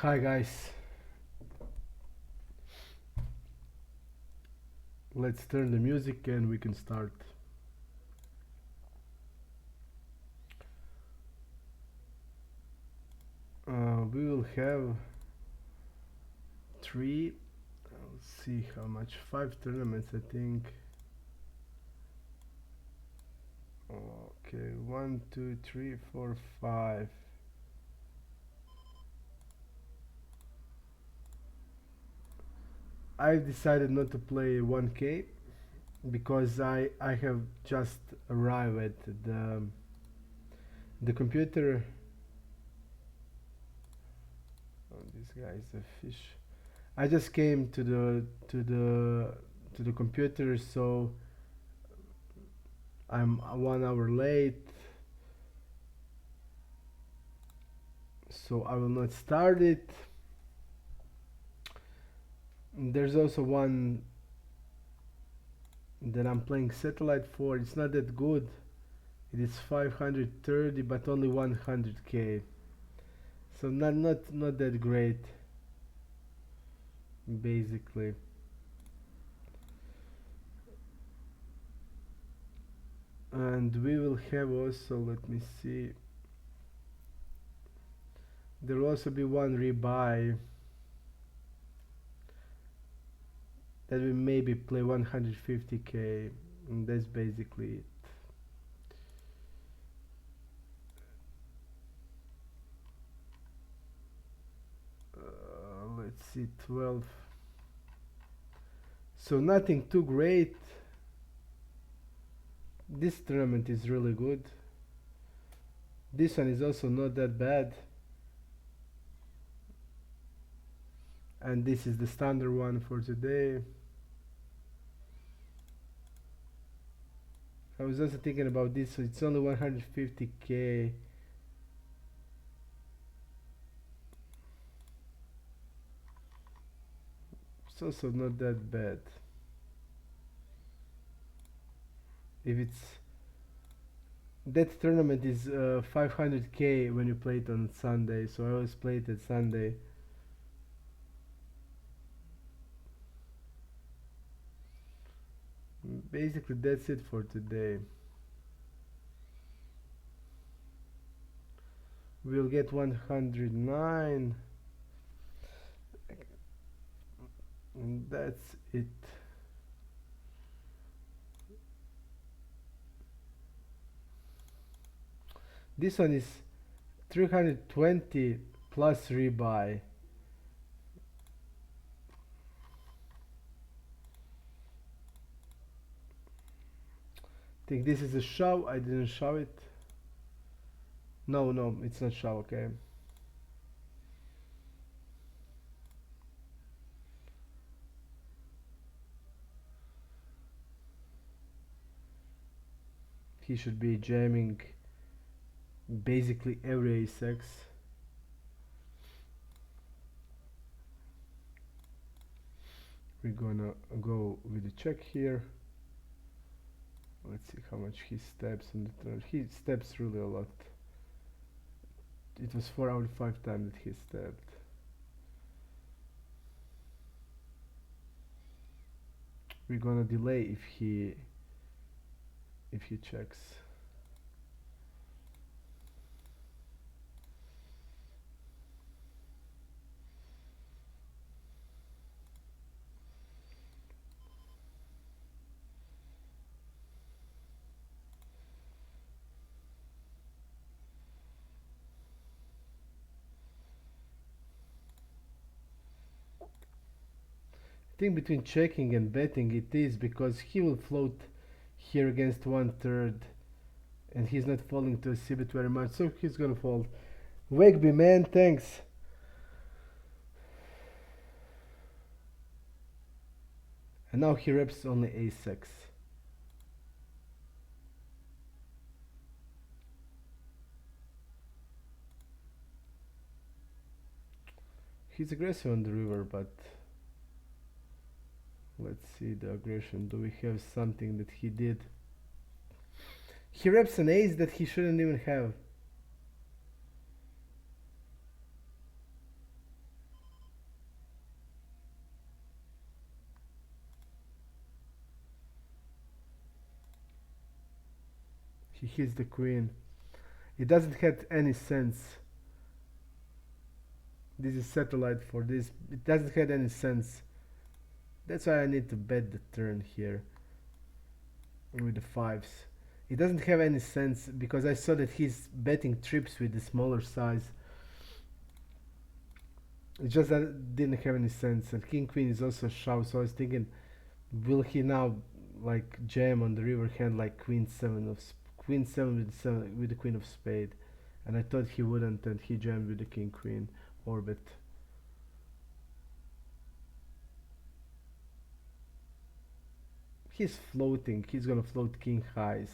Hi guys, let's turn the music and we can start. We will have three, let's see how much, 5 tournaments I think. Okay, 1, 2, 3, 4, 5. I've decided not to play 1K because I have just arrived at the computer. Oh, this guy is a fish. I just came to the computer, so I'm 1 hour late, so I will not start it. There's also one that I'm playing satellite for. It's not that good. It is 530, but only 100k, so not that great, basically. And we will have also, let me see, there will also be one rebuy that we maybe play 150k, and that's basically it. Let's see, 12. So nothing too great. This tournament is really good. This one is also not that bad. And this is the standard one for today. I was also thinking about this, so it's only 150k. It's also not that bad. If it's that tournament is 500k when you play it on Sunday, so I always play it at Sunday. Basically that's it for today. We'll get 109, and that's it. This one is 320 plus rebuy. I think this is a shove. I didn't shove it. No, it's not shove, okay. He should be jamming basically every ace-x. We're gonna go with the check here. Let's see how much he steps on the turn. He steps really a lot. It was 4 out of 5 times that he stepped. We're gonna delay if he checks. I think between checking and betting it is, because he will float here against 1/3 and he's not falling to a c-bet very much, so he's gonna fold. Wegby, man, thanks. And now he reps only ace-x. He's aggressive on the river, but let's see the aggression. Do we have something that he did? He reps an ace that he shouldn't even have. He hits the queen. It doesn't have any sense. This is satellite for this. It doesn't have any sense. That's why I need to bet the turn here with the fives. It doesn't have any sense because I saw that he's betting trips with the smaller size. It just that didn't have any sense. And king queen is also shove, so I was thinking, will he now like jam on the river hand like queen seven with the queen of spade? And I thought he wouldn't, and he jammed with the king queen orbit. He's floating. He's gonna float king highs.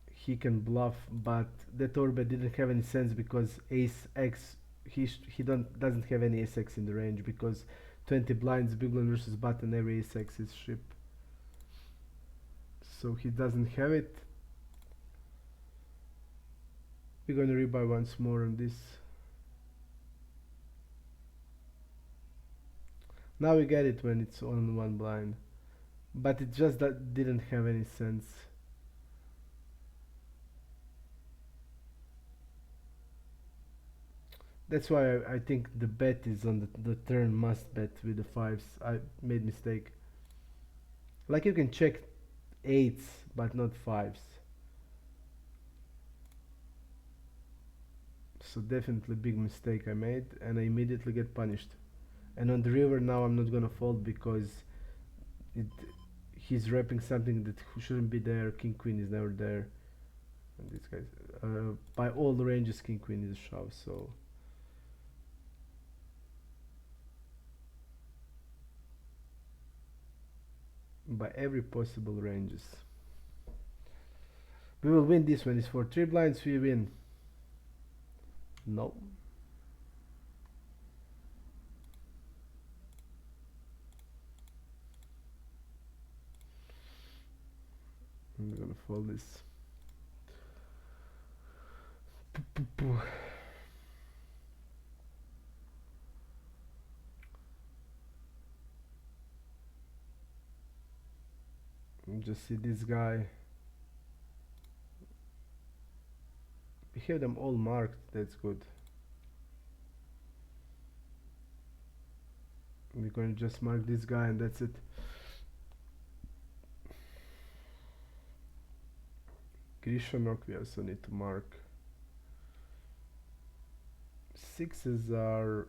He can bluff, but that orbit didn't have any sense because ace x. He doesn't have any ace x in the range because 20 blinds, big blind versus button, every ace x is ship. So he doesn't have it. We're gonna rebuy once more on this. Now we get it when it's on one blind. But it just that didn't have any sense. That's why I think the bet is on the turn must bet with the fives. I made mistake. Like you can check eights but not fives. So definitely big mistake I made, and I immediately get punished. And on the river now I'm not gonna fold because he's wrapping something that shouldn't be there. King queen is never there, and this guy's by all the ranges king queen is a shove. So by every possible ranges we will win this one. Is for 3 blinds we win. No. I'm gonna fold this. Just see this guy. We have them all marked, that's good. We're going to just mark this guy and that's it. Grishanok we also need to mark. Sixes are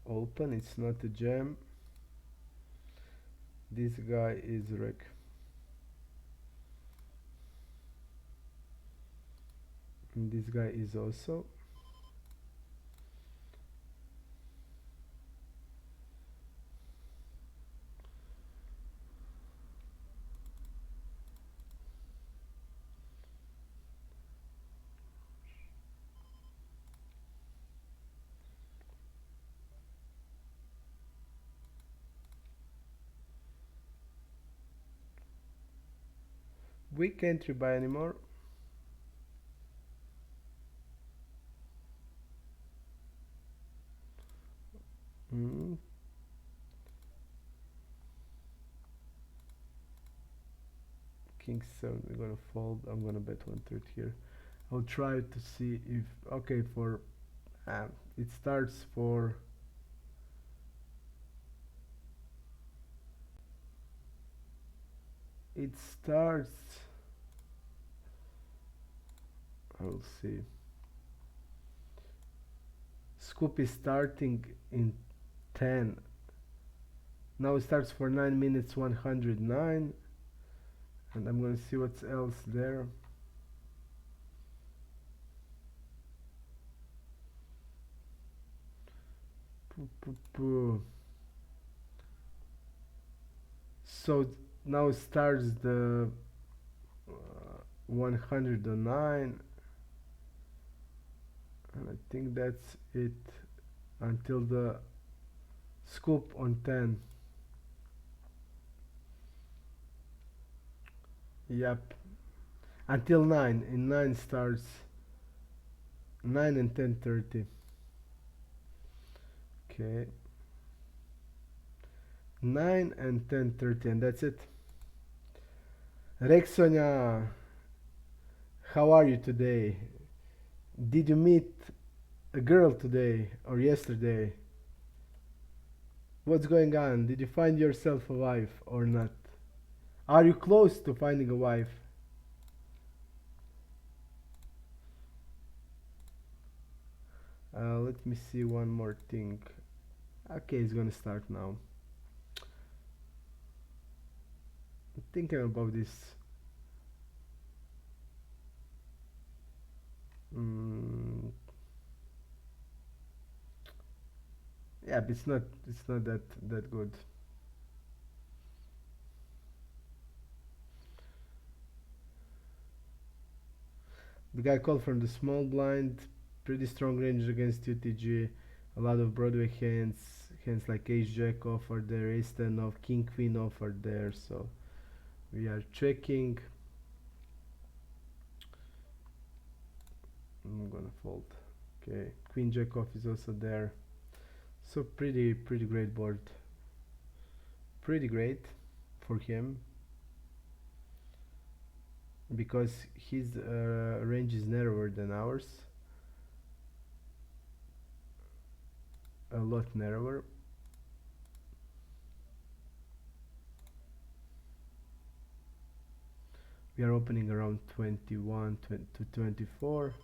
open, it's not a jam. This guy is rec. And this guy is also. We can't rebuy anymore. King 7, we're gonna fold. I'm gonna bet 1/3 here. I'll try to see if okay for it starts for I'll see. Scoop is starting in 10. Now it starts for 9 minutes 109, and I'm gonna see what's else there. So now starts the 109, and I think that's it until the scoop on 10. Yep, until 9. In 9 starts 9 and 10:30. Okay, 9 and 10:30, and that's it. Rexonia, how are you today? Did you meet a girl today or yesterday? What's going on? Did you find yourself a wife or not? Are you close to finding a wife? Let me see one more thing. Okay, it's gonna start now. I'm thinking about this. Mm, yeah, but it's not that good. The guy called from the small blind, pretty strong range against UTG. A lot of Broadway hands like Ace Jack offered there, Ace 10 off, King Queen offered there. So we are checking. I'm gonna fold. Okay, Queen Jack off is also there. So pretty great board. Pretty great for him because his range is narrower than ours. A lot narrower. We are opening around 21 to 24.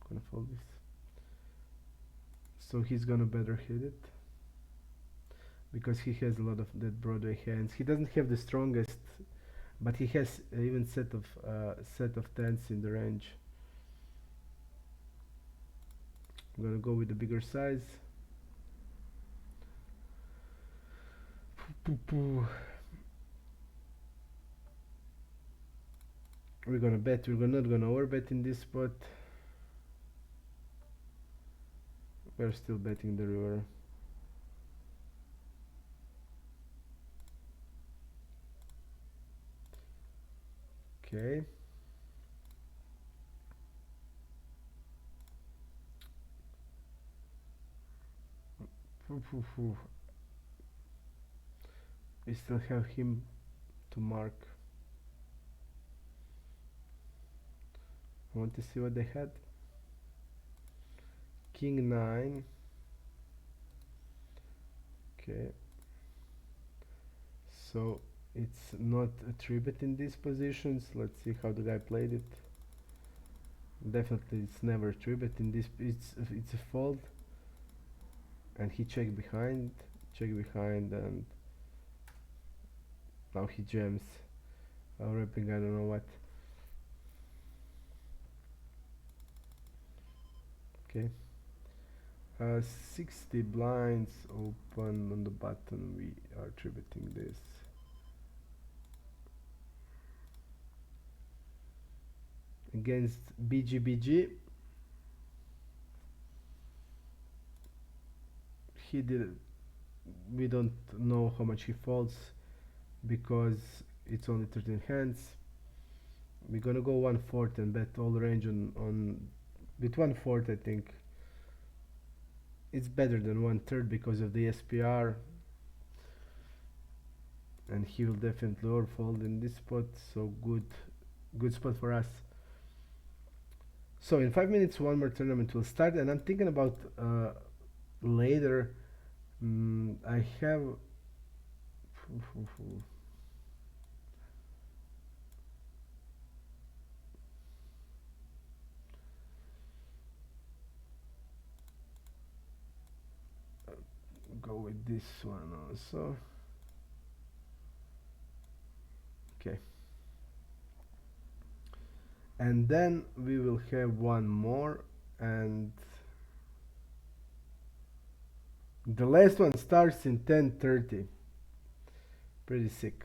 Gonna fold this. So he's gonna better hit it because he has a lot of that Broadway hands. He doesn't have the strongest, but he has even set of tens in the range. I'm gonna go with the bigger size. We're gonna bet. We're not gonna overbet in this spot. We're still betting the river. Okay. We still have him to mark. I want to see what they had. King 9. Okay. So it's not a 3-bet in these positions. Let's see how the guy played it. Definitely it's never a 3-bet in this. It's a fold. And he checked behind, and now he jams. Wrapping, I don't know what. Okay. 60 blinds open on the button. We are 3-betting this. Against BGBG. We don't know how much he folds because it's only 13 hands. We're gonna go 1/4 and bet all range on with 1/4. I think it's better than 1/3 because of the SPR, and he will definitely overfold in this spot. So good spot for us. So in 5 minutes one more tournament will start, and I'm thinking about later. I have go with this one also. Okay, and then we will have one more, and the last one starts in 10:30. Pretty sick.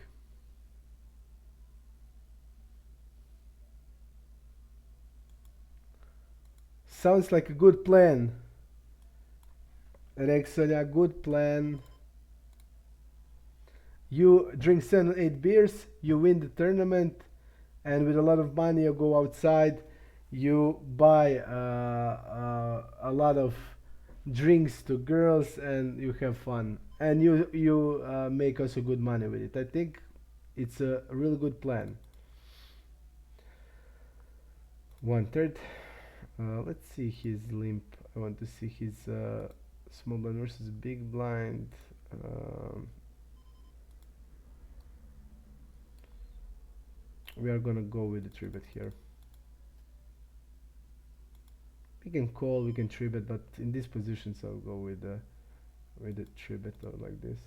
Sounds like a good plan. Rexonia, good plan. You drink 7 or 8 beers, you win the tournament, and with a lot of money you go outside, you buy a lot of drinks to girls and you have fun, and you make also good money with it. I think it's a really good plan. 1/3. Let's see his limp. I want to see his small blind versus big blind. Um, we are gonna go with the 3-bet here. We can call, we can 3-bet, but in these positions I'll go with the 3-bet like this.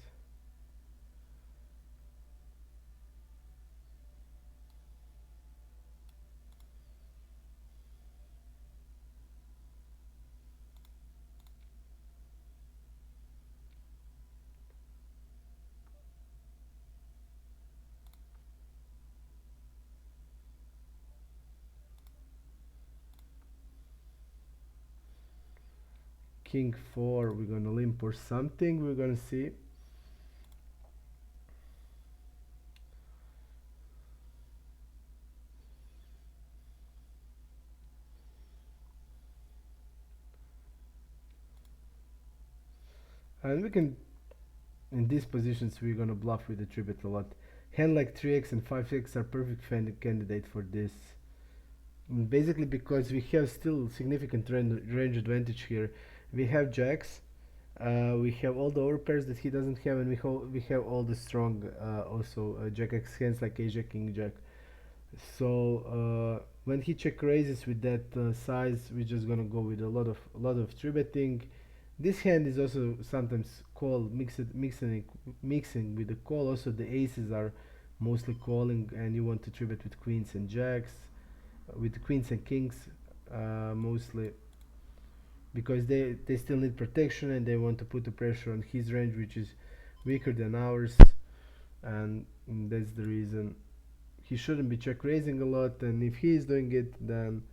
King 4, we're gonna limp or something, we're gonna see. And we can, in these positions, we're gonna bluff with the 3-bet a lot. Hand like 3x and 5x are perfect candidate for this. Basically because we have still significant range advantage here. We have jacks, we have all the overpairs that he doesn't have, and we have all the strong also jack x hands like ace jack, king jack. So when he check raises with that size, we're just gonna go with a lot of 3-betting. This hand is also sometimes call mixing with the call. Also the aces are mostly calling, and you want to 3-bet with queens and jacks, with queens and kings mostly, because they still need protection and they want to put the pressure on his range, which is weaker than ours, and that's the reason he shouldn't be check raising a lot. And if he is doing it, then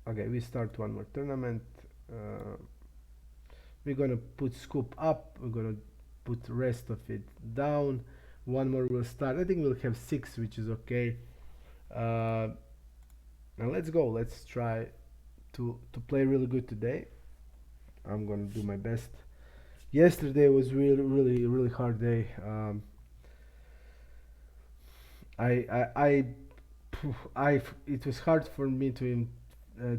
okay, we start one more tournament. We're gonna put scoop up, we're gonna put the rest of it down. One more will start. I think we'll have 6, which is okay. Now let's go, let's try to play really good today. I'm gonna do my best. Yesterday was really hard day. I it was hard for me to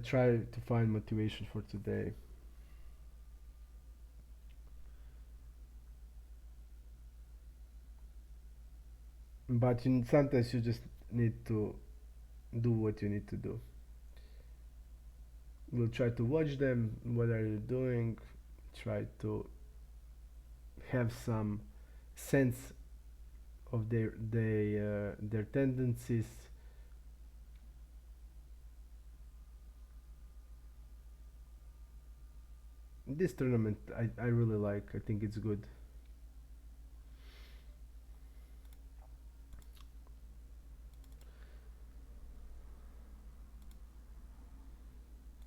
try to find motivation for today. But sometimes you just need to do what you need to do. We'll try to watch them. What are you doing? Try to have some sense of their tendencies. This tournament I really like. I think it's good.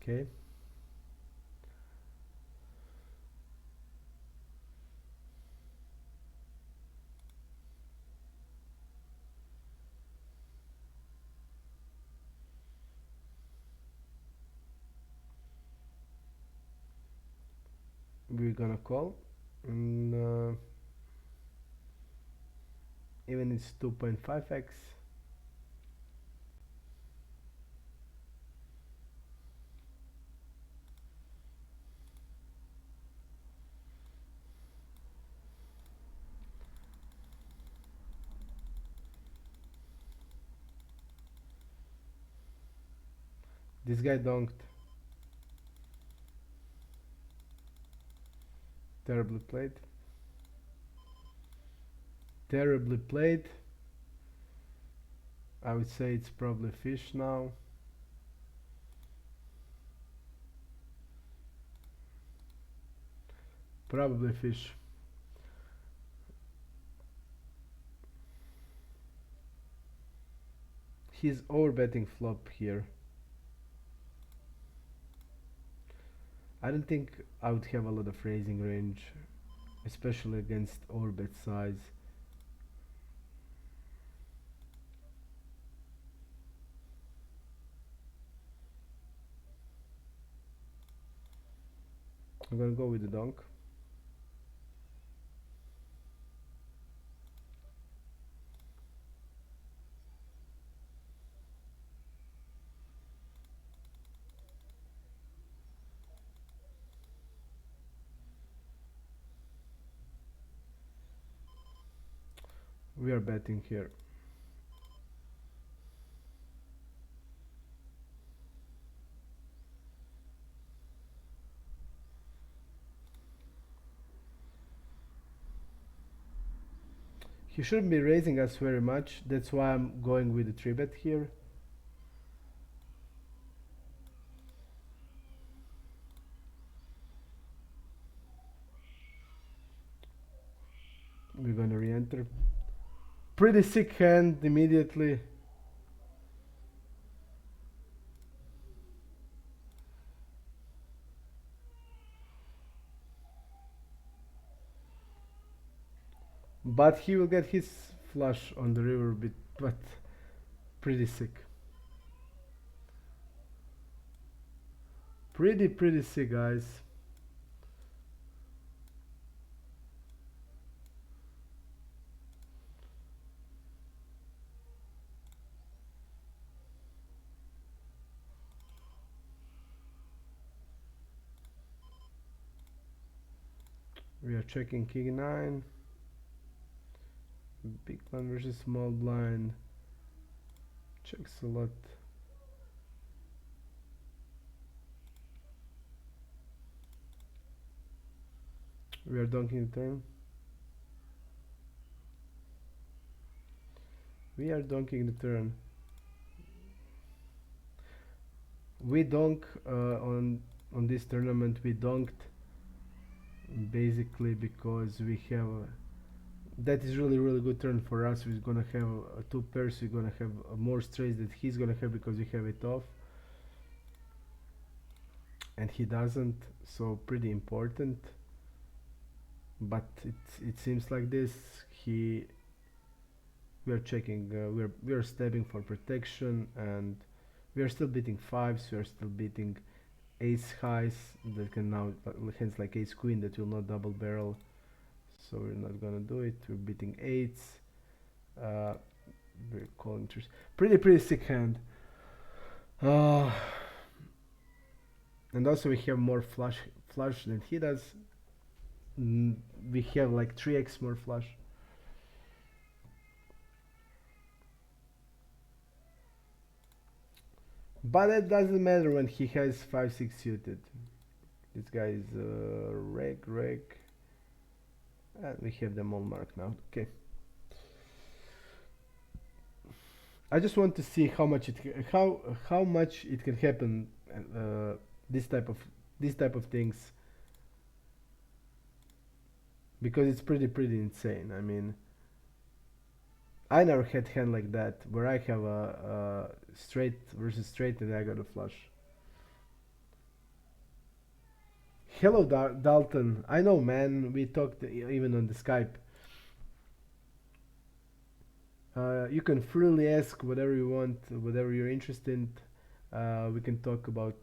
Okay. We're gonna call, and even it's 2.5x. This guy donked. Terribly played. Terribly played. I would say it's probably fish now. Probably fish. He's overbetting flop here. I don't think I would have a lot of raising range, especially against overbet size. I'm gonna go with the donk. We are betting here. He shouldn't be raising us very much. That's why I'm going with the 3-bet here. We're gonna re-enter. Pretty sick hand immediately. But he will get his flush on the river bit, but pretty sick. Pretty sick, guys. We are checking king 9. Big blind versus small blind. Checks a lot. We are donking the turn. We are donking the turn. We donk on this tournament. We donked basically because we have that is really good turn for us. We're gonna have two pairs. We're gonna have more straights that he's gonna have because we have it off, and he doesn't. So pretty important. But it seems like this. We are checking. We are stabbing for protection, and we are still beating fives. We are still beating ace highs that can now hands like ace queen that will not double barrel. So we're not gonna do it. We're beating eights. We're calling pretty sick hand. And also we have more flush than he does. We have like 3x more flush. But that doesn't matter when he has 5-6 suited. This guy is reg. And we have them all marked now. Okay. I just want to see how much it can happen. This type of things, because it's pretty insane. I mean, I never had hand like that where I have a straight versus straight and I got a flush. Hello, Dalton. I know, man. We talked even on the Skype. You can freely ask whatever you want, whatever you're interested in. We can talk about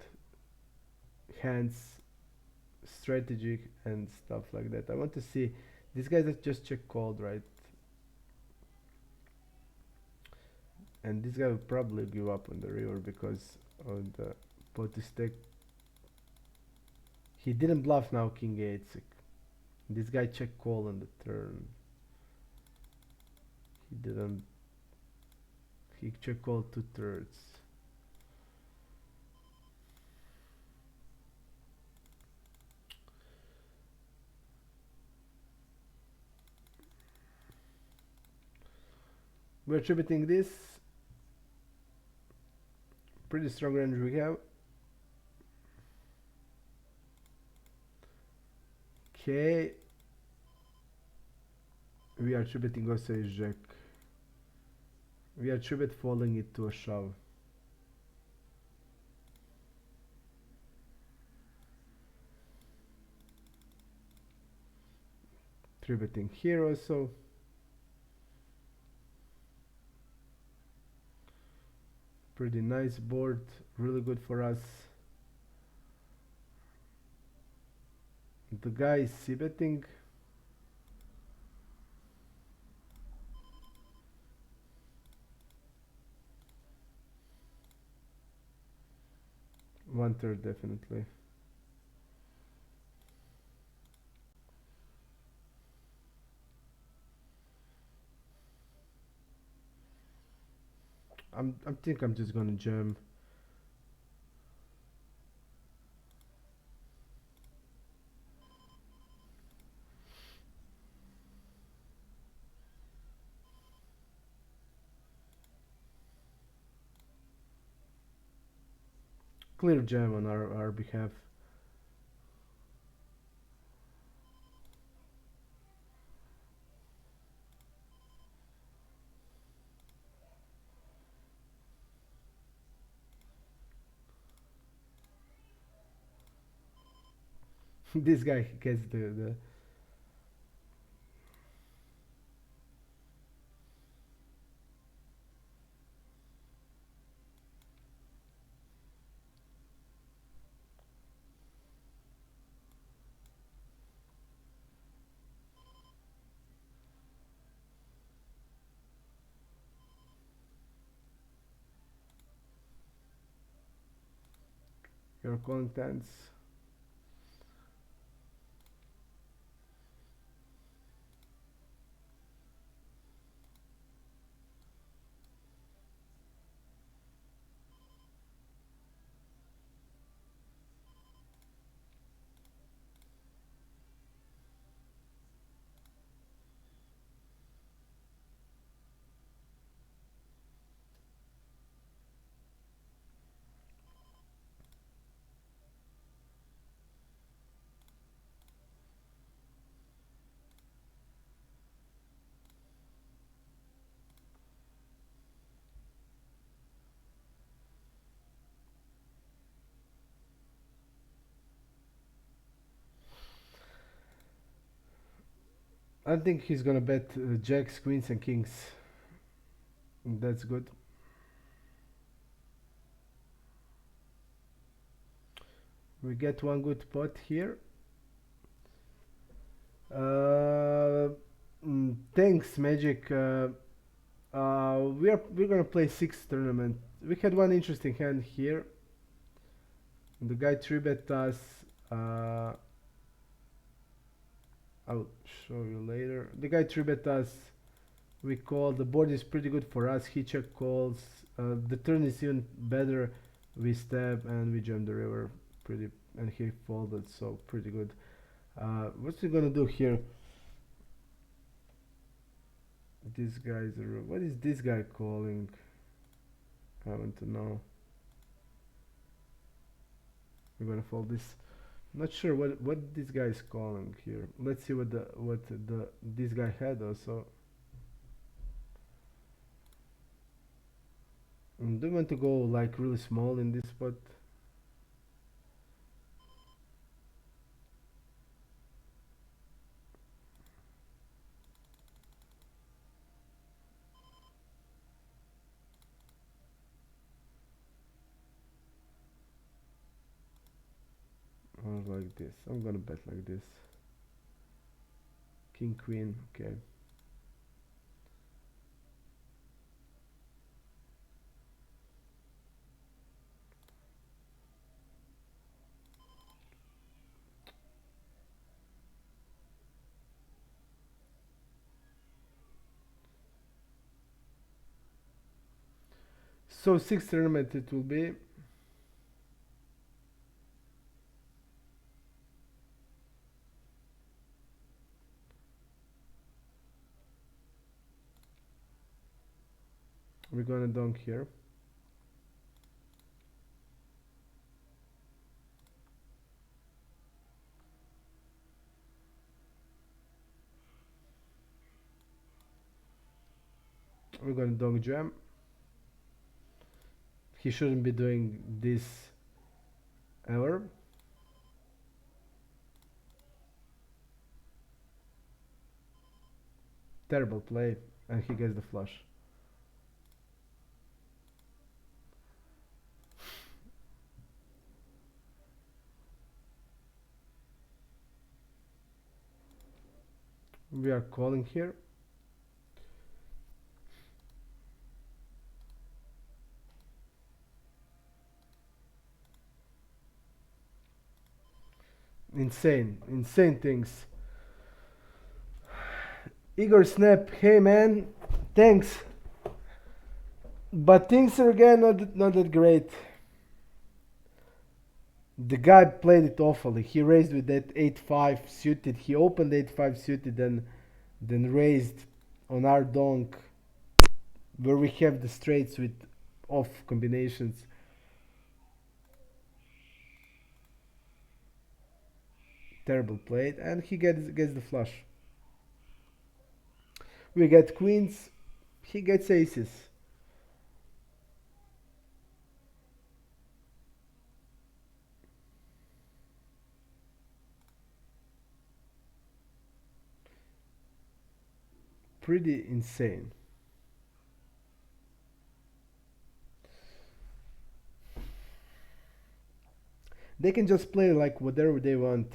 hands, strategy, and stuff like that. I want to see these guys that just check called, right? And this guy will probably give up on the river because of the pot is stack. He didn't bluff now, king 8. This guy check call on the turn. He didn't. He check call 2/3. We're attributing this. Pretty strong range we have. Okay. We are attributing also a jack. We attribute folding it to a shove. Attributing here also. Pretty nice board, really good for us. The guy is c-betting. One third definitely. I think I'm just gonna jam. Clear jam on our behalf. This guy gets the you're calling tens. I think he's gonna bet jacks, queens, and kings. That's good. We get one good pot here. Thanks, Magic. We're gonna play 6 tournament. We had one interesting hand here. The guy 3-bet us. Uh, I'll show you later. The guy 3-bet us. We call. The board is pretty good for us. He check calls. The turn is even better. We stab and we jam the river. Pretty, and he folded, so pretty good. What's he gonna do here? This guy's. What is this guy calling? I want to know. We're gonna fold this. Not sure what this guy is calling here. Let's see what this guy had also. Do you want to go like really small in this spot? Or like this? I'm gonna bet like this. King, queen, okay. So 6 tournament it will be. We're gonna dunk here. We're gonna dunk jam. He shouldn't be doing this ever. Terrible play, and he gets the flush. We are calling here. Insane things. Igor Snap, hey man, thanks. But things are again not that great. The guy played it awfully. He raised with that 8-5 suited. He opened 8-5 suited, then raised on our donk, where we have the straights with off combinations. Terrible play, and he gets the flush. We get queens, he gets aces. Pretty insane. They can just play like whatever they want.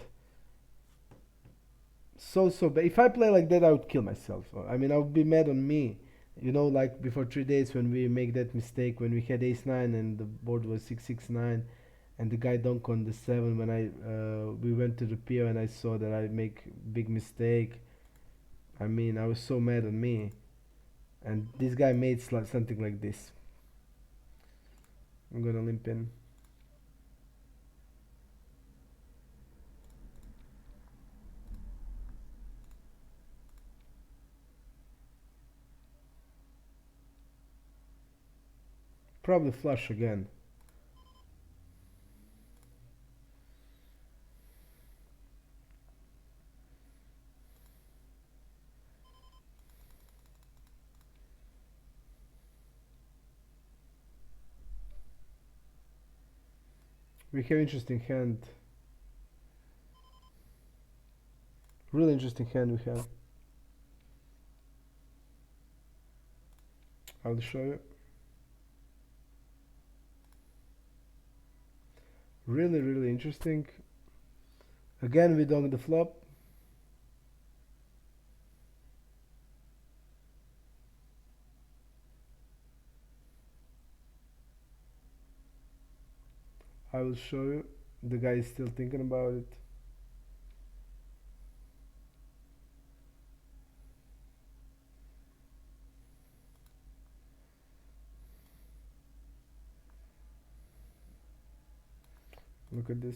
But if I play like that, I would kill myself. I mean, I would be mad on me. You know, like before 3 days when we make that mistake, when we had ace 9 and the board was 6-6-9, and the guy dunk on the 7. When we went to the pier and I saw that I make big mistake. I mean, I was so mad on me, and this guy made something like this. I'm gonna limp in. Probably flush again. We have interesting hand. Really interesting hand we have. I'll show you. Really interesting. Again we donk the flop. I will show you. The guy is still thinking about it. Look at this.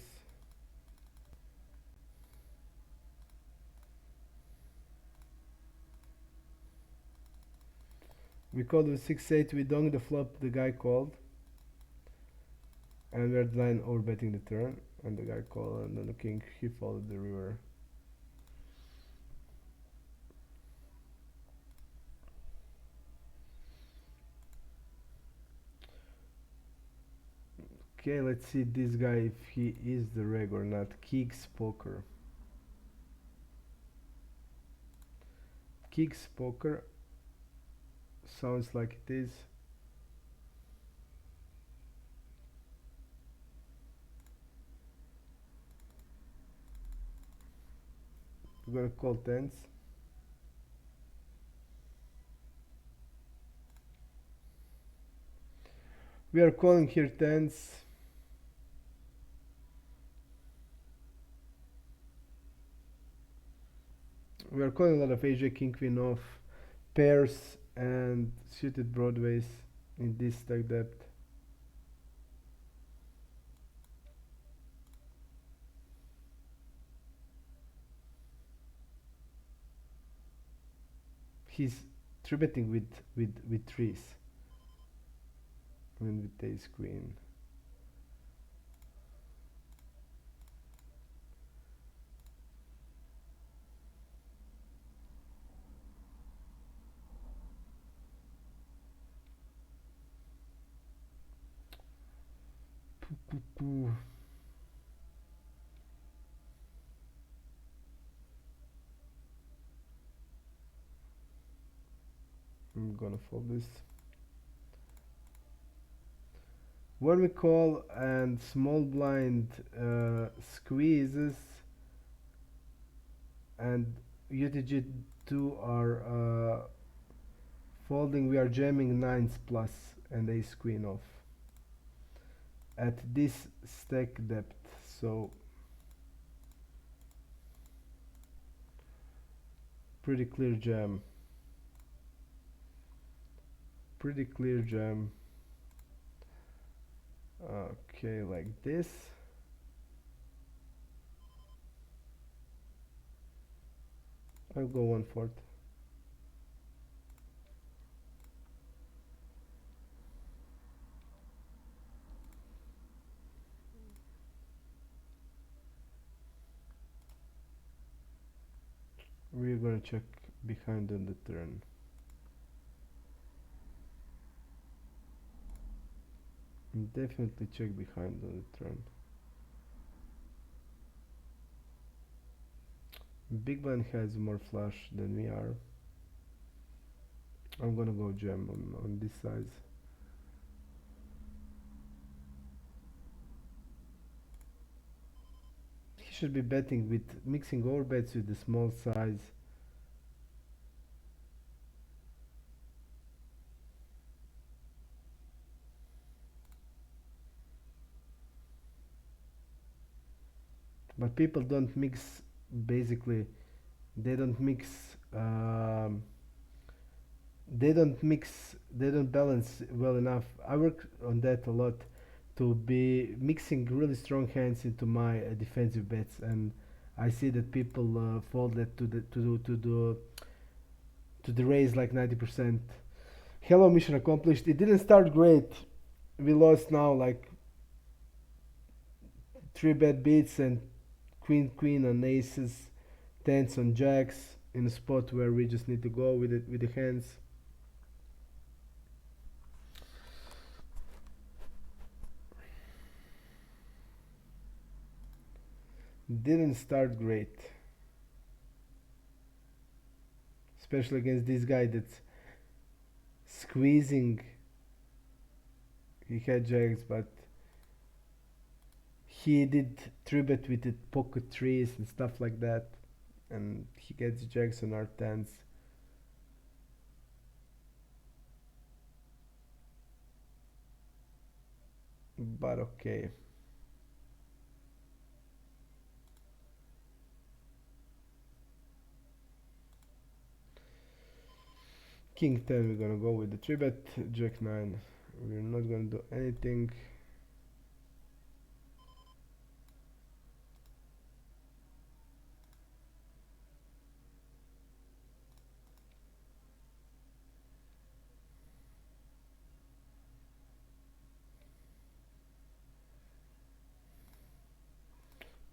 We called with 6-8, we donked the flop, the guy called. And we're line over betting the turn. And the guy called, and then the king, he followed the river. Okay, let's see this guy if he is the reg or not. Keeks poker. Keeks poker. Sounds like it is. We're gonna call tens. We are calling here tens. We are calling a lot of AJ king queen off pairs and suited broadways in this stack depth. He's three betting with threes. I mean with ace queen. I'm gonna fold this. When we call and small blind squeezes and UTG two are folding. We are jamming nines plus and ace queen off at this stack depth, so pretty clear jam. Pretty clear jam. Okay, like this. I'll go 1/4. We're gonna check behind on the turn. Definitely check behind on the turn. Big blind has more flush than we are. I'm gonna go jam on this size. He should be betting with mixing overbets with the small size. But people don't mix, basically they don't mix they don't balance well enough. I work on that a lot, to be mixing really strong hands into my defensive bets, and I see that people fold that to the raise like 90%. Hello, mission accomplished. It didn't start great. We lost now like 3 bad beats and queen on aces, tens on jacks, in a spot where we just need to go with it with the hands. Didn't start great, especially against this guy that's squeezing. He had jacks, but he did 3-bet with the pocket trees and stuff like that, and he gets jacks on our tens. But okay. King 10, we're gonna go with the 3-bet, jack 9. We're not gonna do anything.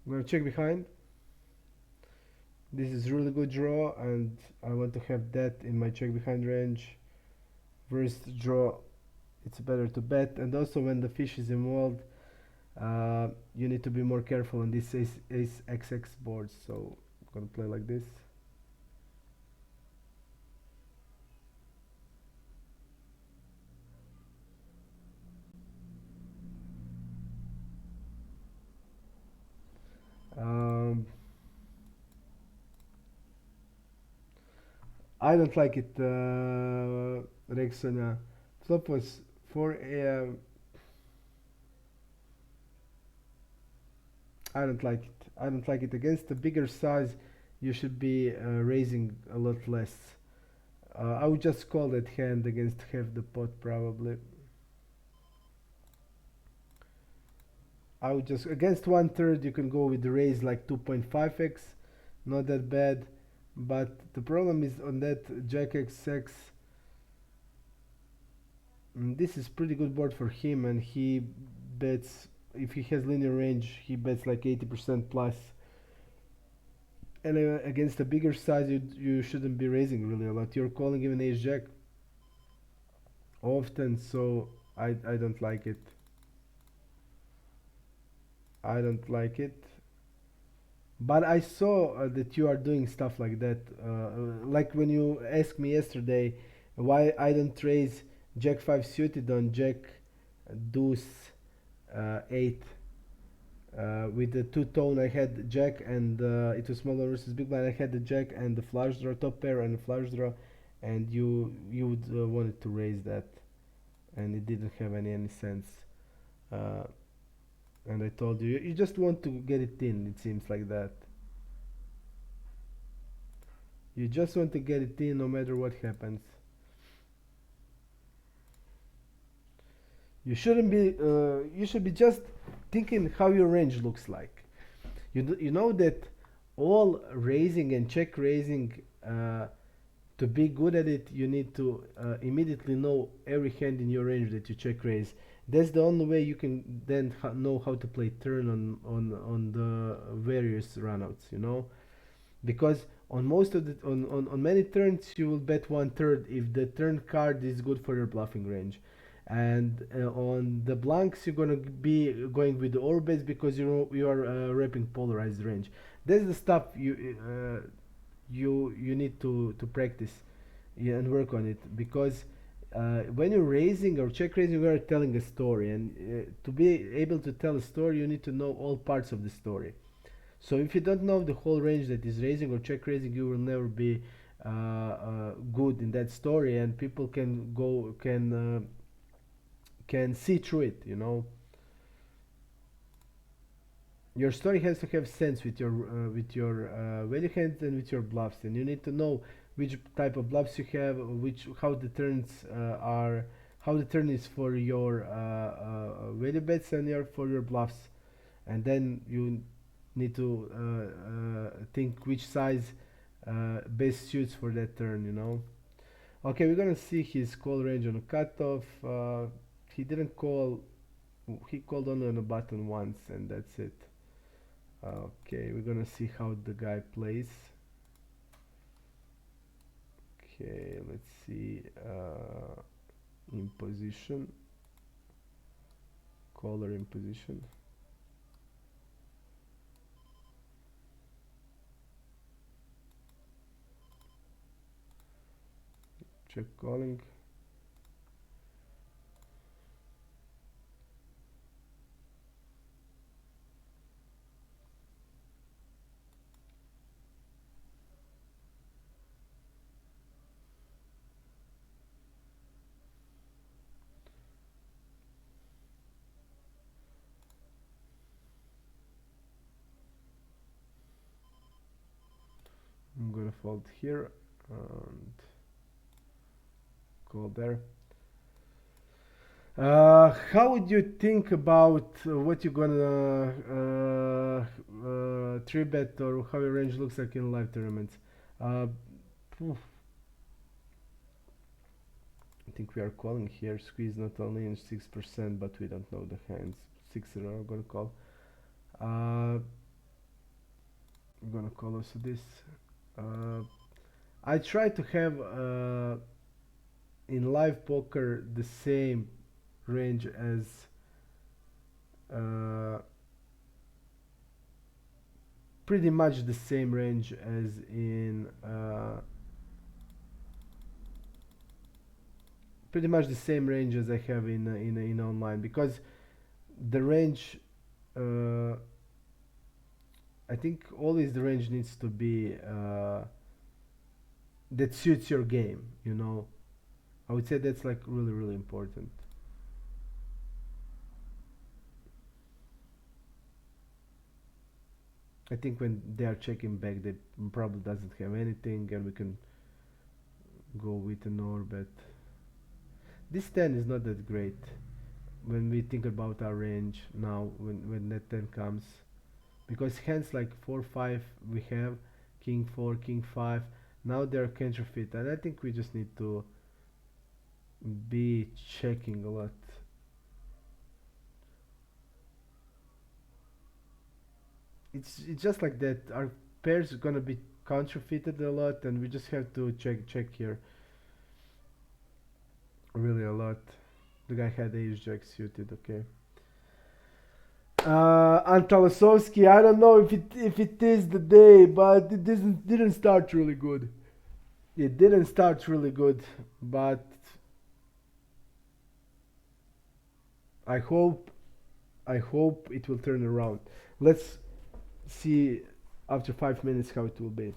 I'm gonna check behind. This is really good draw, and I want to have that in my check behind range. Worst draw, it's better to bet, and also when the fish is involved, you need to be more careful on this ace XX board. So I'm gonna play like this. I don't like it, Rexona. Flop was 4 a.m. I don't like it. I don't like it. Against a bigger size, you should be raising a lot less. I would just call that hand against half the pot probably. I would just, against 1/3 you can go with the raise like 2.5x, not that bad. But the problem is on that jack XX, this is pretty good board for him, and he bets, if he has linear range, he bets like 80% plus. And against a bigger size, you shouldn't be raising really a lot. You're calling even ace jack often, so I don't like it. I don't like it. But I saw that you are doing stuff like that, like when you asked me yesterday why I don't raise jack 5 suited on jack deuce 8. With the two-tone, I had jack and it was small blind versus big blind. I had the jack and the flush draw, top pair and the flush draw, and you would wanted to raise that, and it didn't have any sense. Uh, and I told you, you just want to get it in. It seems like that. You just want to get it in, no matter what happens. You shouldn't be. You should be just thinking how your range looks like. You know that all raising and check raising, to be good at it, you need to immediately know every hand in your range that you check raise. That's the only way you can then know how to play turn on the various runouts. You know, because on most of the on many turns you will bet 1/3 if the turn card is good for your bluffing range, and on the blanks you're gonna be going with the orbits because you are repping polarized range. That's the stuff you need to practice, yeah, and work on it, because when you're raising or check raising, you are telling a story, and to be able to tell a story you need to know all parts of the story. So if you don't know the whole range that is raising or check raising, you will never be good in that story, and people can see through it. You know, your story has to have sense with your value hands and with your bluffs, and you need to know which type of bluffs you have, which how the turns are, how the turn is for your value bets and for your bluffs, and then you need to think which size best suits for that turn, you know. Okay, we're gonna see his call range on a cutoff. He didn't call, he called only on a button once, and that's it. Okay, we're gonna see how the guy plays. Okay, let's see, in position, caller in position. Check calling. I'm gonna fold here and call there. How would you think about what you're gonna three bet, or how your range looks like in live tournaments? Uh, I think we are calling here. Squeeze not only in 6%, but we don't know the hands. 6 are gonna call. I'm gonna call also this. I try to have in live poker the same range as pretty much the same range as in pretty much the same range as I have in online, because the range I think always the range needs to be that suits your game, you know. I would say that's like really important. I think when they are checking back, they probably doesn't have anything, and we can go with an orbit. This 10 is not that great when we think about our range now, when that 10 comes, because hands like 4-5 we have, king 4, king 5, now they're counterfeit, and I think we just need to be checking a lot. It's just like that. Our pairs are gonna be counterfeited a lot, and we just have to check here really a lot. The guy had ace jack suited. Okay. Antalasovsky, I don't know if it is the day, but it didn't start really good. It didn't start really good, but I hope I hope it will turn around. Let's see after 5 minutes how it will be.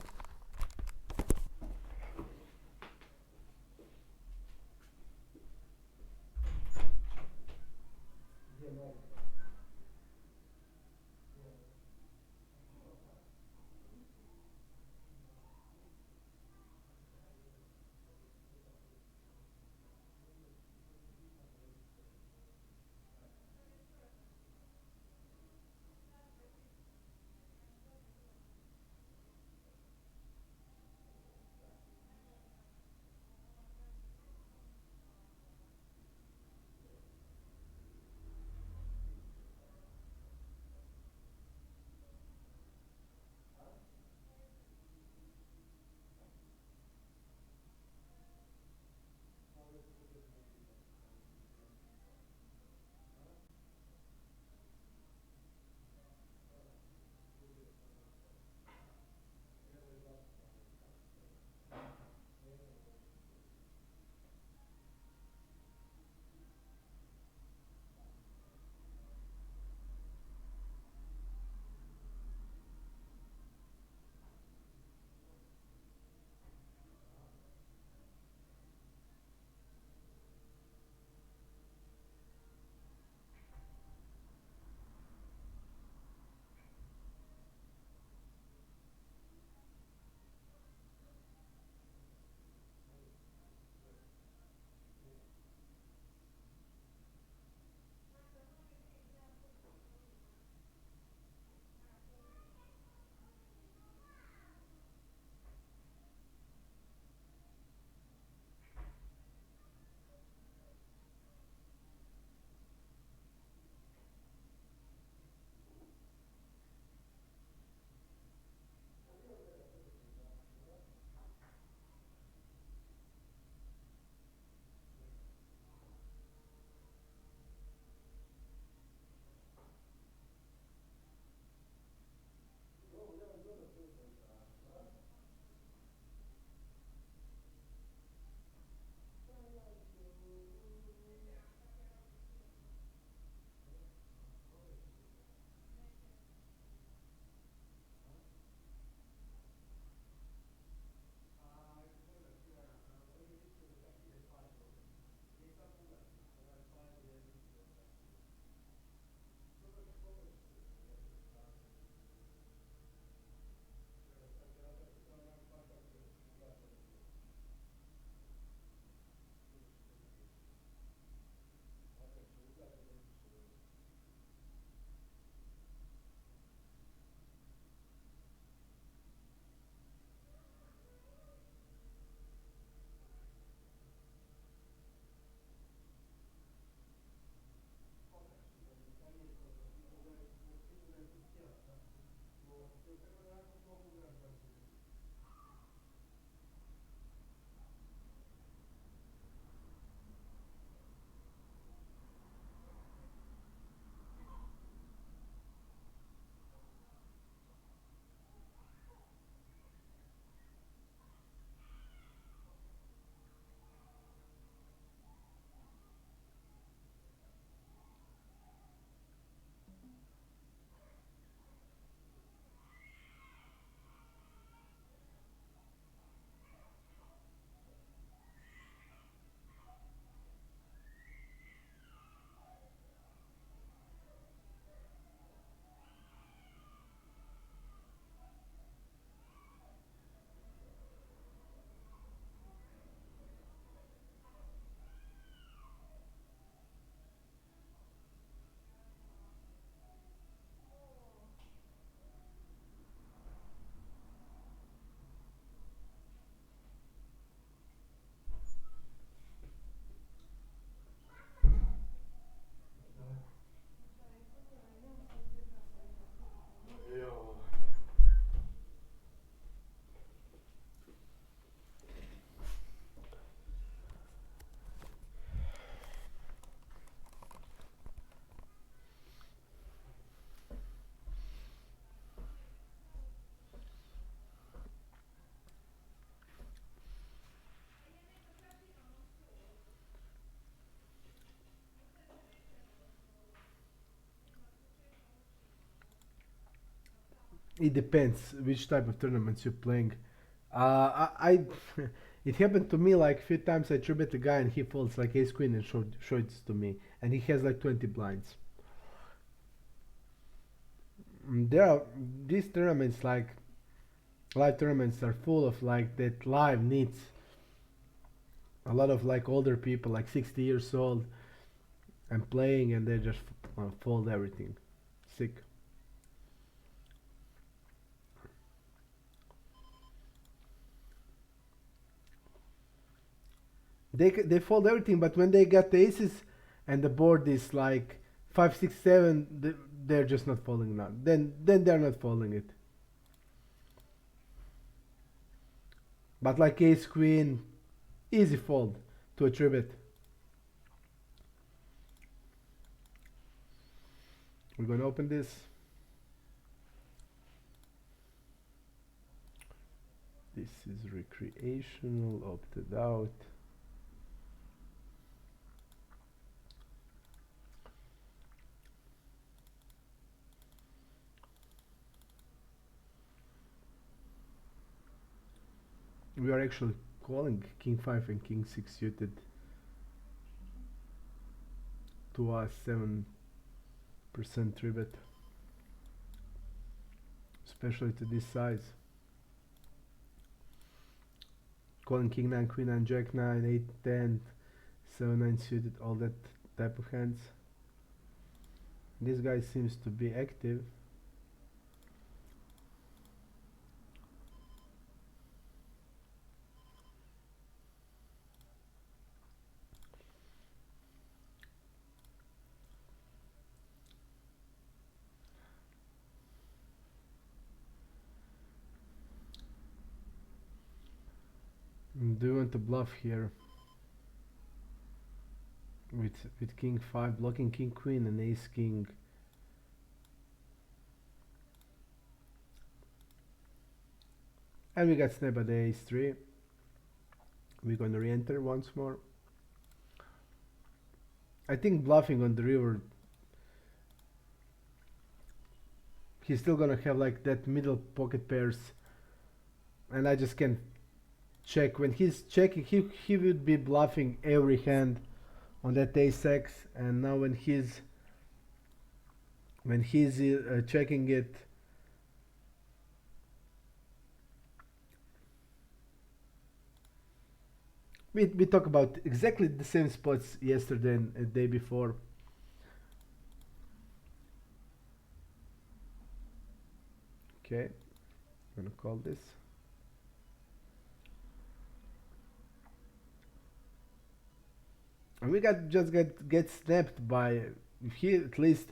It depends which type of tournaments you're playing. I it happened to me like a few times. I tribute a guy and he folds like ace queen and shorts to me, and he has like 20 blinds. There are these tournaments like live tournaments are full of like that live needs a lot of like older people like 60 years old and playing and they just fold everything. Sick. They fold everything, but when they got the aces and the board is like 5, 6, 7, they're just not folding now. Then they're not folding it. But like ace queen, easy fold to a tribute. We're gonna open this. This is recreational, opted out. We are actually calling king 5 and king 6 suited to us 7% tribute, especially to this size. Calling king 9, queen 9, jack 9, 8, 10, 7, 9 suited, all that type of hands. This guy seems to be active. Do you want to bluff here with king 5 blocking king queen and ace king? And we got snap at the ace 3. We're gonna re-enter once more. I think bluffing on the river, he's still gonna have like that middle pocket pairs, and I just can't check. When he's checking, he would be bluffing every hand on that ace x, and now when he's checking it, we talk about exactly the same spots yesterday and the day before. Okay, I'm gonna call this. And we get snapped by, if he at least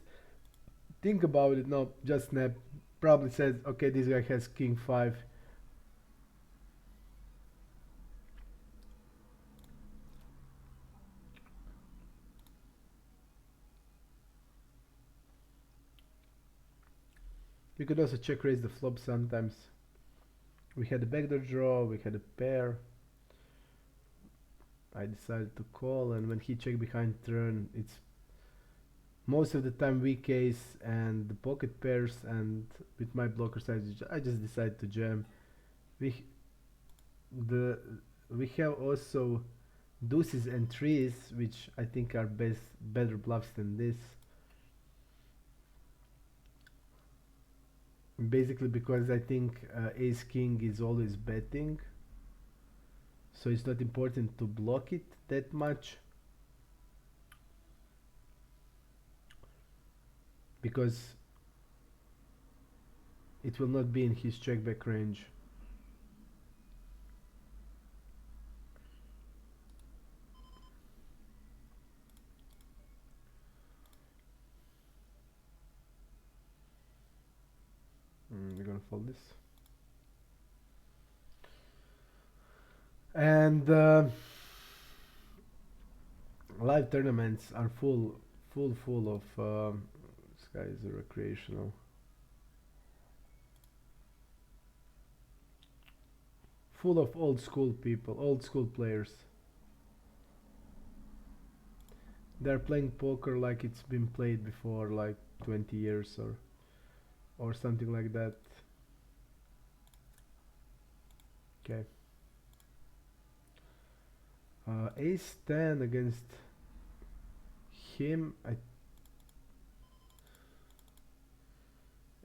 think about it, no, just snap, probably says, okay, this guy has king 5. We could also check raise the flop sometimes. We had a backdoor draw, we had a pair. I decided to call, and when he checked behind turn, it's most of the time weak ace and the pocket pairs, and with my blocker size, I just decided to jam. We the we have also deuces and threes, which I think are better bluffs than this. Basically because I think ace king is always betting, so it's not important to block it that much, because it will not be in his check back range. We're gonna fold this. And live tournaments are full of this guy is a recreational, full of old school people, old school players. They're playing poker like it's been played before like 20 years or something like that. Okay. Ace 10 against him.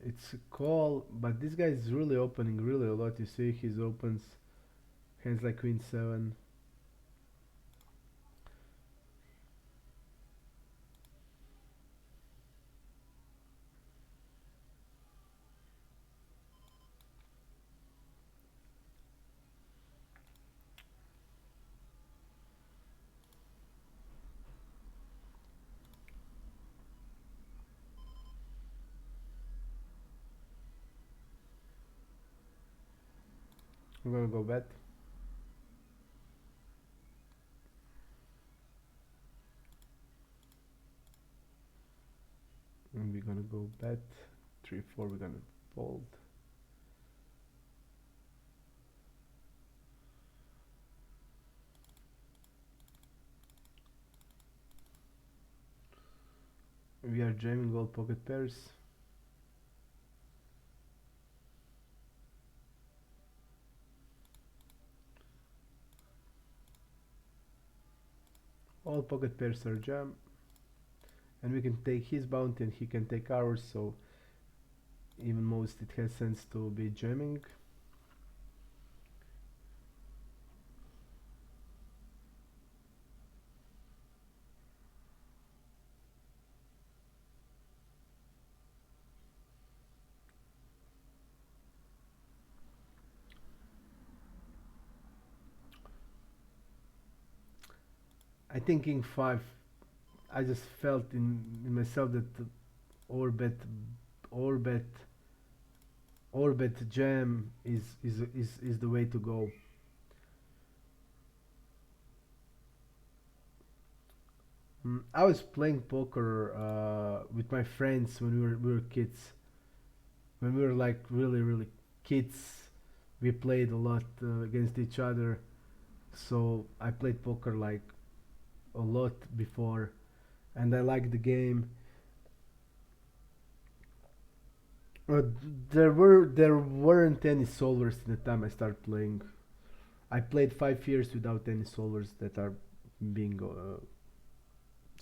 It's a call, but this guy is really opening really a lot. You see, he opens hands like Queen 7. I'm gonna go bet. And we're gonna go bet. 3-4, we're gonna fold. We are jamming all pocket pairs. All pocket pairs are jam. And we can take his bounty and he can take ours, so even most it has sense to be jamming. I think king 5, I just felt in myself that or bet or bet or bet jam is the way to go. I was playing poker with my friends when we were kids. When we were like really kids, we played a lot against each other. So I played poker like a lot before, and I liked the game. Uh, there weren't any solvers in the time I started playing. I played 5 years without any solvers that are being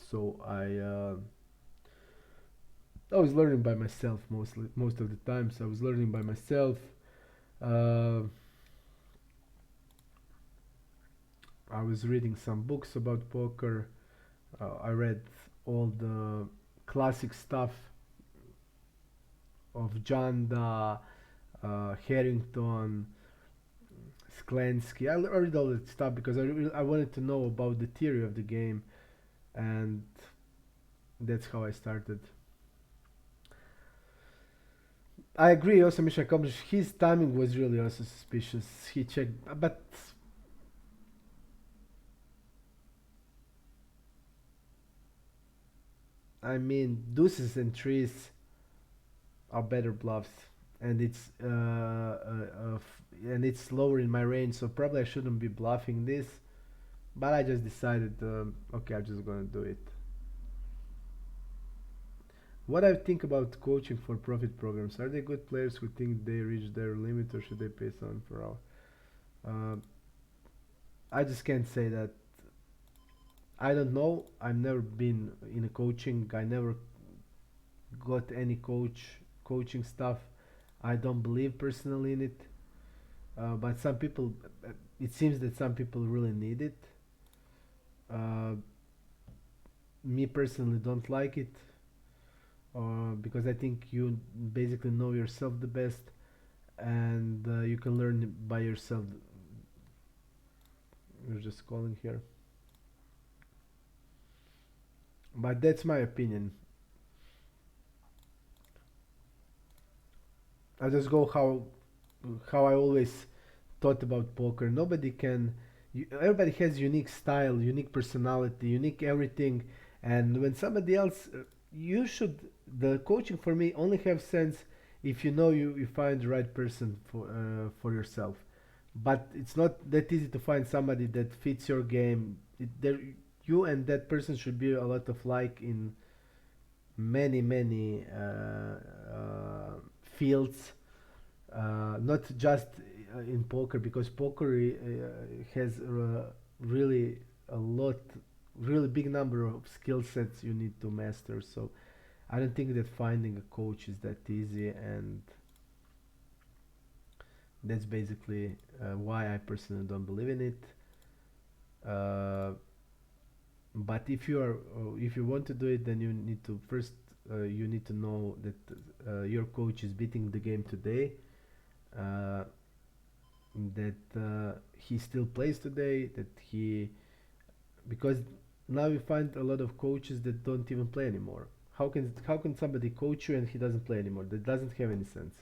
so I was learning by myself most of the times. I was learning by myself. Uh, I was reading some books about poker. I read all the classic stuff of Janda, Harrington, Sklansky. I read all that stuff because I wanted to know about the theory of the game, and that's how I started. I agree. Also, mission accomplished. His timing was really also suspicious. He checked, but I mean, deuces and trees are better bluffs, and it's lower in my range, so probably I shouldn't be bluffing this. But I just decided, okay, I'm just gonna do it. What I think about coaching for profit programs? Are they good players who think they reach their limit, or should they pay someone per hour? Uh, I just can't say that. I don't know. I've never been in a coaching. I never got any coaching stuff. I don't believe personally in it. But some people, it seems that some people really need it. Uh, Me personally, don't like it because I think you basically know yourself the best, and you can learn by yourself. We're just calling here, but that's my opinion. I just go how I always thought about poker. Nobody can. Everybody has unique style, unique personality, unique everything. And when somebody else, you should. The coaching for me only have sense if you know you find the right person for yourself. But it's not that easy to find somebody that fits your game. You and that person should be a lot of like in many fields, not just in poker, because poker has really a lot, really big number of skill sets you need to master. So I don't think that finding a coach is that easy, and that's basically why I personally don't believe in it. Uh, but if you want to do it, then you need to first you need to know that your coach is beating the game today, uh, that he still plays today, that he, because now we find a lot of coaches that don't even play anymore. How can somebody coach you and he doesn't play anymore? That doesn't have any sense.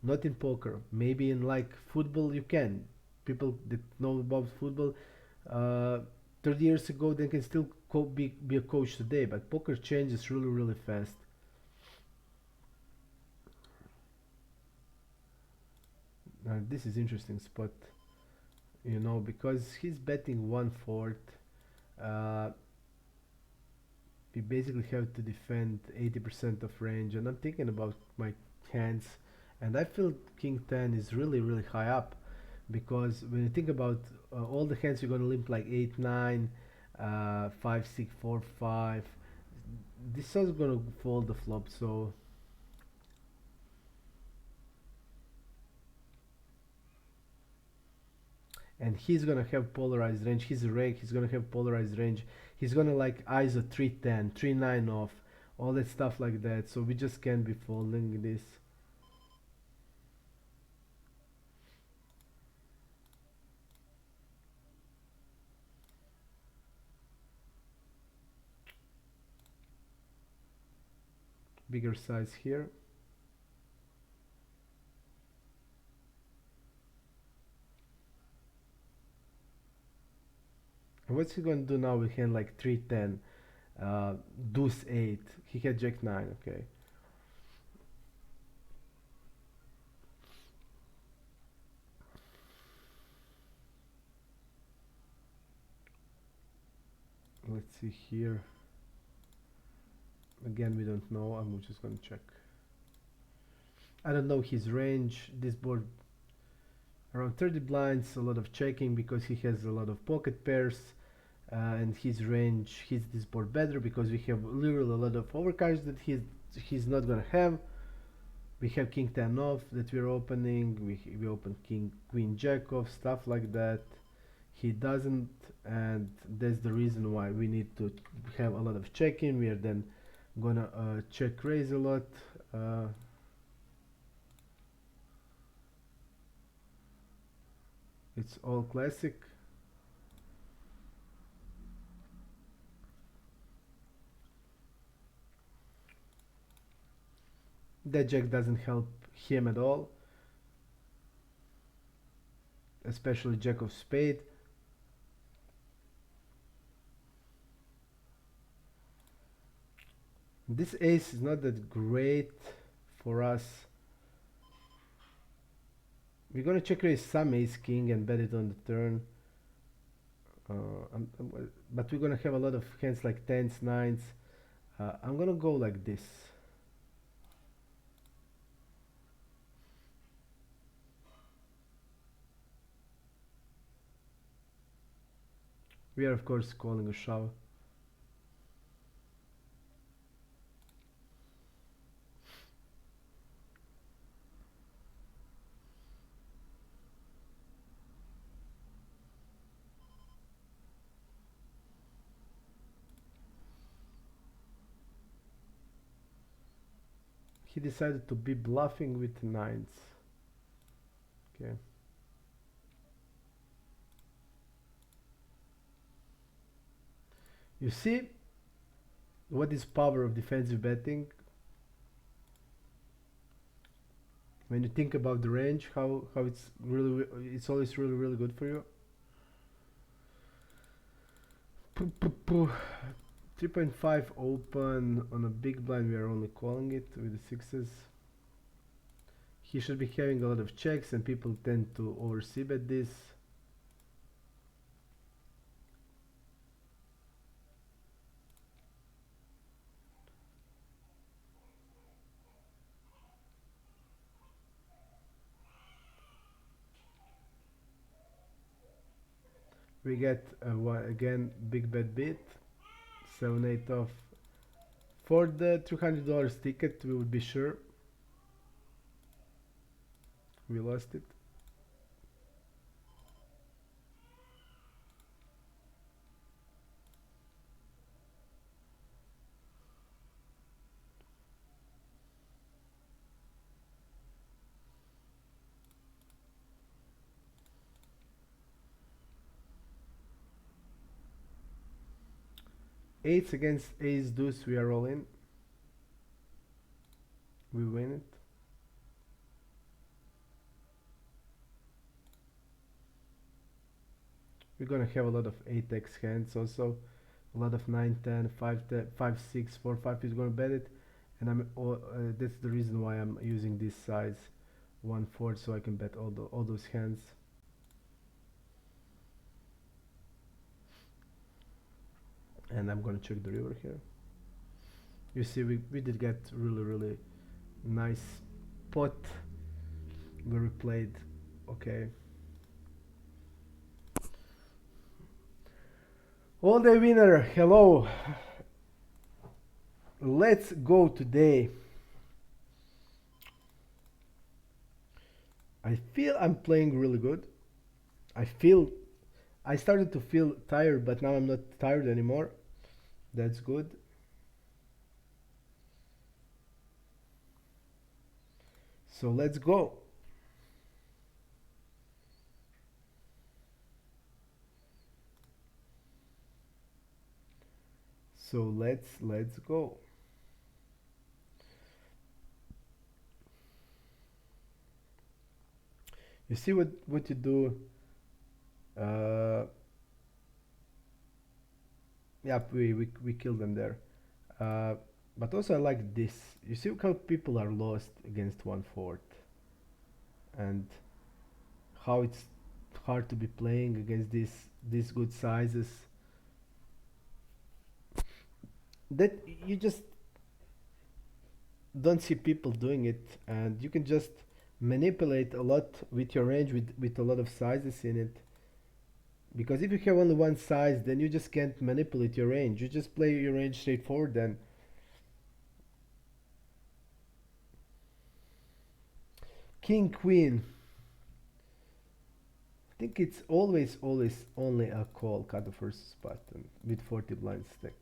Not in poker. Maybe in like football you can. People that know about football, uh, 30 years ago they can still be a coach today. But poker changes really really fast. This is interesting spot, because he's betting 1/4. Uh, we basically have to defend 80% of range, and I'm thinking about my hands, and I feel king 10 is really really high up, because when you think about all the hands you're going to limp, like 8 9, 5 6 4 5, this is going to fold the flop. So, and he's going to have polarized range. He's a rake, he's going to have polarized range. He's going to like ISO 310 3 9 off, all that stuff like that. So we just can't be folding this. Bigger size here. And what's he going to do now with hand like 310, deuce 8? He had jack 9, okay. Let's see here. Again, we don't know. I'm just going to check. I don't know his range. This board around 30 blinds, a lot of checking because he has a lot of pocket pairs, and his range hits this board better because we have literally a lot of overcards that he's not gonna have. We have king 10 off that we're opening. We open king queen jack off, stuff like that. He doesn't, and that's the reason why we need to have a lot of checking. We are then gonna check raise a lot. Uh, it's all classic. That jack doesn't help him at all, especially jack of spade. This ace is not that great for us. We're gonna check raise some ace king and bet it on the turn. But we're gonna have a lot of hands like tens, nines. I'm gonna go like this. We are of course calling a shove. He decided to be bluffing with nines. Okay. You see what is power of defensive betting? When you think about the range, how it's always really really good for you. 3.5 open on a big blind. We are only calling it with the sixes. He should be having a lot of checks, and people tend to oversee bet this. We get again big bet beat. 7-8 off. For the $300 ticket, we would be sure. We lost it. Eights against ace deuce, we are all in. We win it. We're gonna have a lot of 8x hands also. A lot of 9, 10, 5, 10, 5, 6, 4, 5 is gonna bet it. And that's the reason why I'm using this size 1/4 so I can bet all those hands. And I'm gonna check the river here. You see, we did get really nice pot where we played. Okay. All day winner, hello. Let's go today. I feel I'm playing really good. I started to feel tired, but now I'm not tired anymore. That's good. So let's go. So let's go. You see what you do. Yeah, we killed them there. But also I like this. You see how people are lost against 1/4, and how it's hard to be playing against these good sizes. That you just don't see people doing it, and you can just manipulate a lot with your range with a lot of sizes in it. Because if you have only one size, then you just can't manipulate your range. You just play your range straightforward then. King, queen. I think it's always only a call, cut the first button with 40 blind stack.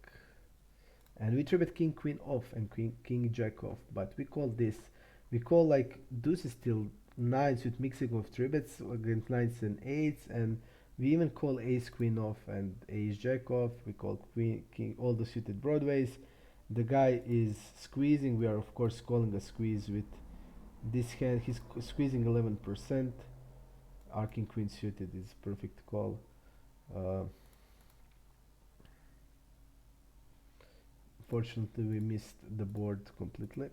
And we three bet king, queen off and king, jack off. But we call this, we call like deuces still nines with mixing of three bets against nines and eights, and we even call ace queen off and ace jack off. We call queen king all the suited broadways. The guy is squeezing. We are of course calling a squeeze with this hand. He's squeezing 11%. Our king queen suited is perfect call. Fortunately, we missed the board completely.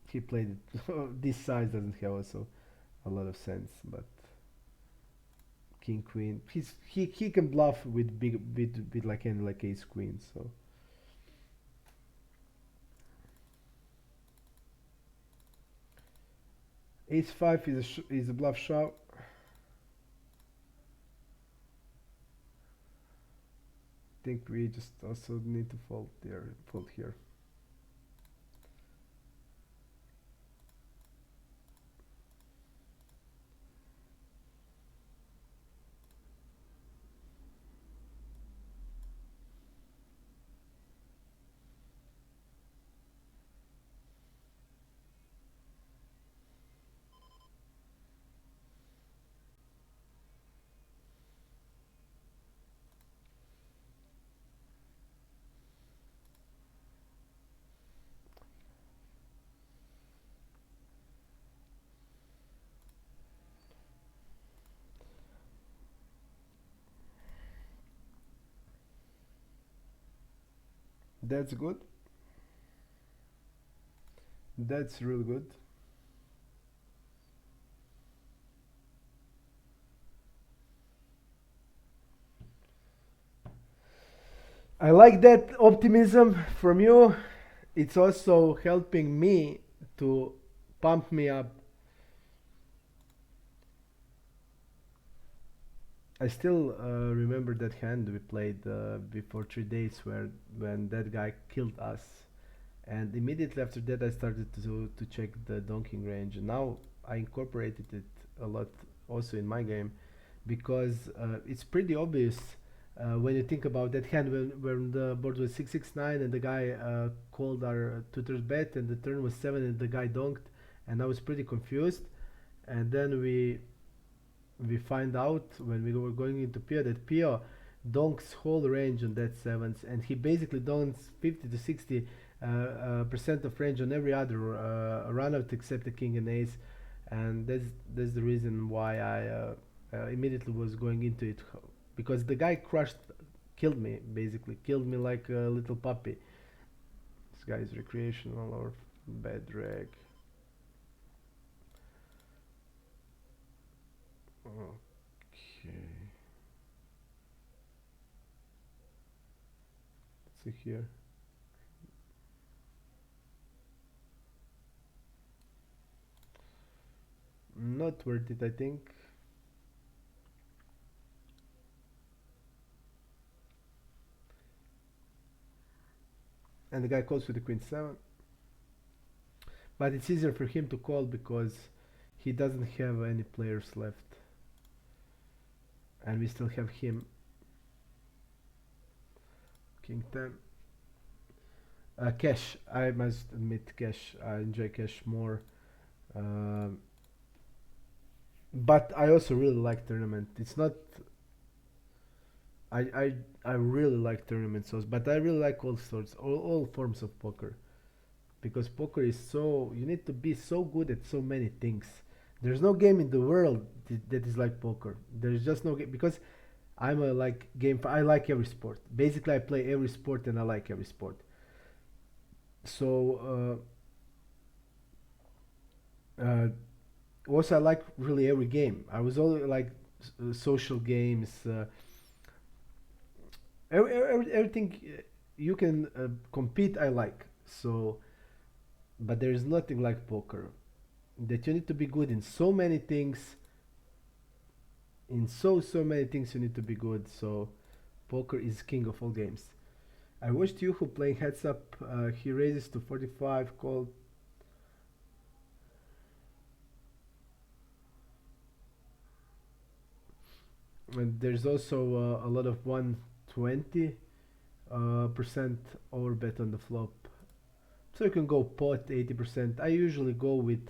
He played it. This size doesn't have also a lot of sense, but king queen. He can bluff with big like hand like ace queen. So ace 5 is a bluff shot. I think we just also need to fold here. That's good. That's real good. I like that optimism from you. it's also helping me to pump me up. I still remember that hand we played before 3 days, where when that guy killed us, and immediately after that I started to check the donking range. And now I incorporated it a lot also in my game, because it's pretty obvious when you think about that hand, when the board was 669 and the guy called our tutor's bet and the turn was 7 and the guy donked, and I was pretty confused. And then we find out when we were going into Pio that Pio donks whole range on that sevens, and he basically donks 50 to 60 percent of range on every other runout except the king and ace. And that's the reason why I immediately was going into it, because the guy killed me, basically killed me like a little puppy. This guy is recreational or bad drag. Okay, let's see here. Not worth it, I think. And the guy calls with the queen 7, but it's easier for him to call because he doesn't have any players left, and we still have him. King 10. Cash, I must admit, cash. I enjoy cash more. Um, but I also really like tournament. It's not. I I I really like tournament shows, but I really like all sorts, all forms of poker, because poker is so, you need to be so good at so many things. There's no game in the world that is like poker. There's just no game, because I'm a like game. I like every sport. Basically, I play every sport and I like every sport. So also I like really every game. I was only like social games, everything you can compete. I like so, but there is nothing like poker. That you need to be good in so many things. In so many things you need to be good. So poker is king of all games. I watched you who playing heads up. He raises to 45, called. And there's also a lot of 120 percent overbet on the flop. So you can go pot 80%. I usually go with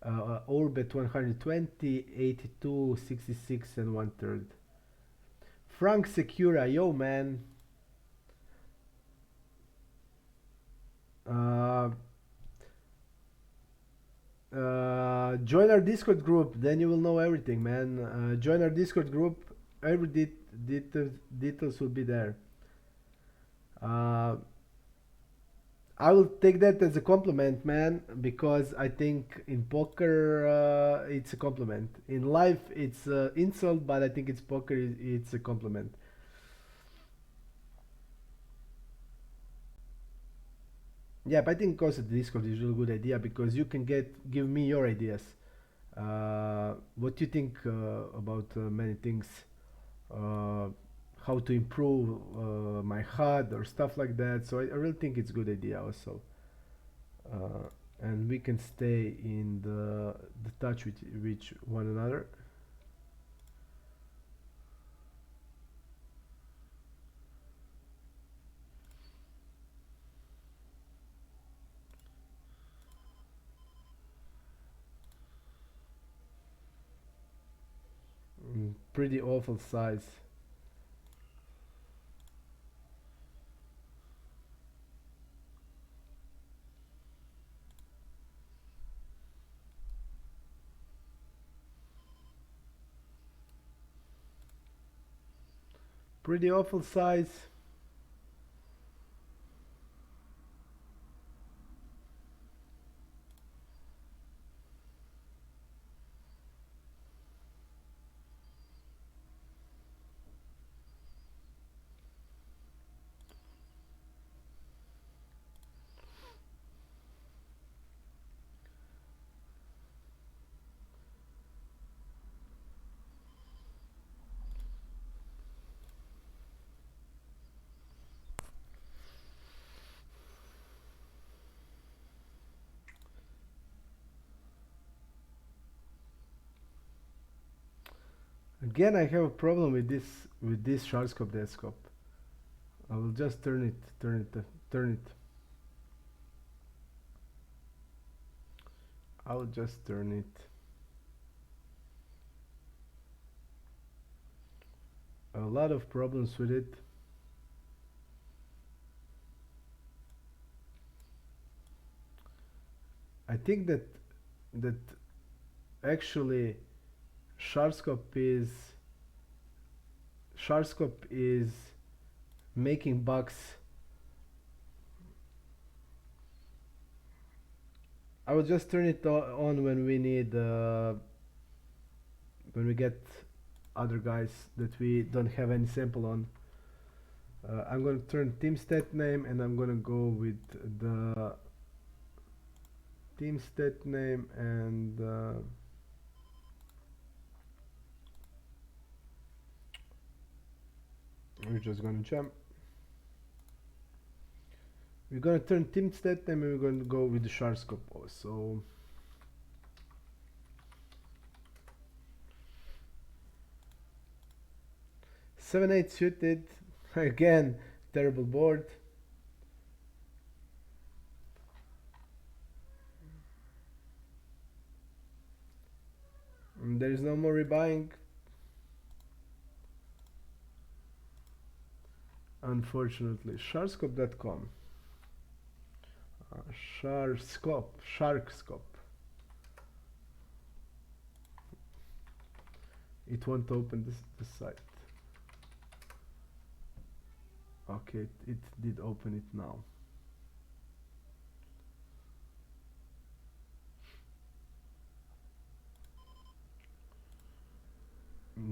overbet 120, 82, 66, and one third. Frank Secura, yo man. Uh, Join our Discord group, then you will know everything, man. Join our Discord group. Every details will be there. Uh, I will take that as a compliment, man, because I think in poker it's a compliment. In life it's insult, but I think it's poker. It's a compliment. Yeah, but I think also the Discord is a really good idea, because you can give me your ideas. What do you think about many things? Uh, how to improve my HUD or stuff like that. So I really think it's a good idea also. Uh, and we can stay in the touch with one another. Pretty awful size. Pretty awful size. Again, I have a problem with this shark scope death scope. I will just turn it. I will just turn it. A lot of problems with it. I think that actually Sharkscope is making bugs. I will just turn it on when we need when we get other guys that we don't have any sample on. I'm gonna turn team stat name and I'm gonna go with the team stat name and we're just gonna jump. We're gonna turn team stat name and we're gonna go with the shark scope also. 7-8 suited. Again, terrible board. And there is no more rebuying. Unfortunately, sharkscope.com. Sharkscope. It won't open this site. Okay, it did open it now.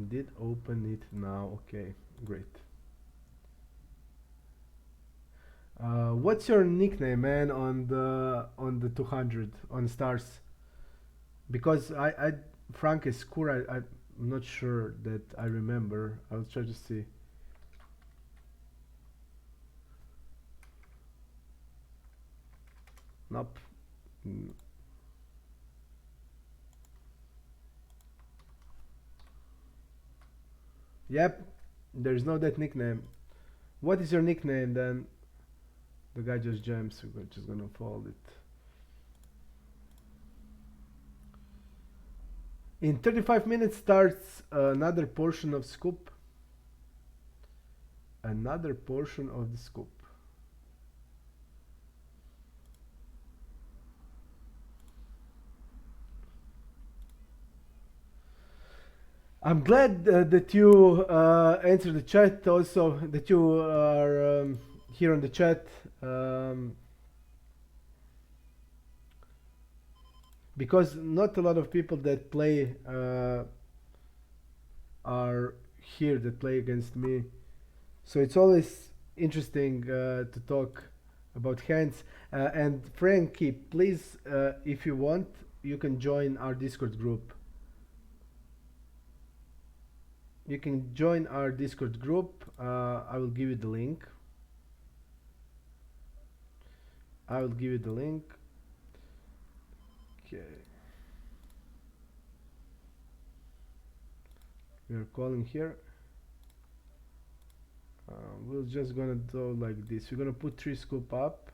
Did open it now. Okay, great. What's your nickname, man, on the 200 on stars? Because I Frank is cool. I'm not sure that I remember. I'll try to see. Nope. Yep. There's no that nickname. What is your nickname then? The guy just jumps. We're just gonna fold it. In 35 minutes starts another portion of scoop. Another portion of the scoop. I'm glad that you answered the chat. Also, that you are here on the chat. Because not a lot of people that play are here that play against me, so it's always interesting to talk about hands. And Frankie, please, if you want, you can join our Discord group. You can join our Discord group. I will give you the link. I will give you the link. Okay. We are calling here. We're just gonna do like this. We're gonna put 3 scoop up.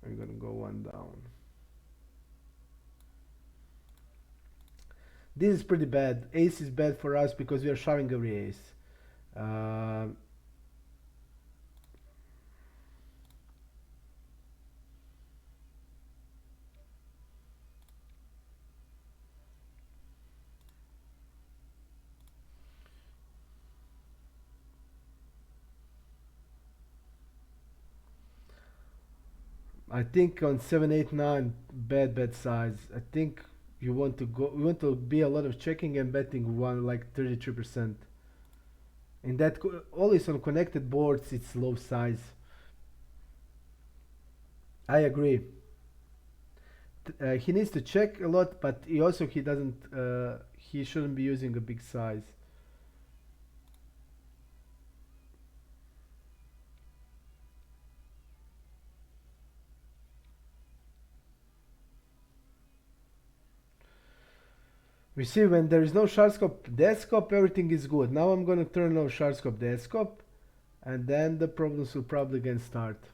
We're gonna go 1 down. This is pretty bad. Ace is bad for us because we are shoving every ace. I think on 7, 8, 9, bad size. I think you want to go. We want to be a lot of checking and betting one like 33%. And that always on connected boards, it's low size. I agree. He needs to check a lot, but he doesn't. He shouldn't be using a big size. We see when there is no sharp scope dead scope, everything is good. Now I'm gonna turn on sharp scope dead scope, and then the problems will probably again start.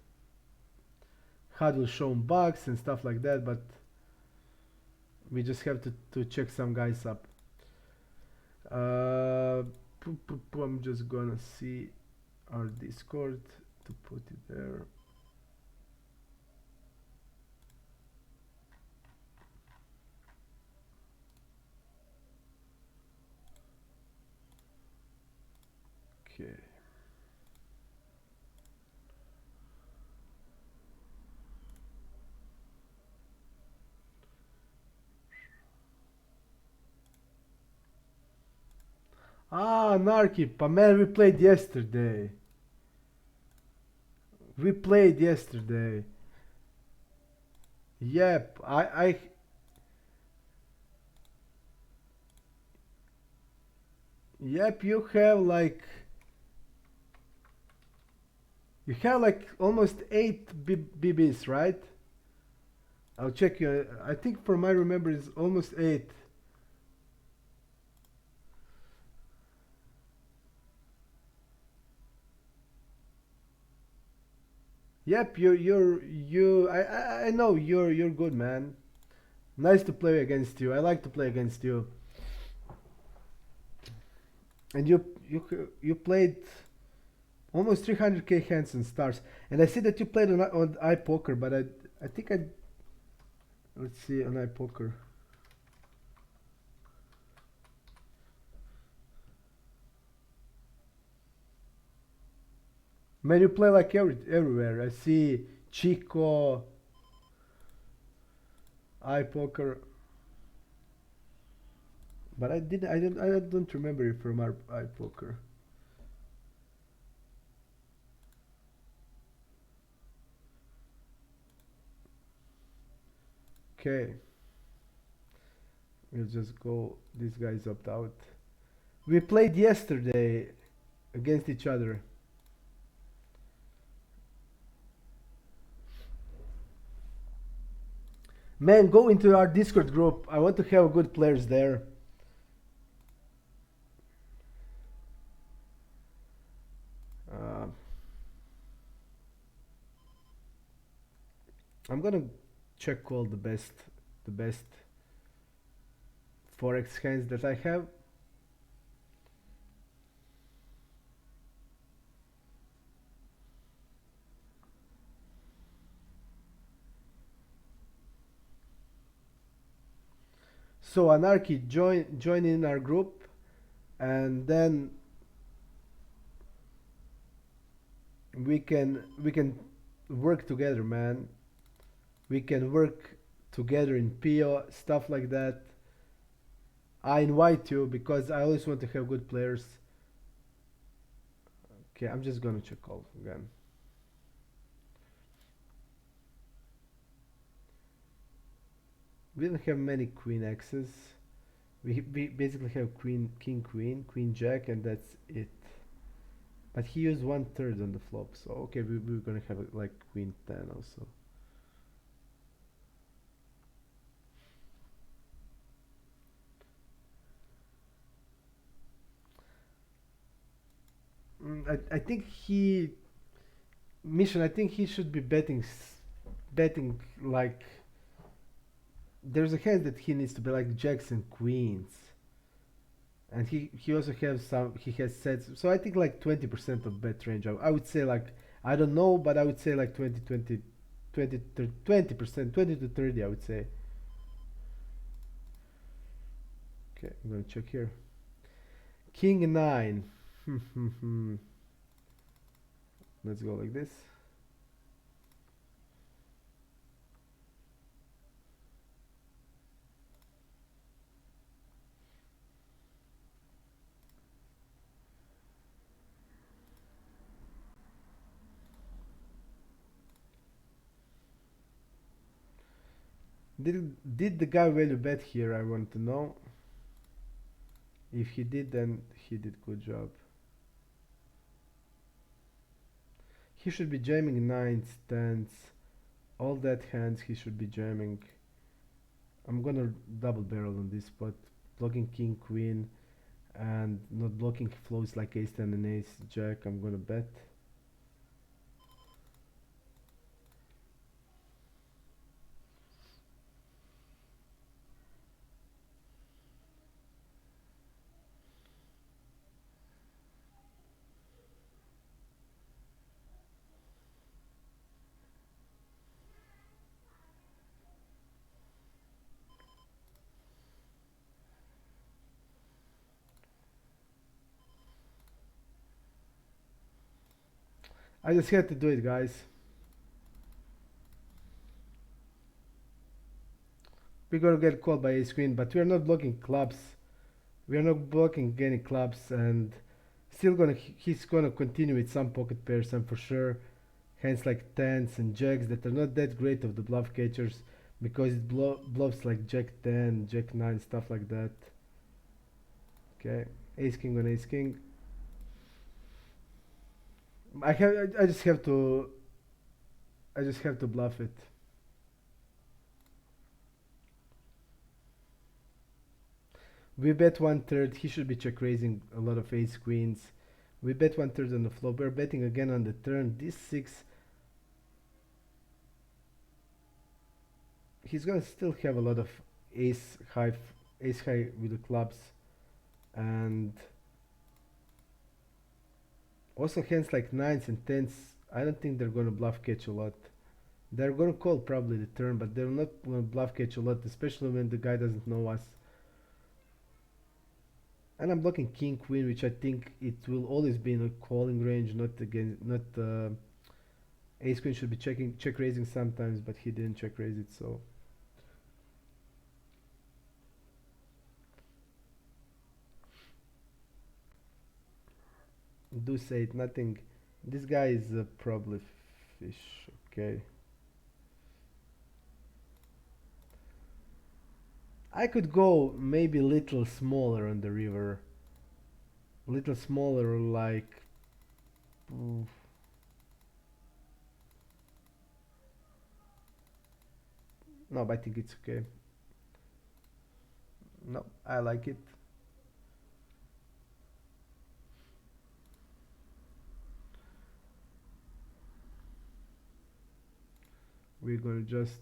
HUD will show bugs and stuff like that, but we just have to check some guys up. I'm just gonna see our Discord to put it there. Okay. Ah, Narky, man, we played yesterday. We played yesterday. Yep, yep, you have like almost 8 BBs, right? I'll check you. I think from my remember is almost 8. Yep, I know you're good, man. Nice to play against you. I like to play against you. And you played almost 300k hands and stars. And I see that you played on iPoker, but I think I let's see on iPoker. Man, you play like everywhere. I see Chico, iPoker, but I don't remember it from our iPoker. Okay, we'll just go. These guys opt out. We played yesterday against each other. Man, go into our Discord group. I want to have good players there. I'm gonna check all the best forex hands that I have. So Anarchy, join in our group, and then we can work together, man. We can work together in PO, stuff like that. I invite you because I always want to have good players. Okay, I'm just gonna check all again. We don't have many queen X's. We basically have king, queen jack, and that's it. But he used 1/3 on the flop, so okay, we're gonna have like queen 10 also. I think Mission. I think he should be betting like. There's a hand that he needs to be like jacks and queens, and he also has some. He has sets, so I think like 20% of bet range. I would say like I don't know, but I would say like 20%, 20 to 30. I would say. Okay, I'm gonna check here. King 9. Let's go like this. Did the guy value bet here? I want to know. If he did, then he did good job. He should be jamming nines, tens, all that hands he should be jamming. I'm gonna double barrel on this spot. blocking king queen and not blocking flows like ace 10 and ace jack. I'm gonna bet. I just had to do it, guys. We're gonna get called by ace queen, but we're not blocking clubs. We are not blocking any clubs, and still gonna he's gonna continue with some pocket pairs. I'm for sure. Hands like tens and jacks that are not that great of the bluff catchers because it bluffs like jack 10, jack 9, stuff like that. Okay, ace king on ace king. I just have to bluff it. We bet 1/3. He should be check raising a lot of ace queens. We bet 1/3 on the flop. We're betting again on the turn. This 6. He's gonna still have a lot of ace high, ace high with the clubs, and also hands like nines and tens. I don't think they're gonna bluff catch a lot. They're gonna call probably the turn, but they're not gonna bluff catch a lot, especially when the guy doesn't know us. And I'm blocking king queen, which I think it will always be in a calling range, not again, not ace queen should be check raising sometimes, but he didn't check raise it, so deuce 8, nothing. This guy is probably fish. Okay, I could go maybe little smaller on the river, little smaller, like oof. No, but I think it's okay. No, I like it. We're gonna just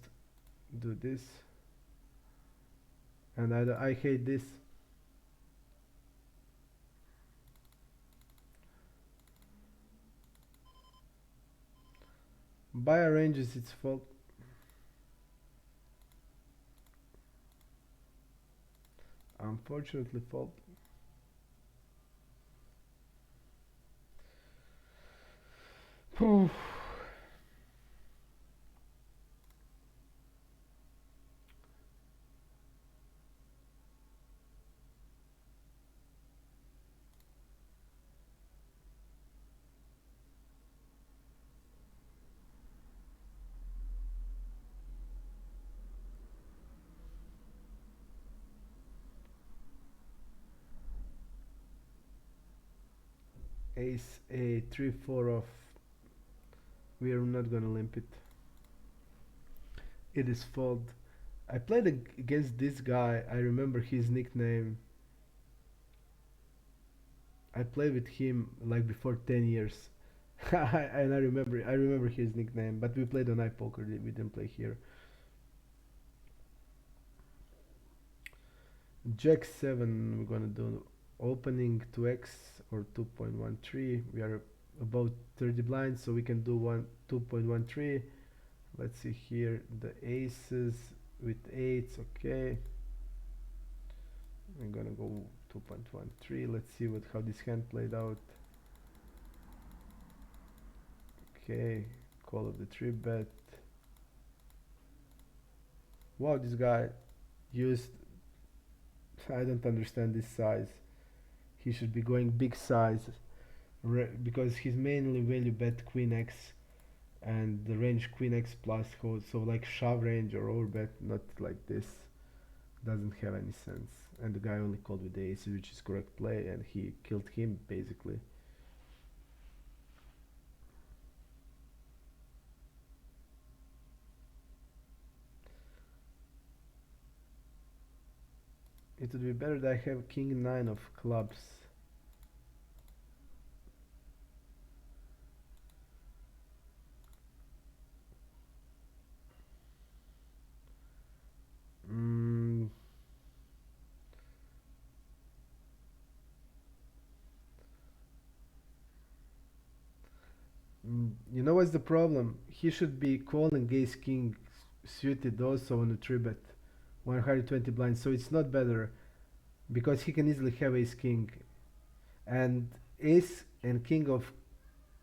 do this, and I hate this. By arranges its fault. Unfortunately fault. Ace a 3-4 off. We are not gonna limp it. It is fold. I played against this guy. I remember his nickname. I played with him like before 10 years. And I remember his nickname, but we played on iPoker. We didn't play here. Jack 7, we're gonna do opening 2x or 2.13. We are about 30 blinds, so we can do 2.13. Let's see here, the aces with eights. Okay, I'm gonna go 2.13. Let's see how this hand played out. Okay, call of the 3-bet. Wow, this guy used, I don't understand this size. He should be going big size because he's mainly value bet queen x and the range queen x plus holds, so like shove range or overbet, not like this. Doesn't have any sense. And the guy only called with the ace, which is correct play, and he killed him basically. it would be better that I have king 9 of clubs. Mm, you know what's the problem? He should be calling ace king suited also on a 3-bet, 120 blinds, so it's not better because he can easily have ace king, and ace and king of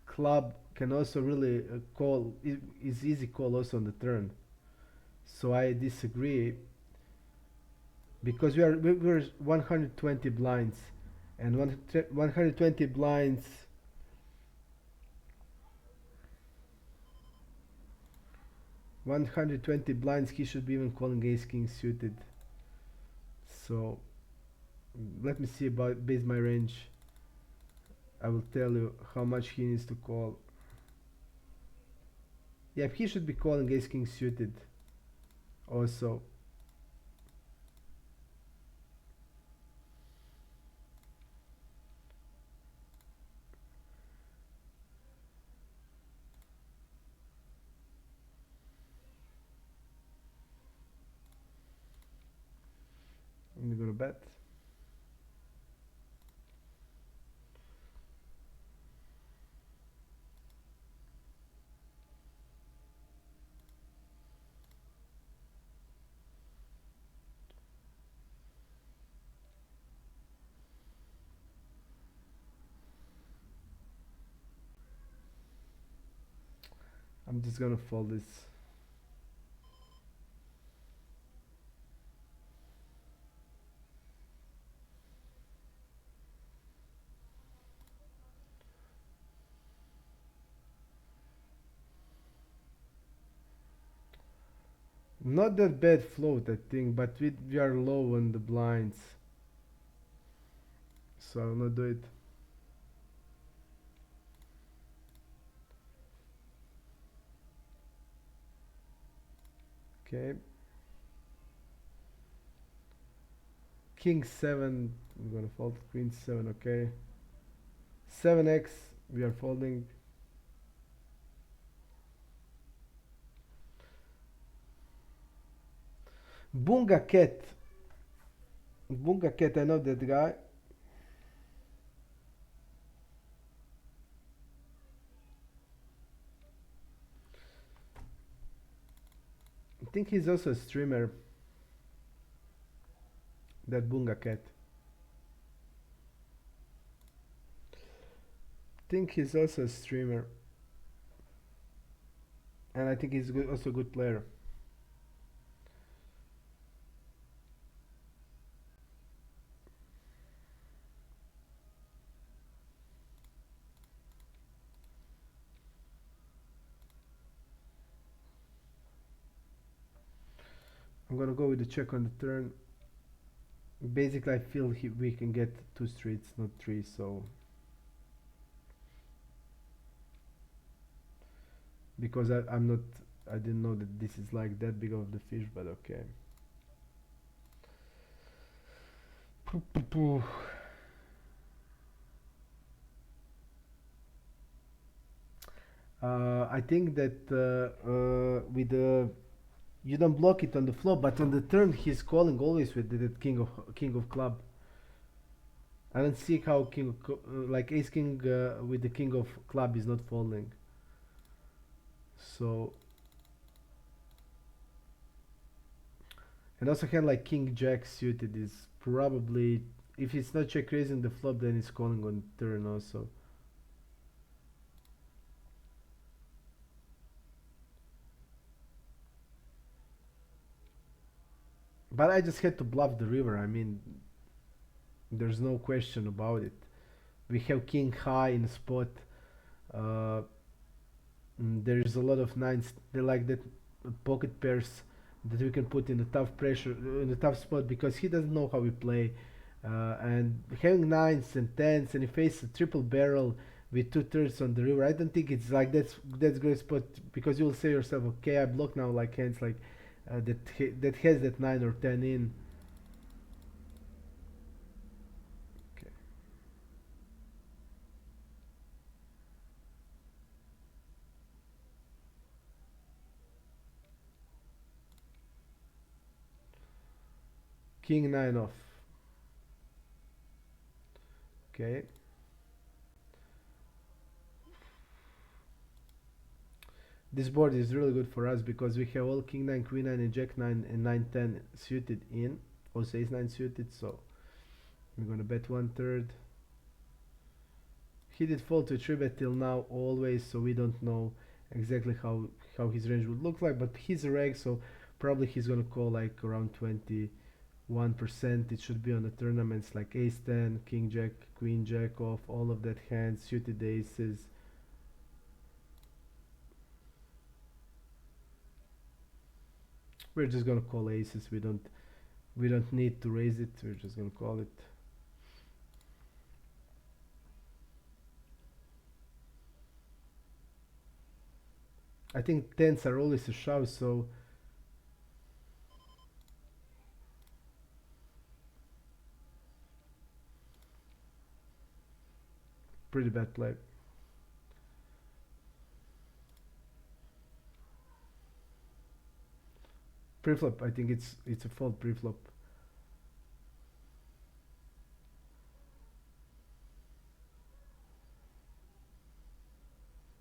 club can also really call, is easy call also on the turn. So I disagree because we're 120 blinds, and 120 blinds, 120 blinds, he should be even calling ace king suited. So let me see about base my range. I will tell you how much he needs to call. Yeah, he should be calling ace king suited also. I'm gonna bet. I'm just gonna fold this. Not that bad float, I think, but we are low on the blinds, so I'll not do it. Okay. King 7, I'm gonna fold. Queen 7, okay. 7x, we are folding. Bunga Cat. Bunga Cat, I know that guy. I think he's also a streamer. That Bunga Cat. I think he's also a streamer. And I think he's also a good player. I'm gonna go with the check on the turn. Basically, I feel we can get 2 streets, not 3, so... Because I'm not... I didn't know that this is like that big of the fish, but okay. I think that with the... You don't block it on the flop, but on the turn he's calling always with the king of club. I don't see how like ace king with the king of club is not folding. So, and also hand like king jack suited is probably, if it's not check raising the flop, then it's calling on turn also. But I just had to bluff the river. I mean, there's no question about it. We have king high in spot. Uh, there's a lot of nines. They like that pocket pairs that we can put in a tough pressure, in a tough spot, because he doesn't know how we play. And having nines and tens, and he faces a triple barrel with 2/3 on the river, I don't think it's like that's great spot, because you'll say yourself, okay, I block now like hands like that has that 9 or 10 in. king 9 off. Okay. This board is really good for us because we have all king 9, queen 9, and jack 9 and 9 10 suited in. Also ace 9 suited, so we're gonna bet 1/3. He did fold to a 3-bet till now always, so we don't know exactly how his range would look like, but he's a reg, so probably he's gonna call like around 21%. It should be on the tournaments like ace 10, king jack, queen jack off, all of that hands, suited aces. We're just gonna call aces. We don't need to raise it. We're just gonna call it. I think tens are always a shove, so pretty bad play. Preflop, I think it's a fold preflop.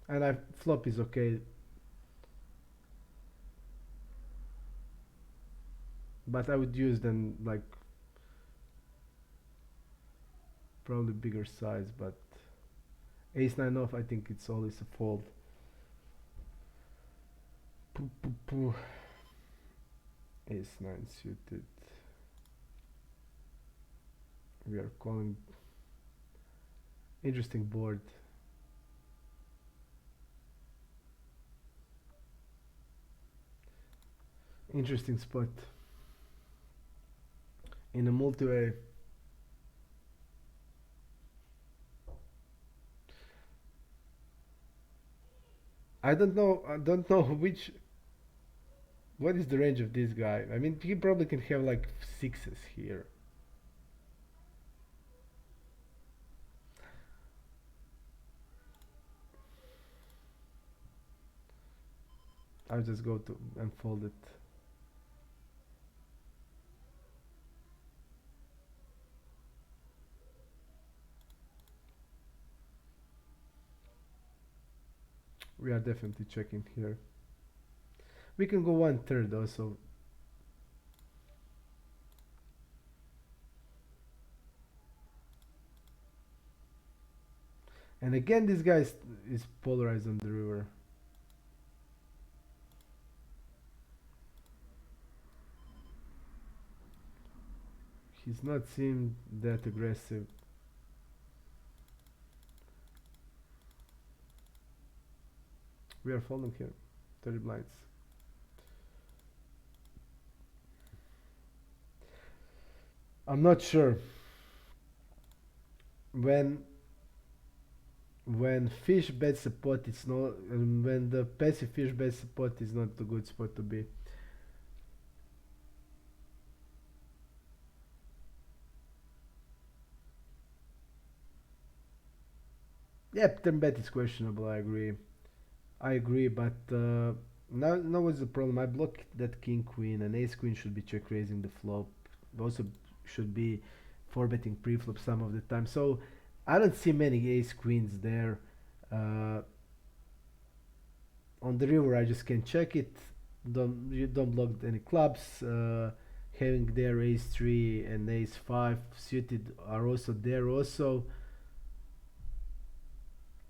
And I flop is okay, but I would use then like probably bigger size, but ace 9 off, I think it's always a fold. Poo, poo, poo. Ace 9 suited. We are calling. Interesting board. Interesting spot. In a multi-way. I don't know which. What is the range of this guy? I mean, he probably can have like sixes here. I'll just go to and fold it. We are definitely checking here. We can go 1/3 also. And again, this guy is polarized on the river. He's not seem that aggressive. We are folding here. 30 blinds. I'm not sure. When fish bets a pot, it's not. When the passive fish bets a pot, is not a good spot to be. Yeah, turn bet is questionable. I agree, but now what's the problem? I blocked that king queen, and ace queen should be check raising the flop. Also should be four betting pre-flop some of the time. So I don't see many ace queens there. Uh, on the river, I just can check it. You don't block any clubs. Having there ace 3 and ace 5 suited are also there also.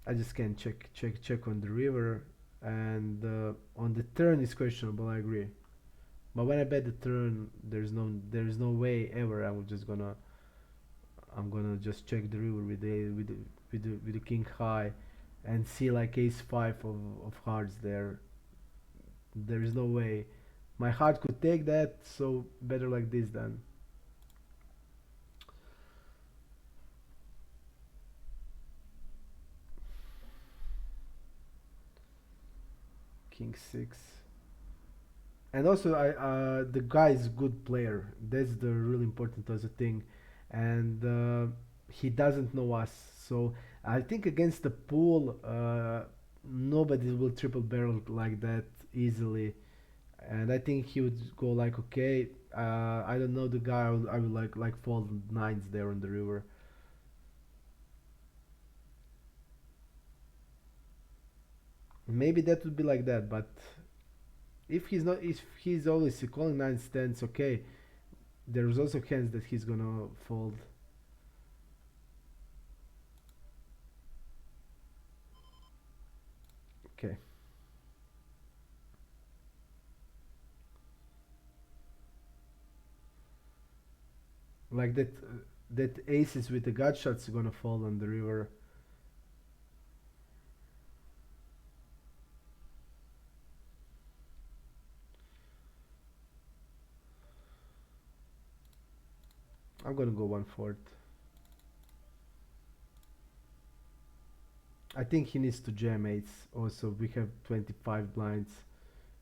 I just can check on the river, and on the turn is questionable. I agree, but when I bet the turn, there's no way ever I'm gonna just check the river with the king high, and see like ace 5 of hearts there. There is no way. My heart could take that, so better like this then. King 6. And also, the guy is a good player. That's the really important other thing, and he doesn't know us. So I think against the pool, nobody will triple barrel like that easily. And I think he would go like, okay, I don't know the guy. I will like fold nines there on the river. Maybe that would be like that, but if he's always calling nine stands, okay. There's also hands that he's gonna fold. Okay. Like that aces with the gut shots gonna fall on the river. I'm gonna go 1/4. I think he needs to jam eights. Also, we have 25 blinds.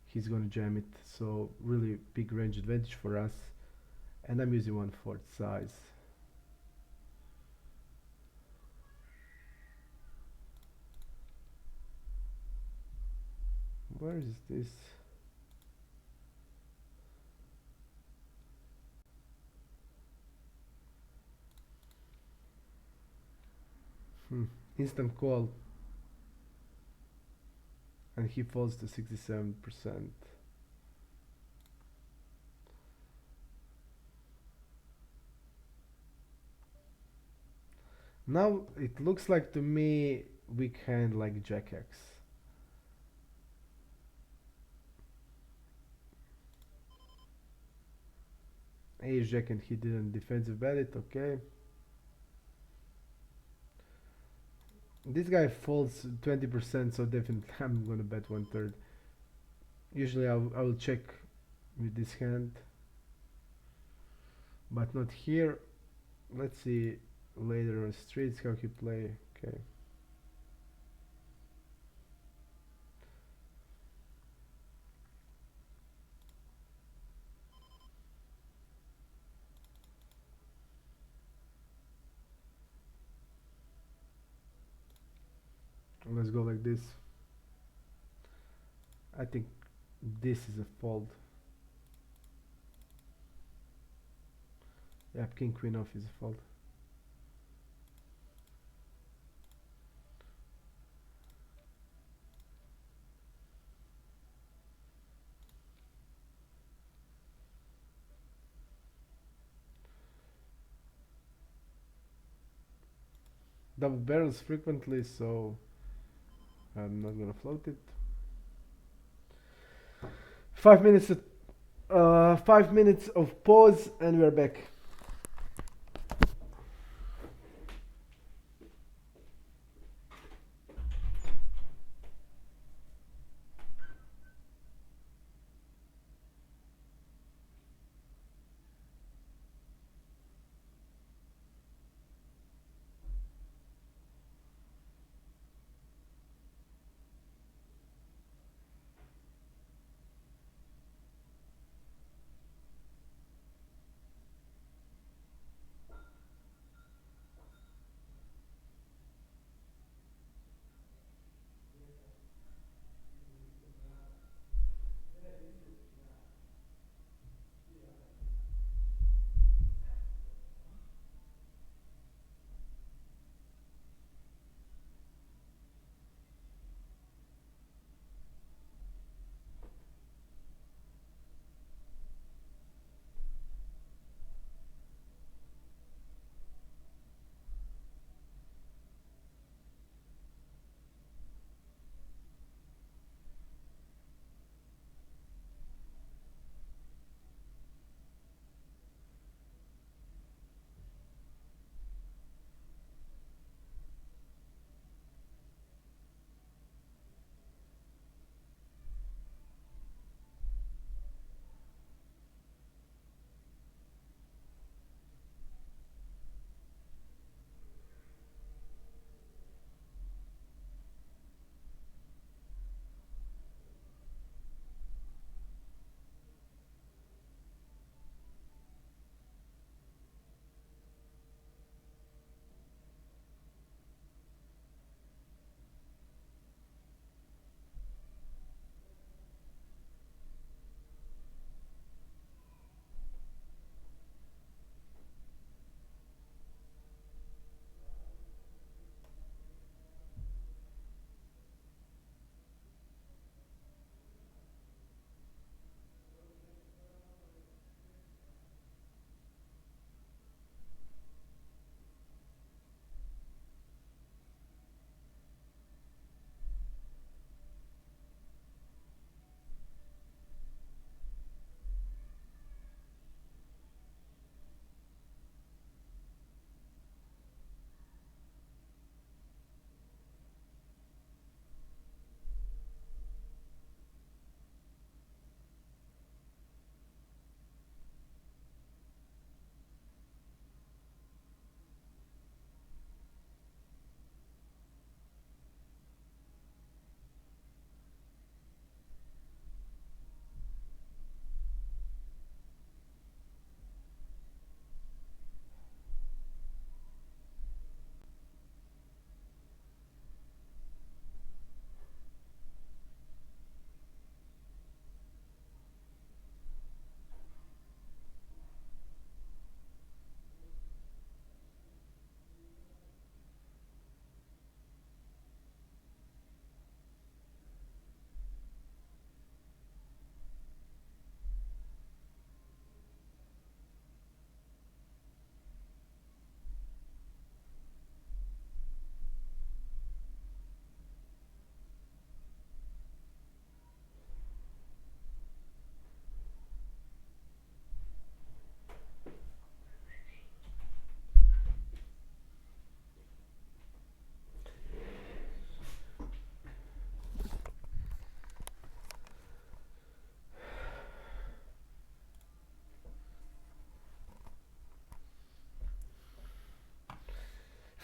He's gonna jam it. So really big range advantage for us. And I'm using 1/4 size. Where is this? Instant call. And he falls to 67%. Now it looks like to me weak hand like Jack X. Ace Jack and he didn't defensive bet it, okay. This guy folds 20%, so definitely I'm gonna bet 1/3. Usually I will check with this hand, but not here. Let's see later on streets how he play. Okay. Let's go like this. I think this is a fold. Yeah, king queen off is a fold. Double barrels frequently, so I'm not gonna float it. 5 minutes. 5 minutes of pause, and we're back.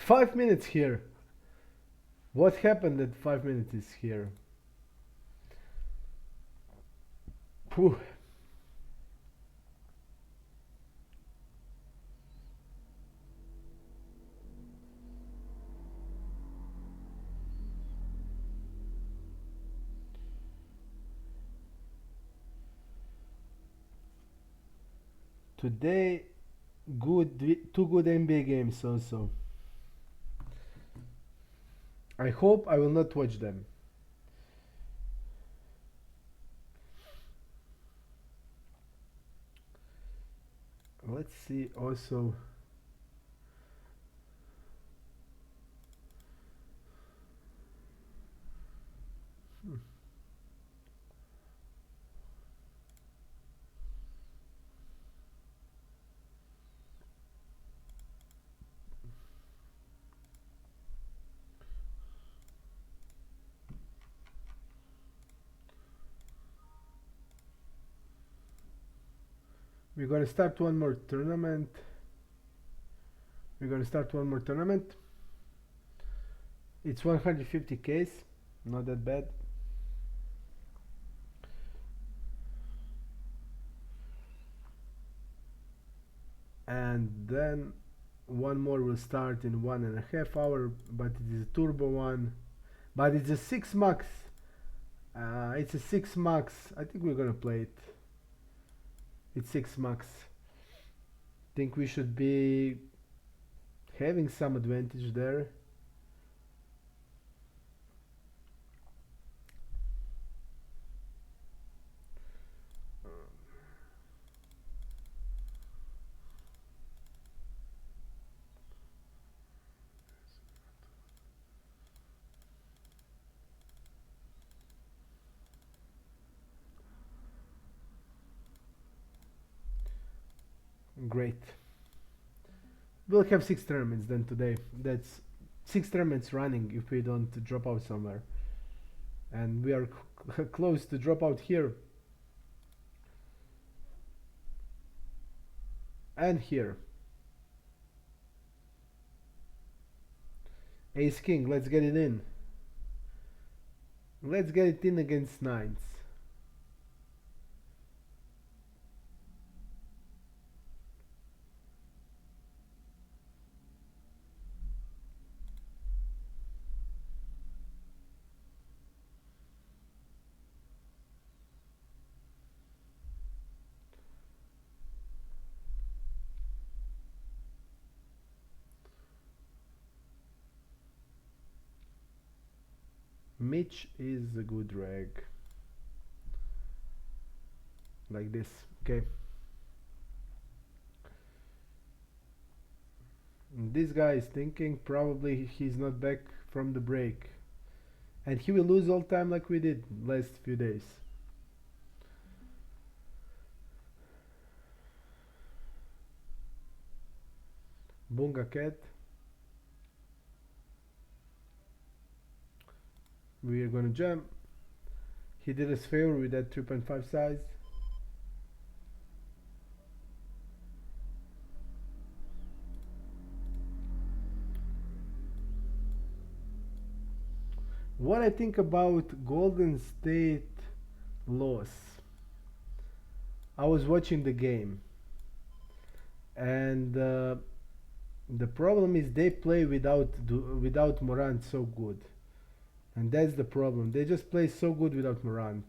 5 minutes here. What happened that 5 minutes is here? Phew. Today, two good NBA games also. I hope I will not watch them. Let's see also. We're gonna start one more tournament. We're gonna start one more tournament. It's 150 Ks, not that bad. And then one more will start in 1.5 hours, but it is a turbo one. But it's a 6 max. It's a 6 max. I think we're gonna play it. It's 6 max. Think we should be having some advantage there. Great. We'll have 6 tournaments then today. That's 6 tournaments running if we don't drop out somewhere. And we are close to drop out here. And here. Ace King, let's get it in. Let's get it in against nines. Mitch is a good rag. Like this, okay. And this guy is thinking probably he's not back from the break. And he will lose all time like we did last few days. Bunga Cat. We are gonna jam. He did us favor with that 3.5 size. What I think about Golden State loss. I was watching the game, and the problem is they play without Morant so good, and that's the problem. They just play so good without Morant.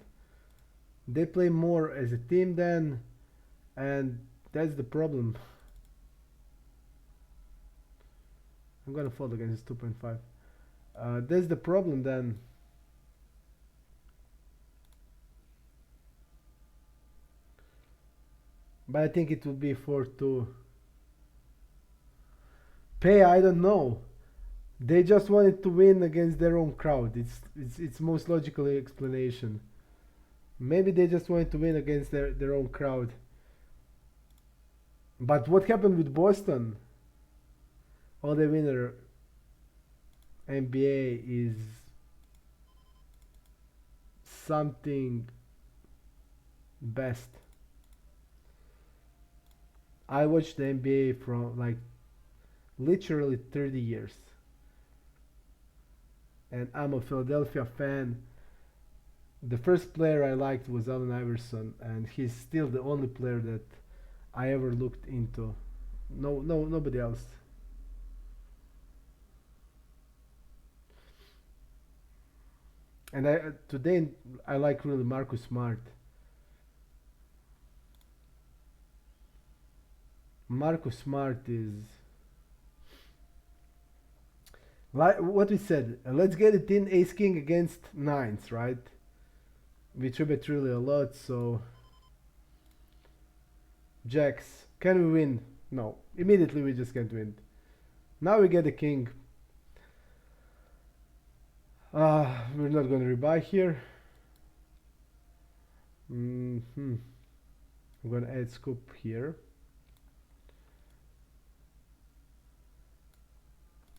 They play more as a team then, and that's the problem. I'm gonna fold against 2.5. That's the problem then. But I think it will be 4-2. Pay, I don't know. They just wanted to win against their own crowd. It's most logical explanation. Maybe they just wanted to win against their own crowd. But what happened with Boston? All the winner NBA is something best. I watched the NBA from like literally 30 years. And I'm a Philadelphia fan. The first player I liked was Allen Iverson, and he's still the only player that I ever looked into. Nobody else. And today I like really Marcus Smart. Marcus Smart is like what we said. Let's get it in Ace King against nines, right? We three bet really a lot, so Jacks. Can we win? No. Immediately we just can't win. Now we get a king. We're not gonna rebuy here. I'm gonna add scoop here.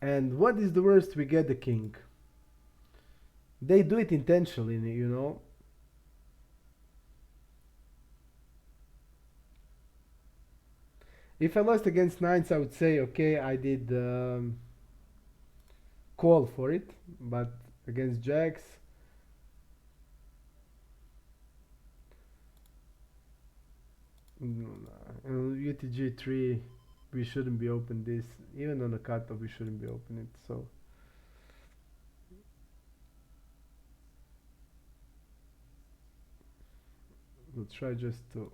And what is the worst? We get the king. They do it intentionally, you know. If I lost against nines, I would say, okay, I did call for it, but against jacks, UTG 3, we shouldn't be open this. Even on a cutoff, we shouldn't be open it. So we'll try just to.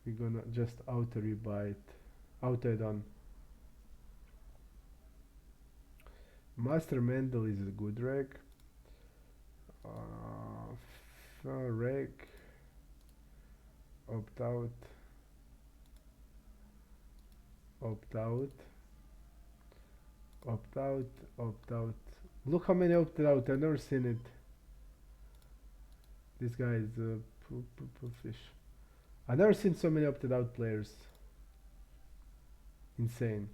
We're gonna just auto rebuy it, auto it on. Master Mendel is a good reg. Reg. Opt out. Opt out. Opt out. Opt out. Look how many opted out. I've never seen it. This guy is a fish. I've never seen so many opted out players. Insane.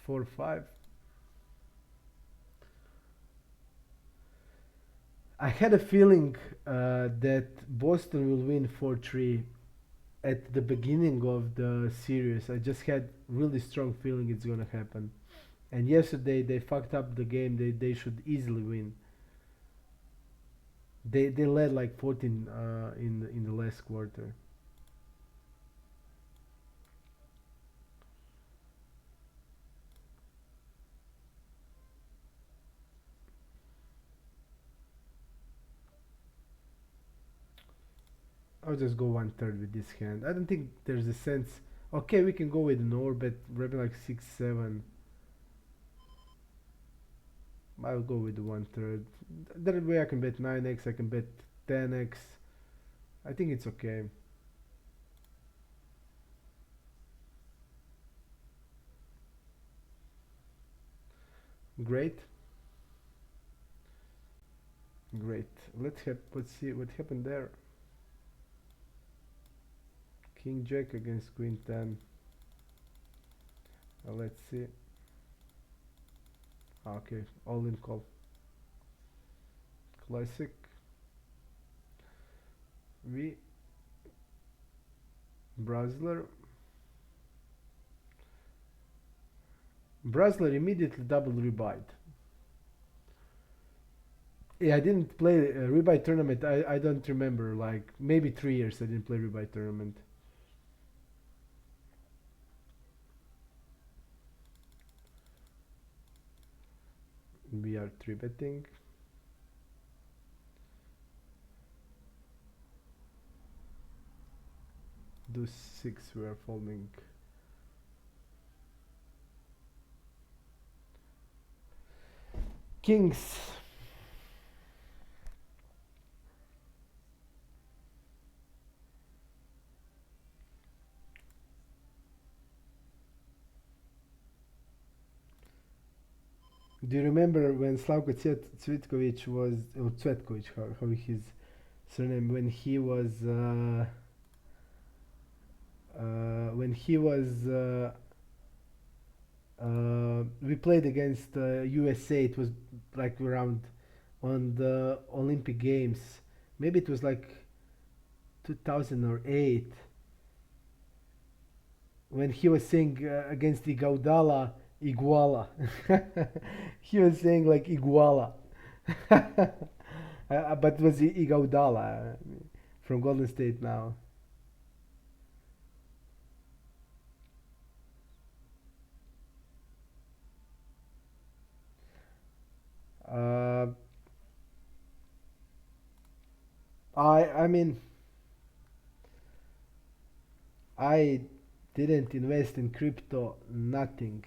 4-5. I had a feeling that Boston will win 4-3 at the beginning of the series. I just had really strong feeling it's gonna happen. And yesterday they fucked up the game. They should easily win. They led like 14 in the last quarter. I'll just go 1/3 with this hand. I don't think there's a sense. Okay, we can go with an or bet, maybe like 6-7. I'll go with the 1/3. That way I can bet 9x, I can bet 10x. I think it's okay. Great. Great. Let's see what happened there. King Jack against Queen 10. Let's see. Okay, all in call. Classic. V. Brasler. Brasler immediately double rebuyed. Yeah, I didn't play a rebuy tournament. I don't remember, like maybe 3 years I didn't play rebuy tournament. We are 3-betting. Deuce 6 we are folding. Kings. Do you remember when Slavko Cvetkovic was, or Cvetkovic, how his surname, when he was we played against USA. It was like around on the Olympic Games. maybe it was like 2008 when he was saying against Iguala. He was saying like Iguala. But it was Igaudala from Golden State now. Uh, I mean I didn't invest in crypto, nothing.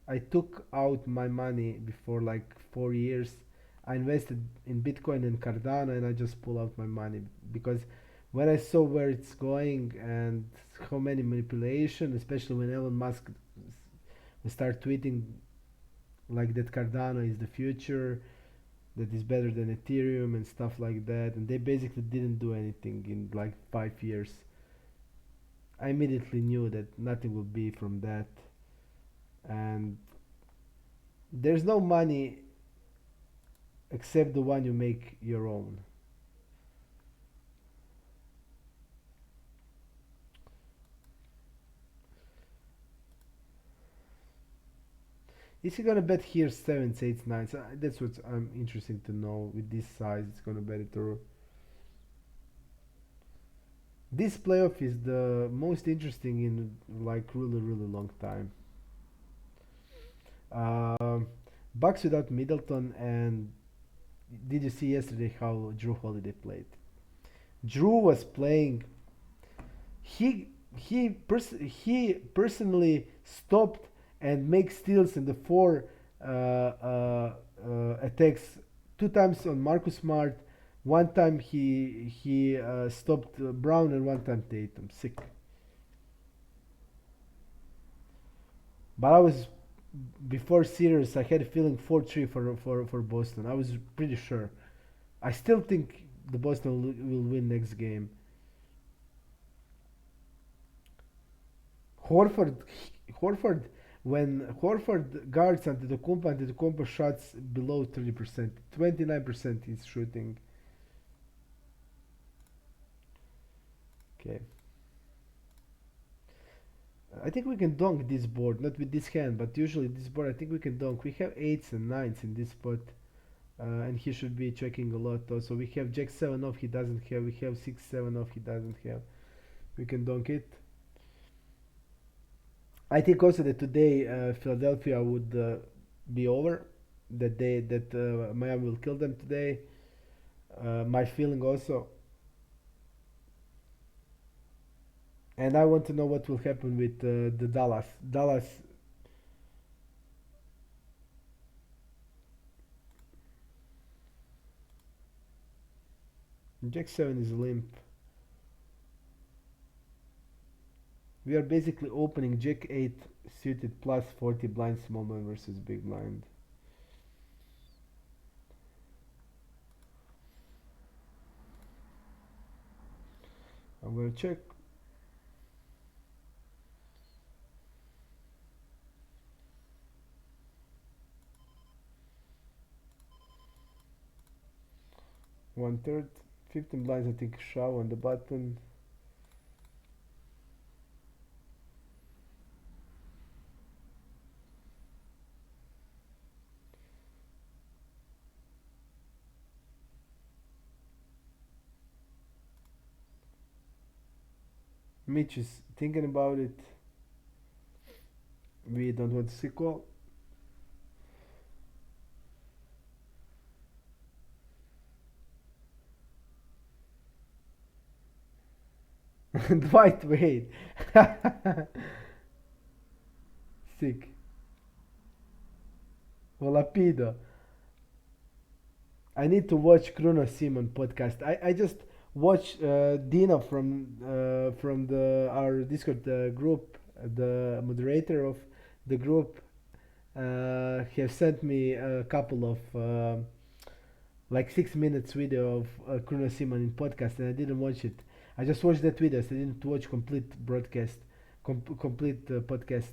I took out my money before like 4 years. I invested in Bitcoin and Cardano, and I just pull out my money because when I saw where it's going and how many manipulation, especially when Elon Musk start tweeting like that Cardano is the future, that is better than Ethereum and stuff like that, and they basically didn't do anything in like 5 years. I immediately knew that nothing would be from that, and there's no money except the one you make your own. Is he gonna bet here sevens, eights, nines? That's what I'm interested to know. With this size, it's gonna bet it or this playoff is the most interesting in like really long time. Um, Bucks without Middleton, and did you see yesterday how Drew Holiday played? Drew was playing. He personally stopped and make steals in the four attacks. Two times on Marcus Smart. One time he stopped Brown, and one time Tatum. Sick. But I was before series. I had a feeling 4-3 for Boston. I was pretty sure. I still think the Boston will win next game. Horford, Horford, when Horford guards Antetokounmpo shots below 30%, 29% he's shooting. Okay, I think we can dunk this board, not with this hand, but usually this board I think we can dunk. We have eights and nines in this spot, and he should be checking a lot. Also, we have Jack 7 off, he doesn't have. We have 6-7 off, he doesn't have. We can dunk it. I think also that today Philadelphia would be over. That Miami will kill them today. My feeling also, and I want to know what will happen with the Dallas. Dallas Jack 7 is limp. We are basically opening Jack 8 suited plus 40 blind small blind versus big blind. I'm gonna check. One third, 15 blinds. I think shove on the button. Mitch is thinking about it. We don't want to see call. Dwight Wade. Sick. Lapido. I need to watch Bruno Simon podcast. I just watched Dina from the our Discord group, the moderator of the group, have sent me a couple of like 6 minutes video of Bruno Simon in podcast, and I didn't watch it. I just watched that video. So I didn't watch complete broadcast, complete podcast,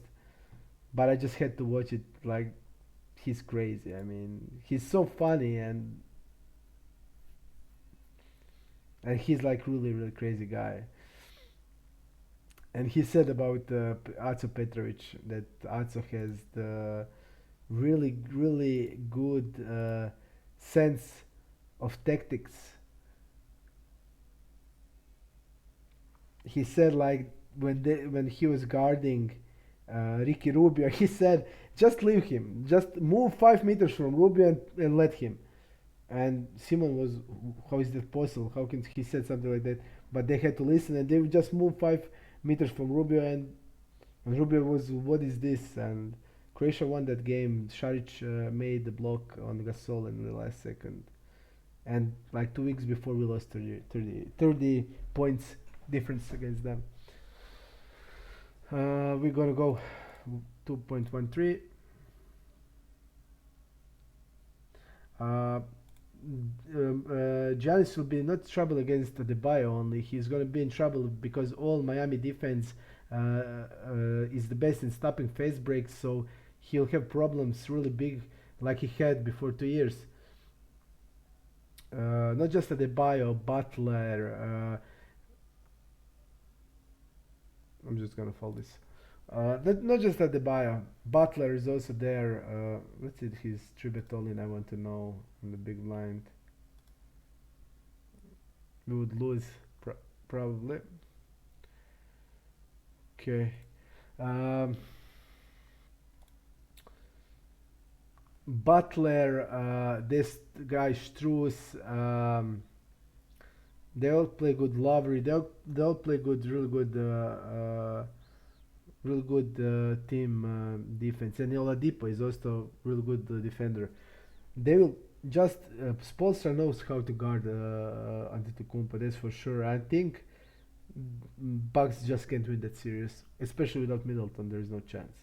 but I just had to watch it. Like he's crazy. I mean, he's so funny and and he's like really crazy guy. And he said about Aco Petrovic that Aco has the really good sense of tactics. He said like when he was guarding Ricky Rubio, he said just leave him, just move 5 meters from Rubio and let him. And Simon was, how is that possible? How can he said something like that? But they had to listen, and they would just move 5 meters from Rubio, and Rubio was, what is this? And Croatia won that game. Šarić made the block on Gasol in the last second, and like 2 weeks before we lost 30 points difference against them. We're gonna go 2.13. Giannis will be not trouble against the Bio only. He's going to be in trouble because all Miami defense is the best in stopping fast breaks. So he'll have problems really big, like he had before 2 years. Not just at the Bio, Butler. I'm just gonna fold this. Not just at the Bio. Butler is also there. Let's see his tribute all in. I want to know on the big blind. We would lose probably. Okay. Um, Butler, this guy Struz, they all play good. Lowry, they all play good, real good team defense. And Oladipo is also real good defender. They will just Spolstra knows how to guard Antetokounmpo. That's for sure. I think Bucks just can't win that series, especially without Middleton. There is no chance.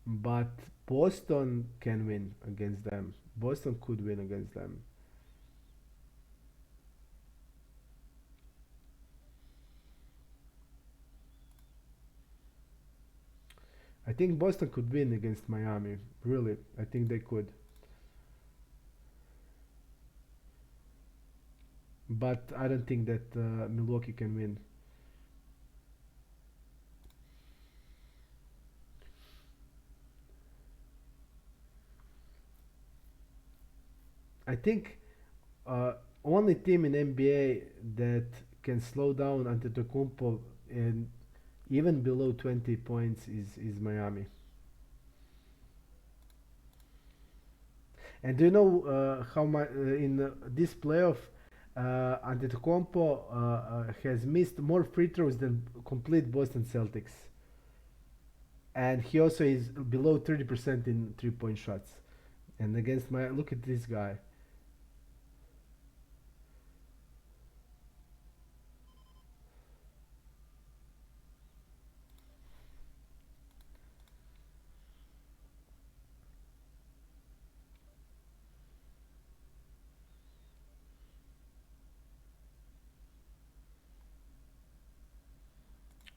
But Boston can win against them. Boston could win against them. I think Boston could win against Miami. Really, I think they could. But I don't think that Milwaukee can win. I think only team in NBA that can slow down Antetokounmpo and even below 20 points is Miami. And do you know how much in this playoff Antetokounmpo has missed more free throws than complete Boston Celtics, and he also is below 30% in three-point shots. And against my look at this guy.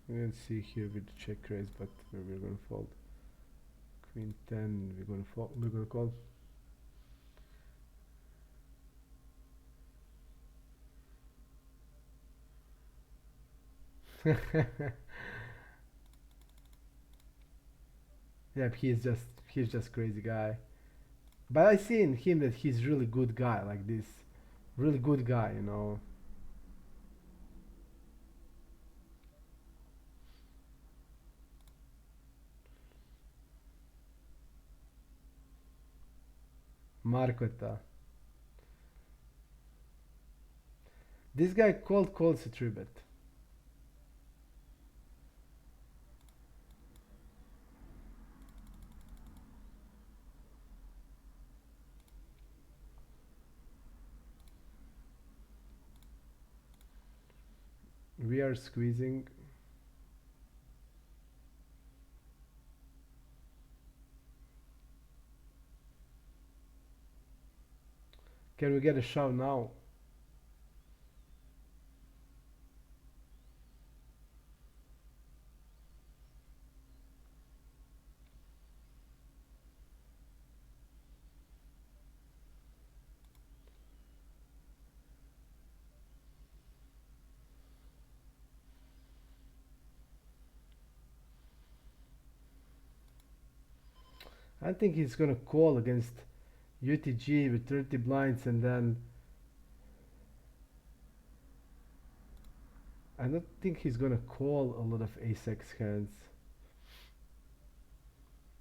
Let's see here with the check raise, but we're gonna fold. Queen 10, we're gonna fold. We're gonna call. Yep, he's just crazy guy. But I see in him that he's really good guy like this, really good guy. Markota. This guy calls a tribute. We are squeezing. Can we get a shove now? I think he's gonna call against UTG with 30 blinds, and then I don't think he's gonna call a lot of ace-x hands.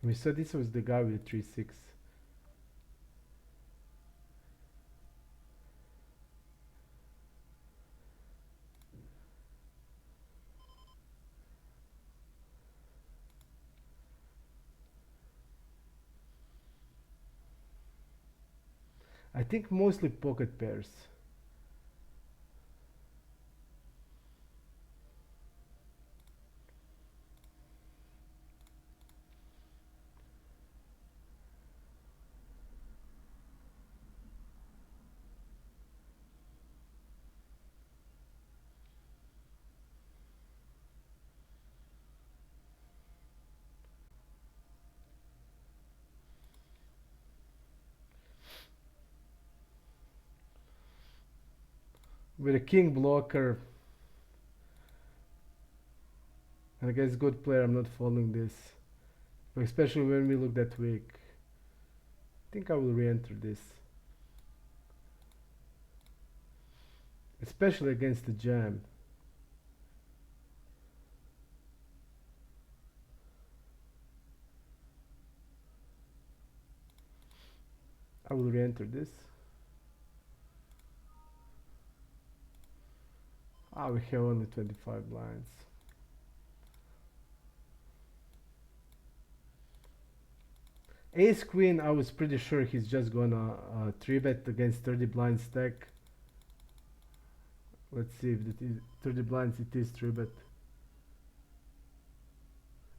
We saw this was the guy with 3-6. I think mostly pocket pairs. With a king blocker, and against good player, I'm not following this. But especially when we look that weak. I think I will re-enter this. Especially against the jam. I will re-enter this. Ah, we have only 25 blinds. Ace queen, I was pretty sure he's just gonna 3-bet against 30 blind stack. Let's see if it is 30 blinds. It is 3-bet.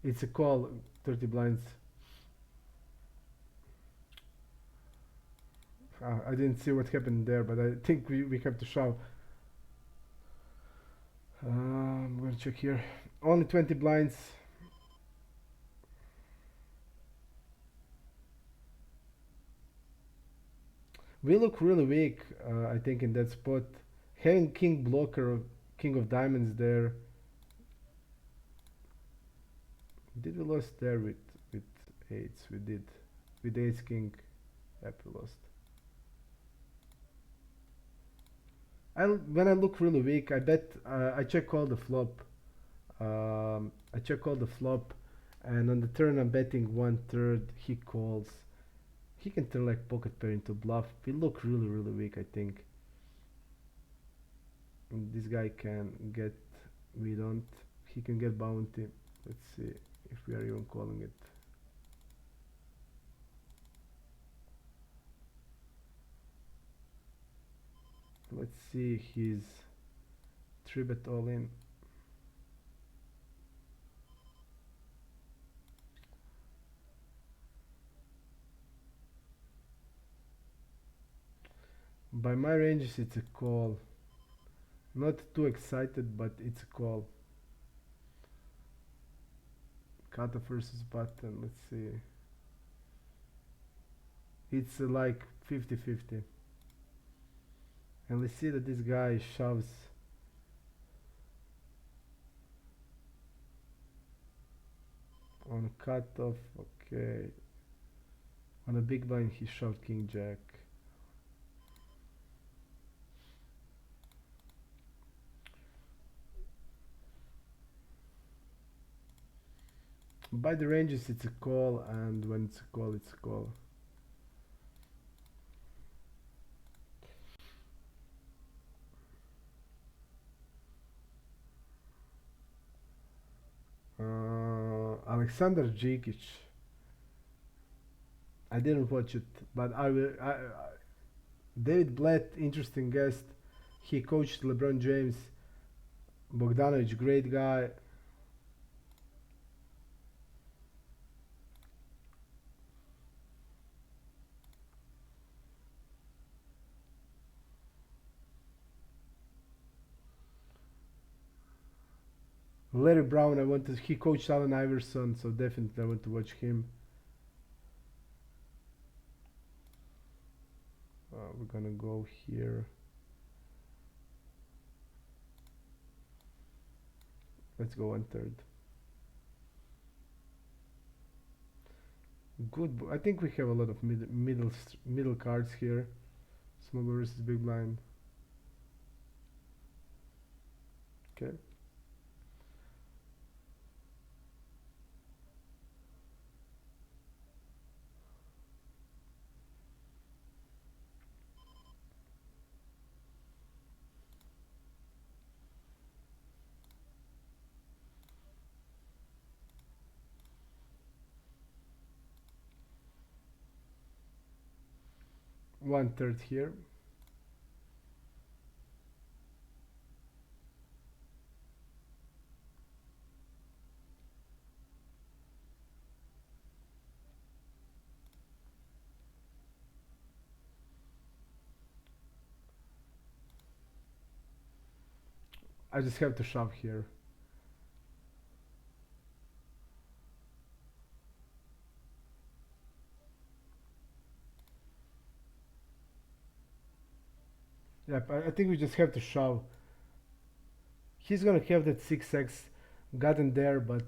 It's a call. 30 blinds. I didn't see what happened there, but I think we have to shove. I'm gonna check here. Only 20 blinds. We look really weak, I think, in that spot. Having king blocker, king of diamonds there. Did we lost there with eights? We did. With ace king, yep, we lost. When I look really weak, I bet I check all the flop. I check all the flop, and on the turn I'm betting 1/3. He calls. He can turn like pocket pair into bluff. We look really weak, I think. And this guy can get. We don't. He can get bounty. Let's see if we are even calling it. Let's see his 3-bet all in. By my ranges, it's a call. Not too excited, but it's a call. Cutoff versus button, let's see. It's like 50-50. And let's see that this guy shoves. On cutoff, okay. On a big blind, he shoved king jack. By the ranges, it's a call, and when it's a call, it's a call. Alexander Djikic. I didn't watch it, but I will. David Blatt, interesting guest. He coached LeBron James. Bogdanovic, great guy. Larry Brown, he coached Allen Iverson, so definitely I want to watch him. We're gonna go here. Let's go 1/3. Good. I think we have a lot of middle cards here. Small versus big blind. Okay. One third here. I just have to shove here. Yep, I think we just have to shove. He's gonna have that 6x gotten there, but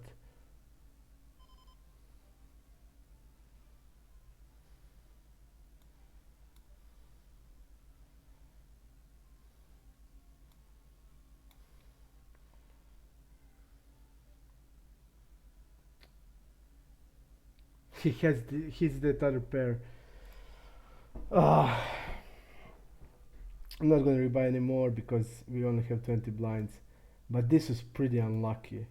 he's that other pair. Ah, I'm not gonna rebuy anymore because we only have 20 blinds. But this is pretty unlucky.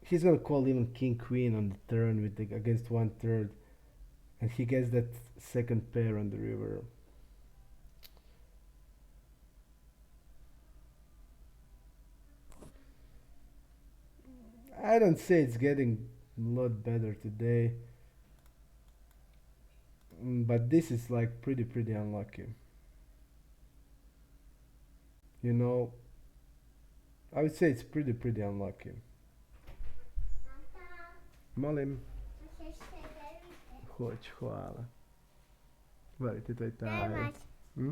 He's gonna call even king queen on the turn with against one third, and he gets that second pair on the river. I don't say it's getting a lot better today, but this is like pretty unlucky. You know, I would say it's pretty unlucky. Molim. Hoć, hvala. Volite, to je taj. Hm?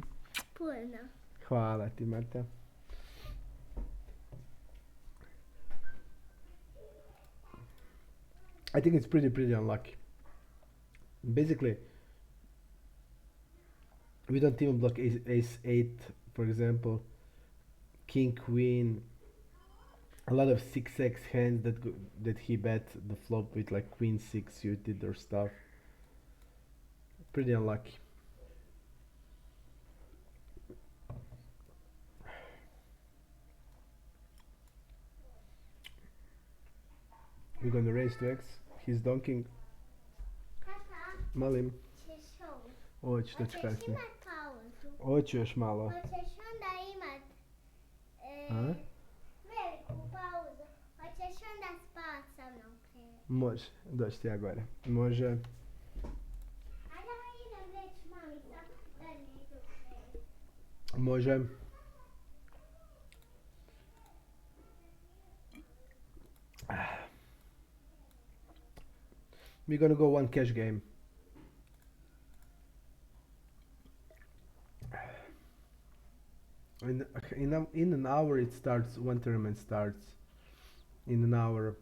Puno. Hvala ti, Marta. I think it's pretty unlucky. Basically, we don't even block ace 8, for example, king queen, a lot of 6x hands that he bet the flop with like queen 6 suited or stuff. Pretty unlucky. We're gonna raise to x. He's donking. Molim. Hoću, dočekaj se. Hoću još malo. Hoćeš onda imat A? veliku pauzu. Hoćeš onda spat sa mnom krenuti. Može, doći ti ja gore. Može. A ja idem reći mami da ne idu krenuti. Može. We're gonna go one cash game. In an hour it starts, one tournament starts. In an hour.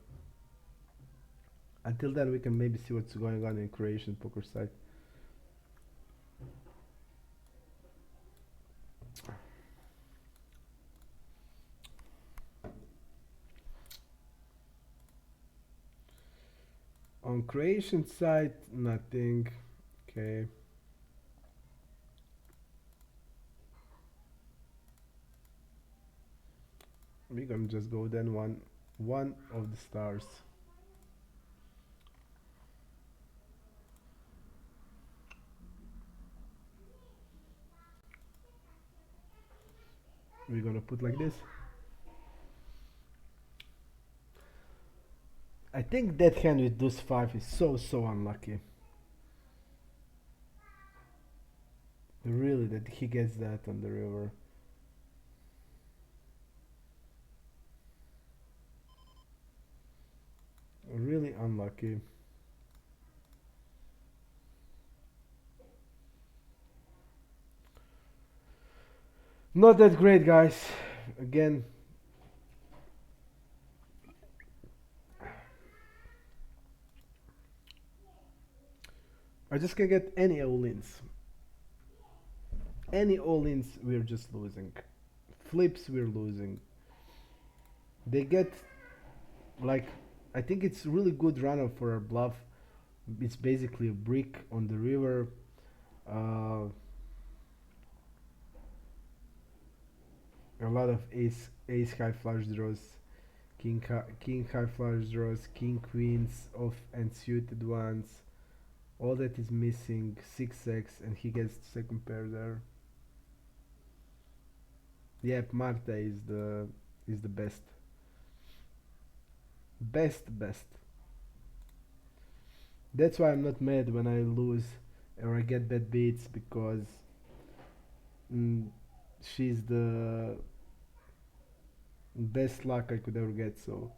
Until then we can maybe see what's going on in Croatian poker site. On Croatian site, nothing. Okay. We're gonna just go then one of the stars. We're gonna put like this. I think that hand with deuce 5 is so unlucky. Really, that he gets that on the river. Really unlucky. Not that great, guys. Again, I just can't get any all-ins. Any all-ins, we're just losing. Flips, we're losing. They get like, I think it's really good runner for a bluff. It's basically a brick on the river. Uh, a lot of ace high flush draws, king high flush draws, king queens off and suited ones. All that is missing. 6x, and he gets second pair there. Yep, Marta is the best. Best. That's why I'm not mad when I lose or I get bad beats, because mm, she's the best luck I could ever get. So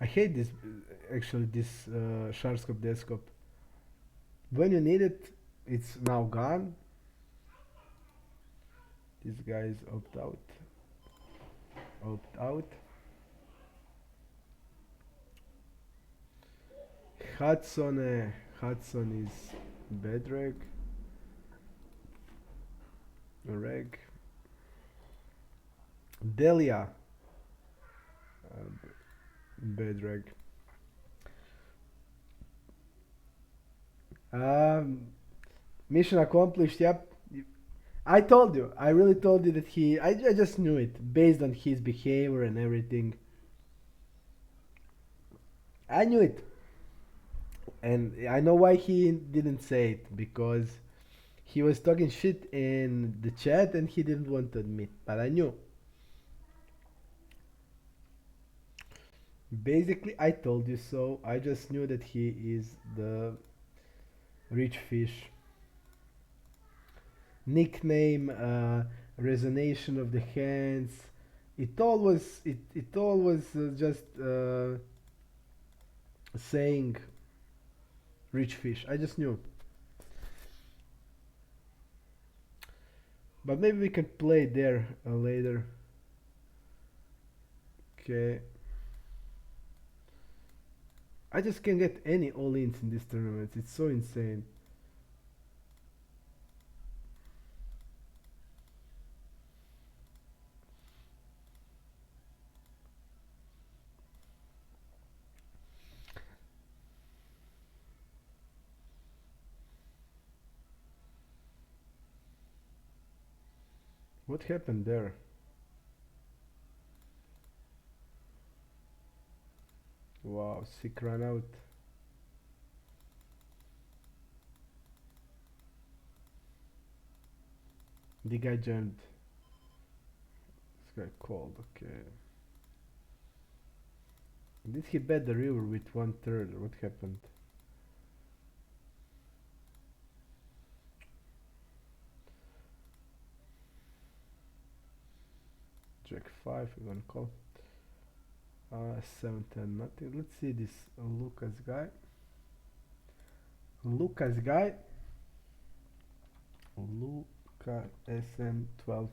I hate this, actually, this Sharscope Desktop. When you need it, it's now gone. This guy's opt out. Opt out. Hudson is bad reg. Delia, bad reg. Mission accomplished. Yep. I told you. I really told you that I just knew it based on his behavior and everything. I knew it, and I know why he didn't say it, because he was talking shit in the chat and he didn't want to admit. But I knew. Basically, I told you so. I just knew that he is the rich fish. Nickname, resonation of the hands. It all was just saying rich fish. I just knew. But maybe we can play there later. Okay. I just can't get any all-ins in this tournament. It's so insane. What happened there? Wow, sick run out. The guy jammed. This guy called, okay. Did he bet the river with 1/3? What happened? Jack 5, we're gonna call. 7-10, nothing. Let's see this Lucas guy. Luca SM12.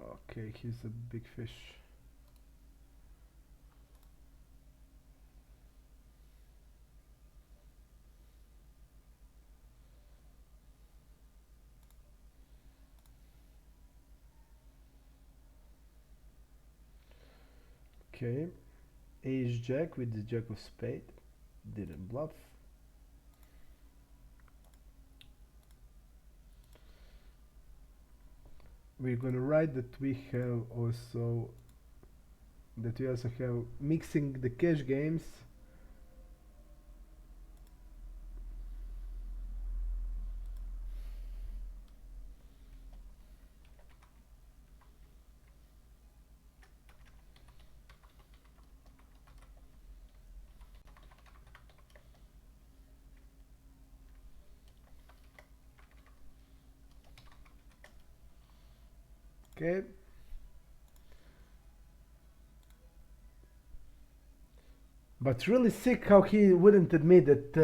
Okay, he's a big fish. Okay, ace jack with the jack of spade. Didn't bluff. We're gonna write that we also have mixing the cash games. Okay. But really sick how he wouldn't admit it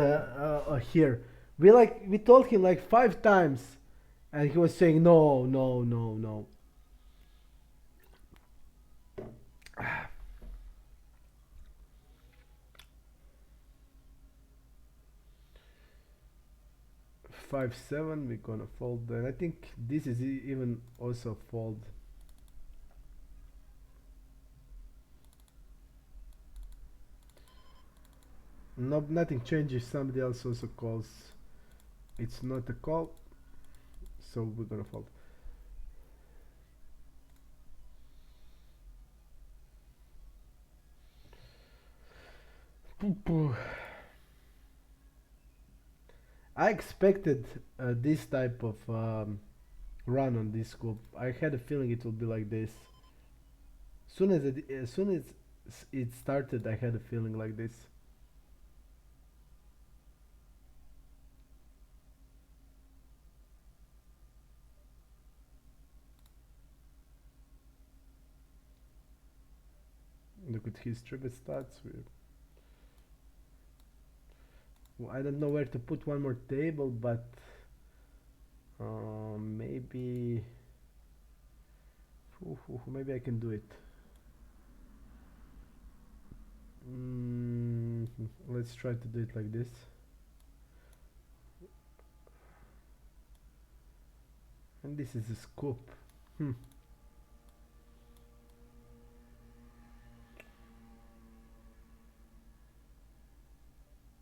here. We told him like 5 times, and he was saying no, no, no, no. 5-7. We're gonna fold. And I think this is even also fold. No, nothing changes. Somebody else also calls. It's not a call, so we're gonna fold. I expected this type of run on this scoop. I had a feeling it would be like this. As soon as it started, I had a feeling like this. Look at his tribute stats. I don't know where to put one more table, but maybe maybe I can do it. Let's try to do it like this. And this is a scoop.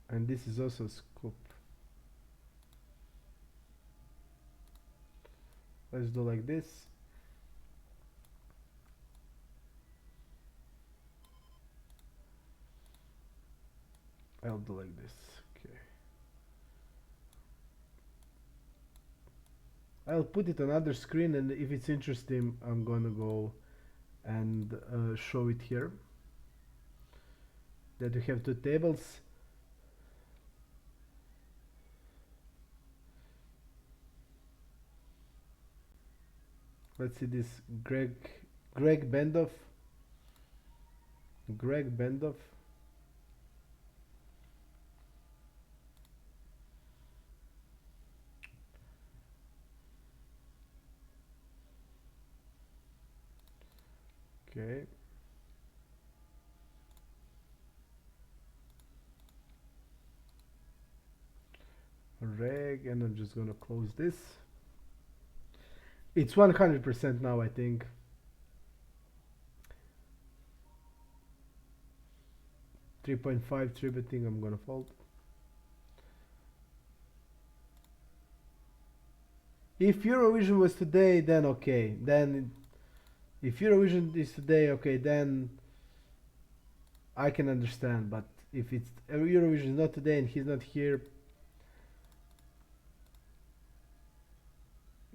And this is also a scoop. Let's do like this. I'll do like this. Okay. I'll put it on other screen, and if it's interesting, I'm gonna go and show it here. That we have two tables. Let's see this Greg Bendoff. Greg Bendoff. Okay. Reg, and I'm just gonna close this. It's 100% now, I think. $3.5 tributing, I'm gonna fold. If Eurovision was today, then okay. Then, if Eurovision is today, okay, then I can understand. But if it's Eurovision is not today and he's not here,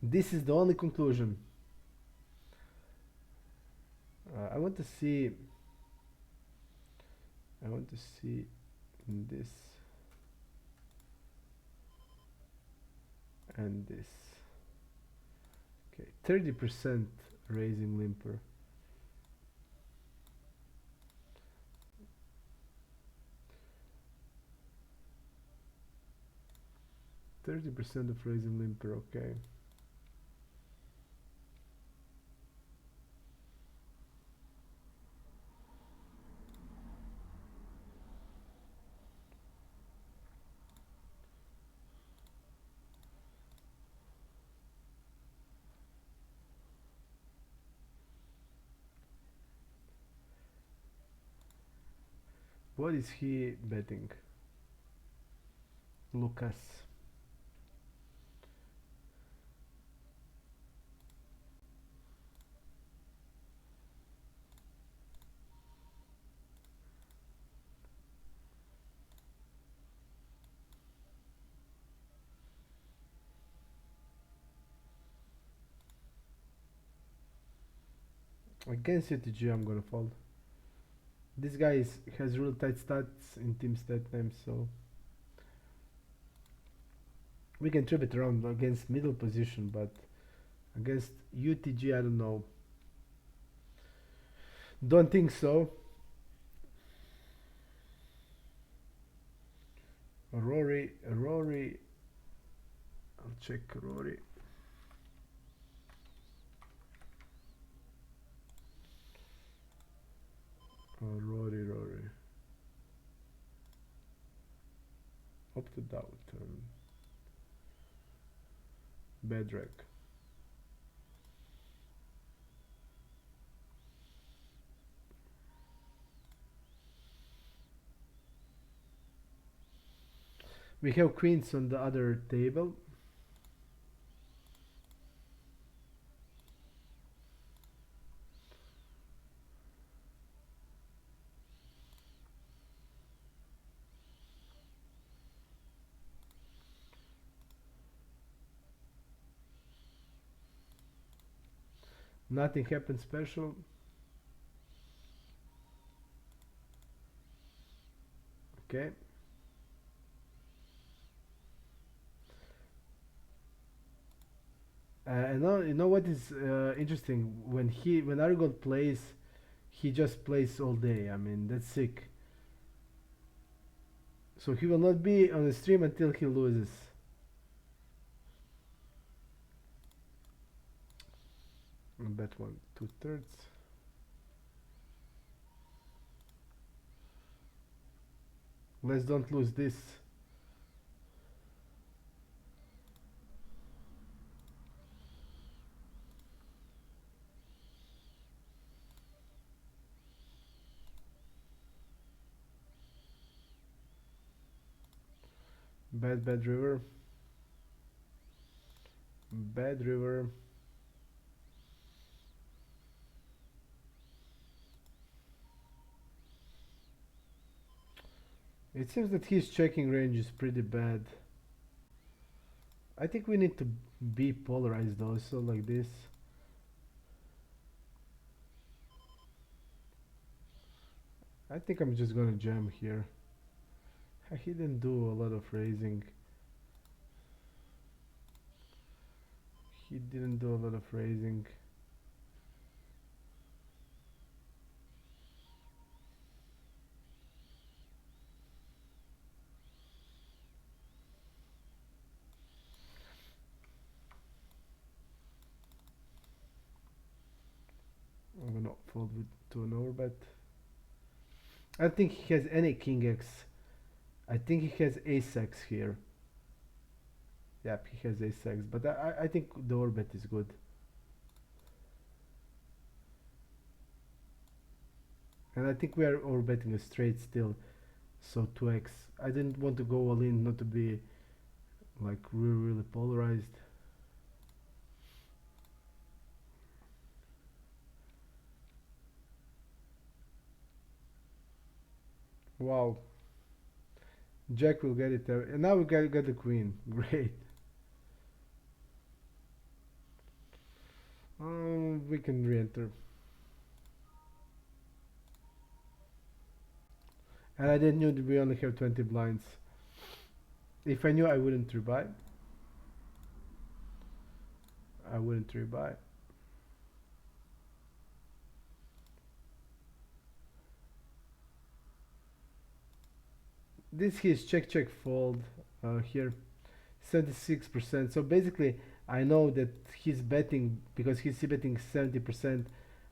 this is the only conclusion. I want to see this and this. Okay, 30% raising limper. %30 of raising limper, okay. What is he betting? Lucas. Against UTG, I'm gonna fold. This guy has really tight stats in team stat names, so we can trip it around against middle position, but against UTG, I don't know. Don't think so. Rory. I'll check Rory. Rory. Opted out. Bad rec. We have queens on the other table. Nothing happened special. Okay. You know what is interesting? When Argon plays, he just plays all day. I mean, that's sick. So he will not be on the stream until he loses. Bet 1/2. Let's don't lose this. Bad river. Bad river. It seems that his checking range is pretty bad. I think we need to be polarized also like this. I think I'm just gonna jam here. He didn't do a lot of raising. He didn't do a lot of raising. I'm gonna fold to an overbet. I don't think he has any king x. I think he has ace x here. Yep, he has ace x, but I think the overbet is good. And I think we are overbetting a straight still, so 2x. I didn't want to go all in, not to be like really polarized. Wow. Jack will get it there. And now we get the queen. Great. We can re-enter. And I didn't know that we only have 20 blinds. If I knew, I wouldn't rebuy. I wouldn't rebuy. This is check fold here, 76%. So basically, I know that he's betting because he's betting 70%.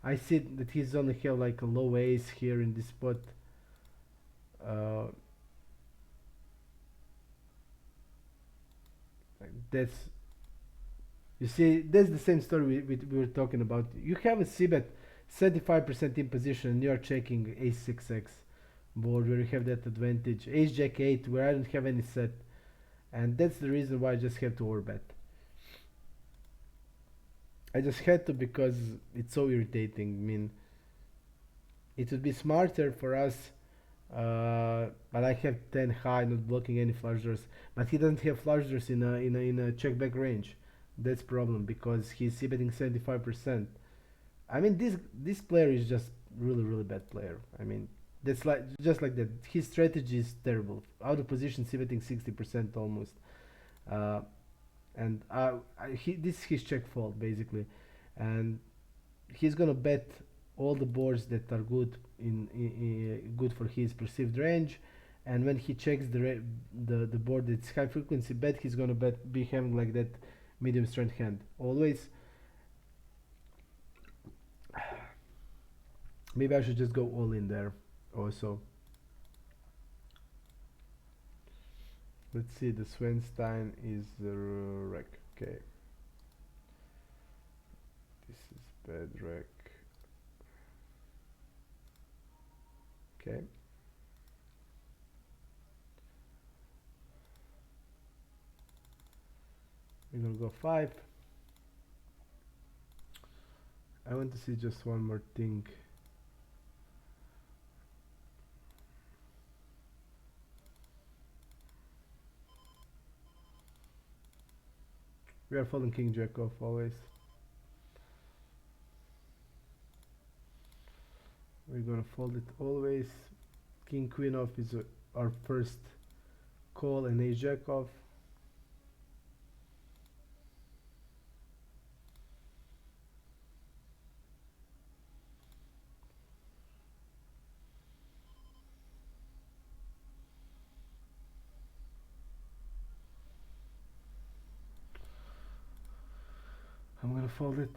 I see that he's only have like a low ace here in this spot. That's You see, that's the same story we were talking about. You have a c-bet 75% in position and you are checking ace 6x board where you have that advantage. Ace jack 8 where I don't have any set. And that's the reason why I just have to overbet. I just had to because it's so irritating. I mean, it would be smarter for us, but I have 10 high, not blocking any flush draws. But he doesn't have flush draws in a check back range. That's problem because he's c-betting 75%. I mean, this player is just really bad player. I mean, that's like just like that. His strategy is terrible. Out of position, c-betting 60% almost, and this is his check fault basically, and he's gonna bet all the boards that are good good for his perceived range, and when he checks the board, it's high frequency bet, he's gonna be having like that medium strength hand always. Maybe I should just go all in there also. Let's see, the Swenstein is the wreck. Okay. This is bad wreck. Okay. We're gonna go 5. I want to see just one more thing. We are folding king jack off always. We're gonna fold it always. King queen off is our first call, and ace jack off. I'm gonna fold it.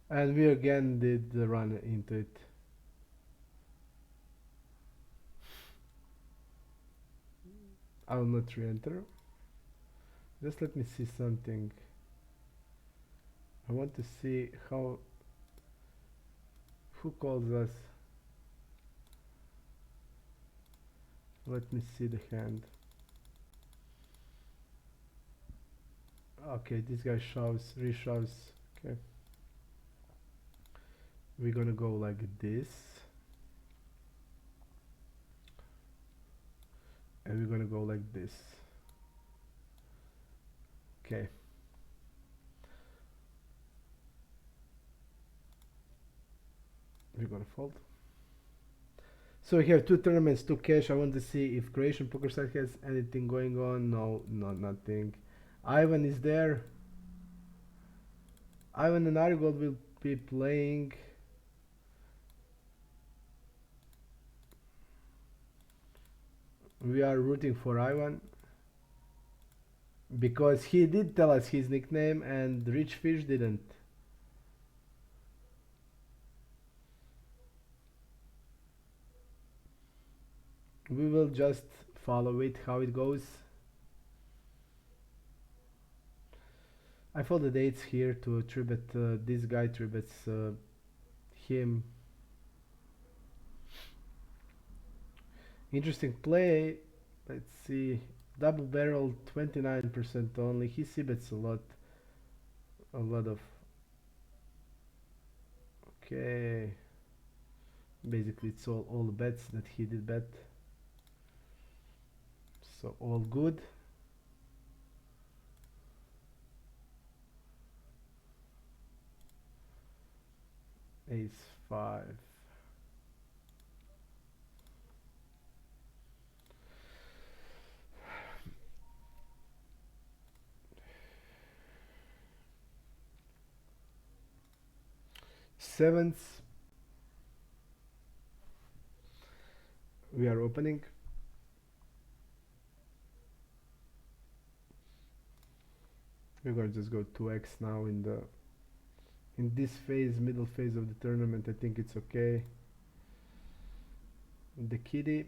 And we again did the run into it. I will not re-enter. Just let me see something. I want to see who calls us. Let me see the hand. Okay, this guy reshoves. Okay. We're gonna go like this. And we're gonna go like this. Okay. We're gonna fold. So we have 2 tournaments, 2 cash. I want to see if Croatian poker site has anything going on. No, nothing. Ivan is there. Ivan and Arigold will be playing. We are rooting for Ivan because he did tell us his nickname and Rich Fish didn't. We will just follow it, how it goes. I folded 8s here to 3-bet this guy, 3-bets him. Interesting play. Let's see. Double barrel, 29% only. He c-bets a lot of. Okay. Basically, it's all the bets that he did bet. So all good. Ace 5. Sevens. We are opening. We're going to just go 2x now in this phase, middle phase of the tournament. I think it's okay. The kitty,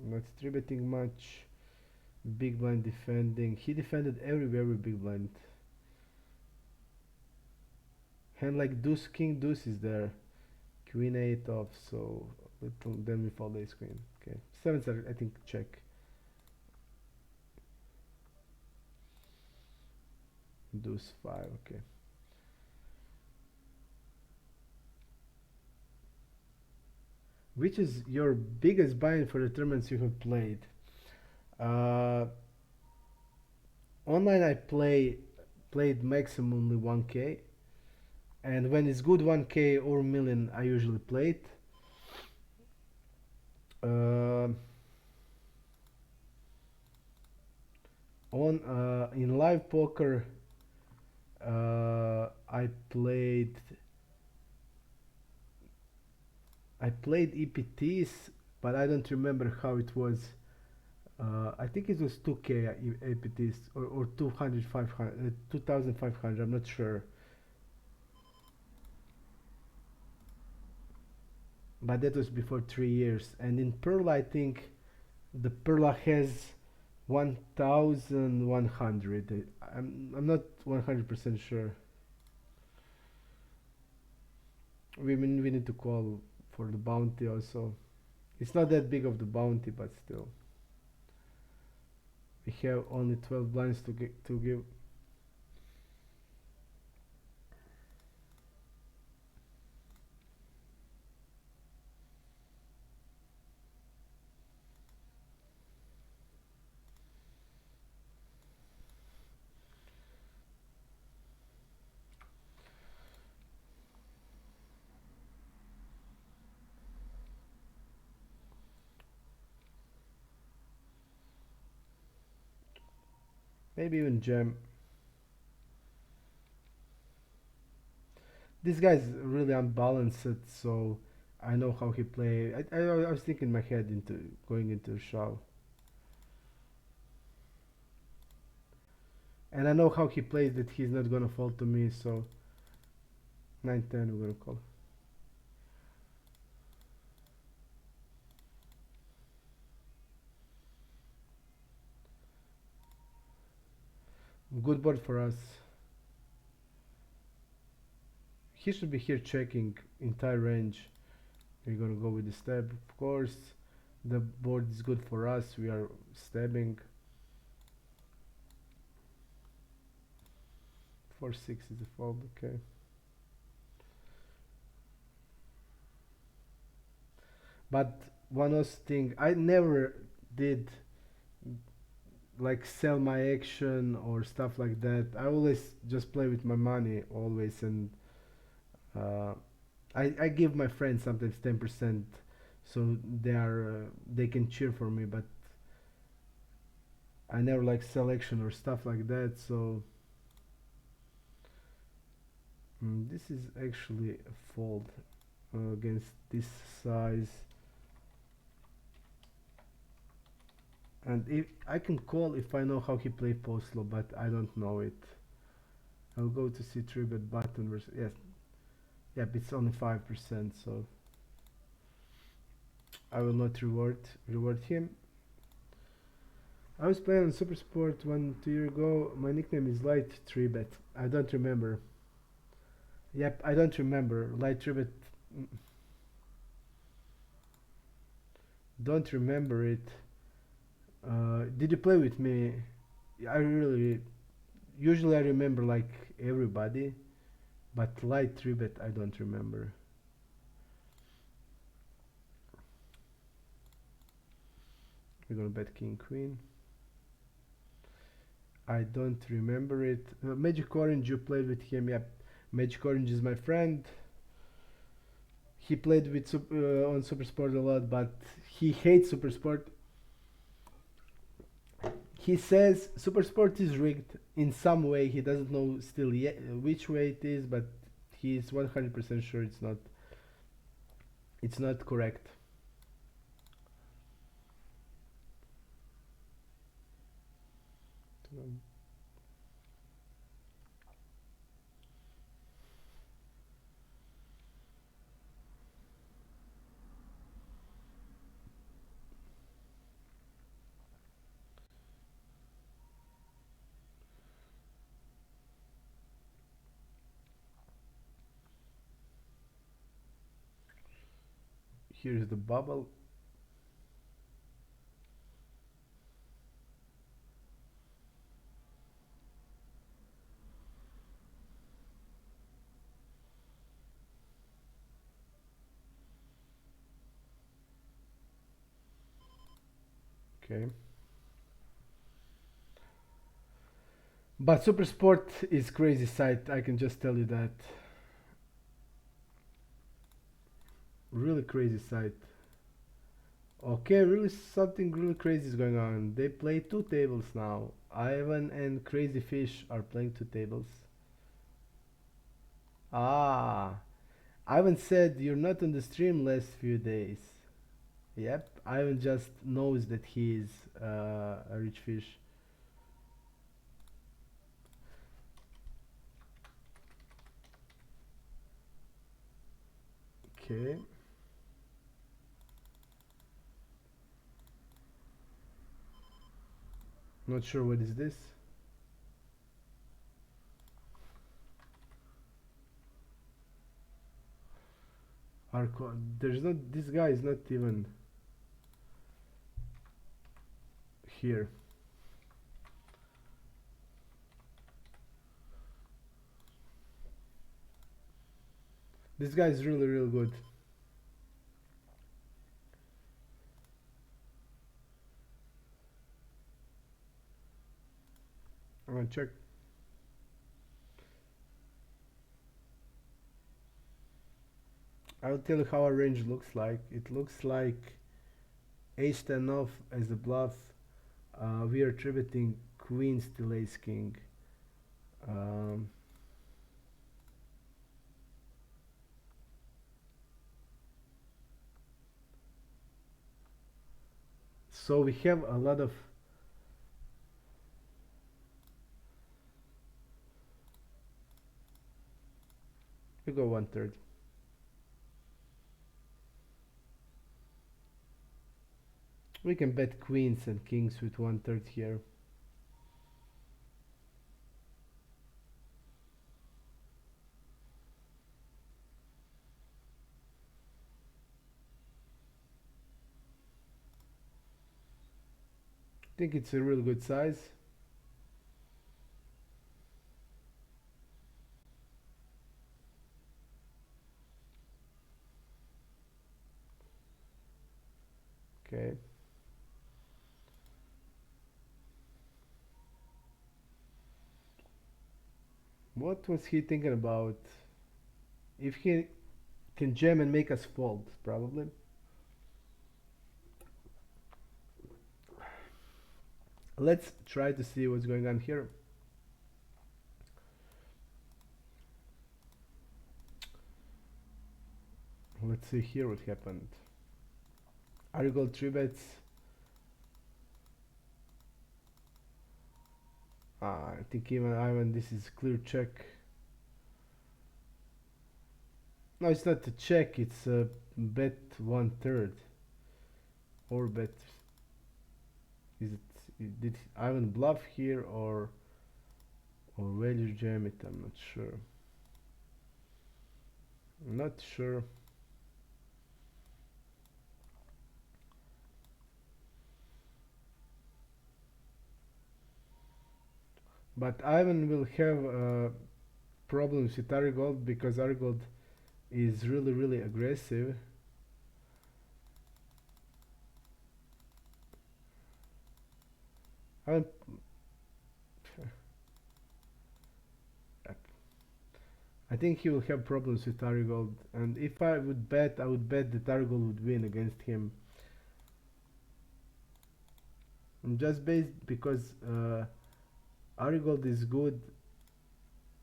not 3-betting much. Big blind defending. He defended everywhere with big blind. Hand like deuce, king deuce is there. Queen 8 off, so then we fold ace queen. Okay, sevens are, I think, check. Deuce 5, okay. Which is your biggest buy-in for the tournaments you have played? Online I played played maximum only 1k, and when it's good 1k or million I usually play it. Um on In live poker, I played EPTs, but I don't remember how it was. I think it was 2k EPTs, or 200, 500, 2500, I'm not sure. But that was before 3 years. And in Perla, I think the Perla has 1100. I'm not 100% sure. We need to call for the bounty also. It's not that big of the bounty, but still. We have only 12 blinds to give. Maybe even jam. This guy's really unbalanced, so I know how he play. I was thinking in my head into going into shove, and I know how he plays that he's not gonna fall to me. So 9-10 we're gonna call. Good board for us. He should be here checking entire range. We're gonna go with the stab, of course. The board is good for us. We are stabbing. 4-6 is a fold. Okay. But one other thing, I never did like sell my action or stuff like that. I always just play with my money always, and uh, I give my friends sometimes 10%, so they can cheer for me. But I never like sell action or stuff like that. So this is actually a fold against this size. And if I can call if I know how he play post-low, but I don't know it. I'll go to see 3-bet button versus, yes, yep, it's only 5%, so I will not reward him. I was playing on Super Sport 2 years ago. My nickname is Light 3-bet. I don't remember. Yep, I don't remember. Light 3-bet. Don't remember it. Did you play with me? I really usually I remember like everybody, but Light 3-bet I don't remember. We're gonna bet King Queen. I don't remember it. Magic Orange, you played with him. Yep, Magic Orange is my friend. He played with on Super Sport a lot, but he hates Super Sport. He says Super Sport is rigged in some way. He doesn't know still yet which way it is, but he's 100% sure it's not. It's not correct. Here's the bubble. Okay. But Super Sport is crazy site, I can just tell you that. Really crazy site. Okay, really something really crazy is going on. They play two tables now. Ivan and Crazy Fish are playing two tables. Ah, Ivan said you're not on the stream last few days. Yep, Ivan just knows that he is a rich fish. Okay. Not sure what is this. Arco. There's not. This guy is not even here. This guy is really, really good. I'm gonna check. I'll tell you how our range looks like. It looks like ace 10 off as a bluff. We are tributing queen still ace king. Um, so we have a lot of. We go 1/3. We can bet queens and kings with 1/3 here. I think it's a really good size. Okay. What was he thinking about? If he can jam and make us fold, probably. Let's try to see what's going on here. Let's see here what happened. Arigold 3 bets. I think even Ivan, this is clear check. No, it's not a check, it's a bet 1/3. Or bet. Is it, did Ivan bluff here or value jam it? I'm not sure. I'm not sure. But Ivan will have problems with Arigold because Arigold is really, really aggressive. Ivan, I think he will have problems with Arigold, and if I would bet, I would bet that Arigold would win against him. And just based because Arigold is good.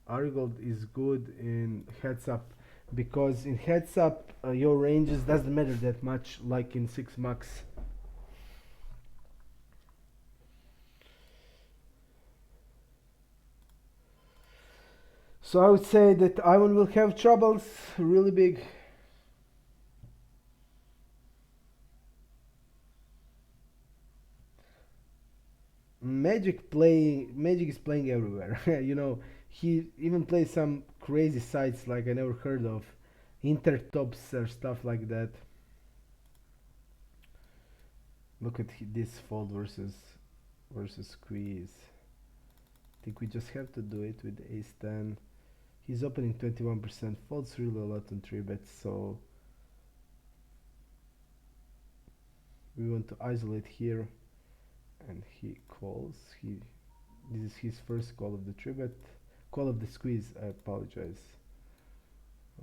Arigold is good in heads up because in heads up your ranges doesn't matter that much like in 6 max. So I would say that Ivan will have troubles really big. Magic is playing everywhere. You know, he even plays some crazy sites like I never heard of, intertops or stuff like that. Look at this fold versus squeeze. I think we just have to do it with ace 10. He's opening 21%, folds really a lot on 3 bets, so we want to isolate here, and he calls. He This is his first call of the tree bet. Call of the squeeze, I apologize.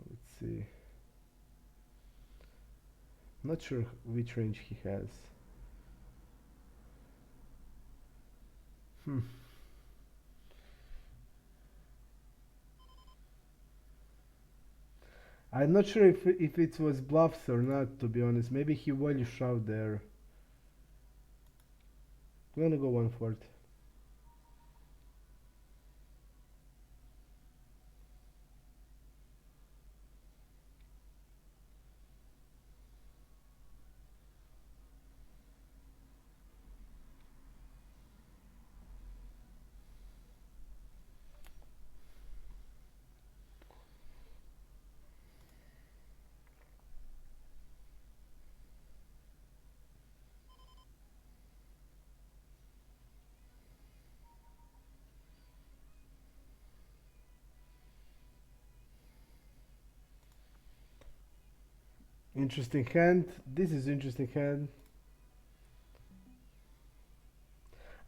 Let's see. Not sure which range he has. Hmm. I'm not sure if it was bluffs or not, to be honest. Maybe he value shoved there. I'm gonna go 1/4. Interesting hand. This is interesting hand.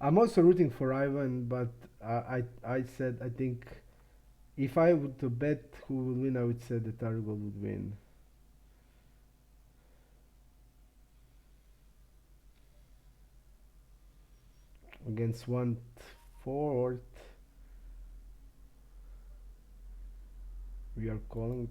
I'm also rooting for Ivan, but I said I think if I would to bet who will win, I would say that Argol would win. Against 1/4, we are calling.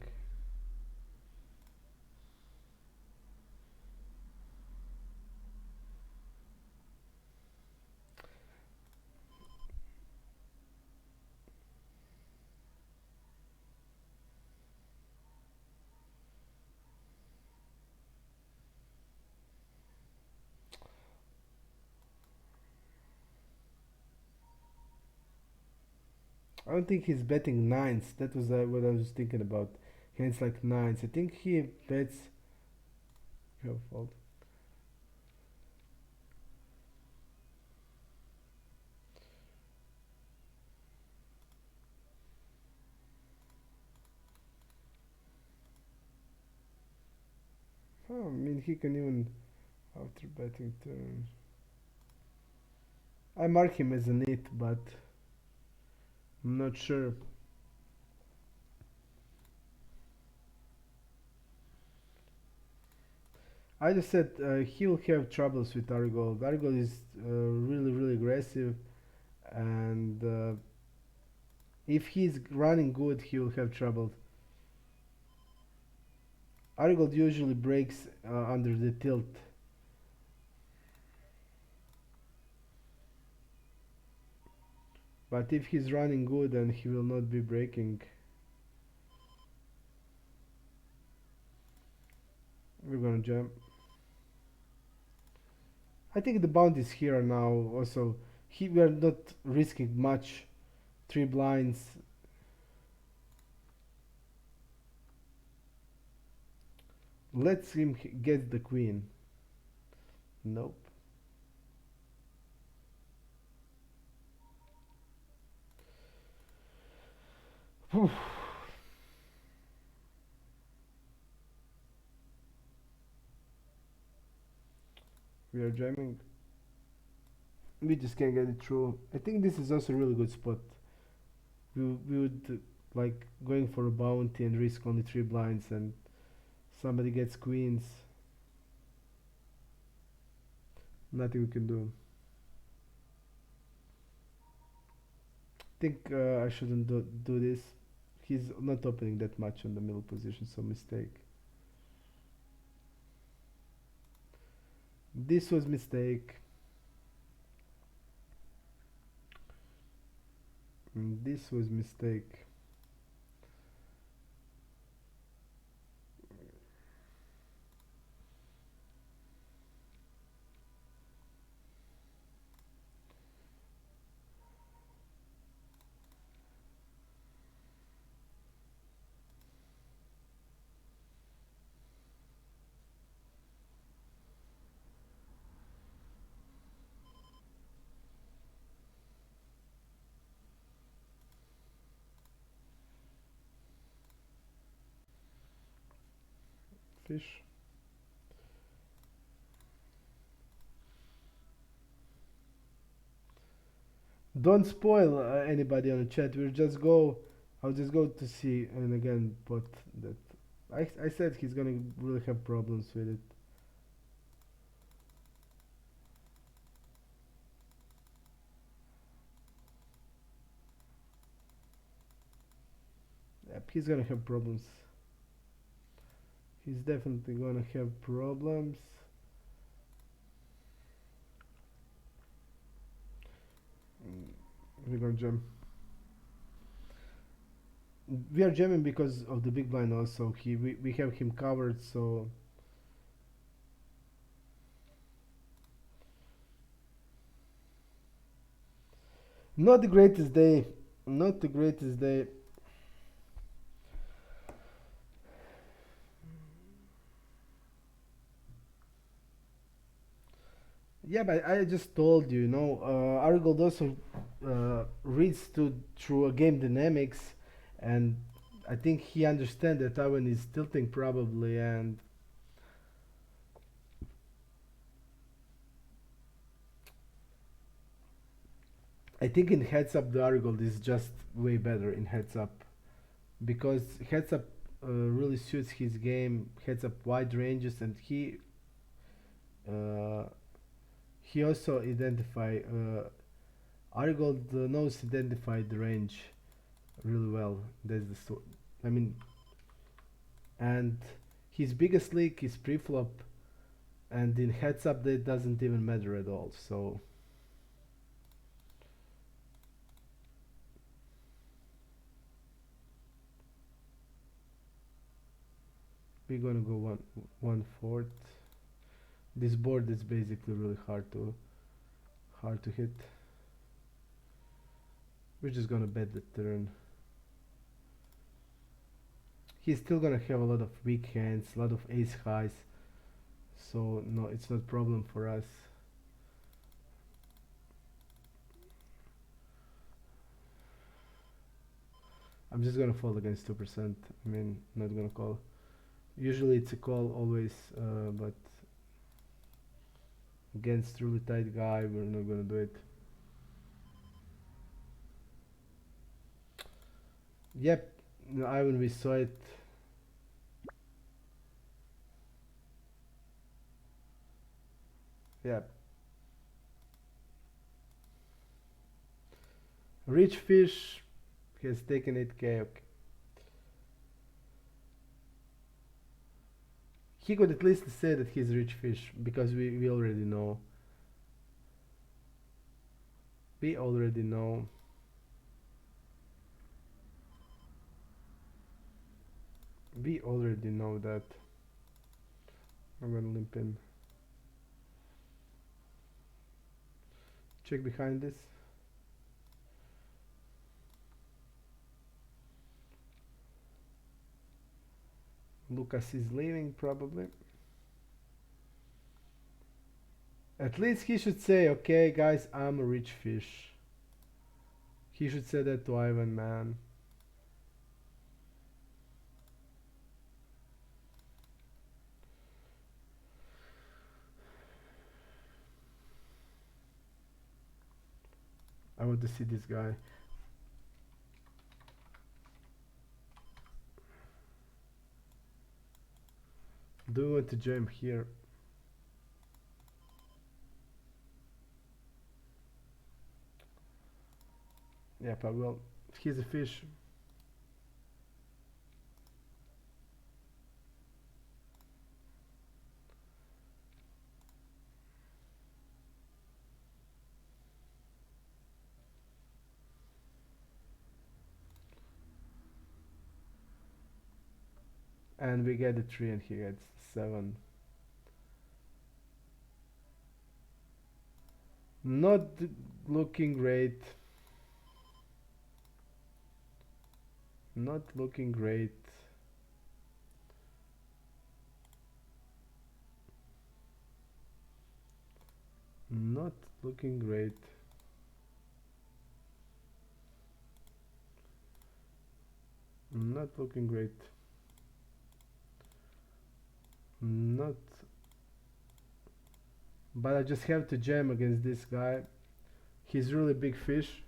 I don't think he's betting nines. That was what I was thinking about. Hands like nines. I think he bets. You have fault. Oh, I mean, he can even after betting turn. I mark him as a nit, but I'm not sure. I just said he'll have troubles with Argol. Argol is really, really aggressive, and if he's running good, he will have trouble. Argol usually breaks under the tilt. But if he's running good, then he will not be breaking. We're gonna jump. I think the bounties here are now also. We are not risking much. 3 blinds. Let's him get the queen. Nope. We are jamming. We just can't get it through. I think this is also a really good spot. We would like going for a bounty and risk only 3 blinds, and somebody gets queens. Nothing we can do. Think I shouldn't do this. He's not opening that much on the middle position, so mistake. This was mistake. This was mistake. Fish. Don't spoil anybody on the chat. We'll just go. I'll just go to see and again put that. I said he's gonna really have problems with it. Yep, he's gonna have problems. He's definitely gonna have problems. We're gonna jam. We are jamming because of the big blind also. We have him covered, so not the greatest day. Not the greatest day. Yeah, but I just told you, Arigold also reads through a game dynamics, and I think he understands that Ivan is tilting probably, and I think in heads up the Arigold is just way better in heads up because heads up really suits his game. Heads up wide ranges, and uh, he also Arigold knows identify the range really well. That's I mean, and his biggest leak is pre-flop, and in heads up that doesn't even matter at all. So we're gonna go 1/4. This board is basically really hard to hit. We're just gonna bet the turn. He's still gonna have a lot of weak hands, a lot of ace highs, so no, it's not problem for us. I'm just gonna fold against 2%. I mean, not gonna call. Usually it's a call always, but against really tight guy, we're not gonna do it. Yep, no, Ivan, we saw it. Yep. Rich fish has taken 8k. Okay. He could at least say that he's rich fish because we already know. We already know. We already know that. I'm gonna limp in. Check behind this. Lucas is leaving probably. At least he should say, okay guys, I'm a rich fish. He should say that to Ivan, man. I want to see this guy. Do you want to jam here? Yeah, but well, he's a fish. And we get a 3 and he gets 7. Not looking great. Not looking great. Not looking great. Not looking great. Not. But I just have to jam against this guy. He's really big fish.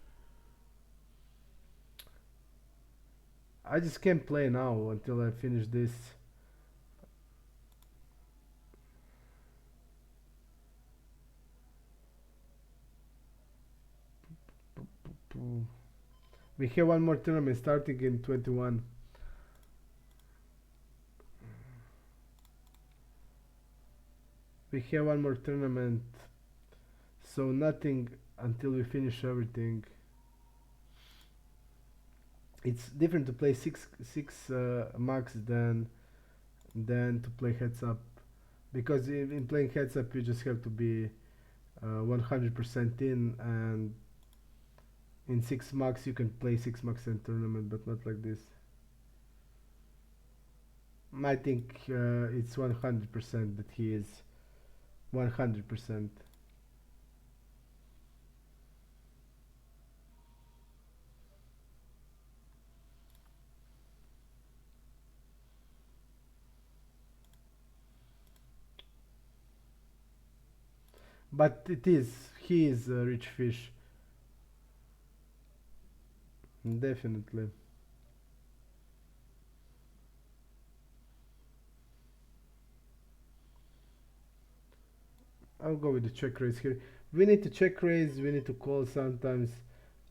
I just can't play now until I finish this. We have one more tournament starting in 21. We have one more tournament, so nothing until we finish everything. It's different to play six max than to play heads up, because in playing heads up you just have to be 100% in, and in 6 max you can play 6 max in tournament, but not like this. I think it's 100% that he is 100%. But he is a rich fish, definitely. I'll go with the check raise here. We need to check raise, we need to call sometimes.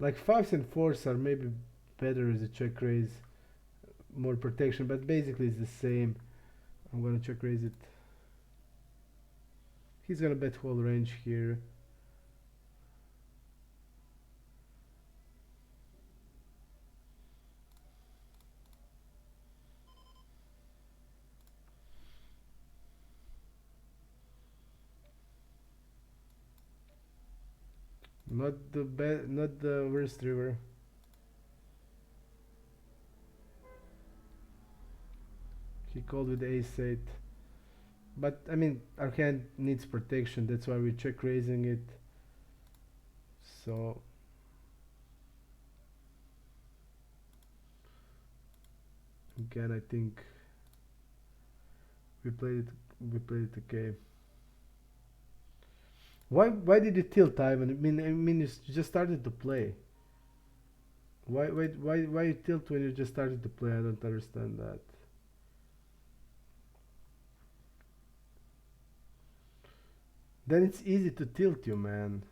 Like 5s and 4s are maybe better as a check raise, more protection, but basically it's the same. I'm gonna check raise it. He's gonna bet whole range here. Not the worst river. He called with ace 8. But I mean, our hand needs protection, that's why we check raising it. So again, I think we played it okay. Why did you tilt, Ivan? I mean you just started to play. Why you tilt when you just started to play? I don't understand that. Then it's easy to tilt you, man.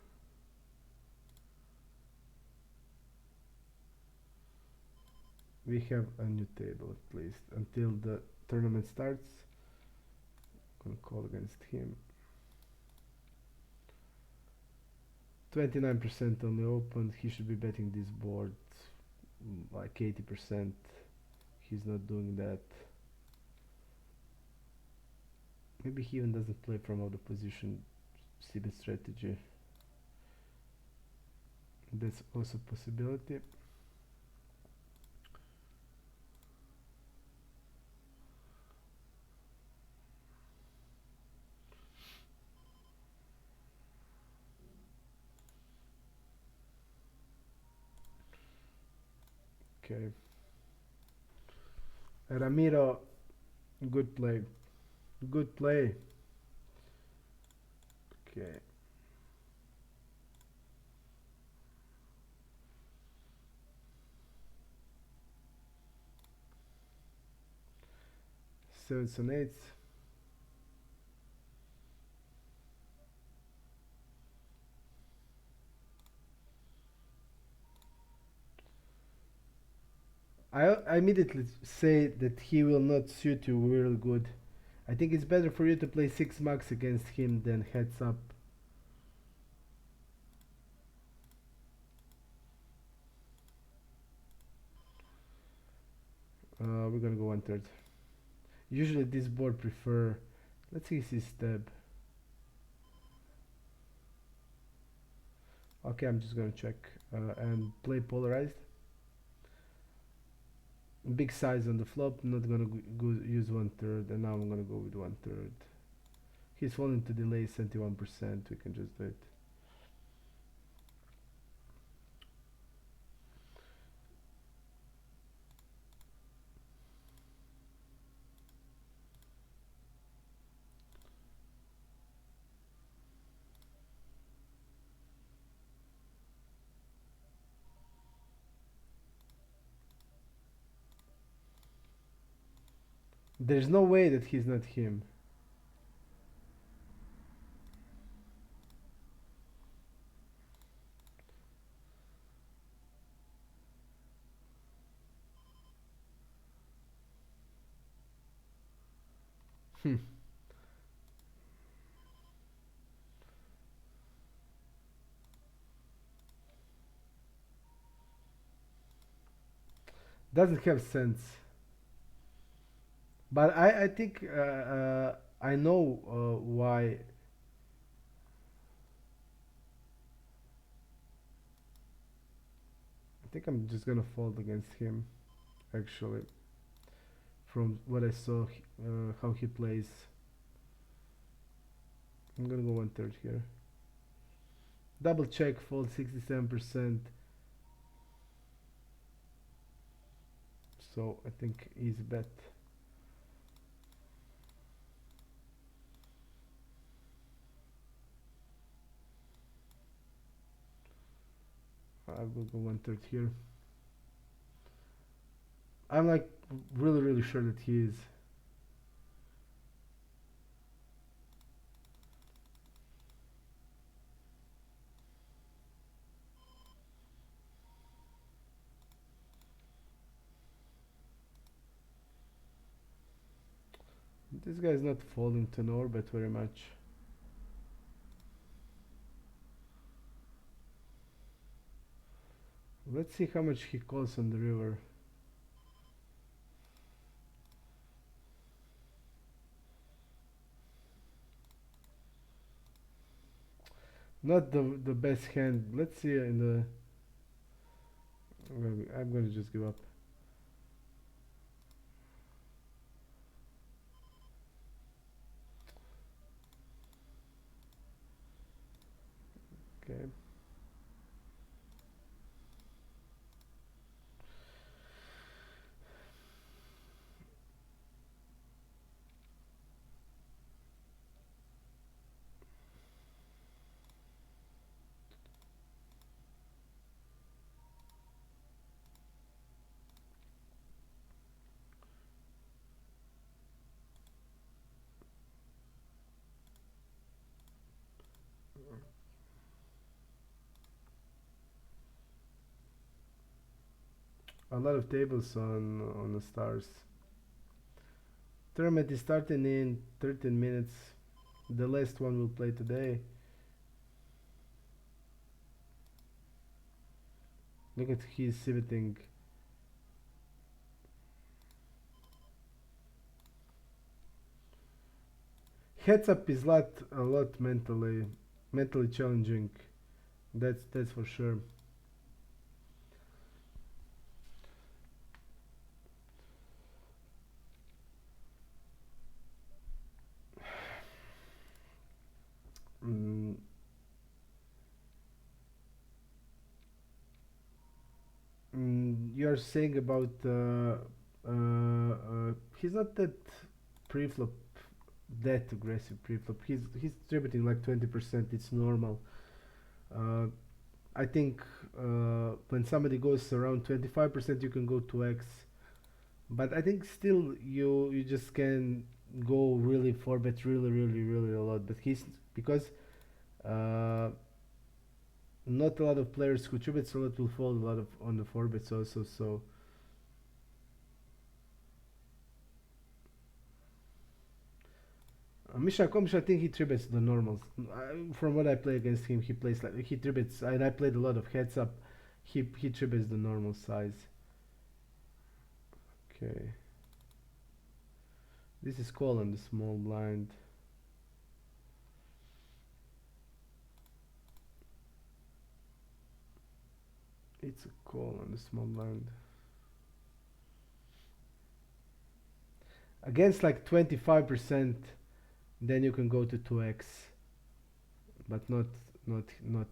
We have a new table at least until the tournament starts. I'm gonna call against him. 29% on the open. He should be betting this board like 80%. He's not doing that. Maybe he even doesn't play from out of position. See the strategy. That's also a possibility. Okay. Ramiro, good play. Good play. Okay. Sevens and eights. I immediately say that he will not suit you real good. I think it's better for you to play 6 max against him than heads up. We're gonna go 1/3. Usually this board prefer. Let's see his step. Okay, I'm just gonna check and play polarized. Big size on the flop. Not gonna go use 1/3, and now I'm gonna go with 1/3. He's falling to delay 71%. We can just do it. There's no way that he's not him. Hmm. Doesn't have sense. But I think I know why. I think I'm just gonna fold against him. Actually, from what I saw, how he plays, I'm gonna go 1/3 here. Double check, fold 67%. So I think easy bet. I will go 1/3 here. I'm like really sure that he is. This guy is not folding to an orbit very much. Let's see how much he calls on the river. Not the best hand. Let's see in the. I'm gonna just give up. Okay. A lot of tables on the stars. Tournament is starting in 13 minutes. The last one we'll play today. Look at his civeting. Heads up is a lot mentally challenging. That's for sure. Mm, you're saying about he's not that pre-flop that aggressive pre-flop. He's distributing like 20%. It's normal. Uh, I think when somebody goes around 25%, you can go to X. But I think still you just can go really four bet really a lot. But he's because uh, not a lot of players who three bets a lot will fold a lot of on the four bets also. So Misha Komish, I think he three bets the normals. From what I play against him, he plays like he three bets, and I played a lot of heads up. He three bets the normal size. Okay. This is call on the small blind. It's a call on the small blind. Against like 25%, then you can go to 2x. But not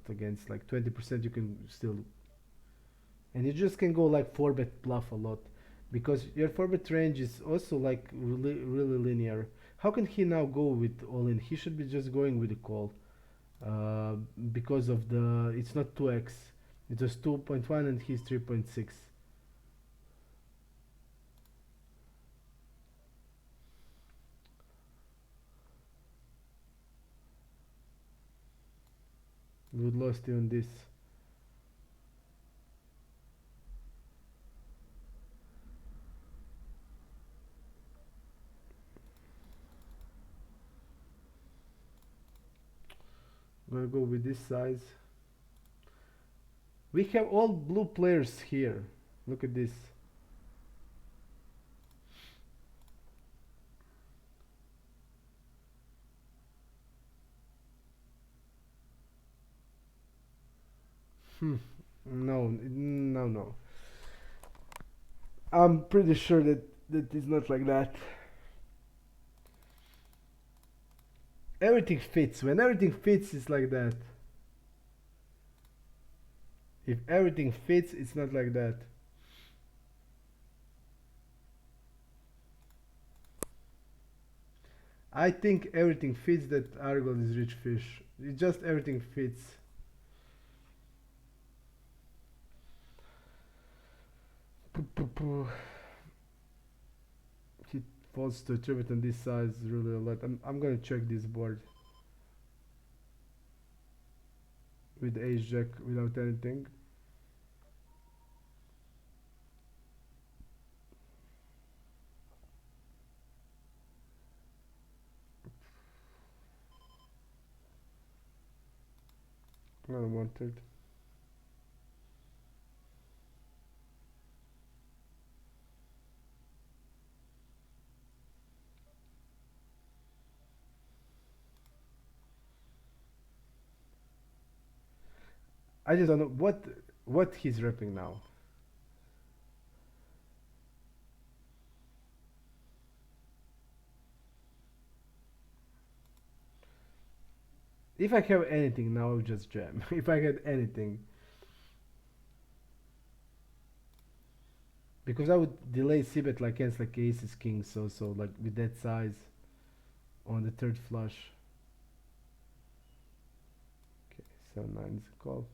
against like 20%, you can still. And you just can go like 4 bet bluff a lot. Because your 4 bet range is also like really linear. How can he now go with all in? He should be just going with the call. Uh, because of the. It's not 2x. It was 2.1 and he's 3.6. We would lost even this. I'm gonna go with this size. We have all blue players here. Look at this. Hmm. No. I'm pretty sure that it's not like that. Everything fits. When everything fits, it's like that. If everything fits, it's not like that. I think everything fits that Argol is rich fish. It just everything fits. He falls to attribute on this size really a lot. I'm gonna check this board with ace jack without anything. I don't want it. I just don't know what he's repping now. If I have anything now, I would just jam. If I had anything, because I would delay c-bet like against like aces, kings, so like with that size on the third flush. Okay, 7-9 is a call.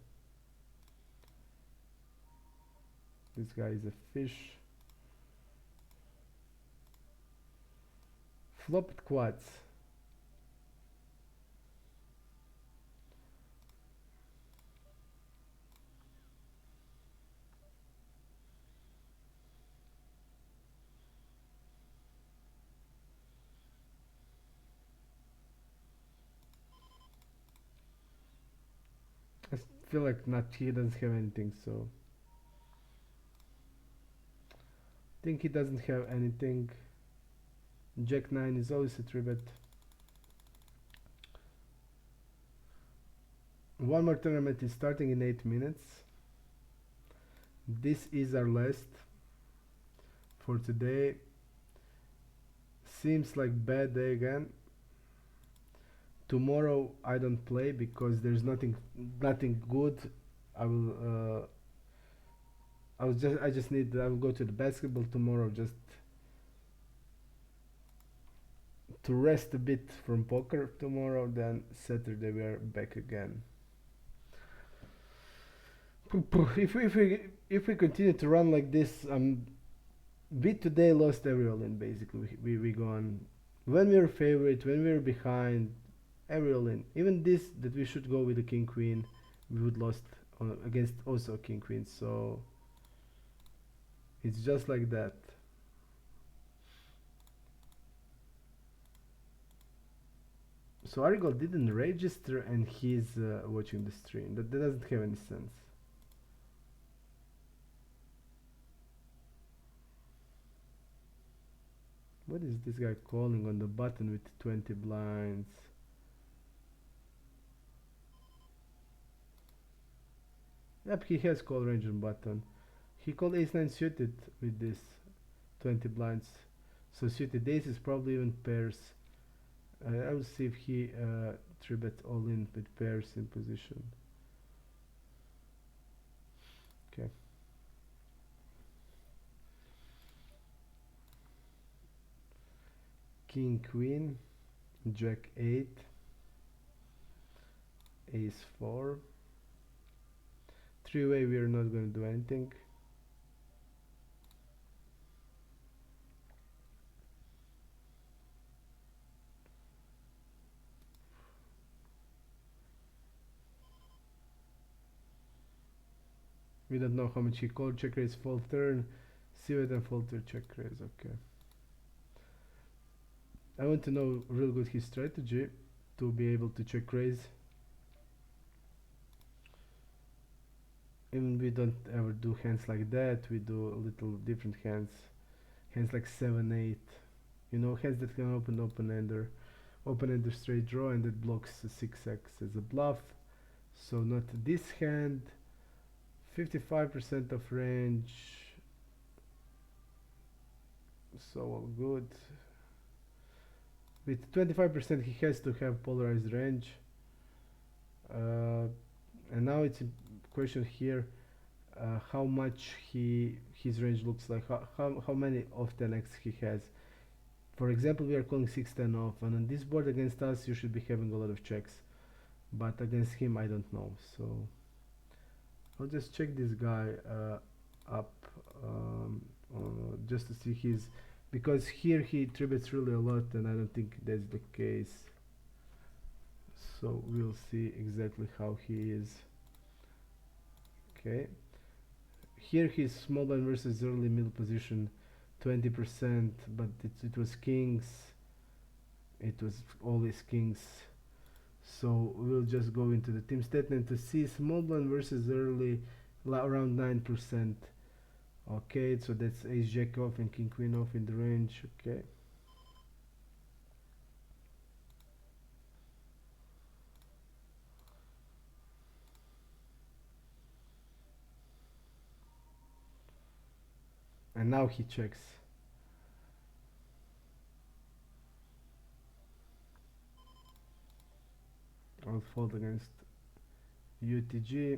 This guy is a fish. Flopped quads. I feel like not he doesn't have anything, so I think he doesn't have anything. Jack 9 is always a 3-bet. One more tournament is starting in 8 minutes. This is our last for today. Seems like bad day again. Tomorrow I don't play because there's nothing good. I will I just need I will go to the basketball tomorrow just to rest a bit from poker tomorrow, then Saturday we are back again. If we continue to run like this, we today lost every all-in basically. We gone when we were favorite, when we were behind, every all-in. Even this that we should go with the king queen, we would lost against also king queen. So it's just like that. So Arigal didn't register and he's watching the stream. That doesn't have any sense. What is this guy calling on the button with 20 blinds? Yep, he has call range on button. He called ace-9 suited with this 20 blinds. So suited ace is probably even pairs. I will see if he 3-bet all in with pairs in position. Okay. King queen, jack 8, ace 4. Three-way we are not going to do anything. We don't know how much he called. Check raise, fold turn. See it and fold turn, check raise. Okay. I want to know real good his strategy to be able to check raise. Even we don't ever do hands like that. We do a little different hands. Hands like 7-8. You know, hands that can open-ender straight draw, and that blocks 6x as a bluff. So not this hand. 55% of range. So all good. With 25% he has to have polarized range. And now it's a question here, how much his range looks like, how many off 10x he has. For example, we are calling 6-10 off, and on this board against us you should be having a lot of checks, but against him I don't know. So I'll just check this guy up just to see his, because here he tribets really a lot and I don't think that's the case. So we'll see exactly how he is. Okay, here his small blind versus early middle position 20%, but it was kings, it was always kings. So we'll just go into the team statement to see small blind versus early around 9%. Okay, so that's ace jack off and king queen off in the range. Okay, and now he checks. I'll fold against UTG.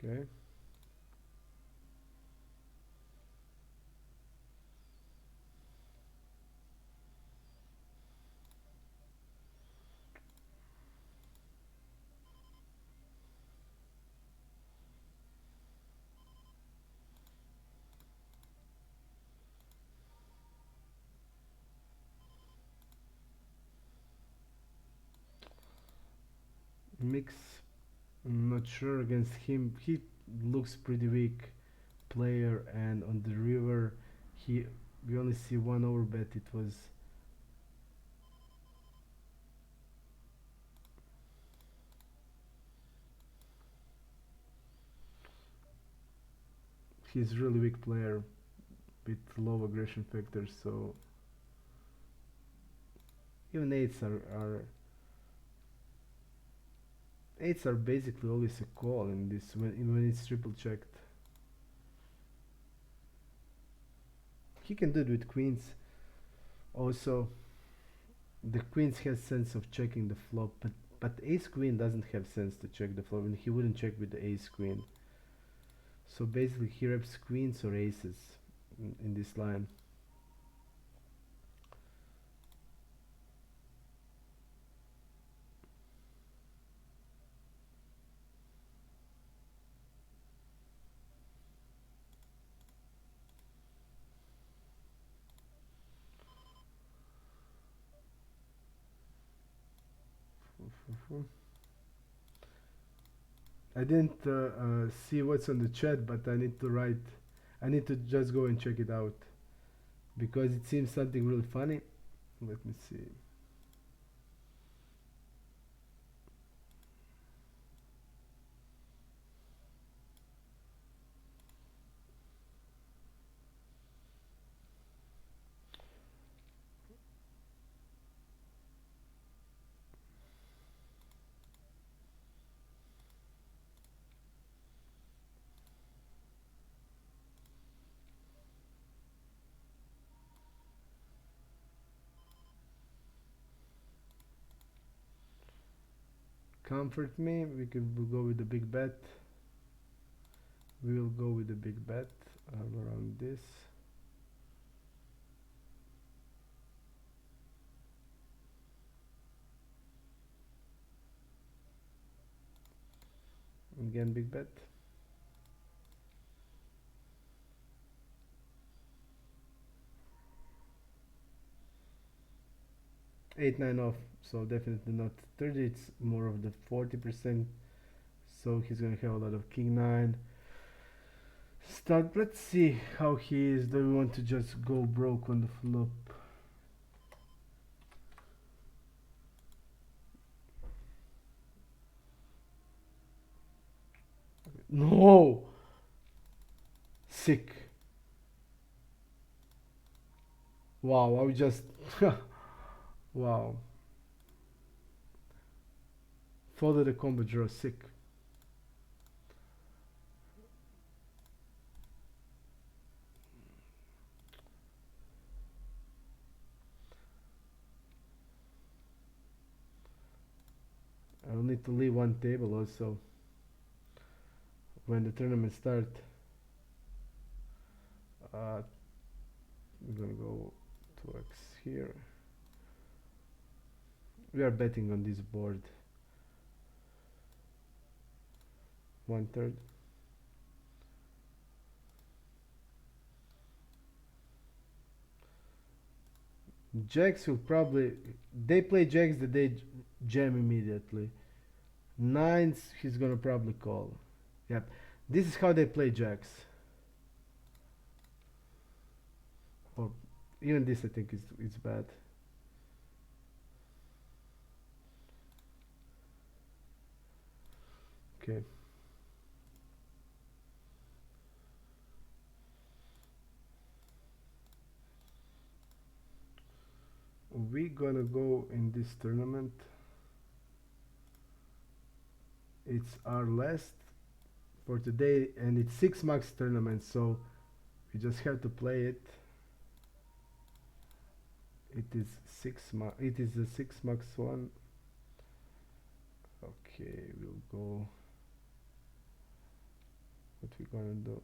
Okay, mix. I'm not sure against him. He looks pretty weak player, and on the river he we only see one overbet. It was he's really weak player with low aggression factor. So even eights are basically always a call in this when it's triple checked. He can do it with queens. Also, the queens has sense of checking the flop, but ace queen doesn't have sense to check the flop, and he wouldn't check with the ace queen. So basically he reps queens or aces in this line. I didn't see what's on the chat, but I need to write. I need to just go and check it out because it seems something really funny. Let me see. Comfort me. We'll go with the big bet. We will go with the big bet around this. again, big bet. 8-9 off, so definitely not 30, it's more of the 40%. So he's gonna have a lot of king 9. Start, let's see how he is. Do we want to just go broke on the flop? No! Sick. Wow, I would just wow. Follow the combo draw, sick. I'll need to leave one table also when the tournament start. I'm gonna go 2x here. We are betting on this board. 1/3. Jacks will probably, they play jacks that they jam immediately. Nines he's gonna probably call. Yep, this is how they play jacks. Or even this I think is bad. Okay. We gonna go in this tournament. It's our last for today, and it's 6 max tournament, so we just have to play it. It is it is the 6 max one. Okay, we'll go. What we gonna do?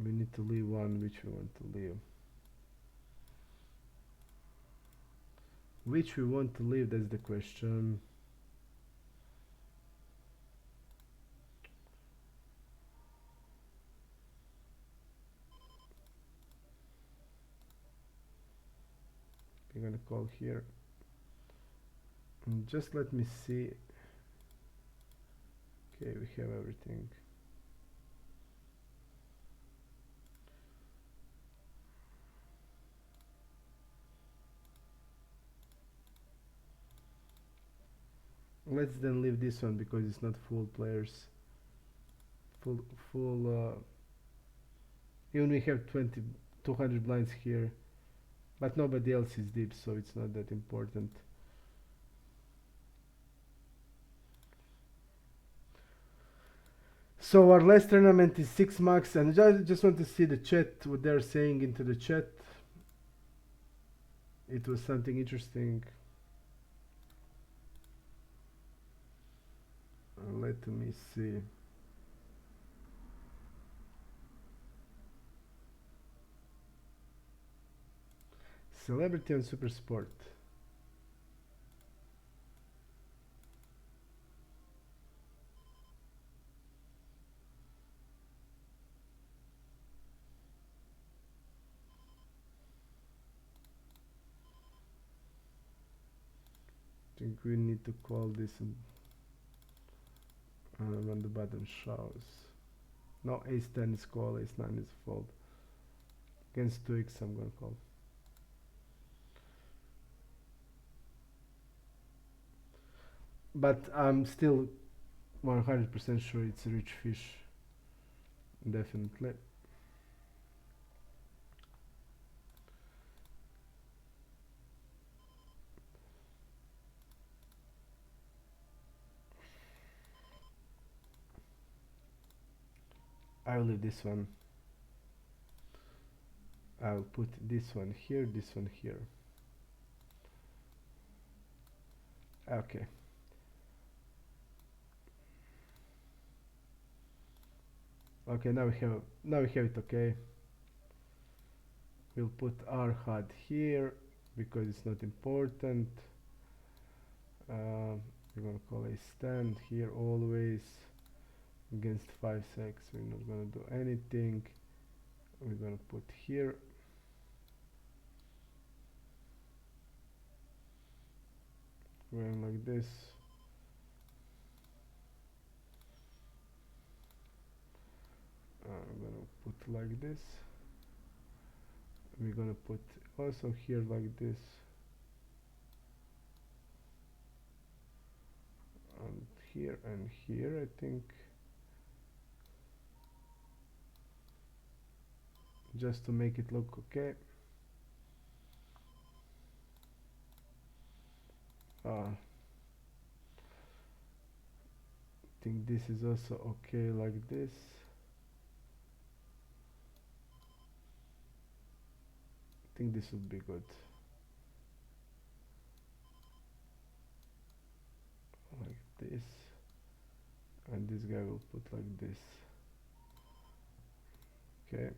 We need to leave one. Which we want to leave? Which we want to leave? That's the question. We're gonna call here. And just let me see. Okay, we have everything. Let's then leave this one because it's not full players. Full. Even we have 200 blinds here, but nobody else is deep, so it's not that important. So our last tournament is 6 max, and I just want to see the chat, what they're saying into the chat. It was something interesting. Let me see. Celebrity and Super Sport. I think we need to call this when the button shows. No, ace 10 is call, ace 9 is fold. Against 2x I'm gonna call. But I'm still 100% sure it's a rich fish. Definitely. I will leave this one. I will put this one here, this one here. Okay. Okay, now we have it. Okay. We'll put our HUD here because it's not important. we're gonna call a stand here always against 5-6. We're not gonna do anything. We're gonna put here going like this. I'm gonna put like this. We're gonna put also here like this, and here I think, just to make it look okay. I think this is also okay like this. I think this would be good. Like this. And this guy will put like this. Okay.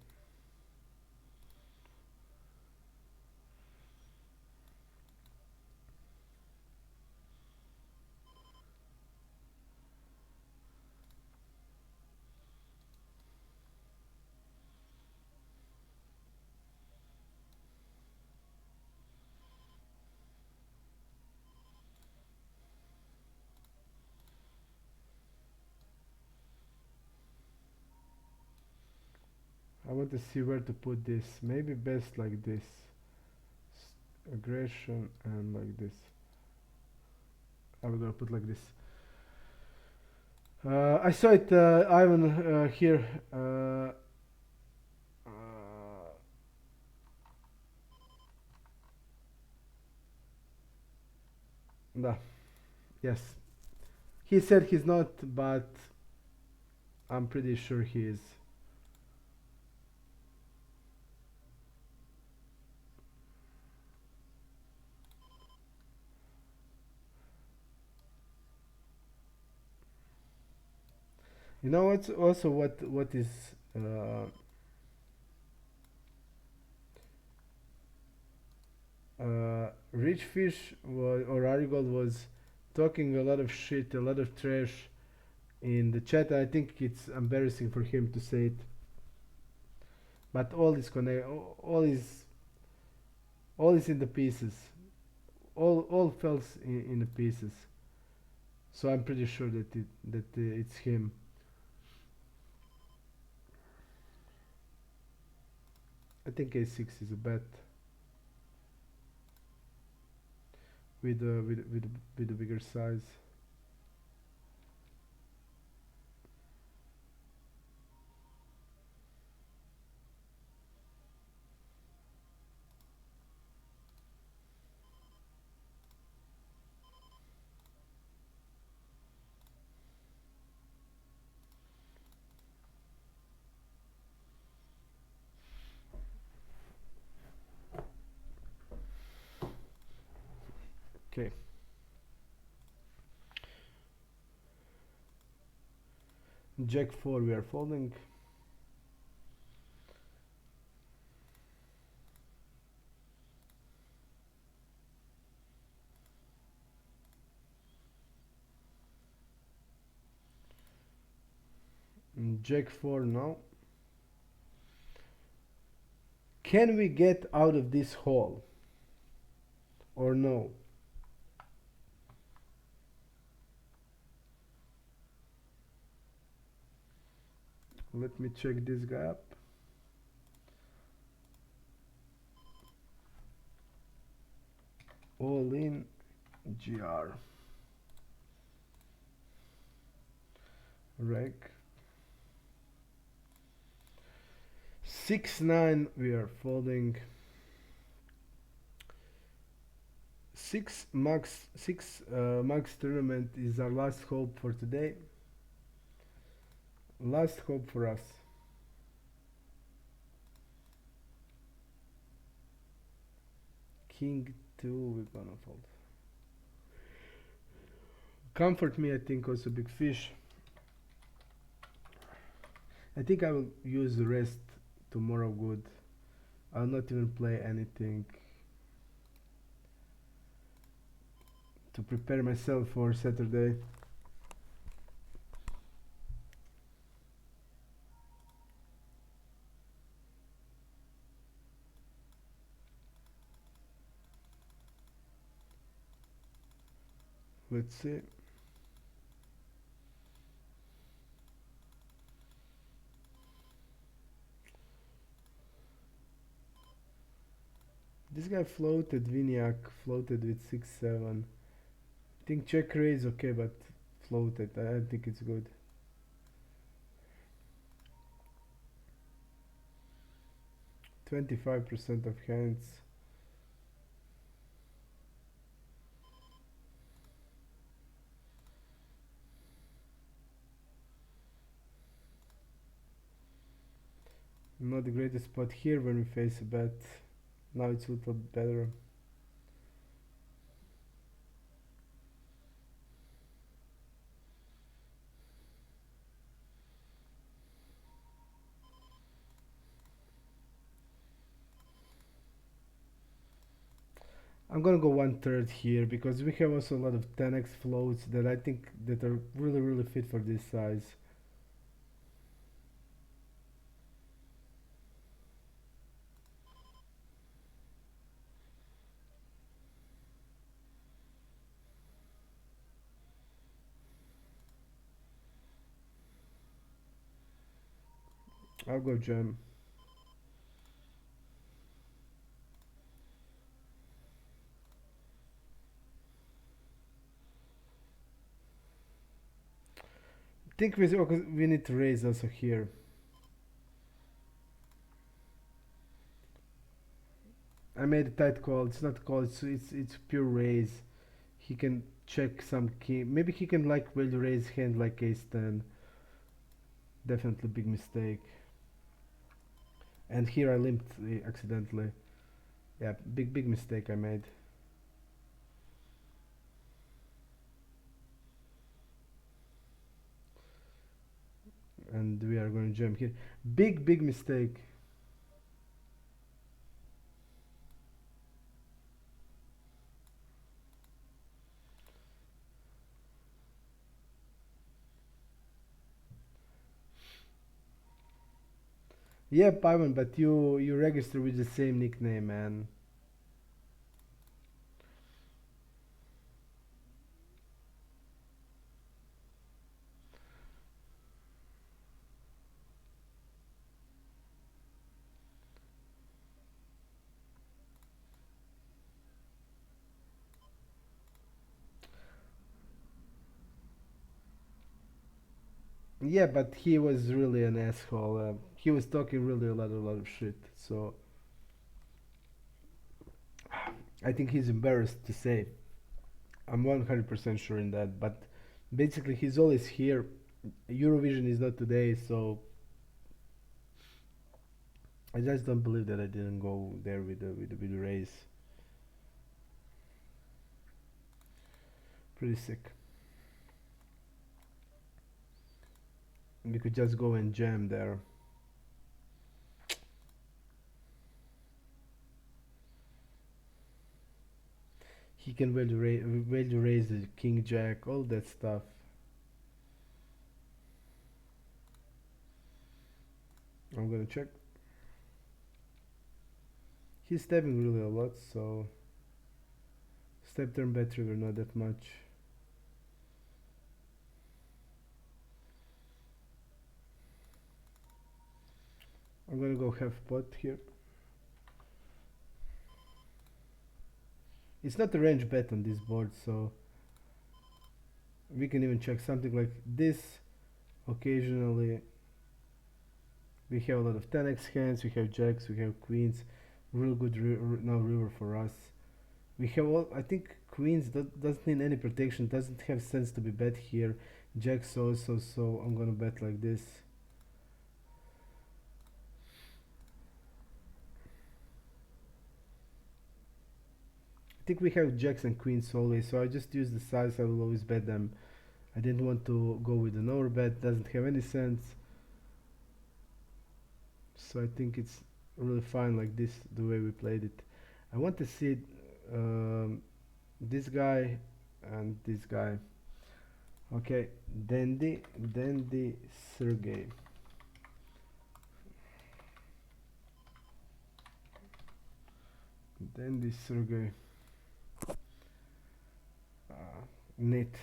I want to see where to put this. Maybe best like this. Aggression and like this. I'm gonna put like this. I saw it, Ivan, here. No, yes. He said he's not, but I'm pretty sure he is. You know what's also what is Rich Fish or Arigold was talking a lot of shit, a lot of trash in the chat. I think it's embarrassing for him to say it, but all is in the pieces. All falls in the pieces. So I'm pretty sure that it's him. I think a6 is a bet with a bigger size. Okay. Jack 4 we are folding. Jack 4 now. Can we get out of this hole or no? Let me check this guy up. All in GR. Reg. 6-9 we are folding. 6 max tournament is our last hope for today. Last hope for us. King 2 we're gonna fold. Comfort me, I think also big fish. I think I will use the rest tomorrow good. I'll not even play anything to prepare myself for Saturday. Let's see. This guy floated, Viniak floated with 6-7. I think check raise okay, but floated. I think it's good. %25 of hands. Not the greatest spot here when we face a bet. Now it's a little better. I'm gonna go 1/3 here because we have also a lot of 10x floats that I think that are really fit for this size. I'll go jam. Think we need to raise also here. I made a tight call. It's not call. It's pure raise. He can check some key. Maybe he can like value raise hand like ace 10. Definitely big mistake. And here I limped accidentally. Yeah, big mistake I made. And we are going to jam here. Big mistake. Yep, Ivan, but you register with the same nickname, man. Yeah, but he was really an asshole. He was talking really a lot of shit. So I think he's embarrassed to say. I'm 100% sure in that. But basically, he's always here. Eurovision is not today, so I just don't believe that I didn't go there with the race. Pretty sick. We could just go and jam there. He can value raise the king jack, all that stuff. I'm gonna check. He's stepping really a lot, so step turn bet river not that much. I'm gonna go half pot here. It's not a range bet on this board, so we can even check something like this. Occasionally we have a lot of 10x hands, we have jacks, we have queens. Real good now river for us. We have all, I think queens doesn't need any protection, doesn't have sense to be bet here. Jacks also, so I'm gonna bet like this. I think we have jacks and queens always, so I just use the size. I will always bet them. I didn't want to go with an overbet, doesn't have any sense. So I think it's really fine like this, the way we played it. I want to see this guy and this guy. Okay, Dandy Sergey. Dandy Sergey. Knit.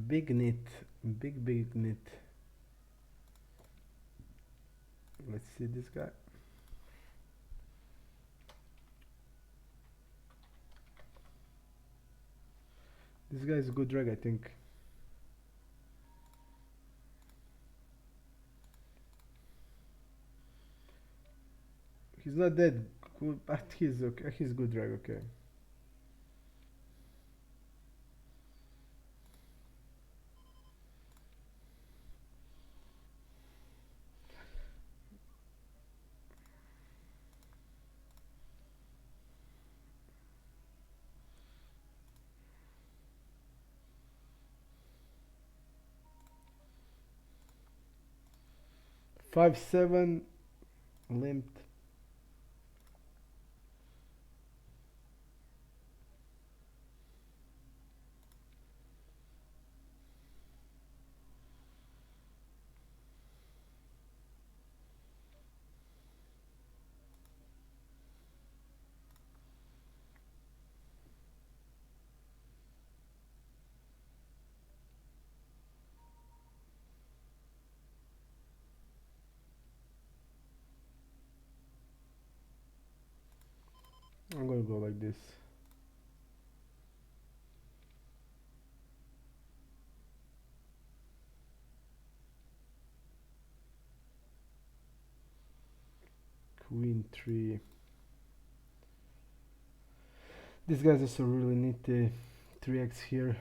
Big knit. Big knit. Let's see this guy. This guy is a good drag, I think. He's not that good, but he's okay. He's good drag, okay. Five seven limped. I'm gonna go like this. Queen 3. This guy's also really need the 3x here.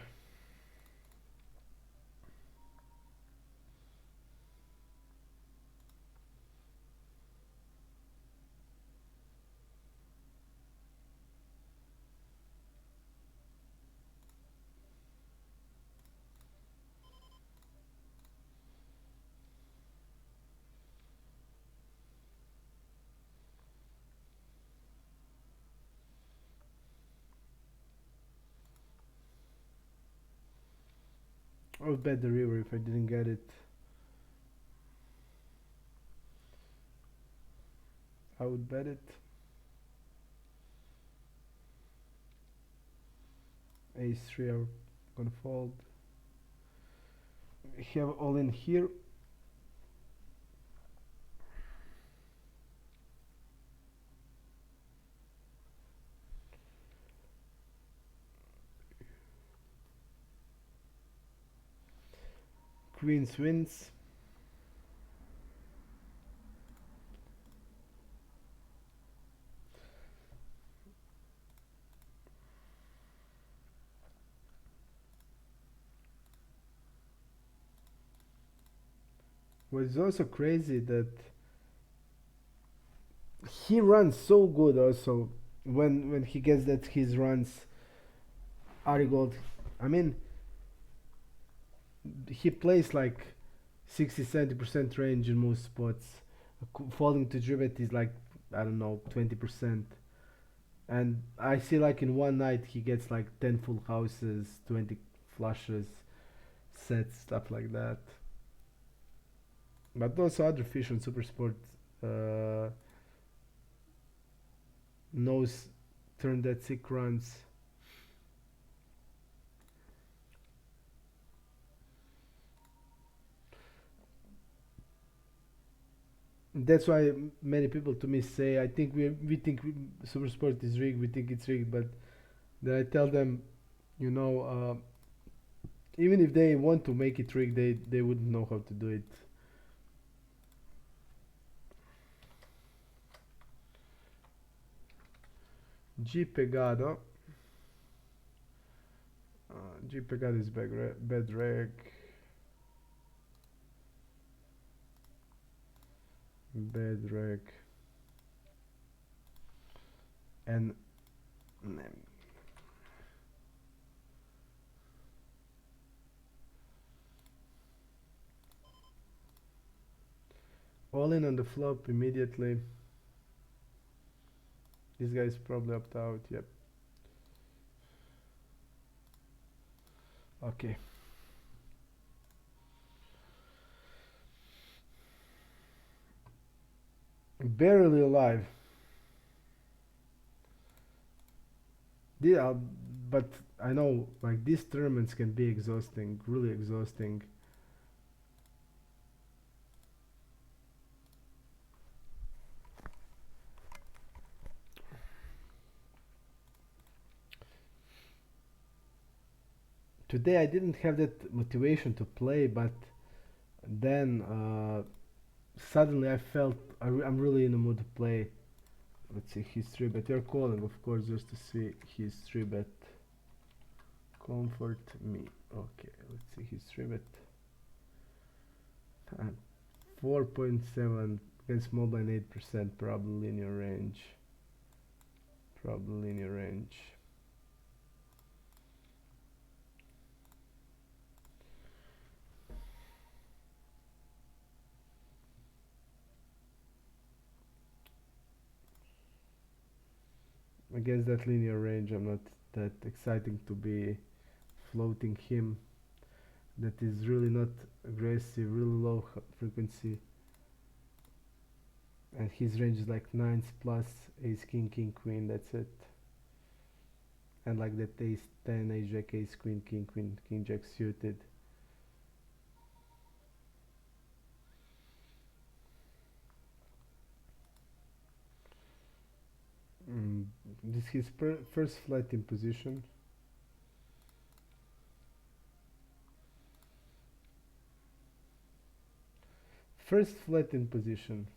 I would bet the river if I didn't get it. I would bet it. Ace 3 are gonna fold. We have all in here. Queens wins. What's also crazy that he runs so good also when he gets that his runs are gold. I mean, he plays like 60-70% range in most spots. Falling to Drivet is like, I don't know, 20%. And I see like in one night he gets like 10 full houses, 20 flushes, sets, stuff like that. But also other fish on Super Sport uh, knows turn that sick runs. That's why many people to me say, I think we think Super Sport is rigged, we think it's rigged, but then I tell them, you know, even if they want to make it rigged, they wouldn't know how to do it. G Pegado. G Pegado is bad reg. Bad reg. And all in on the flop immediately. This guy's probably opted out. Yep. Okay. Barely alive. Yeah, but I know like these tournaments can be exhausting, really exhausting. Today I didn't have that motivation to play, but then suddenly I felt I'm really in the mood to play. Let's see his 3-bet. We're calling, of course, just to see his 3-bet. Comfort me. Okay, let's see his 3-bet. 4.7 against small blind 8%, probably linear range. Probably linear range. Against that linear range, I'm not that exciting to be floating him. That is really not aggressive, really low frequency. And his range is like 9s plus, ace, king, king, queen, that's it. And like that ace 10, ace, jack, ace, queen, king, jack suited. This is his first flight in position. First flight in position.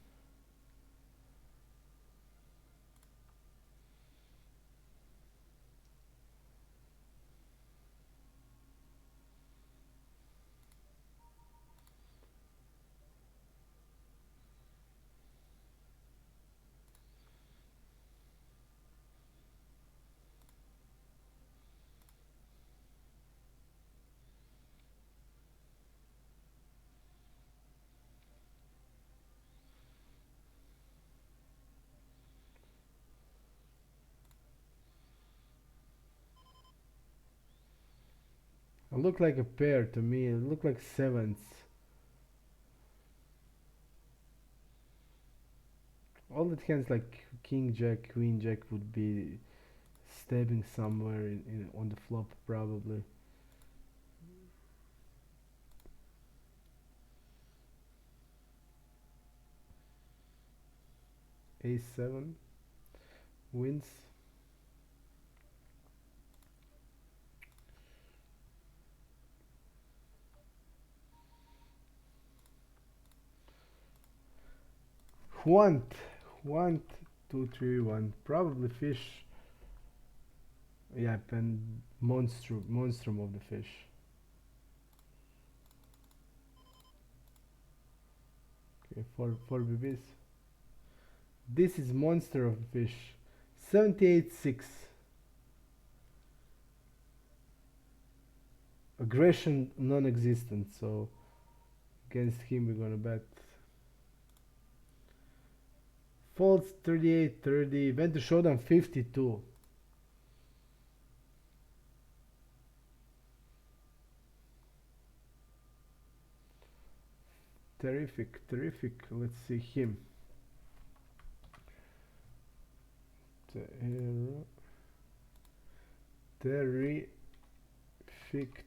It looked like a pair to me. It looked like sevens. All that hands like king jack, queen jack would be stabbing somewhere on the flop probably. A7 wins. Want, want, 2, 3, 1. Probably fish. Yep, and monstrum of the fish. Okay, four BBs. This is monster of the fish. 78.6. Aggression non-existent, so against him we're gonna bet. Folds 38.30. Went to showdown 52. Terrific, terrific. Let's see him. Terrific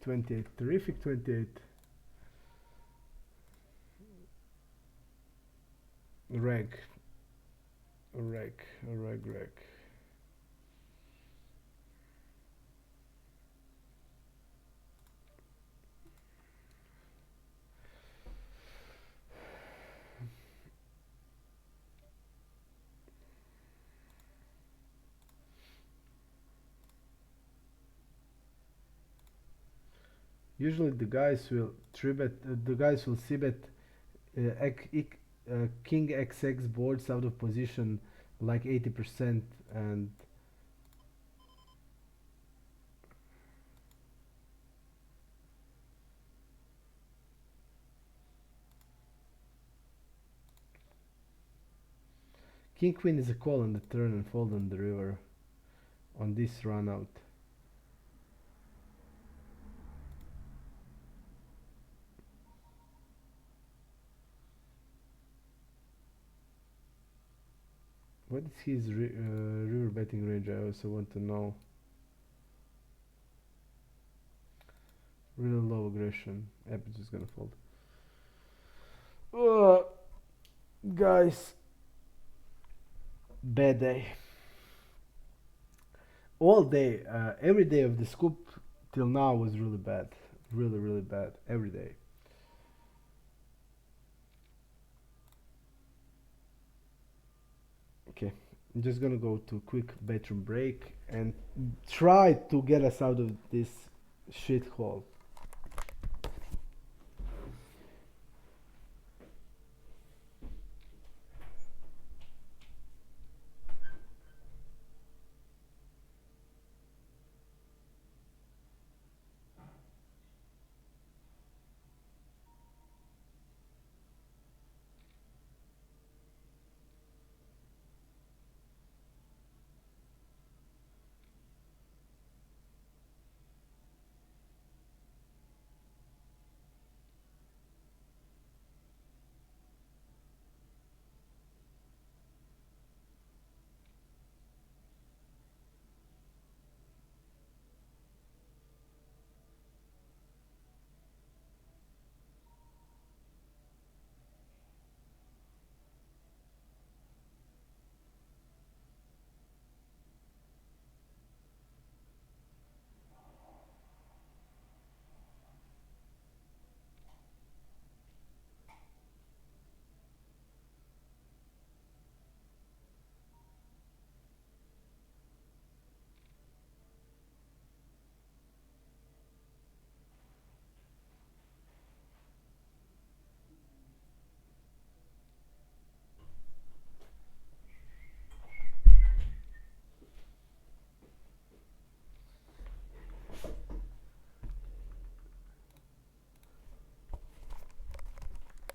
28. Terrific 28. Reg. Reg. Usually the guys will the guys will see bet king XX boards out of position like 80% and King queen is a call on the turn and fold on the river on this run out. What is his river betting range? I also want to know. Really low aggression. Yep, it's just gonna fold. Guys, bad day. All day, every day of the scoop till now was really bad. Really, really bad. Every day. Okay, I'm just gonna go to a quick bathroom break and try to get us out of this shithole.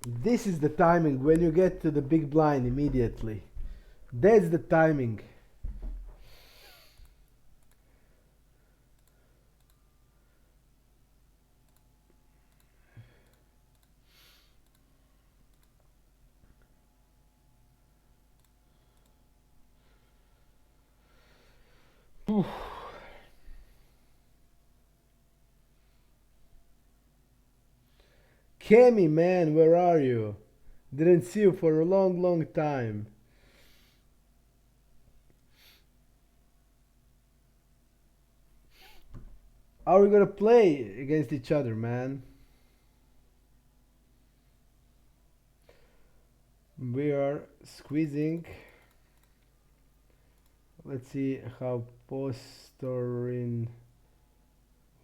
This is the timing when you get to the big blind immediately. That's the timing. Oof. Kemi, man, where are you? Didn't see you for a long, long time. How are we gonna play against each other, man? We are squeezing. Let's see how Postorin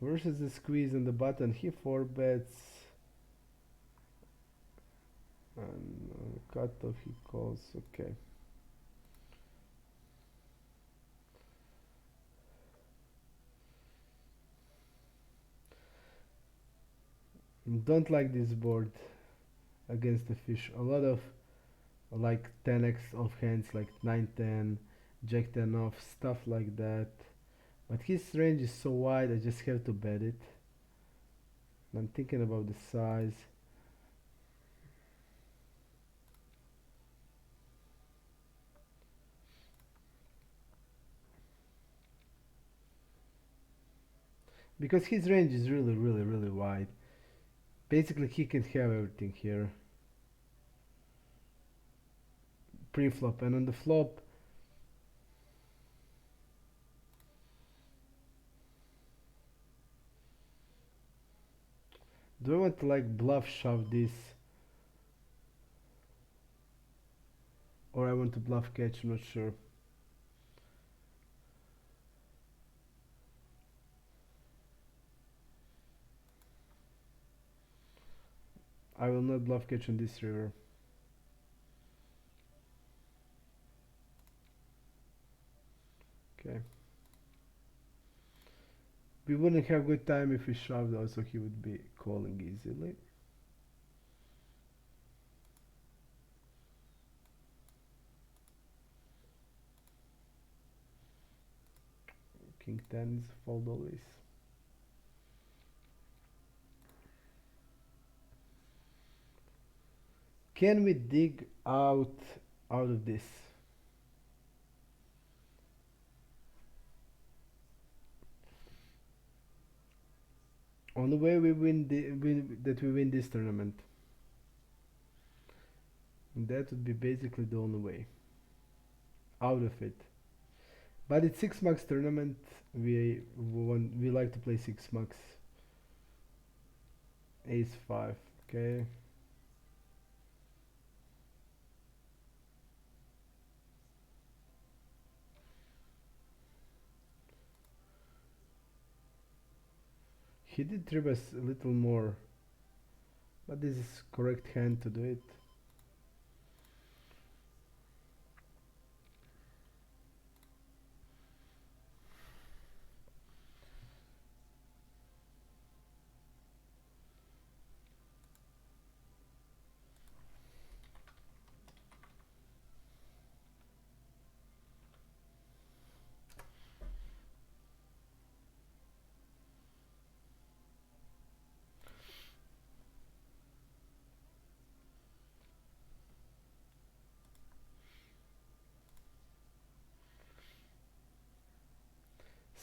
versus the squeeze on the button. He 4 bets. And on the cutoff he calls. Okay. Don't like this board against the fish. A lot of like 10x of hands, like 9-10, Jack 10 off, stuff like that. But his range is so wide, I just have to bet it. I'm thinking about the size. Because his range is really, really, really wide. Basically, he can have everything here. Pre-flop, and on the flop, do I want to like bluff shove this? Or I want to bluff catch, I'm not sure. I will not bluff catch on this river. Okay. We wouldn't have good time if we shoved, also he would be calling easily. king 10s fold always. Can we dig out of this? Only way we that we win this tournament. That would be basically the only way out of it. But it's 6 max tournament. We like to play 6 max. Ace 5. Okay. He did trip us a little more, but this is correct hand to do it.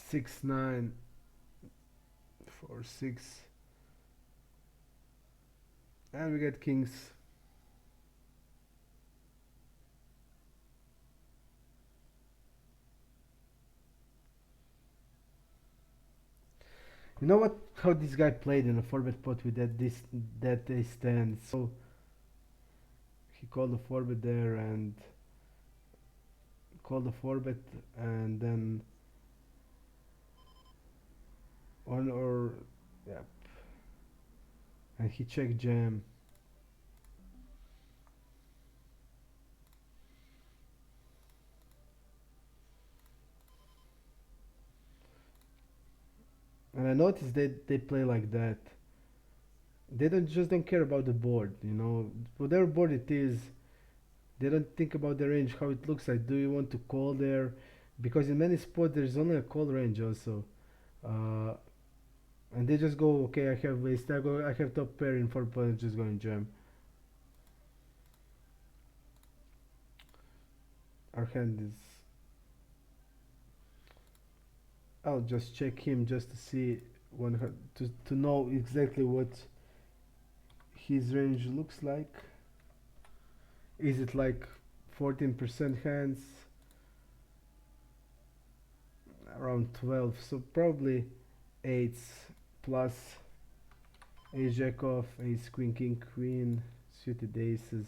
Six nine 4 6, and we get kings. You know what? How this guy played in a 4-bet pot with that ace 10. So he called a 4-bet there and called a 4-bet, and then on or yeah, and he checked jam. And I noticed they play like that. They don't care about the board, you know. Whatever board it is, they don't think about the range, how it looks like. Do you want to call there? Because in many spots there's only a call range also. Uh, and they just go, okay, I have ace, I have top pair in 4 points, just going jam. Our hand is. I'll just check him just to see to know exactly what his range looks like. Is it like 14% hands? Around 12, so probably eights plus ace jack off, ace queen king queen, suited aces.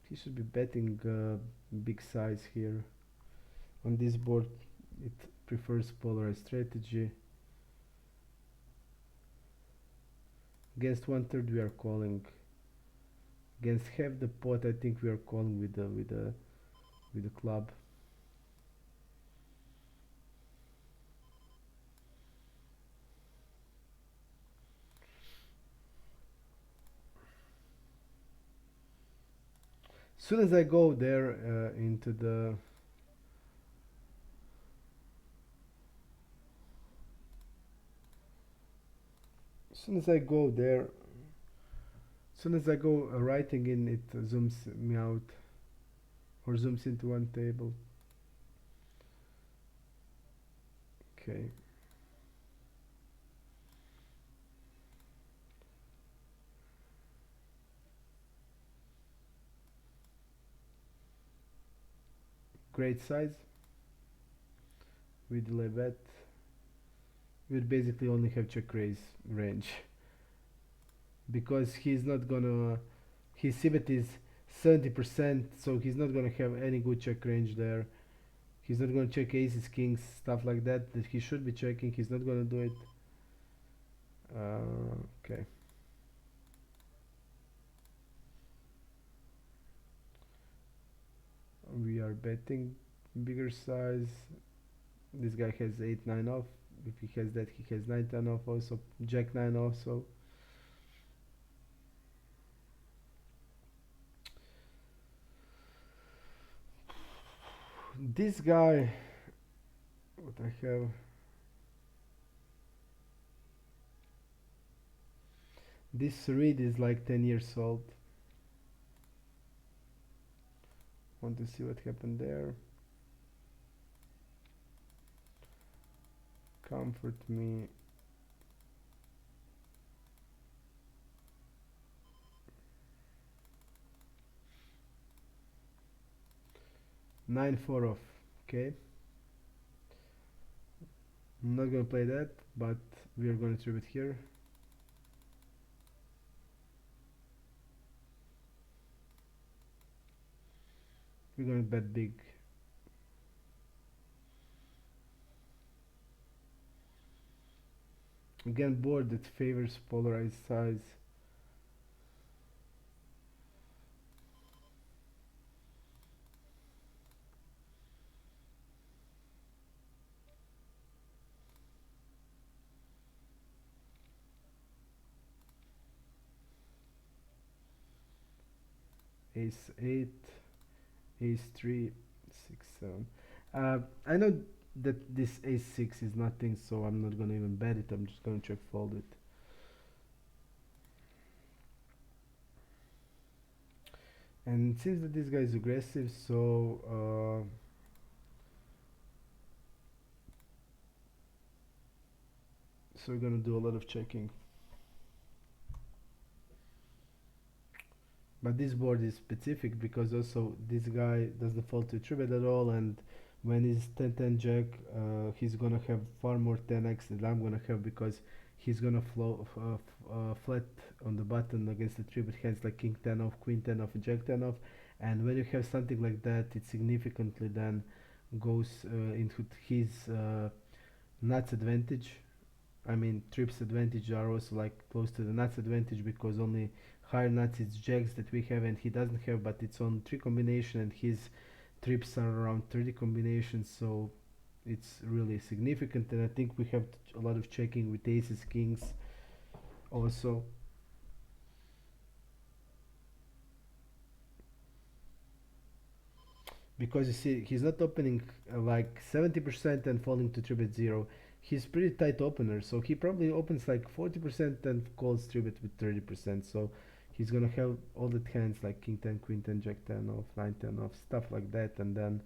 He should be betting big size here. On this board it prefers polarized strategy. Against 1/3 we are calling. Against half the pot I think we are calling with the club. Soon as I go there into the soon as I go there soon as I go writing in, it zooms me out or zooms into one table. Okay. Great size. We delay bet. We'd basically only have check raise range because he's not gonna. His cbet is 70%, so he's not gonna have any good check range there. He's not gonna check aces, kings, stuff like that that he should be checking. He's not gonna do it. Okay. We are betting bigger size. This guy has 8 9 off. If he has that, he has 9 10 off also. Jack 9 also. This guy what I have. This reed is like 10 years old. Want to see what happened there. Comfort me. Nine four off. Okay. I'm not gonna play that, but we are gonna tribute here. We're gonna bet big. Again, board that favors polarized size. Ace 8, Ace 3, 6, 7. I know that this Ace 6 is nothing, so I'm not gonna even bet it. I'm just gonna check fold it. And it seems that this guy is aggressive, so we're gonna do a lot of checking. But this board is specific because also this guy doesn't fall to three bet at all, and when he's 10-10 jack, he's gonna have far more 10x than I'm gonna have because he's gonna flat on the button against the three bet hands like king 10 off, queen 10 off, and jack 10 off. And when you have something like that, it significantly then goes into his nuts advantage. I mean, trips advantage are also like close to the nuts advantage because only higher nuts is jacks that we have and he doesn't have, but it's on 3 combination and his trips are around 30 combinations, so it's really significant. And I think we have a lot of checking with aces, kings also. Because you see, he's not opening like 70% and falling to 3-bet 0. He's pretty tight opener, so he probably opens like 40% and calls 3-bet with 30%. So he's gonna have all the hands like king 10, queen 10, jack 10 off, 9 10 off, stuff like that, and then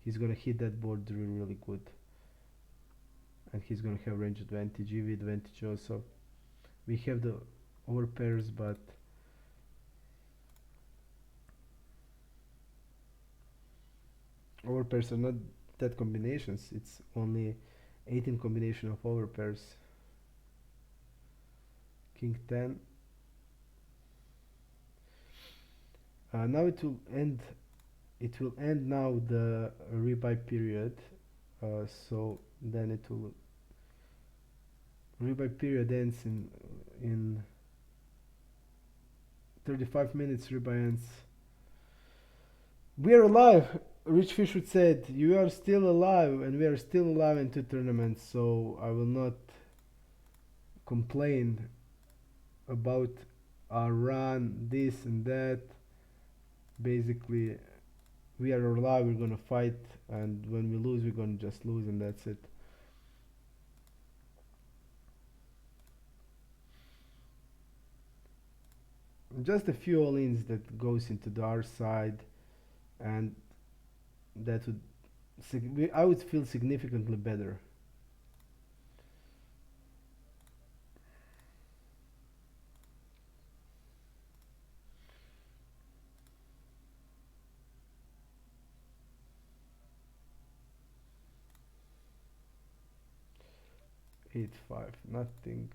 he's gonna hit that board really, really good. And he's gonna have range advantage, EV advantage also. We have the over pairs, but over pairs are not that combinations. It's only 18 combination of over pairs. King 10. Now it will end. It will end now the rebuy period. So then it will rebuy period ends in 35 minutes. Rebuy ends. We are alive. Rich Fishwood said, "You are still alive, and we are still alive in 2 tournaments." So I will not complain about our run, this and that. Basically, we are alive. We're gonna fight, and when we lose, we're gonna just lose, and that's it. Just a few all-ins that goes into the R side, and that would I would feel significantly better. Eight five, nothing.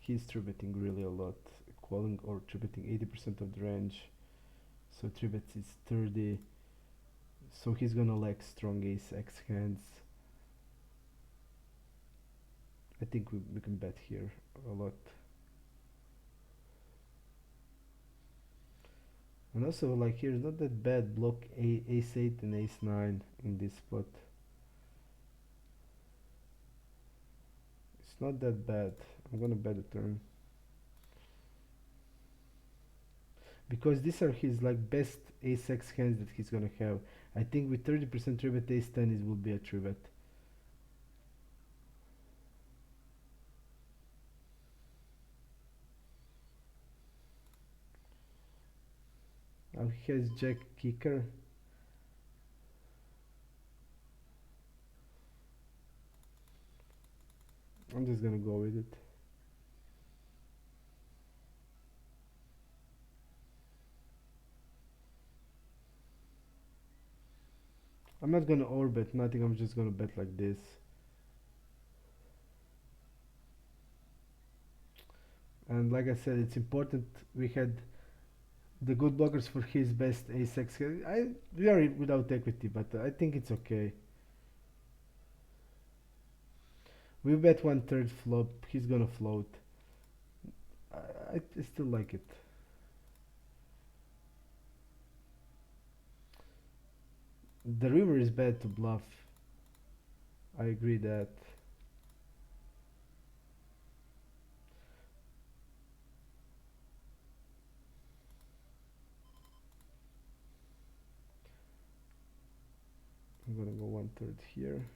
He's tributing really a lot, calling or tributing 80% of the range. So tribets is 30. So he's gonna like strong ace X hands. I think we can bet here a lot. And also like here's not that bad block ace 8 and ace 9 in this spot. It's not that bad. I'm gonna bet a turn. because these are his like best ace-x hands that he's gonna have. I think with 30% 3-bet ace-10 it will be a 3-bet. Now he has jack kicker. I'm just gonna go with it. I'm not gonna overbet nothing, I'm just gonna bet like this. And like I said, it's important we had the good blockers for his best ace-x. We are without equity, but I think it's okay. We bet 1/3 flop, he's gonna float. I still like it. The river is bad to bluff. I agree that. I'm gonna go 1/3 here.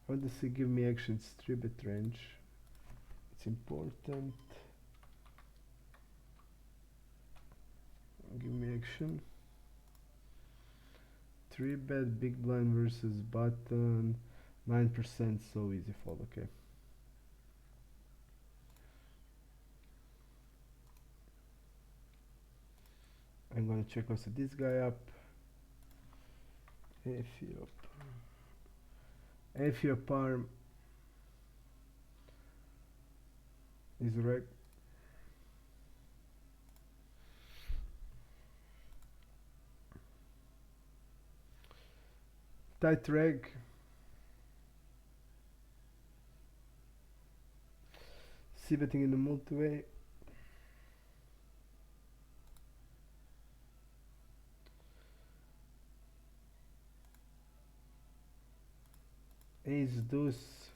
How does he give me actions? 3-bet range. It's important. Give me action. 3-bet big blind versus button. 9%, so easy fold, okay. I'm gonna check also this guy up. If your palm is reg. Tight reg. C betting in the multi-way. Ace deuce.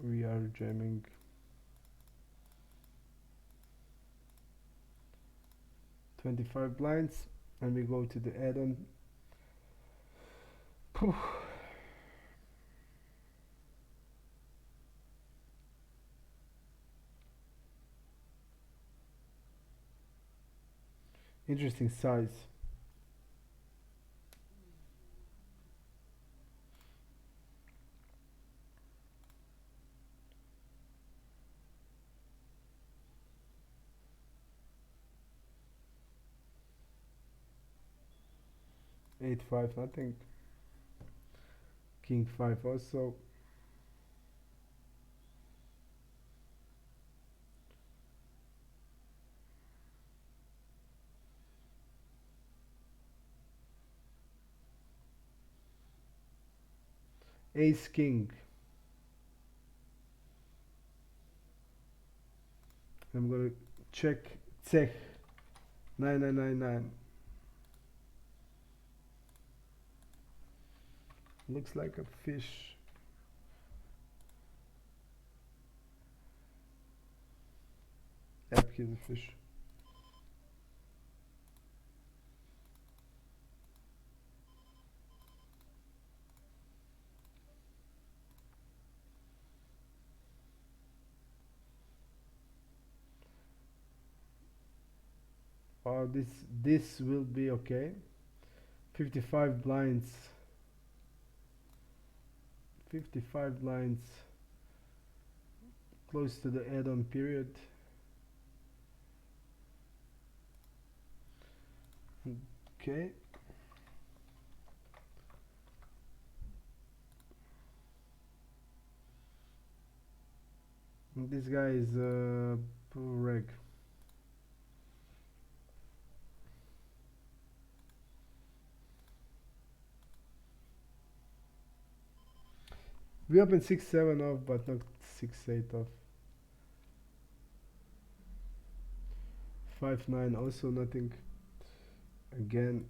We are jamming. $25 blinds, and we go to the add-on. Interesting size. Eight five nothing. King 5 also. Ace king. I'm gonna check check 9999. Looks like a fish. Yep, he's a fish. Oh, this will be okay. 55 blinds. 55 blinds. Close to the add-on period. Okay. And this guy is reg. We opened 6-7 off, but not 6-8 off. 5-9 also nothing. Again,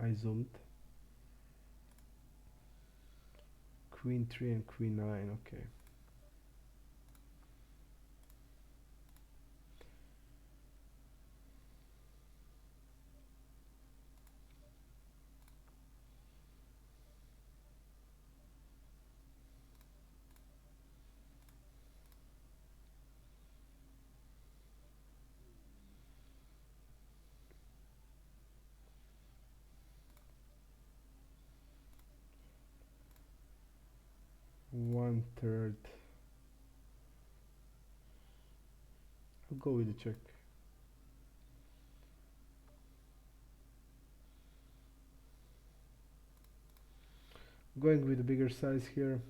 I zoomed. Queen 3 and Queen 9, okay. One third. I'll go with the check. Going with a bigger size here.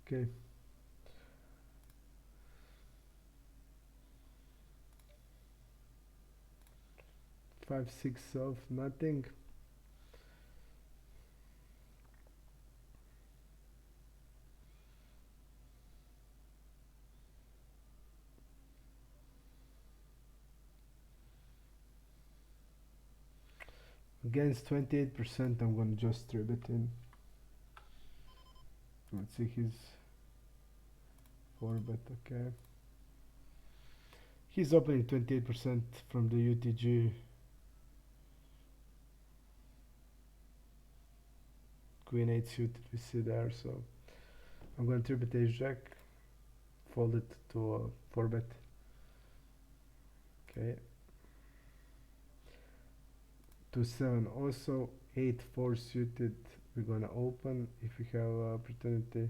Okay. Five, six of nothing. Against 28%, I'm gonna just trip it in. Let's see his 4-bet, okay. He's opening 28% from the UTG. Queen 8 suited we see there, so I'm gonna trip it ace jack, fold it to a 4-bet. Okay. 2-7 also, 8-4 suited we're gonna open if we have opportunity.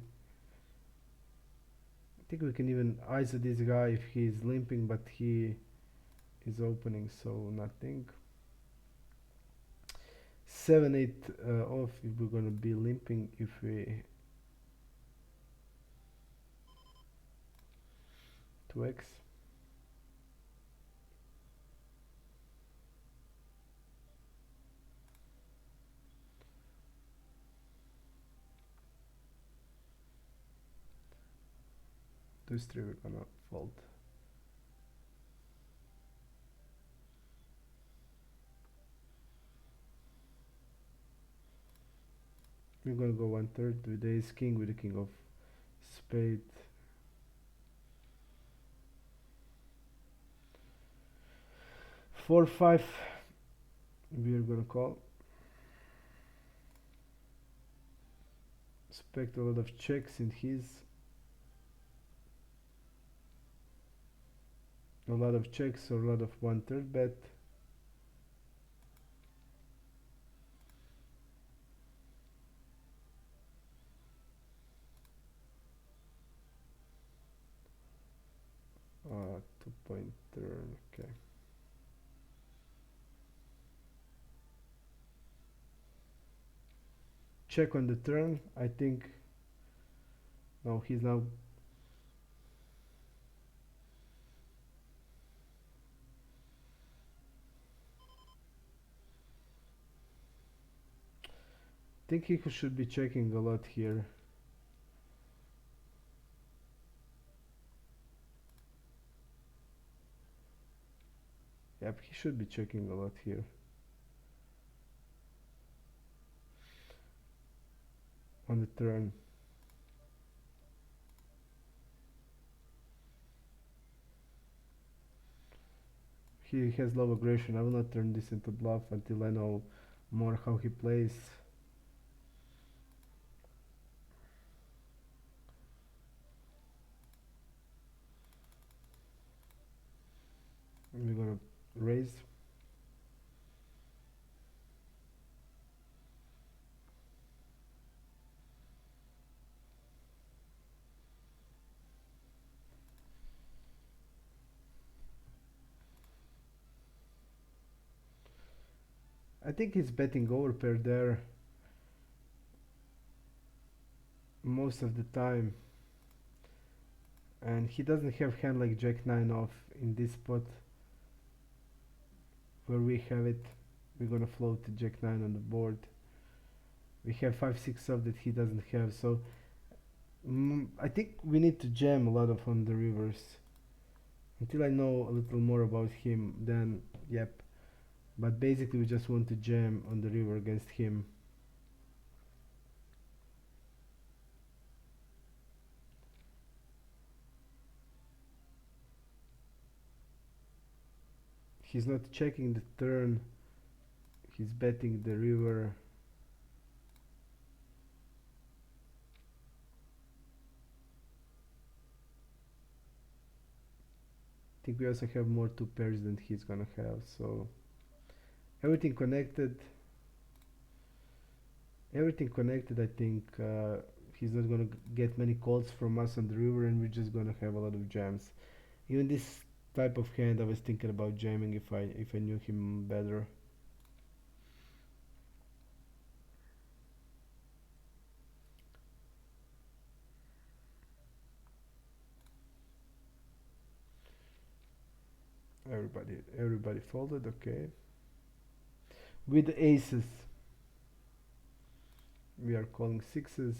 I think we can even ISO this guy if he's limping, but he is opening, so nothing. 7-8 off if we're gonna be limping if we 2x. Those three we're gonna fold. We're gonna go 1/3 with the ace king with the king of spade. Four, 5 we are gonna call. Expect a lot of checks in his. A lot of checks or a lot of 1/3 bet. Uh, 2-point turn, okay. Check on the turn, I think. No, he's now. I think he should be checking a lot here. Yep, he should be checking a lot here. On the turn. He has low aggression. I will not turn this into bluff until I know more how he plays. We're gonna raise. I think he's betting overpair there most of the time, and he doesn't have hand like Jack 9 off in this spot where we have it. we're gonna float the jack 9 on the board. We have 5-6 off that he doesn't have, so I think we need to jam a lot of on the rivers. Until I know a little more about him, then yep. But basically we just want to jam on the river against him. He's not checking the turn, he's betting the river. I think we also have more 2 pairs than he's gonna have, so everything connected. Everything connected, I think he's not gonna get many calls from us on the river, and we're just gonna have a lot of jams. Even this type of hand, I was thinking about jamming if I knew him better. Everybody folded, okay. With the aces, we are calling sixes.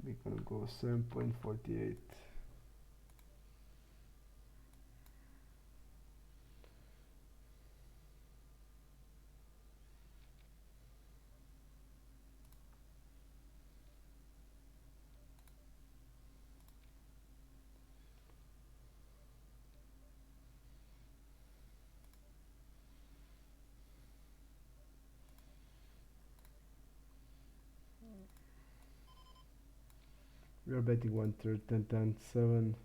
We're gonna go 7.48. We are betting 1/3, 10, 10, 7.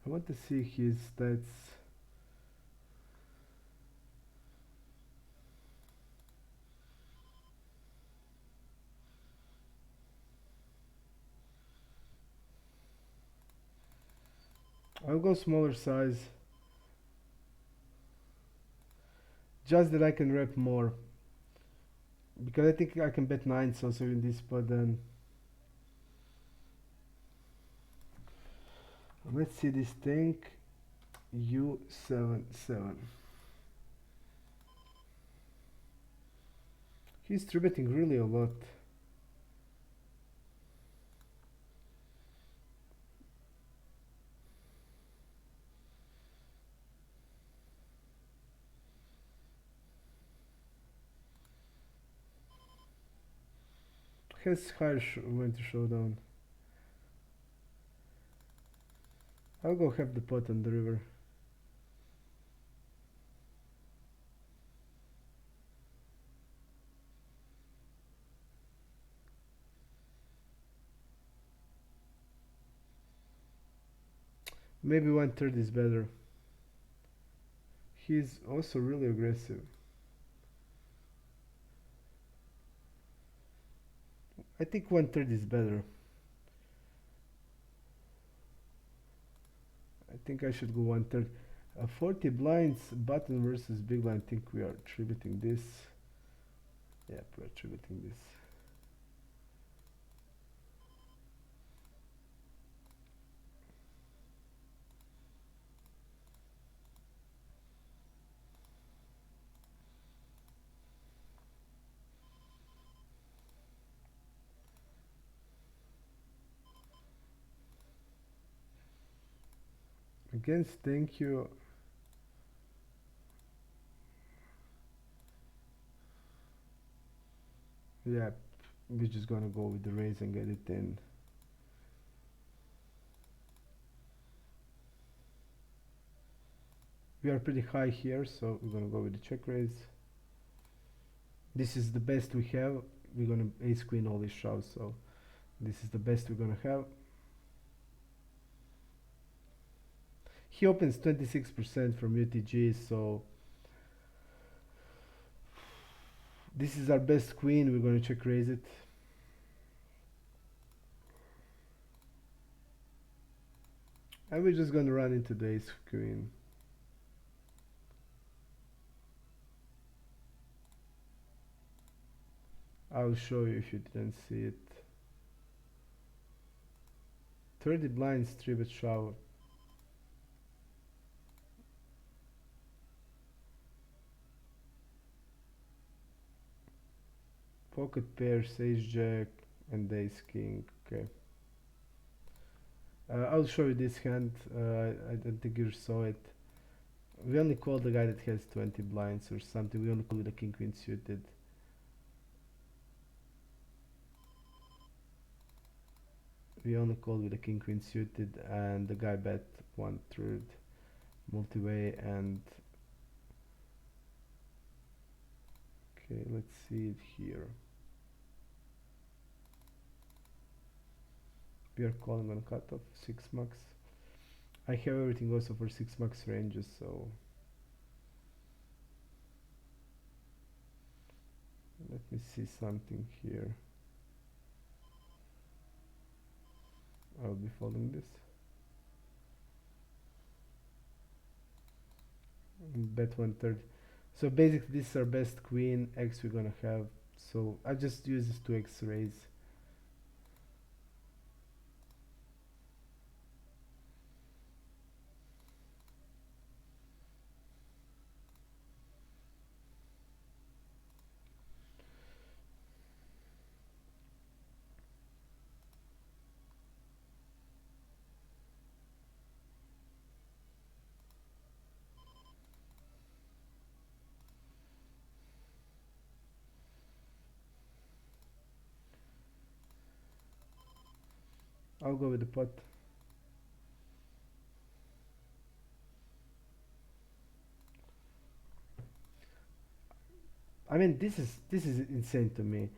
I want to see his stats. I'll go smaller size, just that I can rep more, because I think I can bet 9s also in this spot. Then let's see this thing. U7-7. He's 3-betting really a lot. Has higher went to showdown. I'll go have the pot on the river. Maybe 1/3 is better. He's also really aggressive. I think 1/3 is better. I think I should go 1/3. 40 blinds, button versus big blind. I think we are 3-betting this. Yep, we're 3-betting this. Against thank you. Yeah, we're just gonna go with the raise and get it in. We are pretty high here, so we're gonna go with the check raise. This is the best we have. We're gonna ace queen all these shoves, so this is the best we're gonna have. He opens 26% from UTG, so this is our best queen. We're gonna check raise it. And we're just gonna run into the ace queen. I'll show you if you didn't see it. 30 blinds, 3-bet shove. Pocket pairs, ace jack, and ace king. Okay. I'll show you this hand. I don't think you saw it. We only call the guy that has 20 blinds or something. We only call with the king queen suited. We only call with the king queen suited, and the guy bet 1/3 multi-way. And okay, let's see it here. We are calling on cutoff 6 max. I have everything also for 6 max ranges, so let me see something here. I'll be following this. Bet 1/3. So basically this is our best queen X we're gonna have. So I just use this to X raise. I'll go with the pot. I mean, this is insane to me.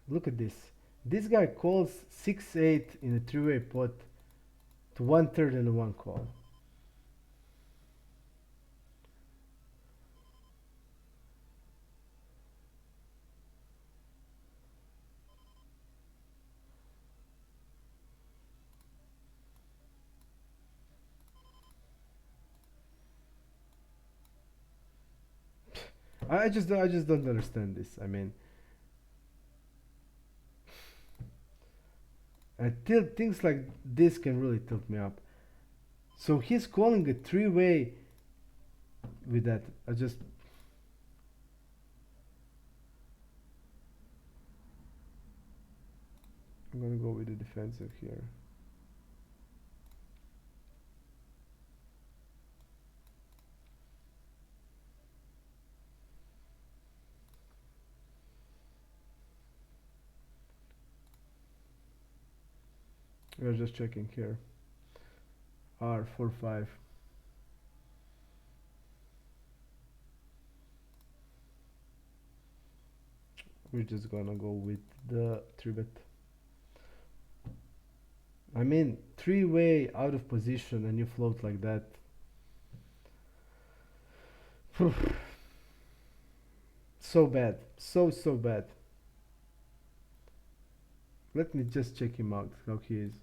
Look at this. This guy calls 6-8 in a three-way pot to 1/3 and a 1 call. I just don't understand this. I mean, things like this can really tilt me up. So he's calling a three-way with that. I'm gonna go with the defensive here. We're just checking here. R4-5. We're just gonna go with the 3-bet. I mean, three-way out of position and you float like that. So bad. So bad. Let me just check him out, how he is.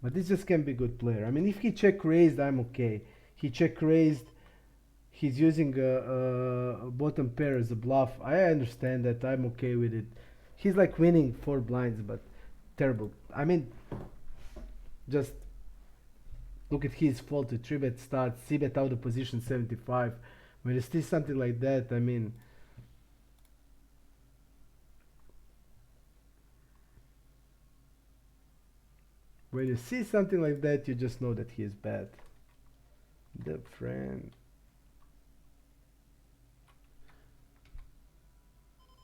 But this just can be a good player. I mean, if he check raised, I'm okay. He check raised, he's using a bottom pair as a bluff. I understand that, I'm okay with it. He's like winning 4 blinds, but terrible. I mean, just look at his faulted 3-bet starts, c-bet out of position 75. When you see something like that, I mean, when you see something like that, you just know that he is bad. The friend.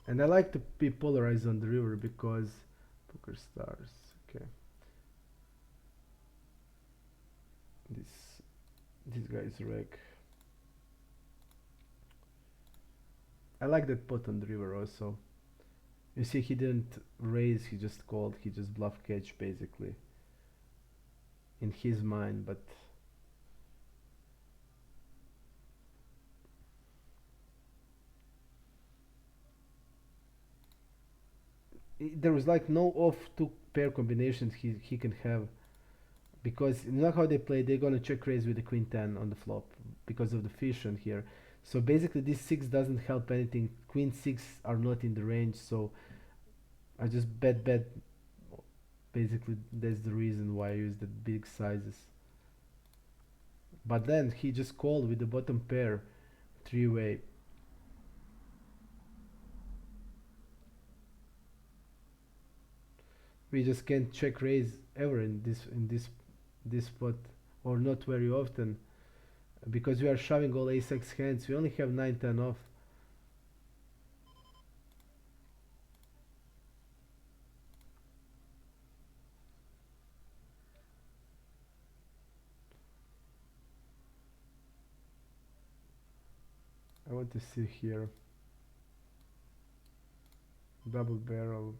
And I like to be polarized on the river because poker stars. Okay. This guy is wreck. I like that pot on the river also. You see, he didn't raise, he just called, he just bluff catch basically. In his mind, but there was like no off 2 pair combinations he can have, because you know how they play, they're gonna check raise with the queen 10 on the flop because of the fish on here. So basically this 6 doesn't help anything. Queen 6 are not in the range, so I just bet. Basically, that's the reason why I use the big sizes. But then he just called with the bottom pair, three-way. We just can't check raise ever in this spot, or not very often, because we are shoving all ace-x hands. We only have 9-10 off. I want to see here double barrel.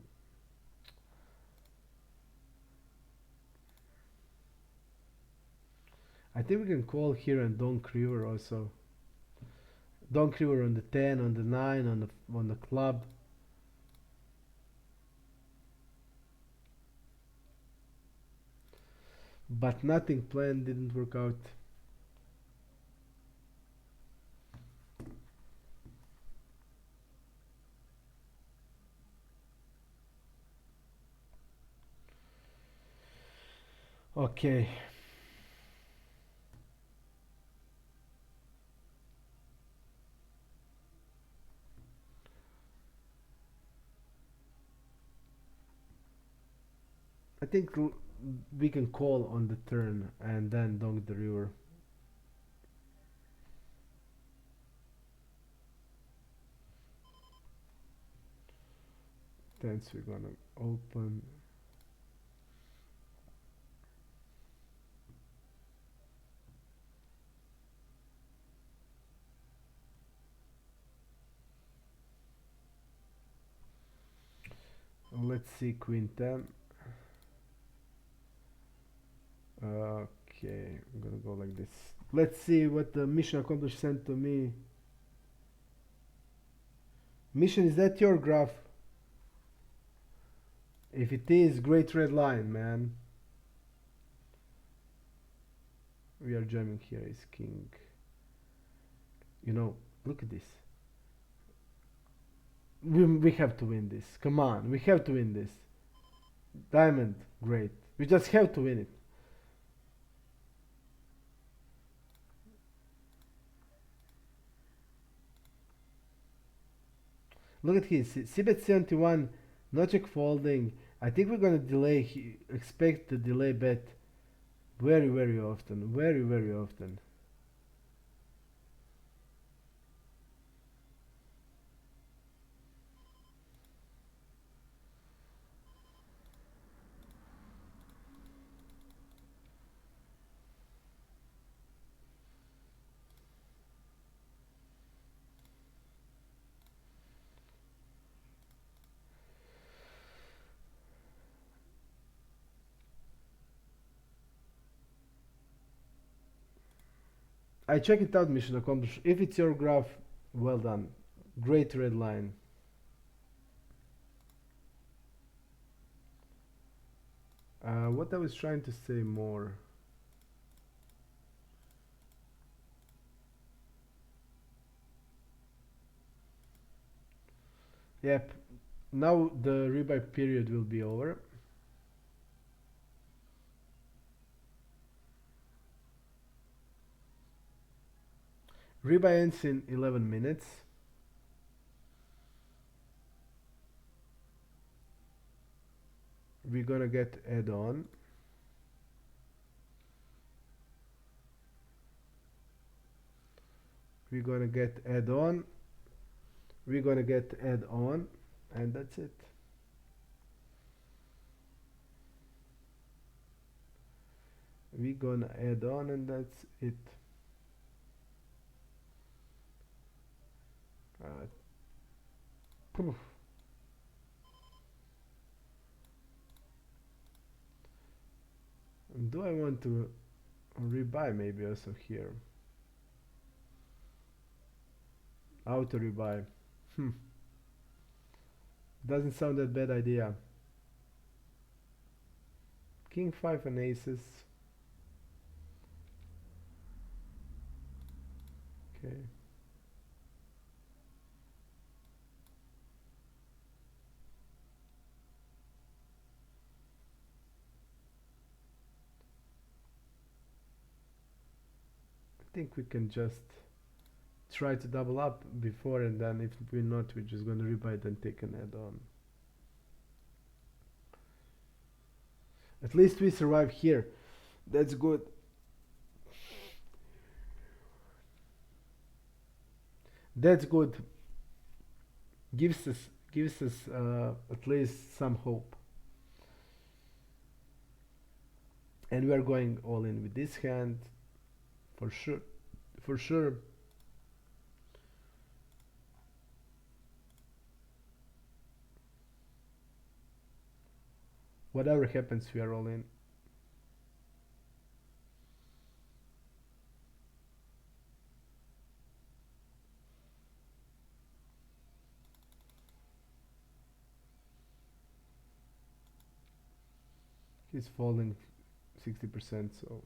I think we can call here and donk river also. Donk river on the 10, on the 9, on the club. But nothing planned didn't work out. Okay. I think we can call on the turn and then donk the river. Tens we're gonna open. Let's see queen 10. Okay, I'm gonna go like this. Let's see what the mission accomplished sent to me. Mission, is that your graph? If it is, great red line, man. We are jamming here, is king. You know, look at this. We have to win this. Come on, we have to win this. Diamond, great. We just have to win it. Look at his c-bet 71, no check folding. I think we're gonna delay. Expect the delay bet very often. Very often. I check it out, mission accomplished. If it's your graph, well done. Great red line. What I was trying to say more. Yep. Now the rebuy period will be over. Rebuy ends in 11 minutes. We're gonna get add-on. We're gonna get add-on. We're gonna get add-on, and that's it. We're gonna add on, and that's it. Poof. Do I want to rebuy maybe also here? Auto rebuy. Doesn't sound that bad idea. King 5 and aces. Okay. think we can just try to double up before, and then if we're not, we're just gonna rebuy and take an add-on. At least we survive here. That's good. That's good. Gives us at least some hope. And we are going all in with this hand for sure. For sure. Whatever happens, we are all in. He's falling 60%, so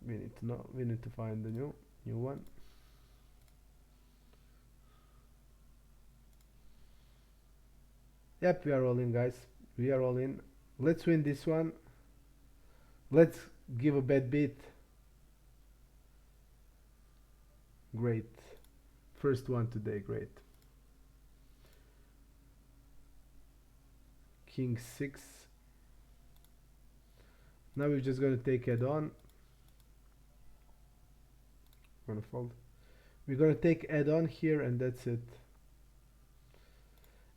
we need to know. We need to find the new one. Yep, we are all in, guys. We are all in. Let's win this one. Let's give a bad beat. Great. First one today, great. King 6. Now we're just gonna take head on. Gonna fold. We're gonna take head on here, and that's it.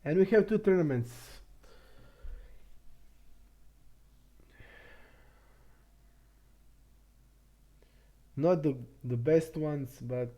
And we have 2 tournaments. Not the best ones, but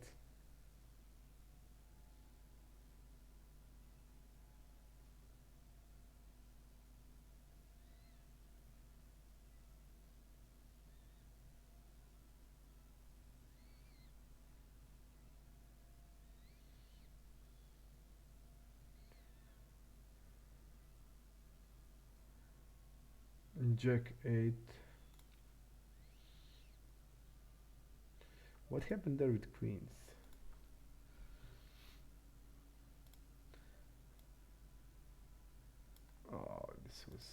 Jack 8. What happened there with queens? Oh, this was...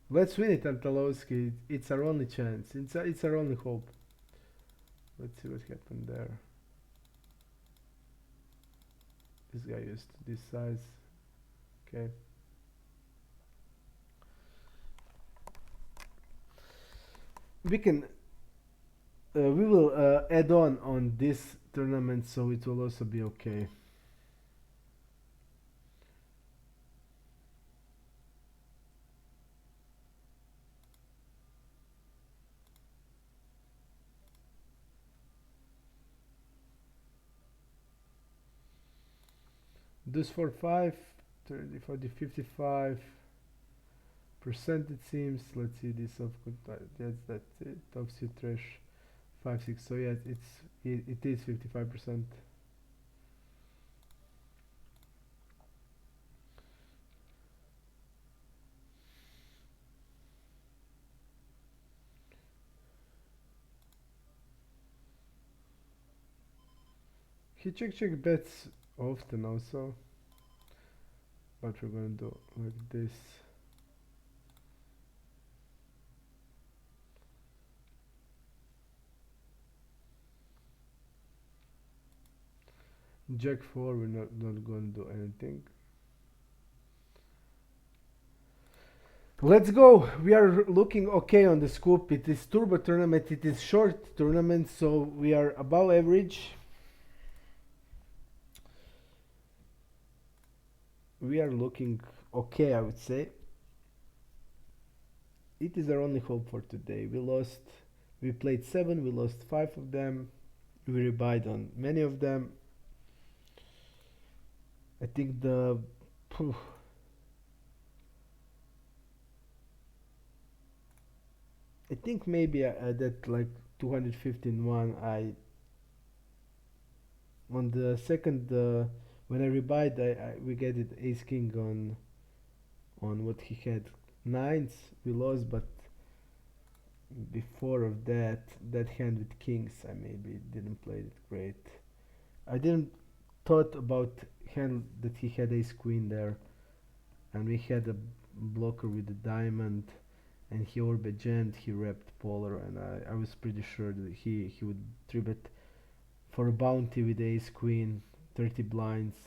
Let's win it, Antalowski. It's our only chance. It's our only hope. Let's see what happened there. This guy used this size. Okay. We can... we will add on this tournament, so it will also be okay. This for 5, 30, 40, 55%, it seems. Let's see this of that's it. Offsuit trash 5, 6. So yeah, it is 55%. He check bets often also, but we're gonna do like this. Jack 4, we're not gonna do anything. Let's go. We are looking okay on the scoop. It is turbo tournament. It is short tournament, so we are above average. We are looking okay, I would say. It is our only hope for today. We played 7, we lost 5 of them. We rebuyed on many of them. I think I think maybe that like 215 on the second when I rebuyed, we get it ace king on what he had 9s. We lost, but before of that hand with kings, I maybe didn't play it great. I didn't thought about hand that he had ace queen there, and we had a blocker with the diamond, and he overbet jammed, he repped polar, and I was pretty sure that he would 3-bet for a bounty with ace queen, 30 blinds,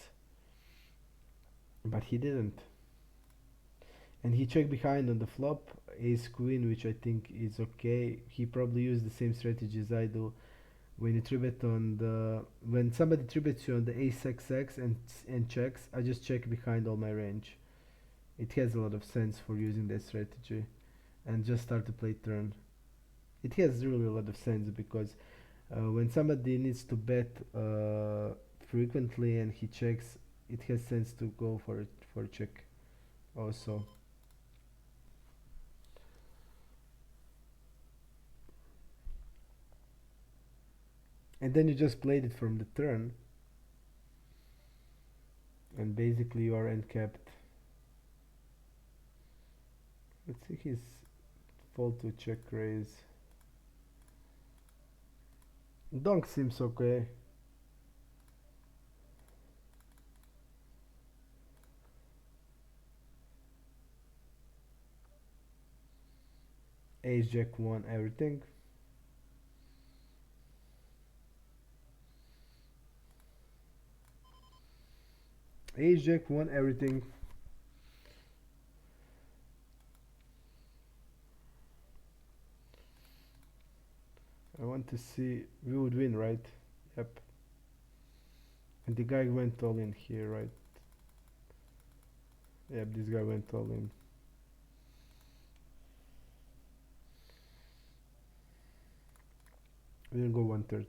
but he didn't. And he checked behind on the flop, ace queen, which I think is okay. He probably used the same strategy as I do. When you 3-bet on the, when somebody 3-bets you on the ace xx and checks, I just check behind all my range. It has a lot of sense for using that strategy, and just start to play turn. It has really a lot of sense because when somebody needs to bet frequently and he checks, it has sense to go for a check also. And then you just played it from the turn, and basically you are end capped. Let's see his fold to check raise. Donk seems okay. Ace jack won everything. Ace jack won everything. I want to see, we would win, right? Yep. And the guy went all in here, right? Yep, this guy went all in. We didn't go 1/3.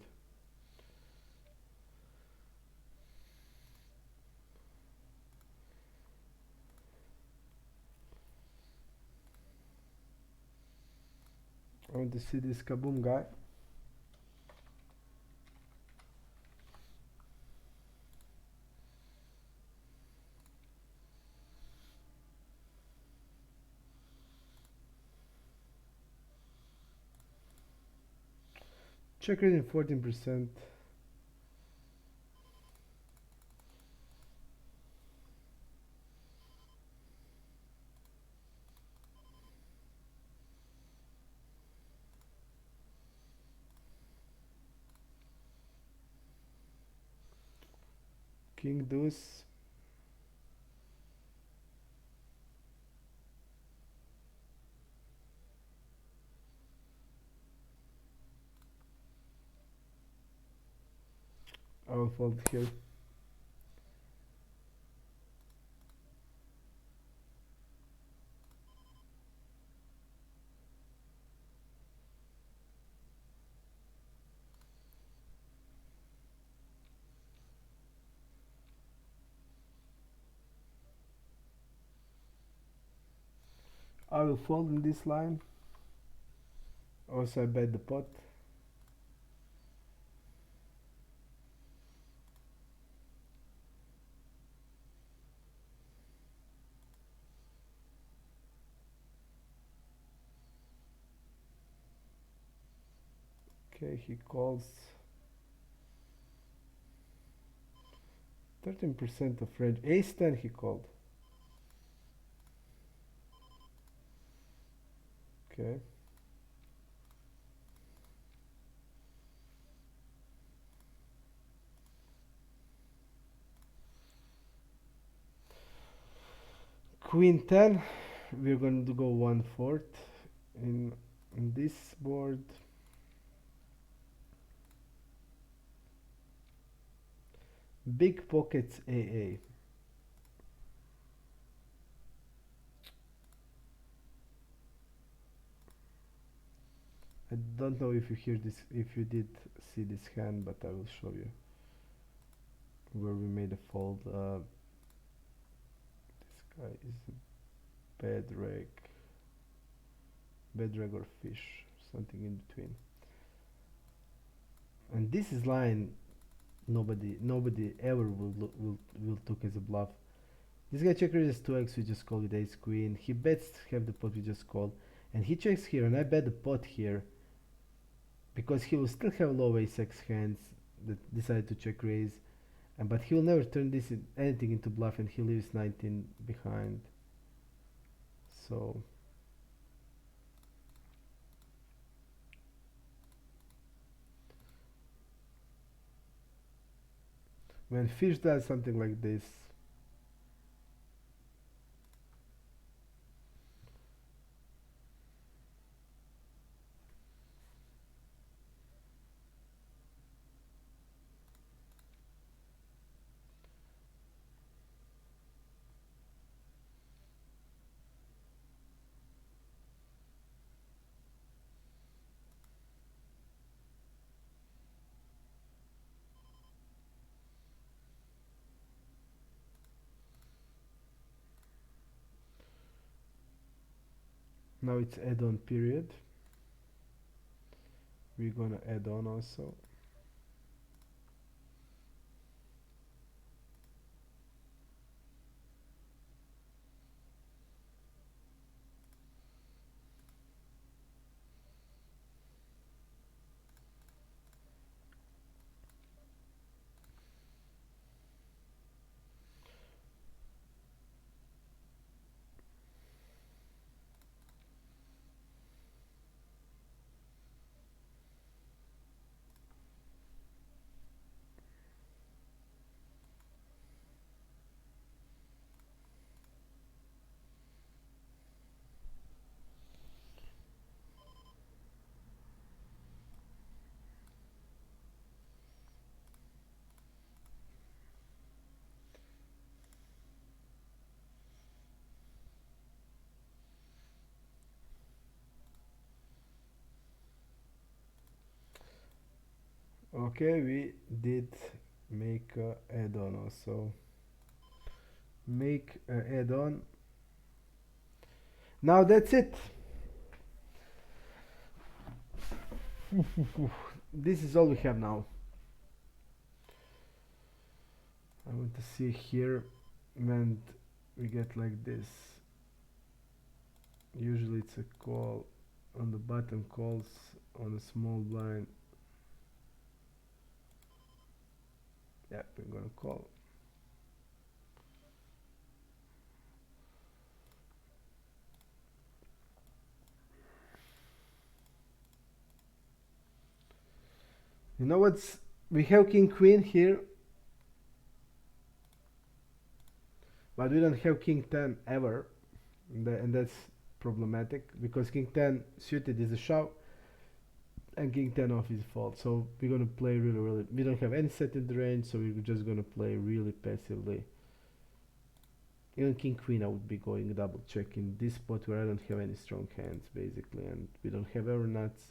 I want to see this kaboom guy. Check rating 14%. King deuce. I will fold here. I will fold in this line. Also I bet the pot. Okay, he calls. 13% of range. Ace 10 he called. Okay. Queen 10. We're going to go 1/4 in this board. Big pockets AA. I don't know if you hear this, if you did see this hand, but I will show you where we made a fold. This guy is a bad reg or fish, something in between. And this is line nobody ever will took as a bluff. This guy check raises 2x, we just call with ace queen. He bets have the pot, we just call, and he checks here, and I bet the pot here because he will still have low ace x hands that decide to check raise, and but he will never turn anything into bluff, and he leaves 19 behind. So when fish does something like this, now it's add-on period. We're gonna add on also. Okay, we did make a add-on also. Make a add-on. Now that's it. This is all we have now. I want to see here when we get like this. Usually it's a call on the button, calls on a small blind. Yeah, we're gonna call. You know what's, we have king queen here, but we don't have king 10 ever, and that's problematic because king 10 suited is a shove and king 10 off is fault. So we're gonna play really, we don't have any set in the range, so we're just gonna play really passively. Even king queen I would be going double check in this spot where I don't have any strong hands basically, and we don't have ever nuts,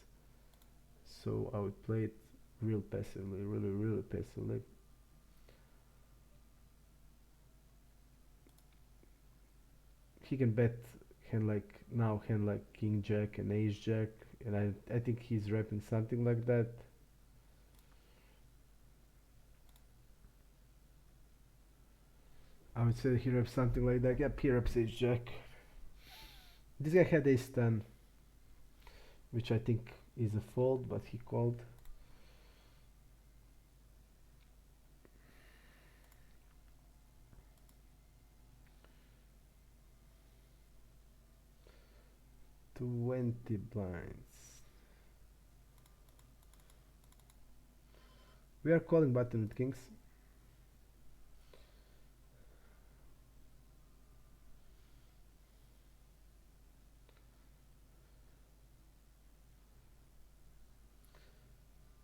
so I would play it real passively, really passively. He can bet hand like now, hand like king jack and ace jack, and I think he's wrapping something like that. I would say he wraps something like that. Yep, he wraps ace jack. This guy had ace 10, which I think is a fold, but he called. $20 blinds. We are calling button with kings.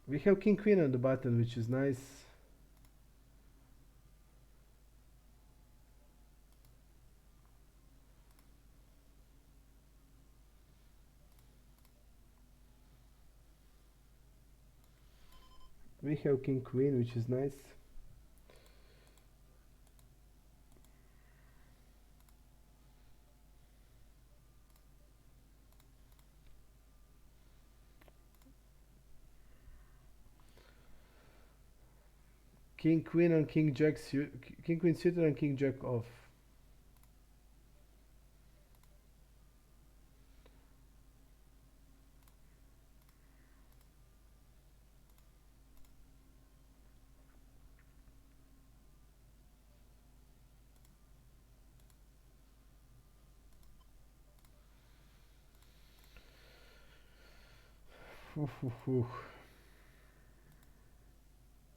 We have king queen on the button, which is nice. We have king queen, which is nice. King queen on king jack king queen suited on king jack off.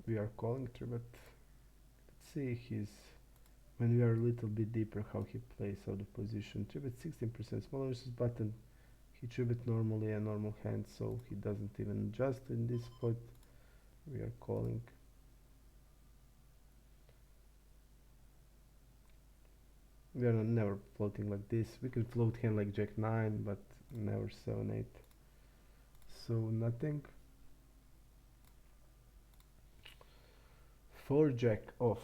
We are calling 3-bet. see his when we are a little bit deeper how he plays out the position. 3-bet 16%, small versus button. He 3-bet normally a normal hand, so he doesn't even adjust in this spot. We are calling. We are never floating like this. We can float hand like Jack 9, but never 7-8. So nothing. 4 Jack off.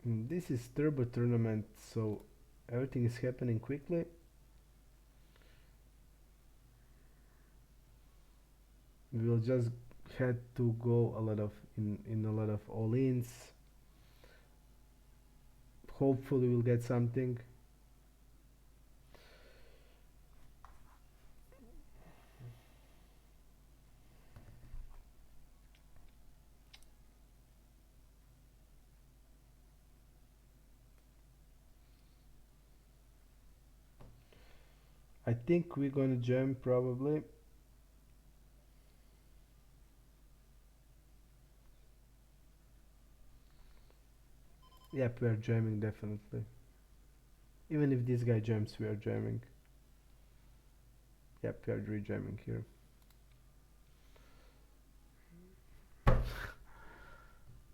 This is turbo tournament, so everything is happening quickly. We will just had to go a lot of in a lot of all-ins. Hopefully we'll get something. I think we're gonna jam probably. Yep, we are jamming definitely. Even if this guy jams, we are jamming. Yep, we are re-jamming here.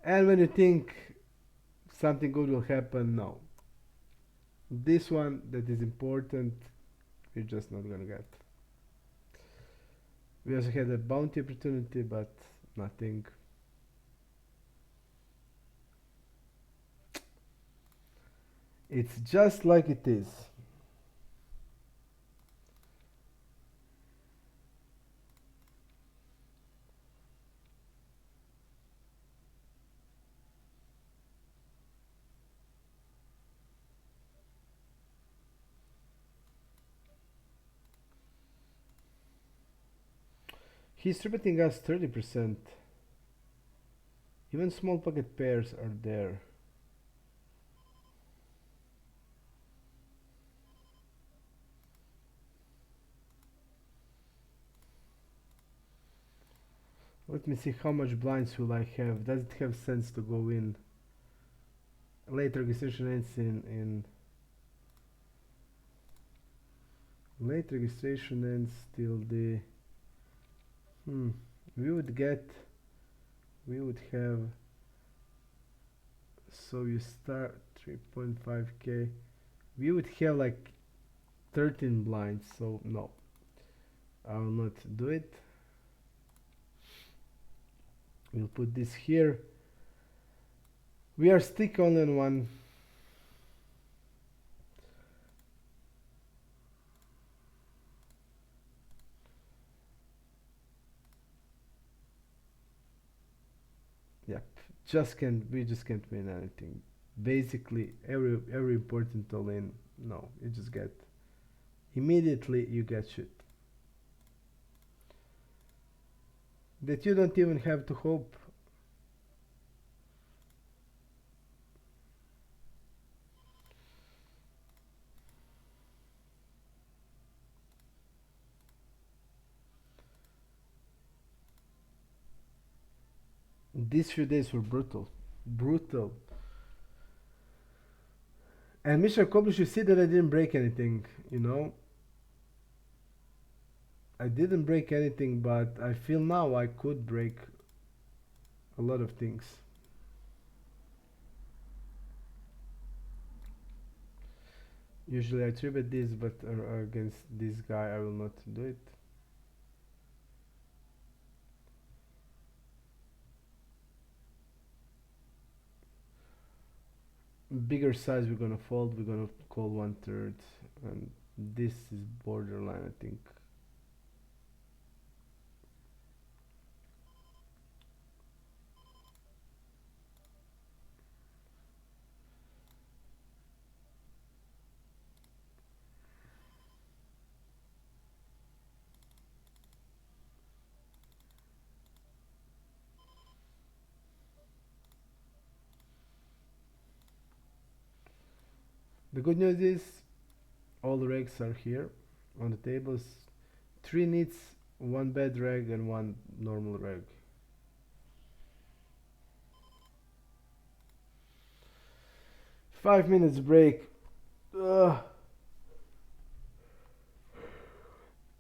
And when you think something good will happen, no. This one that is important, we're just not gonna get. We also had a bounty opportunity, but nothing. It's just like it is. He's tributing us 30%. Even small pocket pairs are there. Let me see how much blinds will I have. Does it have sense to go in? Late registration ends in late registration ends till the we would have, so you start 3.5k, we would have like 13 blinds, so no, I will not do it. We'll put this here. We are stick only on one. Yep, we just can't win anything. Basically, every important all in, no, you just get immediately you get shit that you don't even have to hope. These few days were brutal. And mission accomplished. You see that I didn't break anything, you know. I didn't break anything, but I feel now I could break a lot of things. Usually I 3-bet this, but against this guy I will not do it. Bigger size we're gonna fold, we're gonna call 1/3, and this is borderline, I think. The good news is All the regs are here on the tables. 3 needs, 1 bad reg and 1 normal reg. Five minutes break. Ugh.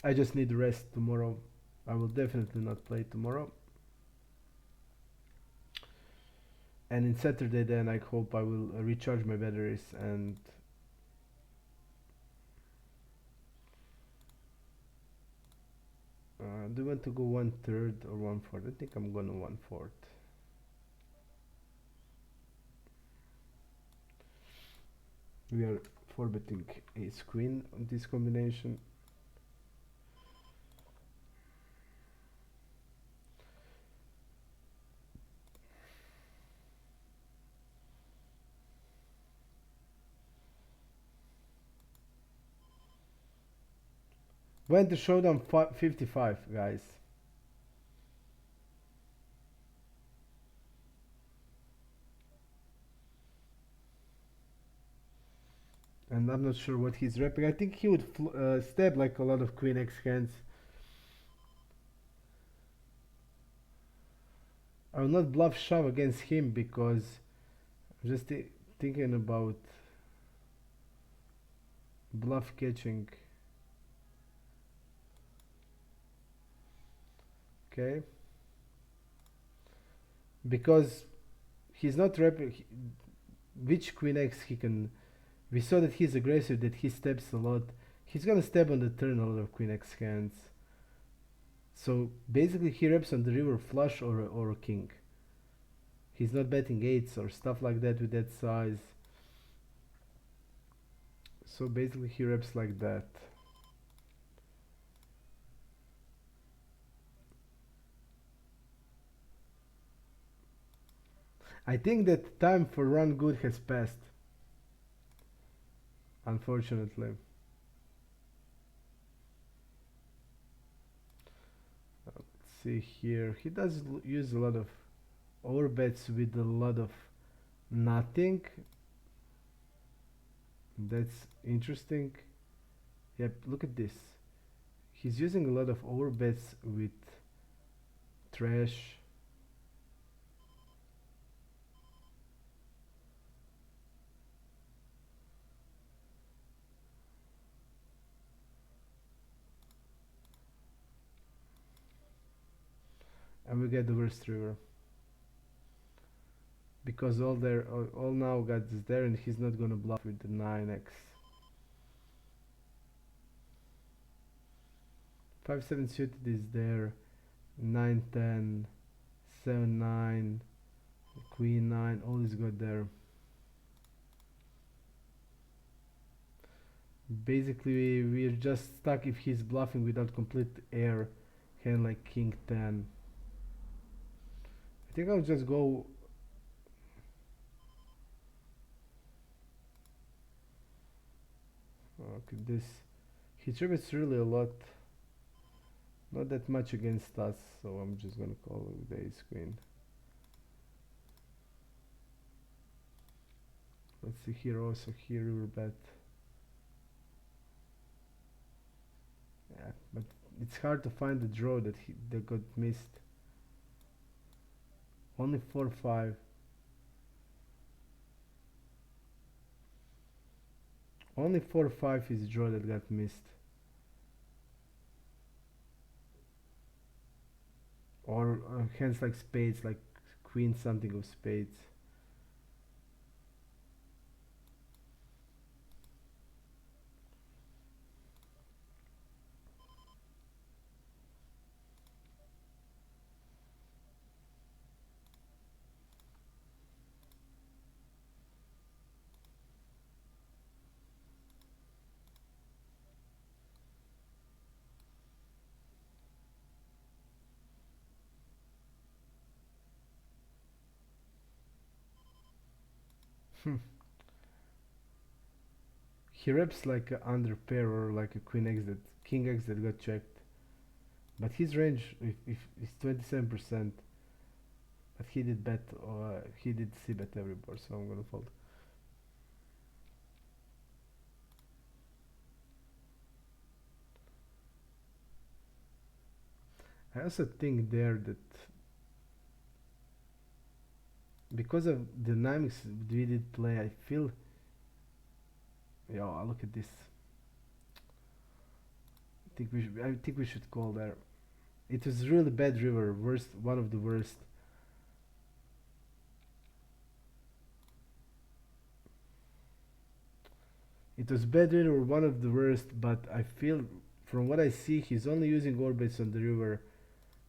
I just need rest tomorrow. I will definitely not play tomorrow. And in Saturday then I hope I will recharge my batteries and do you want to go 1/3 or 1/4? I think I'm gonna 1/4. We are 4-betting ace queen on this combination. Went to showdown 55, guys. And I'm not sure what he's repping. I think he would stab like a lot of queen x hands. I will not bluff shove against him because I'm just thinking about bluff catching. Okay. Because he's not repping which queen x he can. We saw that he's aggressive, that he stabs a lot. He's gonna stab on the turn a lot of queen x hands. So basically he reps on the river flush or a king. He's not betting eights or stuff like that with that size. So basically he reps like that. I think that time for run good has passed. Unfortunately. Let's see here. He does use a lot of overbets with a lot of nothing. That's interesting. Yep, look at this. He's using a lot of overbets with trash. And we get the worst river. Because all now guys is there and he's not gonna bluff with the 9x. 5-7 suited is there. 9-10, 7-9, queen 9, all is good there. Basically we're just stuck if he's bluffing without complete air, hand like king 10. I think I'll just go. Look at this. He tributes really a lot. Not that much against us, so I'm just gonna call it the ace queen. Let's see here also here river bet. Yeah, but it's hard to find the draw that got missed. Only 4-5. Only 4-5 is draw that got missed. Or hands like spades, like queen something of spades. He reps like a under pair or like a queen x that king x that got checked. But his range if is 27%. But he did bet he did c bet every board, so I'm gonna fold. I also think there that because of dynamics we did play, I feel. Yo, look at this. I think we should call there. It was really bad river, worst, one of the worst. It was bad river, one of the worst, but I feel from what I see, he's only using overbets on the river.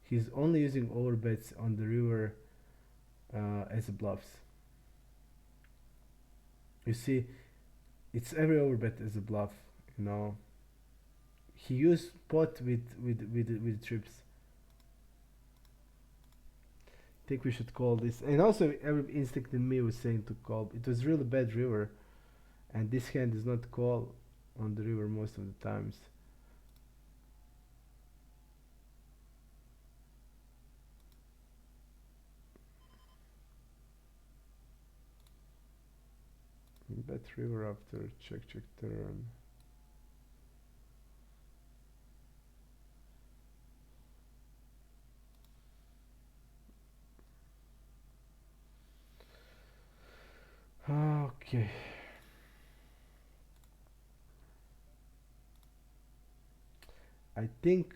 He's only using overbets on the river as a bluffs. You see, it's every overbet as a bluff. You know, he used pot with trips. Think we should call this. And also, every instinct in me was saying to call. It was really bad river, and this hand is not call on the river most of the times. Bet river after check turn. Okay. I think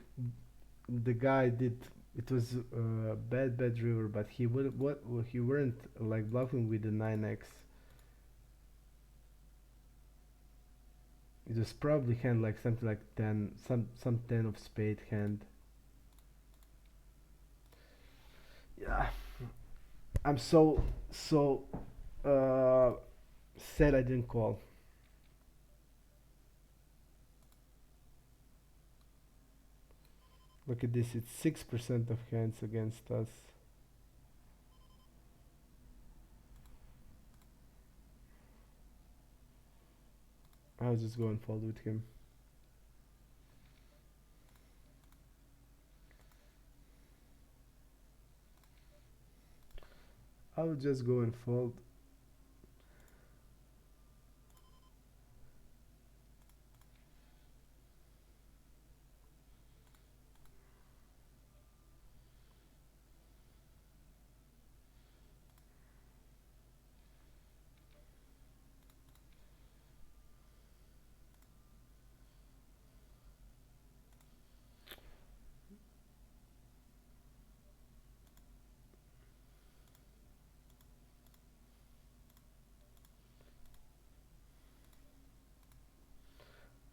the guy did. It was bad river, but he would what he weren't like bluffing with the 9x. It was probably hand like something like 10, some 10 of spade hand. Yeah, I'm so uh, sad I didn't call. Look at this, it's 6% of hands against us. I'll just go and fold with him. I'll just go and fold.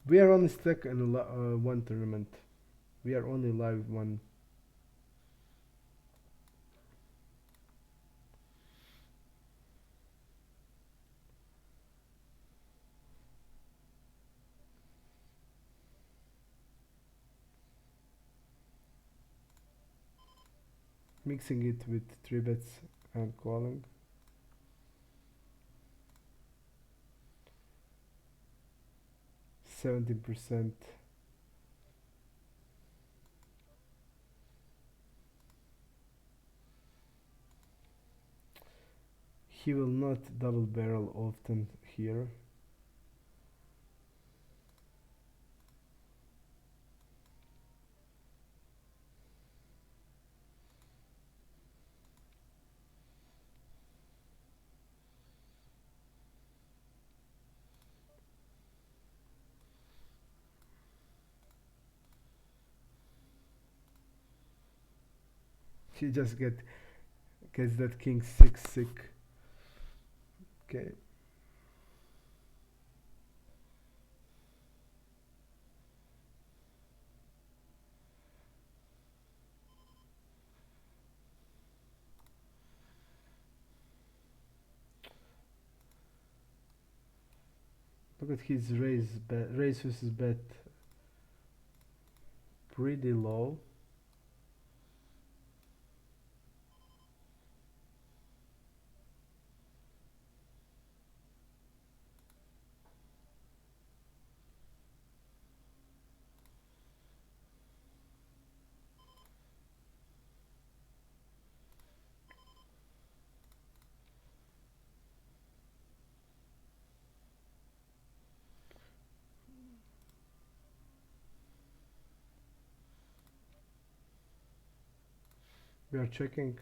We are only stuck in one tournament. We are only live one. Mixing it with 3 bets and calling. %. He will not double barrel often here. He just gets that king 6 sick. Okay. Look at his raise versus bet. Pretty low. We are checking.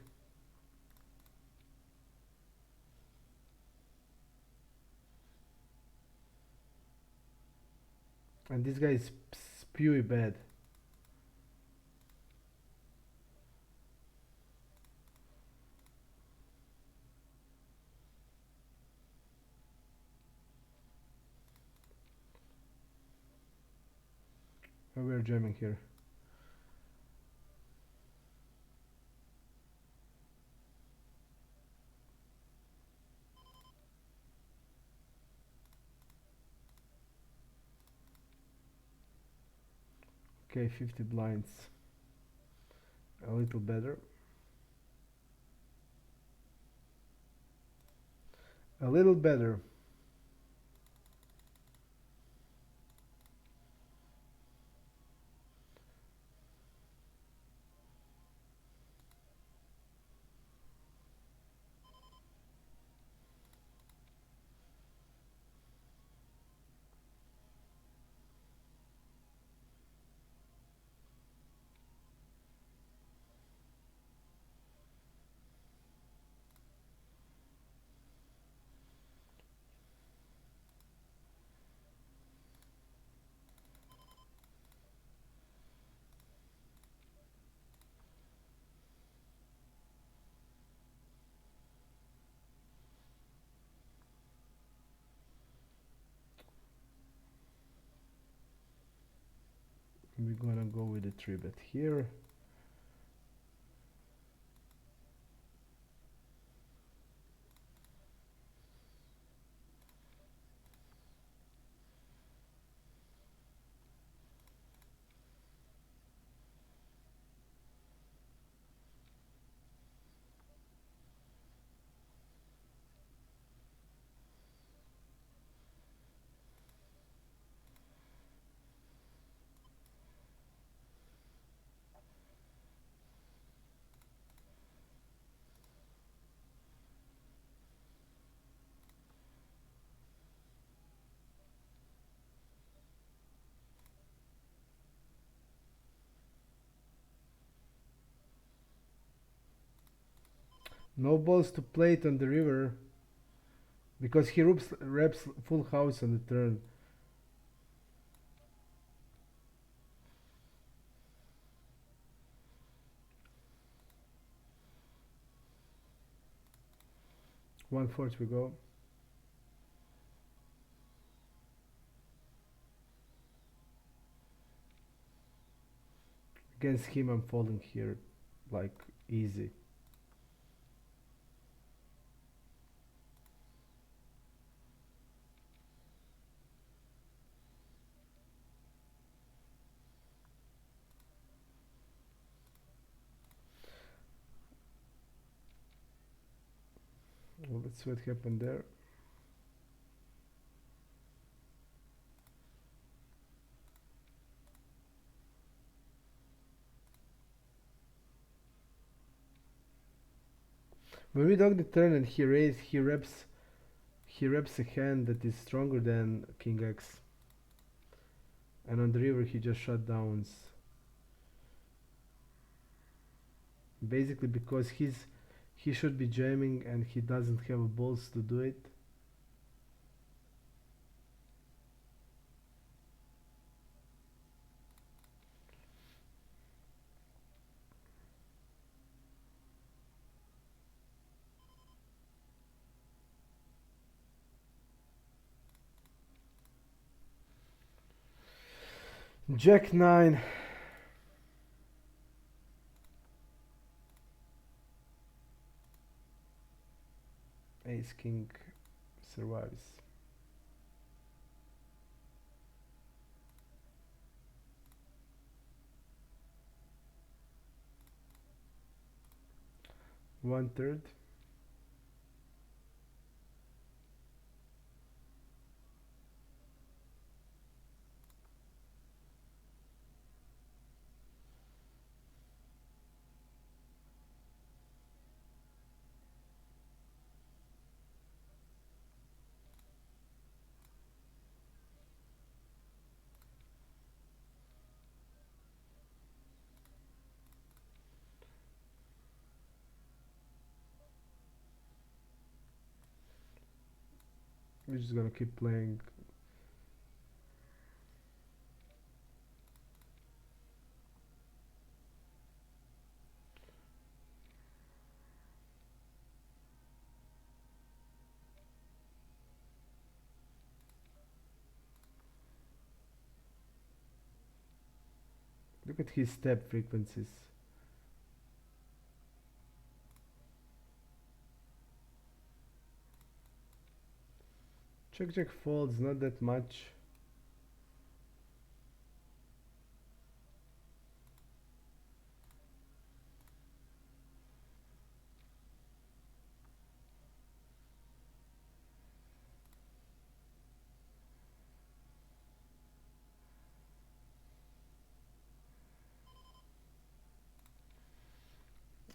And this guy is spewy bad. Oh, we are jamming here. Okay, 50 blinds. A little better. A little better. We're gonna go with the 3-bet here. No balls to play it on the river because he reps full house on the turn. One fourth we go. Against him I'm folding here like easy. Well, let's see what happened there. When we dog the turn and he raised, he reps a hand that is stronger than King X. And on the river he just shut downs. Basically because he should be jamming and he doesn't have balls to do it. Jack 9. Ace King survives. One third. We're just gonna keep playing. Look at his step frequencies. Check check folds, not that much.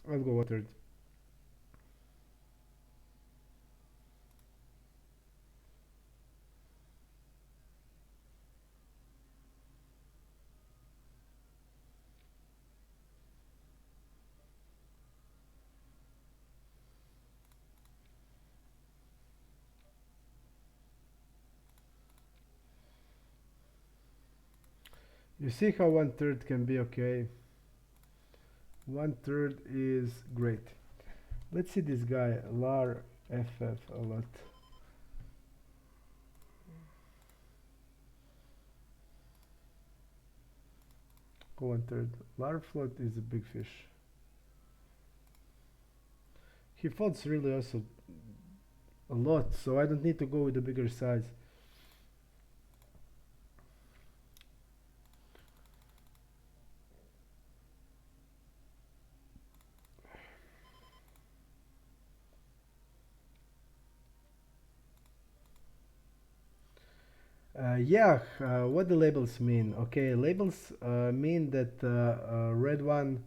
I'll go 1/3. You see how 1/3 can be okay? 1/3 is great. Let's see this guy, lar ff a lot. Go 1/3. Lar float is a big fish. He folds really also a lot, so I don't need to go with a bigger size. What the labels mean? Okay, labels mean that red one,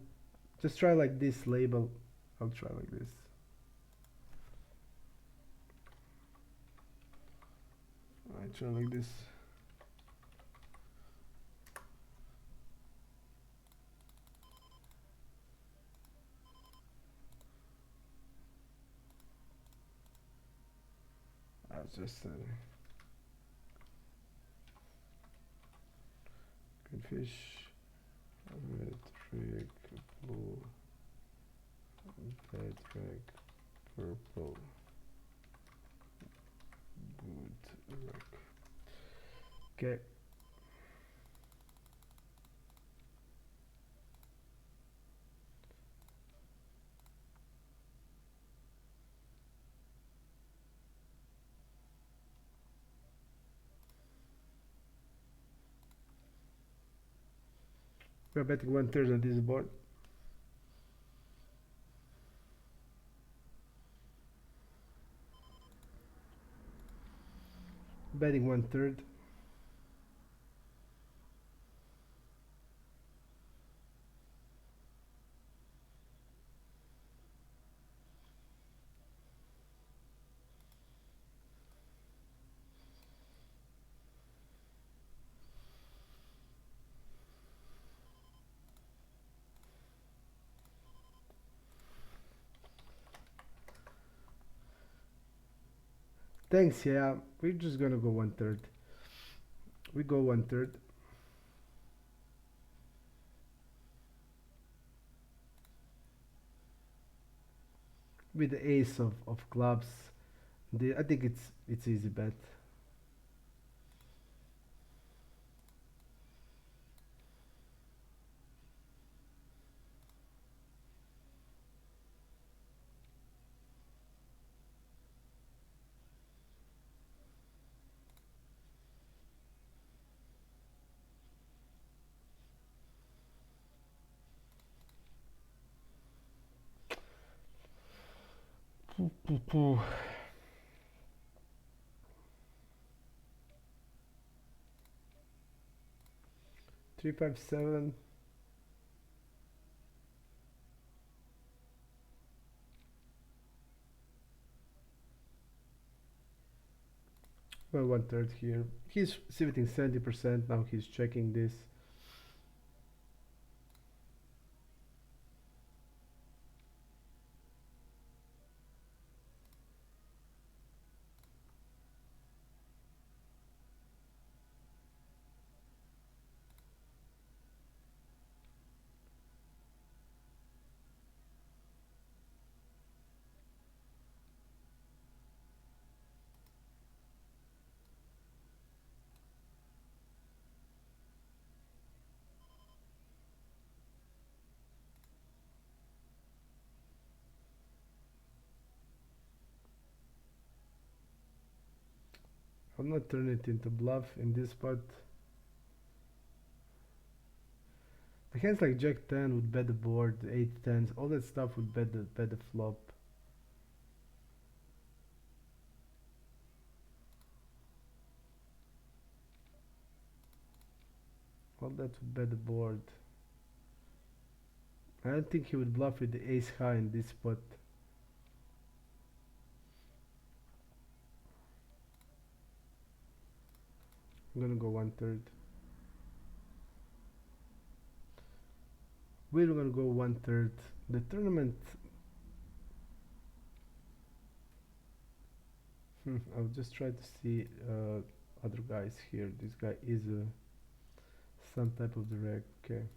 just try like this label. I'll try like this. I try like this. I'll just green fish, red rig, blue, red rig, purple, good rig. Okay. We're betting 1/3 on this board. Betting 1/3. Thanks, yeah. We're just gonna go 1/3. We go 1/3. With the ace of clubs. I think it's easy bet. Poo, poo, poo. 357. Well, 1/3 here. He's sitting 70%. Now he's checking this. I'll not turn it into bluff in this spot. The hands like Jack 10 would bet the board, 8 10s, all that stuff would bet the flop. All that would bet the board. I don't think he would bluff with the ace high in this spot. I'm gonna go 1/3. We're gonna go 1/3. The tournament. I'll just try to see other guys here. This guy is some type of direct. Okay.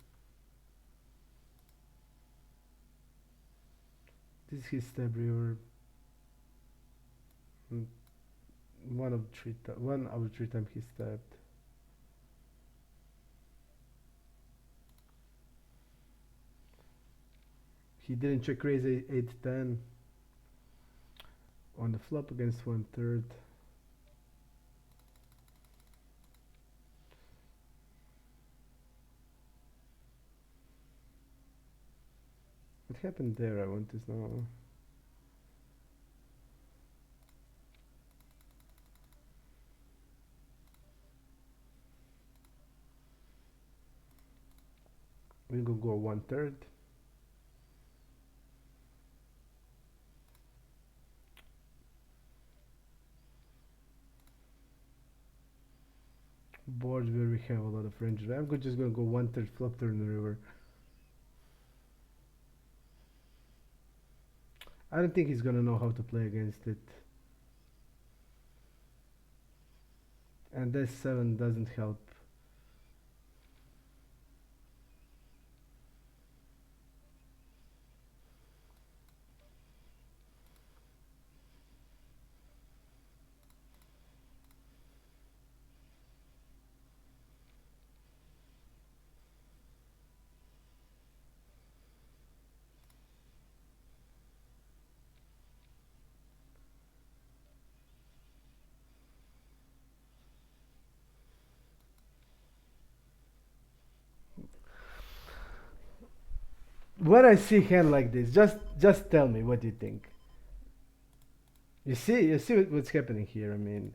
This is his stab river. One out of three times he stabbed. He didn't check raise 8-10 on the flop against 1/3. What happened there? I want to know. We're gonna go 1/3. Board where we have a lot of range. I'm just gonna go 1/3 flop turn the river. I don't think he's gonna know how to play against it. And this 7 doesn't help. When I see hand like this, just tell me what you think. You see what's happening here. I mean,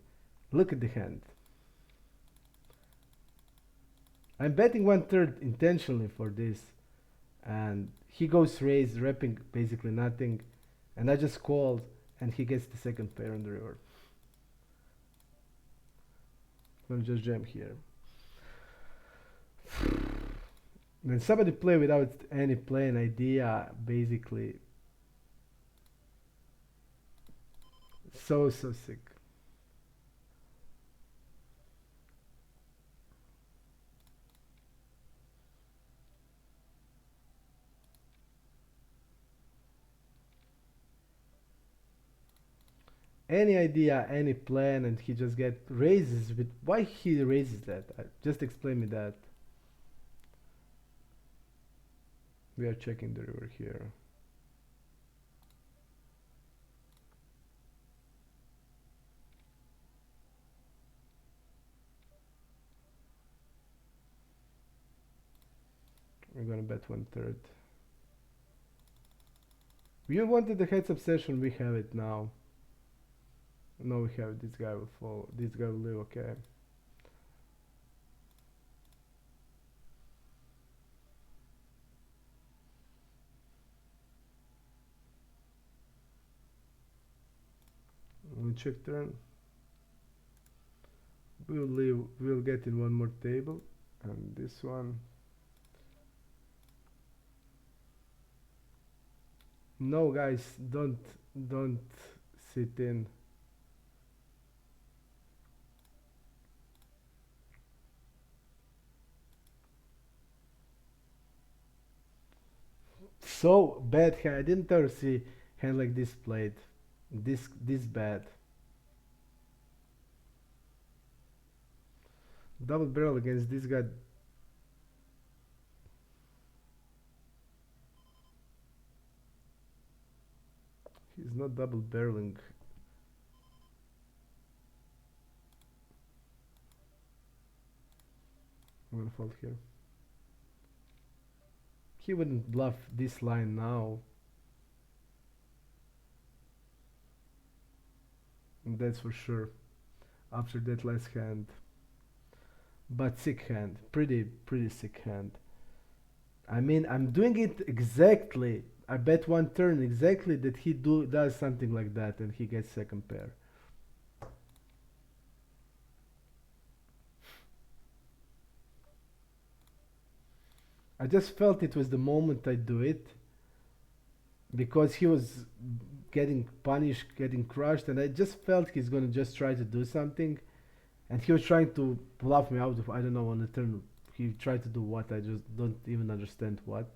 look at the hand. I'm betting 1/3 intentionally for this, and he goes raise, repping basically nothing, and I just called, and he gets the second pair on the river. I'm gonna just jam here. When somebody play without any playing idea, basically, so sick. Any idea, any plan, and he just get raises with. Why he raises that? Just explain me that. We are checking the river here. We're gonna bet 1/3. We wanted the heads up session, we have it now. No, we have it. This guy will fall. This guy will live, okay. We'll check turn. We'll leave. We'll get in one more table, and this one. No, guys, don't sit in. So bad hand. I didn't ever see hand like this played. This bad. Double barrel against this guy. He's not double barreling. I'm gonna fold here. He wouldn't bluff this line now. That's for sure. After that last hand. But sick hand. Pretty sick hand. I mean, I'm doing it exactly. I bet one turn exactly that he does something like that and he gets second pair. I just felt it was the moment I do it because he was getting punished, getting crushed, and I just felt he's gonna just try to do something, and he was trying to bluff me out of, I don't know, on the turn. He tried to do what? I just don't even understand what.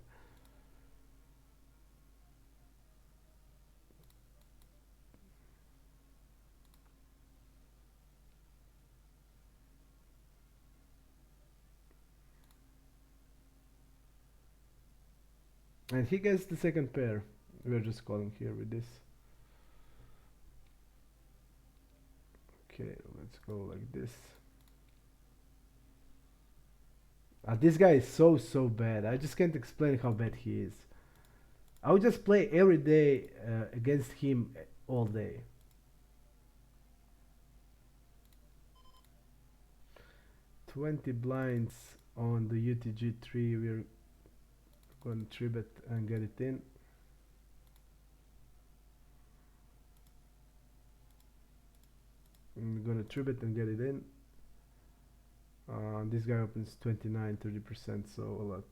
And he gets the second pair. We're just calling here with this. Okay, let's go like this. This guy is so bad. I just can't explain how bad he is. I would just play every day against him all day. $20 blinds on the UTG3. We're going to 3-bet and get it in. I'm going to 3-bet and get it in. This guy opens 29-30%, so a lot.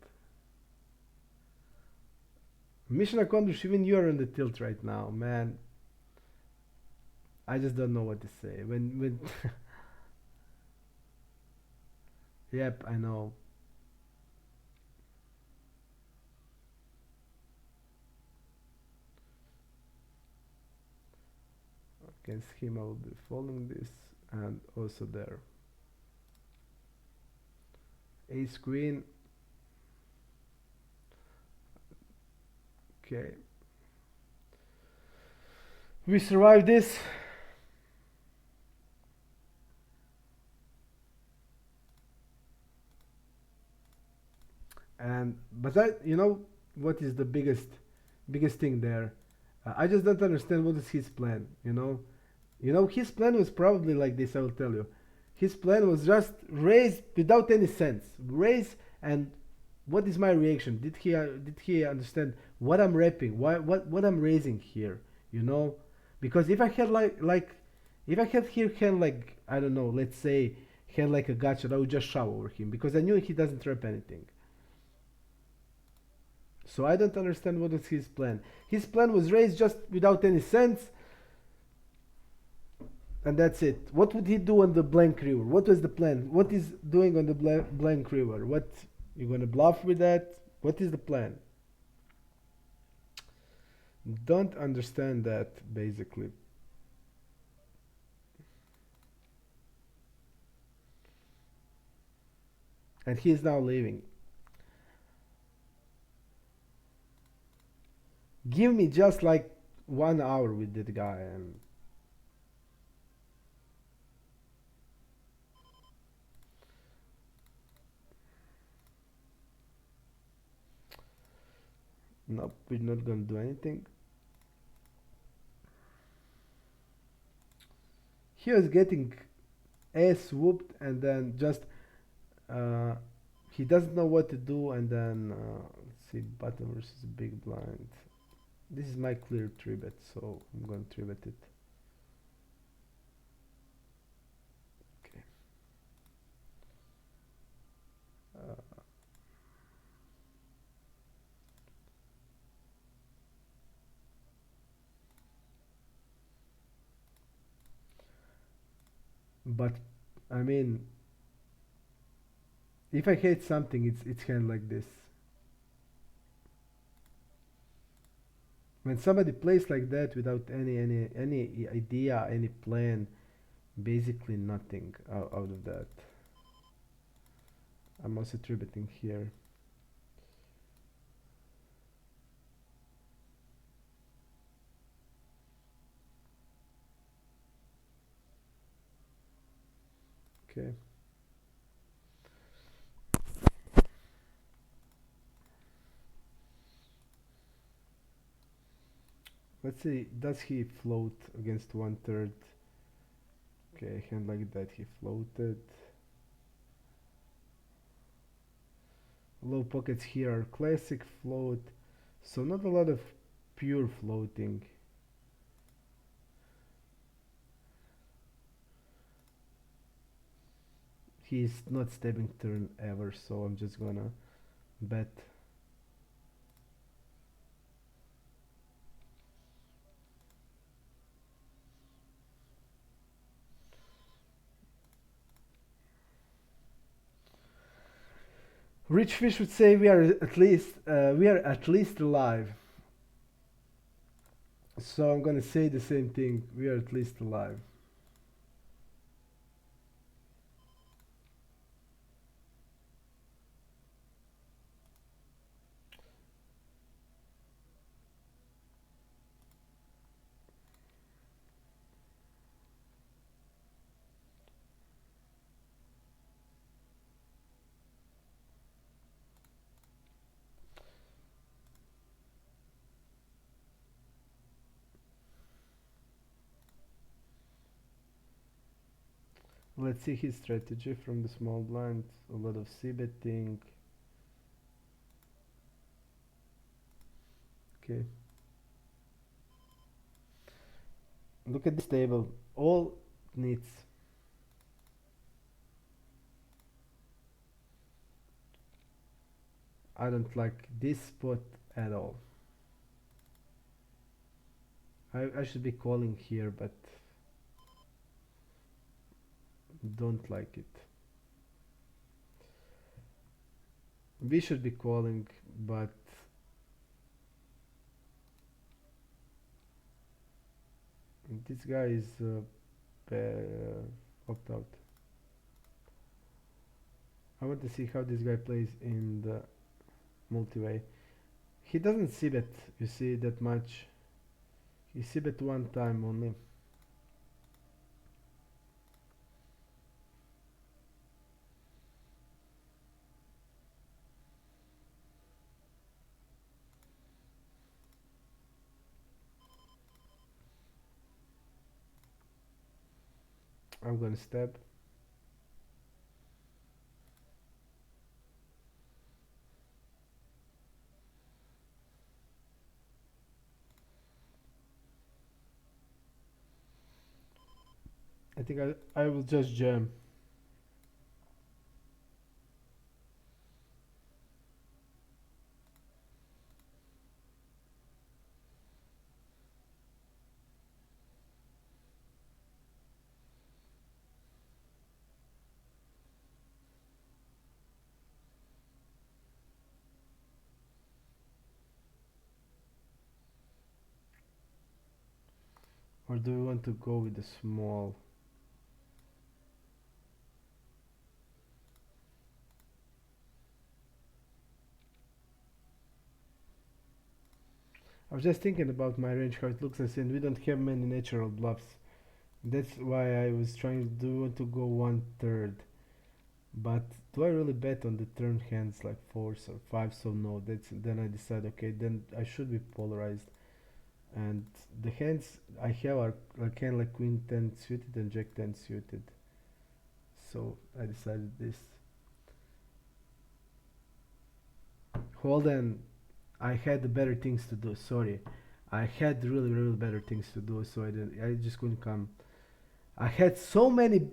Mission accomplished. Even you are on the tilt right now, man. I just don't know what to say. When Yep, I know. Against him I will be folding this and also there. Ace queen. Okay. We survived this. And but you know what is the biggest thing there? I just don't understand what is his plan. His plan was probably like this. I will tell you. His plan was just raise without any sense. Raise, and what is my reaction? Did he understand what I'm repping? What I'm raising here? You know, because if I had if I had here hand like, I don't know, let's say hand like a gotcha, I would just shove over him because I knew he doesn't rep anything. So I don't understand what was his plan. His plan was raised just without any sense, and that's it. What would he do on the blank river? What was the plan? What is doing on the blank river? What, you gonna bluff with that? What is the plan? Don't understand that, basically. And he is now leaving. Give me just like 1 hour with that guy and nope, we're not gonna do anything. He was getting ass whooped and then just he doesn't know what to do, and then let's see, button versus big blind. This is my clear 3-bet, so I'm going to 3-bet it. Okay. But I mean, if I hate something, it's kind of like this. When somebody plays like that without any idea, any plan, basically nothing out of that. I'm also 3-betting here. Okay. Let's see, does he float against 1/3? Okay, hand like that, he floated. Low pockets here are classic float, so not a lot of pure floating. He's not stabbing turn ever, so I'm just gonna bet. Rich Fish would say we are at least alive. So I'm gonna say the same thing. We are at least alive. Let's see his strategy from the small blind. A lot of c betting. Okay. Look at this table. All needs. I don't like this spot at all. I should be calling here, but don't like it. We should be calling, but this guy is opt out. I want to see how this guy plays in the multi-way. He doesn't see bet, you see, that much. He see bet one time only. I'm gonna stab. I think I will just jam. Or do we want to go with the small? I was just thinking about my range, how it looks, and we don't have many natural bluffs. That's why I was trying to do want to go 1/3. But do I really bet on the turn hands like 4s or 5s? So no, that's then I decide, okay, then I should be polarized. And the hands I have are like hand like Queen 10 suited and Jack 10 suited. So I decided this. Hold on, I had better things to do. Sorry, I had really better things to do. So I didn't. I just couldn't come. I had so many,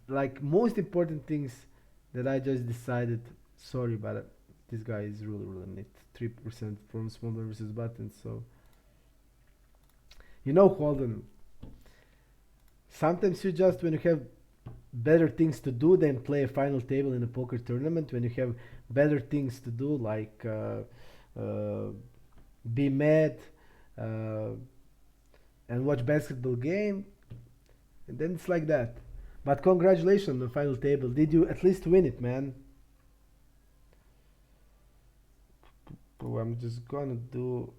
like most important things, that I just decided. Sorry, but this guy is really neat. 3% from small blind versus button. So Holden. Sometimes you just, when you have better things to do than play a final table in a poker tournament, when you have better things to do like be mad uh, and watch basketball game, and then it's like that. But congratulations on the final table. Did you at least win it, man? Oh, I'm just gonna do.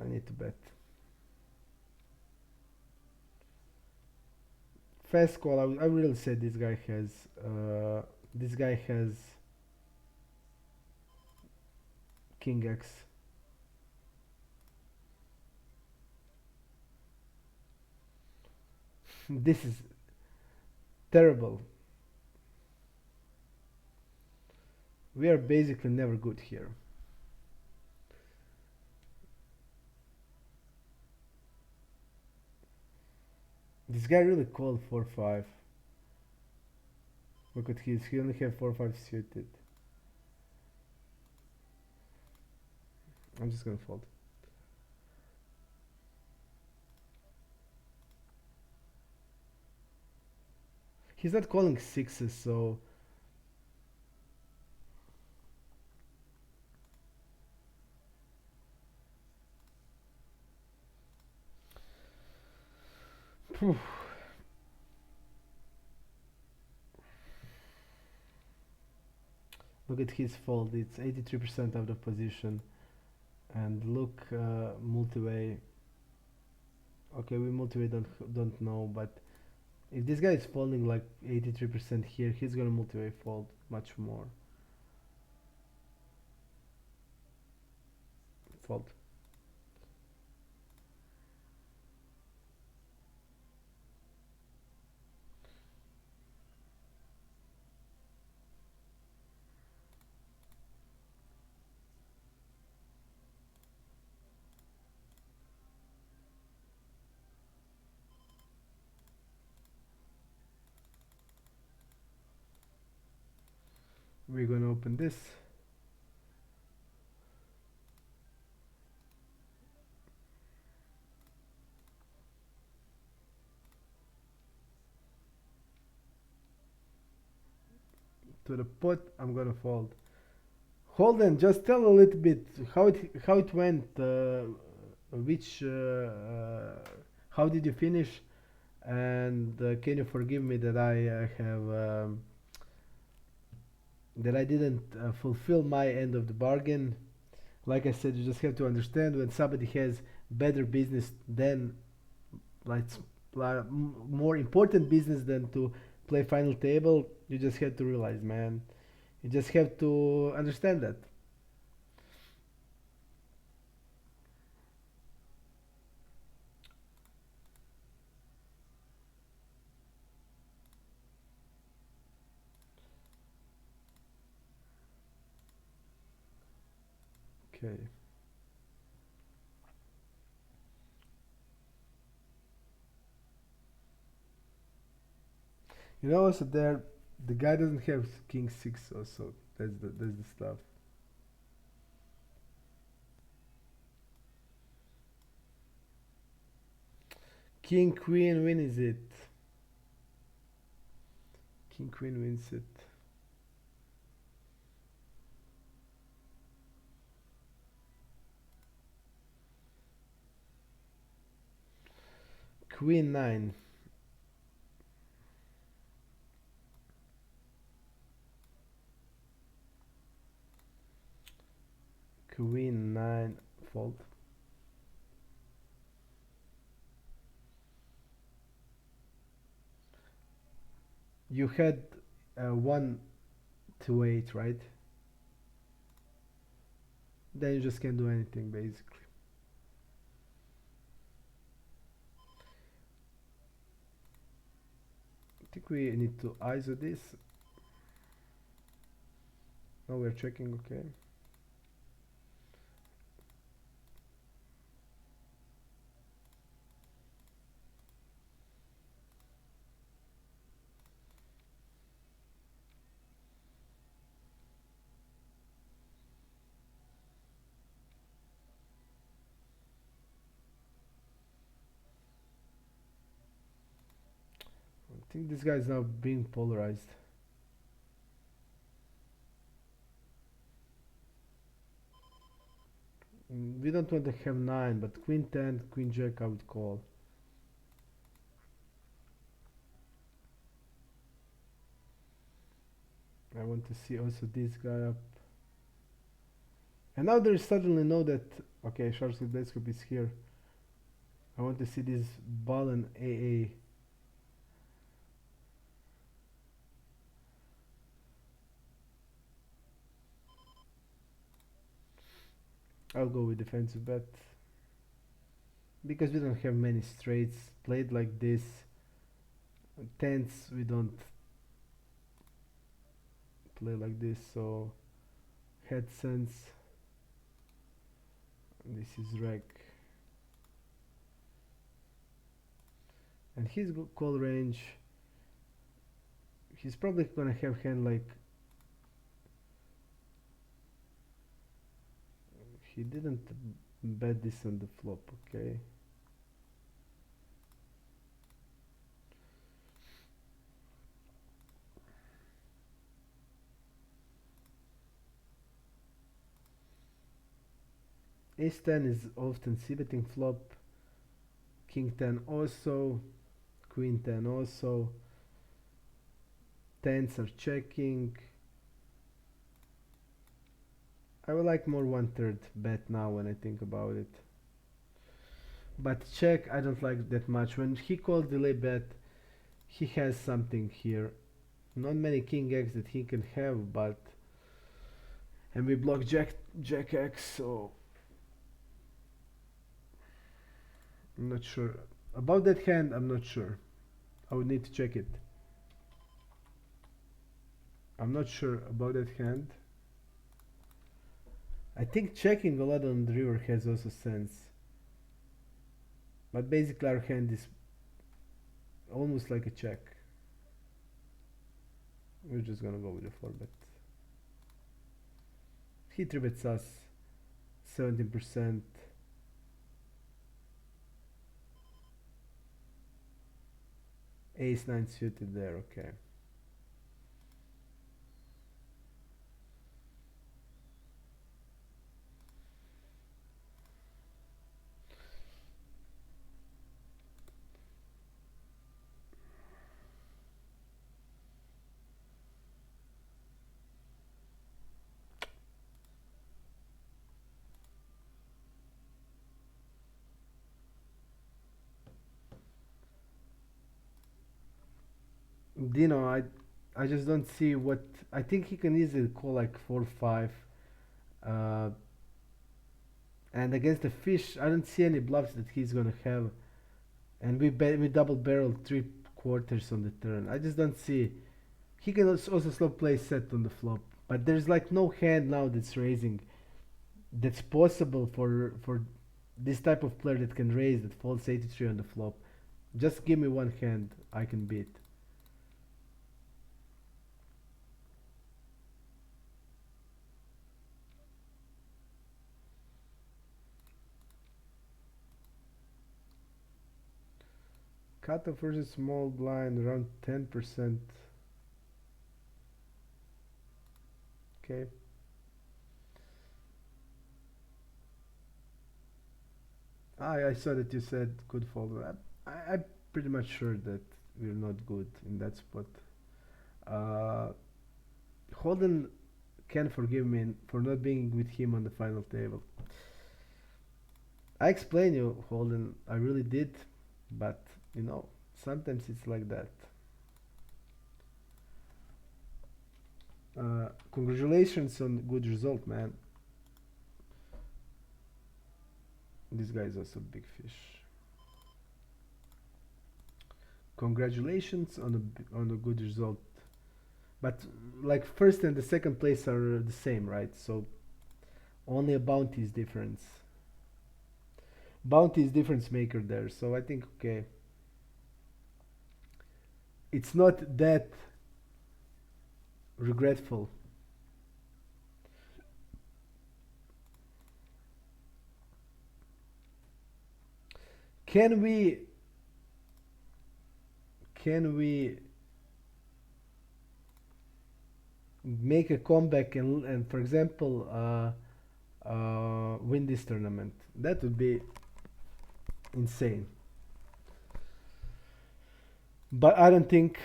I need to bet. Fast call. I really said this guy has. This guy has King X. This is terrible. We are basically never good here. This guy really called 4-5. Look at his, he only have 4-5 suited. I'm just gonna fold. He's not calling sixes, so phew. Look at his fold. It's 83% out of position. And look, multi-way. Okay, we multi-way don't know, but if this guy is folding like 83% here, he's gonna multi-way fold much more. Fold. We're gonna open this. To the pot, I'm gonna fold. Holden, just tell a little bit how it went. Which how did you finish? And can you forgive me that I have that I didn't fulfill my end of the bargain? Like I said, you just have to understand when somebody has better business than like more important business than to play final table. You just have to realize, man. You just have to understand that. Okay. You know, also there, the guy doesn't have king six. Also, that's the stuff. King queen wins it. King queen wins it. Queen nine. Queen nine fold. You had 1 to 8, right? Then you just can't do anything basically. I think we need to ISO this. Now we're checking, okay. I think this guy is now being polarized. We don't want to have 9, but queen 10, queen jack I would call. I want to see also this guy up. And now there is suddenly know that, okay, Schwarzschild is here. I want to see this ball and AA. I'll go with defensive bet. Because we don't have many straights played like this. Tens we don't play like this, so head sense. This is reg, and his call range. He's probably gonna have hand like he didn't bet this on the flop. Okay. Ace 10 is often c-betting flop. King 10 also. Queen 10 also. Tens are checking. I would like more 1/3 bet now when I think about it. But check I don't like that much. When he calls delay bet, he has something here. Not many king X that he can have, but and we block jack X, so I'm not sure about that hand. I'm not sure. I would need to check it. I'm not sure about that hand. I think checking a lot on the river has also sense. But basically our hand is almost like a check. We're just gonna go with a 4-bet. He 3-bets us 17%. Ace 9 suited there, okay. Dino, I just don't see what I think he can easily call like 4-5. And against the fish, I don't see any bluffs that he's gonna have. And we double barrel 3/4 on the turn. I just don't see. He can also slow play set on the flop, but there's like no hand now that's raising. That's possible for this type of player that can raise that folds 83 on the flop. Just give me one hand I can beat. Cutoff versus small blind around 10%. Okay. I saw that you said good fold. I'm pretty much sure that we're not good in that spot. Uh, Holden can forgive me for not being with him on the final table. I explained you, Holden. I really did, but you know, sometimes it's like that. Congratulations on good result, man. This guy is also big fish. Congratulations on a good result. But like first and the second place are the same, right? So only a bounty is difference. Bounty is difference maker there. So I think okay. It's not that regretful. Can we make a comeback and for example win this tournament? That would be insane. But I don't think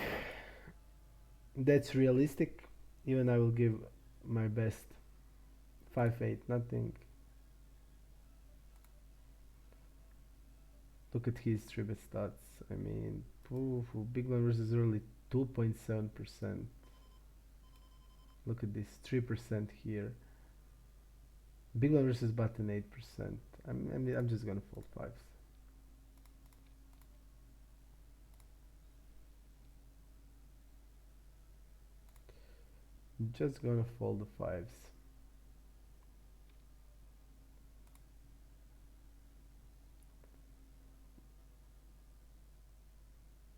that's realistic. Even I will give my best. 5-8, nothing. Look at his tribute stats. I mean, big one versus early 2.7%. Look at this 3% here. Big one versus button 8%. I'm just gonna fold fives. Just gonna fold the fives.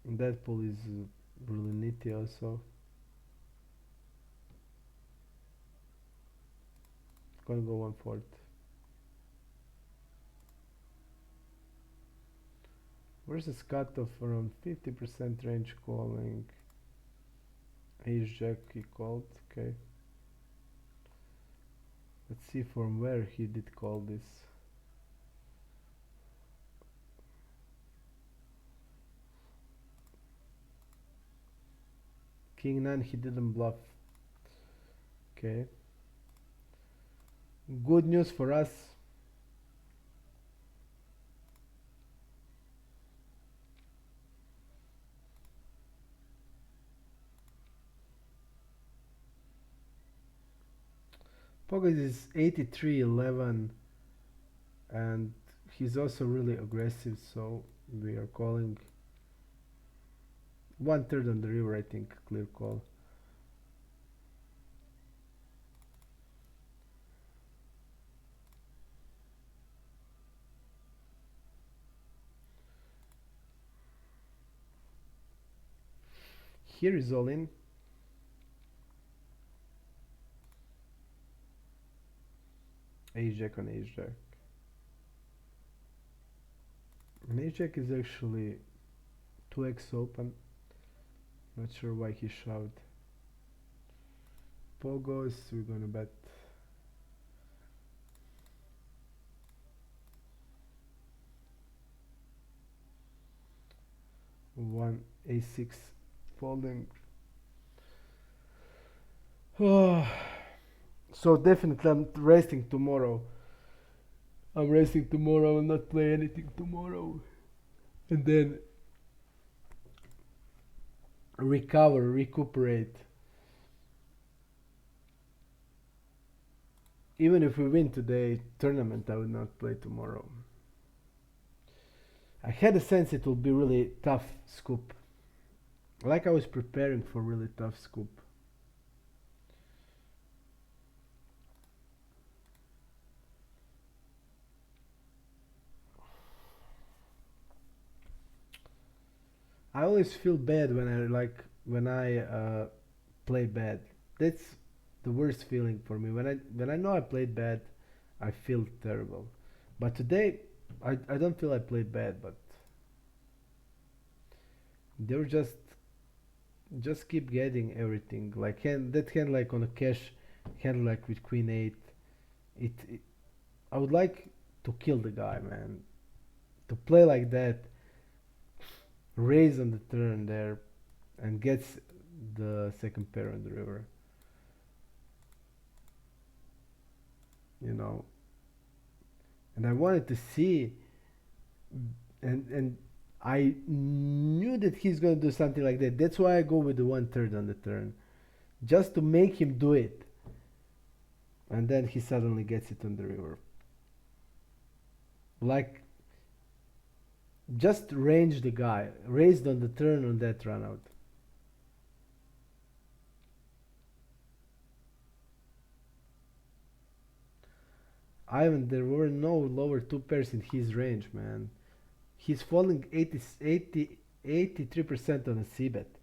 That pull is really nitty also. Gonna go 1/4. Versus cutoff around 50% range calling. Ace Jack he called, okay. Let's see from where he did call this. King 9 he didn't bluff. Okay. Good news for us. Pogas is 83-11 and he's also really aggressive, so we are calling 1/3 on the river, I think, clear call. Here is all in. Ace Jack on Ace Jack. And Ace Jack is actually 2x open. Not sure why he shoved. Pogos, we're gonna bet. One A6 folding. So definitely I'm resting tomorrow. I'm resting tomorrow. I will not play anything tomorrow. And then recover, recuperate. Even if we win today tournament, I will not play tomorrow. I had a sense it will be really tough scoop. Like I was preparing for really tough scoop. I always feel bad when I play bad. That's the worst feeling for me. When I know I played bad, I feel terrible. But today, I don't feel I played bad, but they were just keep getting everything. Like that hand like on a cash hand like with Queen 8. It I would like to kill the guy, man. To play like that, raise on the turn there, and gets the second pair on the river. You know, and I wanted to see, and I knew that he's gonna do something like that. That's why I go with the 1/3 on the turn, just to make him do it. And then he suddenly gets it on the river. Like, just range the guy, raised on the turn on that run out. Ivan, there were no lower two pairs in his range, man. He's falling 83% on a c-bet.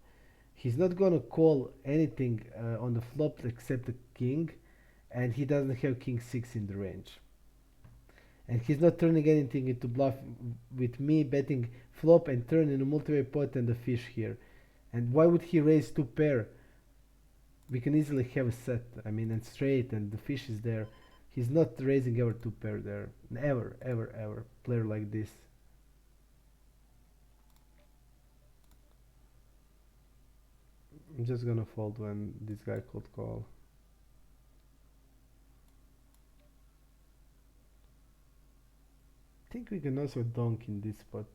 He's not gonna call anything on the flop except the king, and he doesn't have king 6 in the range. And he's not turning anything into bluff with me betting flop and turn in a multi-way pot and the fish here. And why would he raise two pair? We can easily have a set, I mean, and straight, and the fish is there. He's not raising ever two pair there. Ever, ever, ever. Player like this. I'm just gonna fold when this guy could call. I think we can also donk in this spot.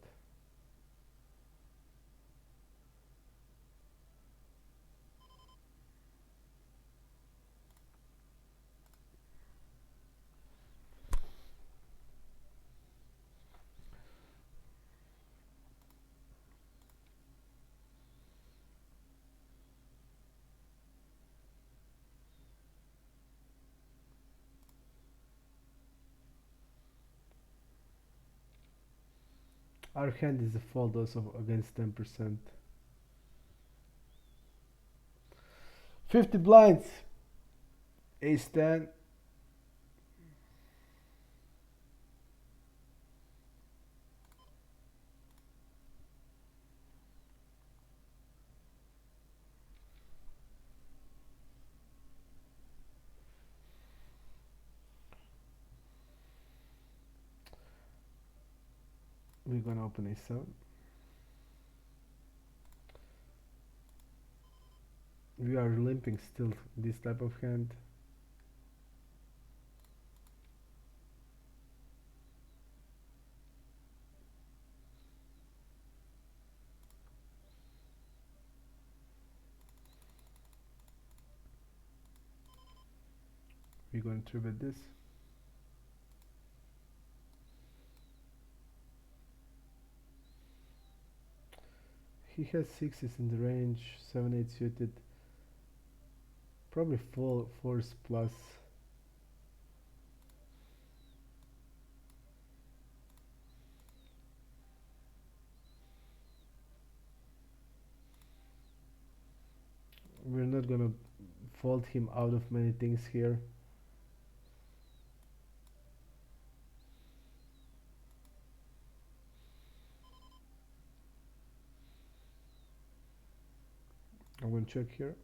Our hand is a fold also against 10%. 50 blinds. Ace 10. We're gonna open a 7. We are limping still this type of hand. We're going to bet this. He has 6s in the range, 7-8 suited. Probably 4s plus. We're not gonna fold him out of many things here. I'm gonna check here.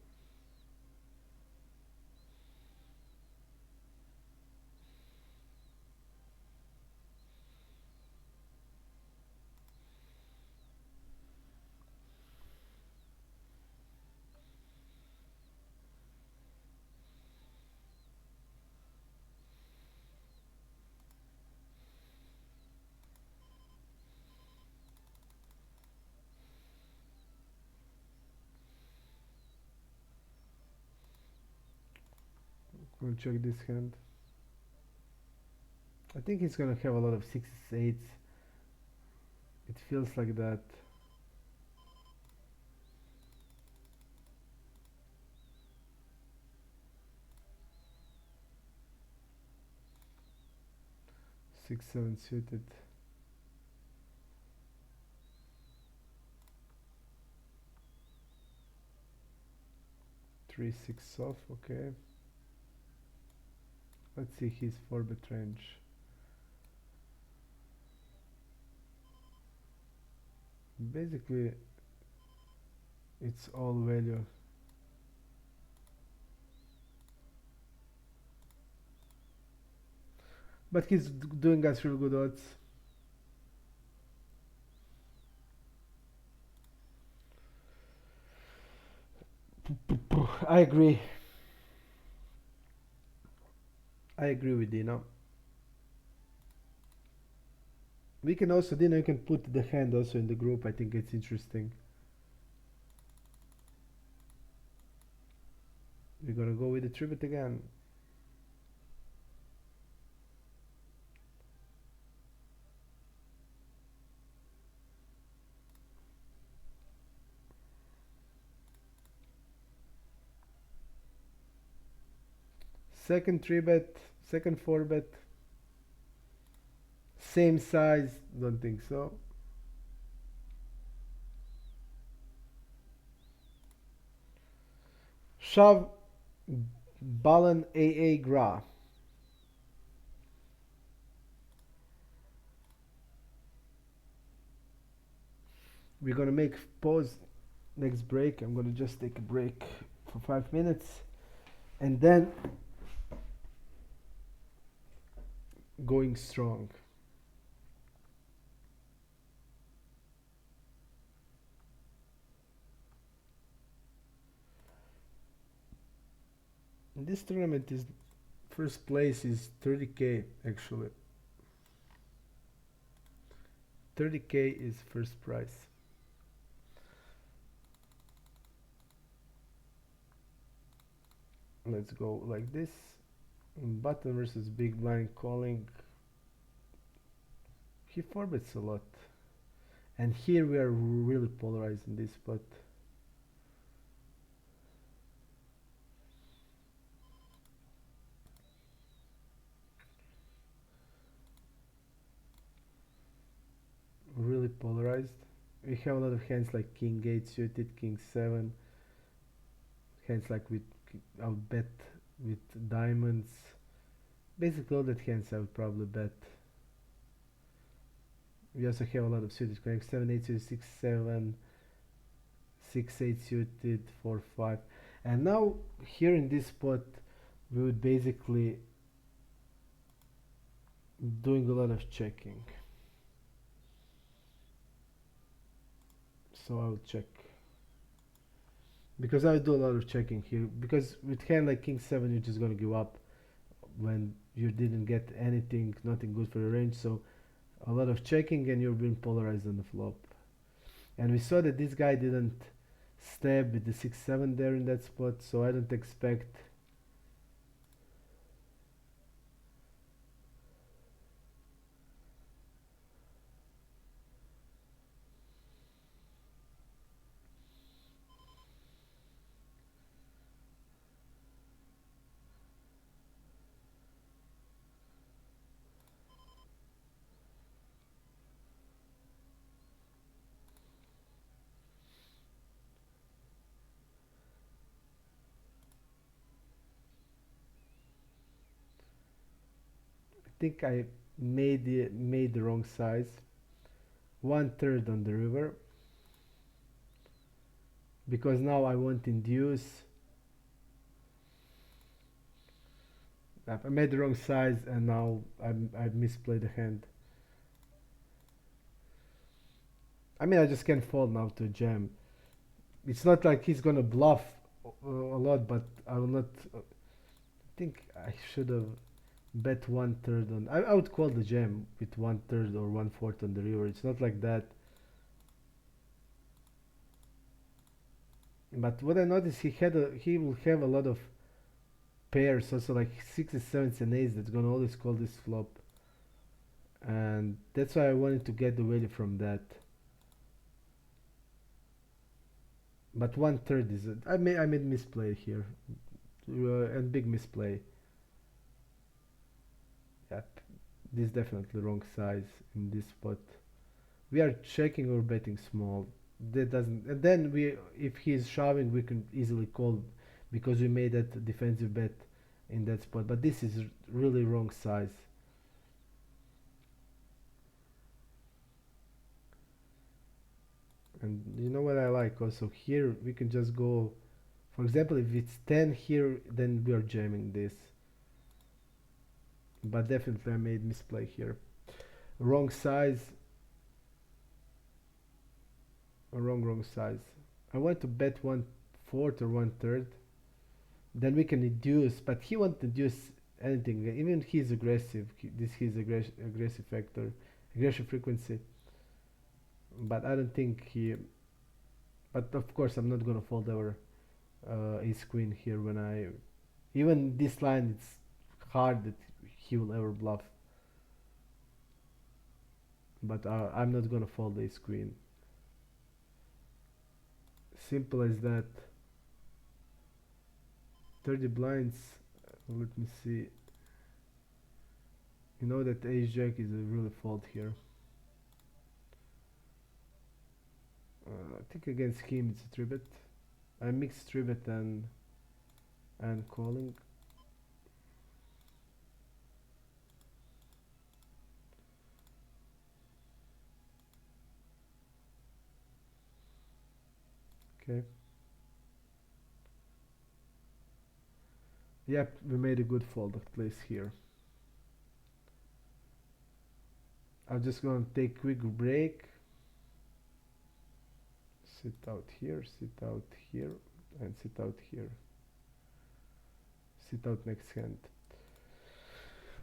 We'll check this hand. I think he's gonna have a lot of 6s, 8s. It feels like that. Six, 7 suited. 3, 6 off, okay. Let's see his 4-bet range. Basically, it's all value. But he's doing us real good odds. I agree. I agree with Dino. We can also, Dino, you can put the hand also in the group. I think it's interesting. We're gonna go with the tribute again. Second 3-bet, second 4-bet. Same size, don't think so. Shove Ballen AA Gra. We're gonna make pause next break. I'm gonna just take a break for 5 minutes and then going strong. In this tournament is first place is 30k actually. 30k is first prize. Let's go like this. Button versus big blind calling. He 4-bets a lot. And here we are really polarized in this spot. Really really polarized. We have a lot of hands like king 8 suited, king 7, hands like with I'll bet with diamonds. Basically all that hands I would probably bet. We also have a lot of suited connect 7 8 suited, 6 7, 6 8 suited, 4 5. And now here in this spot we would basically doing a lot of checking. So I'll check. Because I do a lot of checking here. Because with hand like king 7 you're just gonna give up when you didn't get anything, nothing good for the range. So a lot of checking and you're being polarized on the flop. And we saw that this guy didn't stab with the 6-7 there in that spot, so I don't expect I think I made the wrong size. 1/3 on the river. Because now I want induce. I made the wrong size and now I misplayed the hand. I mean I just can't fold now to a jam. It's not like he's gonna bluff a lot, but I will not. I think I should have bet 1/3 on. I would call the jam with 1/3 or 1/4 on the river. It's not like that. But what I noticed, he will have a lot of pairs, also like sixes, sevens, and eights. That's gonna always call this flop, and that's why I wanted to get the value from that. But 1/3 is I made misplay here, and big misplay. Yep, this is definitely wrong size in this spot. We are checking or betting small. That doesn't. And then if he's shoving, we can easily call because we made that defensive bet in that spot. But this is really wrong size. And you know what I like also here we can just go. For example, if it's 10 here, then we are jamming this. But definitely I made misplay here. Wrong size. Wrong size. I want to bet 1/4 or 1/3. Then we can reduce, but he won't reduce anything. Even he's aggressive. This his aggressive factor, aggression frequency. But I don't think he. But of course, I'm not gonna fold over ace queen here when I. Even this line, it's hard that he will ever bluff. But I'm not gonna fold ace queen. Simple as that. 30 blinds. Let me see. You know that ace jack is a really fault here. I think against him it's a 3-bet. I mix 3-bet and calling. Okay. Yep, we made a good fold at least here. I'm just gonna take quick break. Sit out here, and sit out here. Sit out next hand.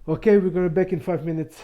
Okay, we're gonna back in 5 minutes.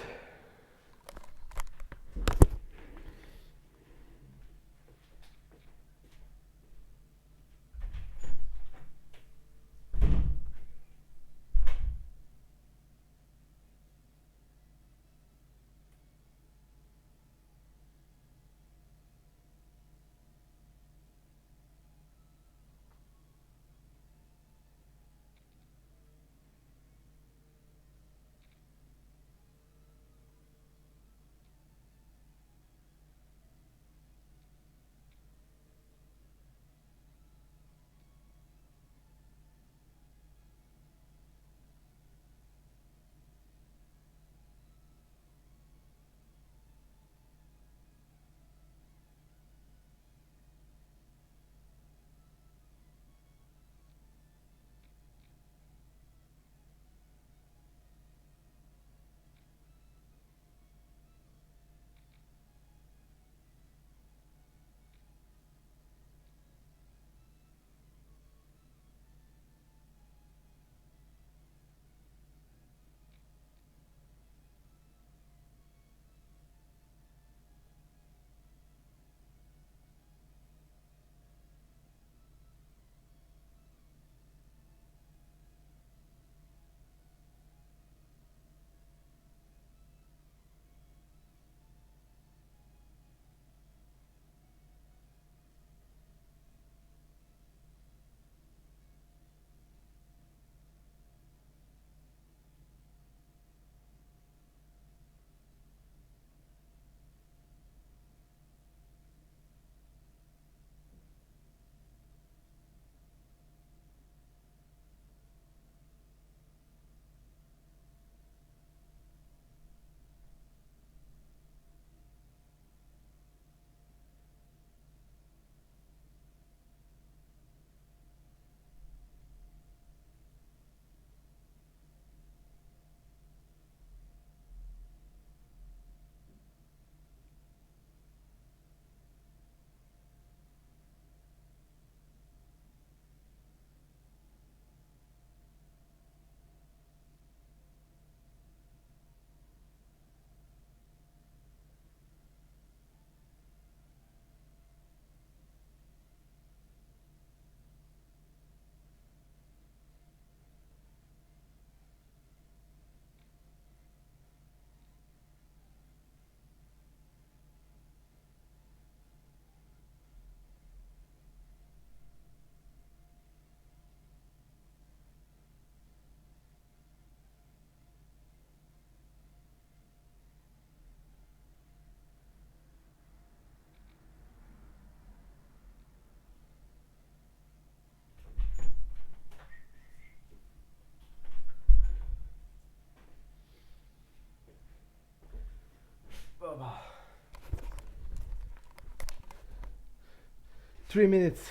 3 minutes.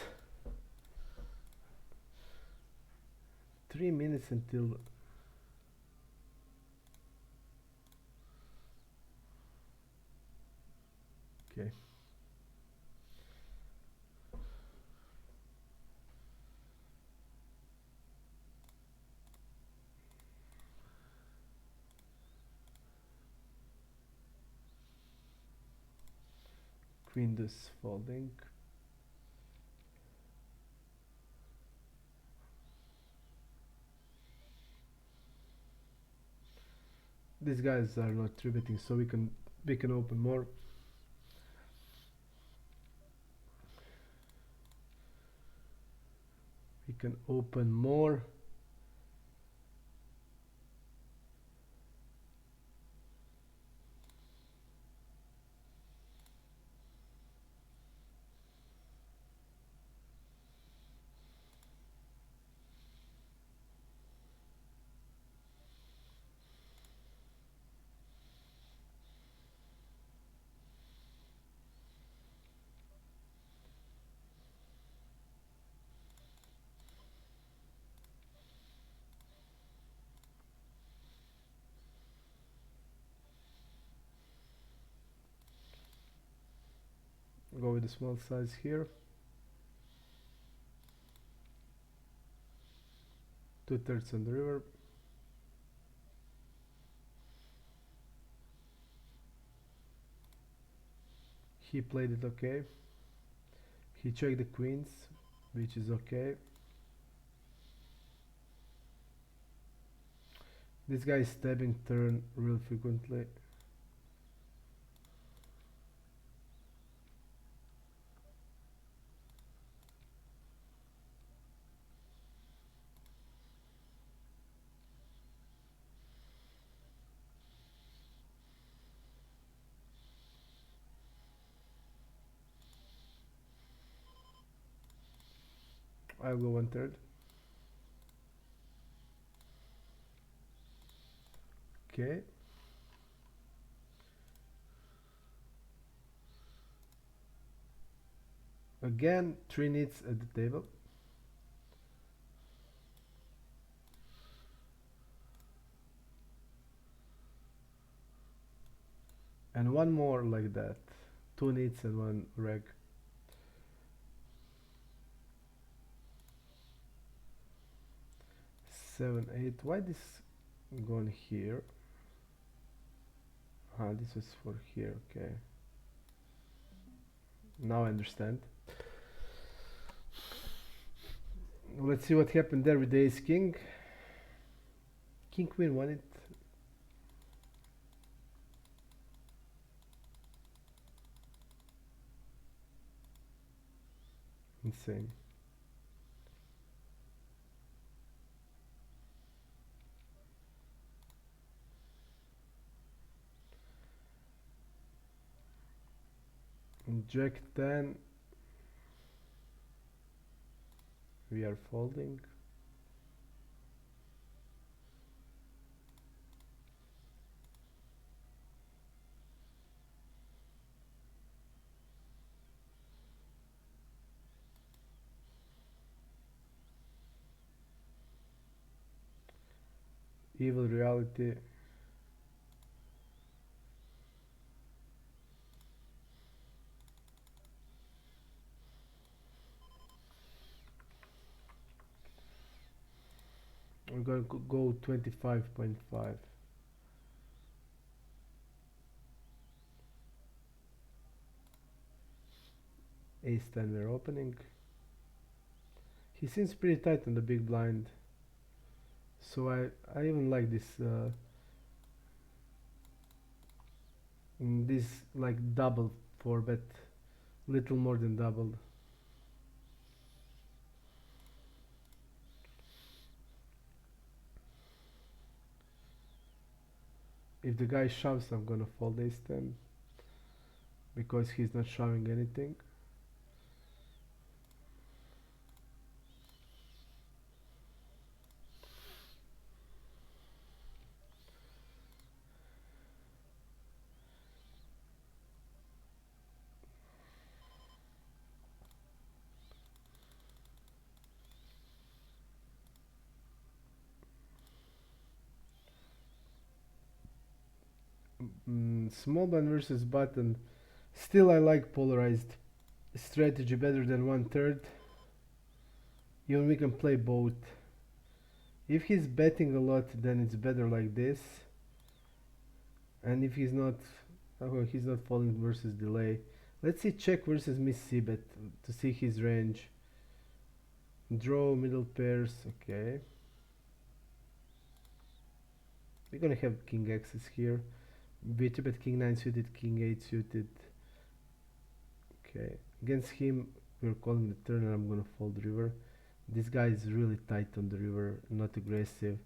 3 minutes until. Okay. Queen does folding. These guys are not tributing, so we can open more. We can open more. Go with the small size here. 2/3 on the river. He played it okay. He checked the queens, which is okay. This guy is stabbing turn real frequently. I'll go 1/3. Okay. Again, 3 nits at the table. And one more like that. 2 nits and 1 reg. 7, 8. Why this gone here? Ah, this was for here, okay. Now I understand. Let's see what happened there with the ace king. King queen won it. Insane. Jack 10. We are folding. Evil reality. We're going to go 25.5. Ace 10 we're opening. He seems pretty tight on the big blind. So I even like this this like double 4-bet, little more than doubled. If the guy shoves, I'm gonna fold ace 10 because he's not shoving anything. small blind versus button. Still, I like polarized strategy better than 1/3. Even we can play both. If he's betting a lot, then it's better like this. And if he's not, oh, he's not falling versus delay. Let's see check versus miss c-bet to see his range. Draw middle pairs, okay. We're gonna have king axis here. Bet king 9 suited, king 8 suited. Okay, against him we're calling the turn and I'm gonna fold river. This guy is really tight on the river, not aggressive.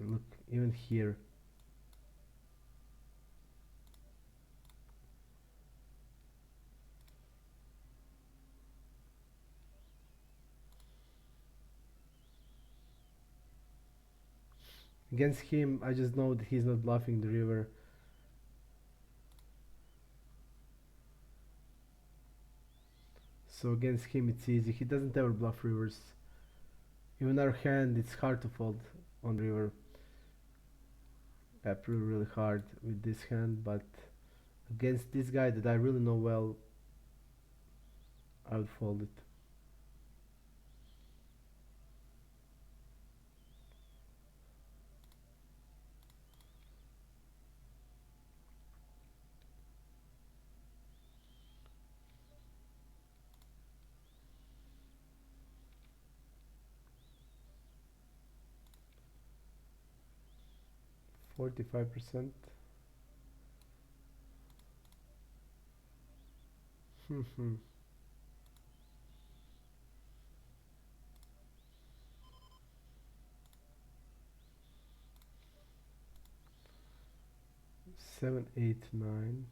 Look, even here. Against him, I just know that he's not bluffing the river. So against him it's easy. He doesn't ever bluff rivers. Even our hand, it's hard to fold on river. I play really hard with this hand, but against this guy that I really know well, I would fold it. $45%. Hmm. 7, 8, 9.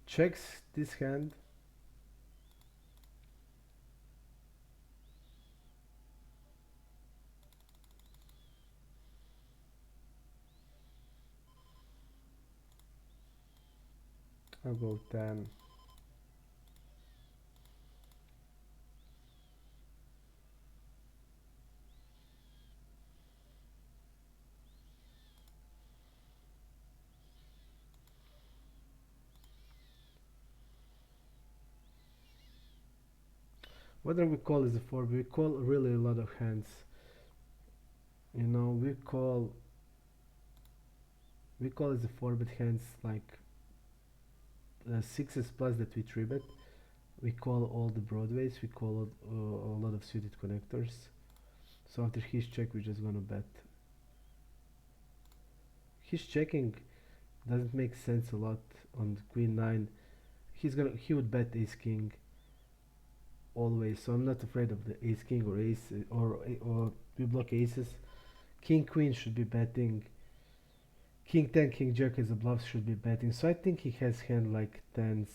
Checks this hand. I'll go 10. Whether we call is a 4, we call really a lot of hands. You know, we call as a 4-bet hands like sixes plus that we 3-bet. We call all the broadways, we call a lot of suited connectors. So after his check, we're just gonna bet. His checking doesn't make sense a lot on queen 9. He would bet ace king always, so I'm not afraid of the ace king or ace or we block aces. King queen should be betting. King 10, king jack as a bluff should be betting. So I think he has hand like tens.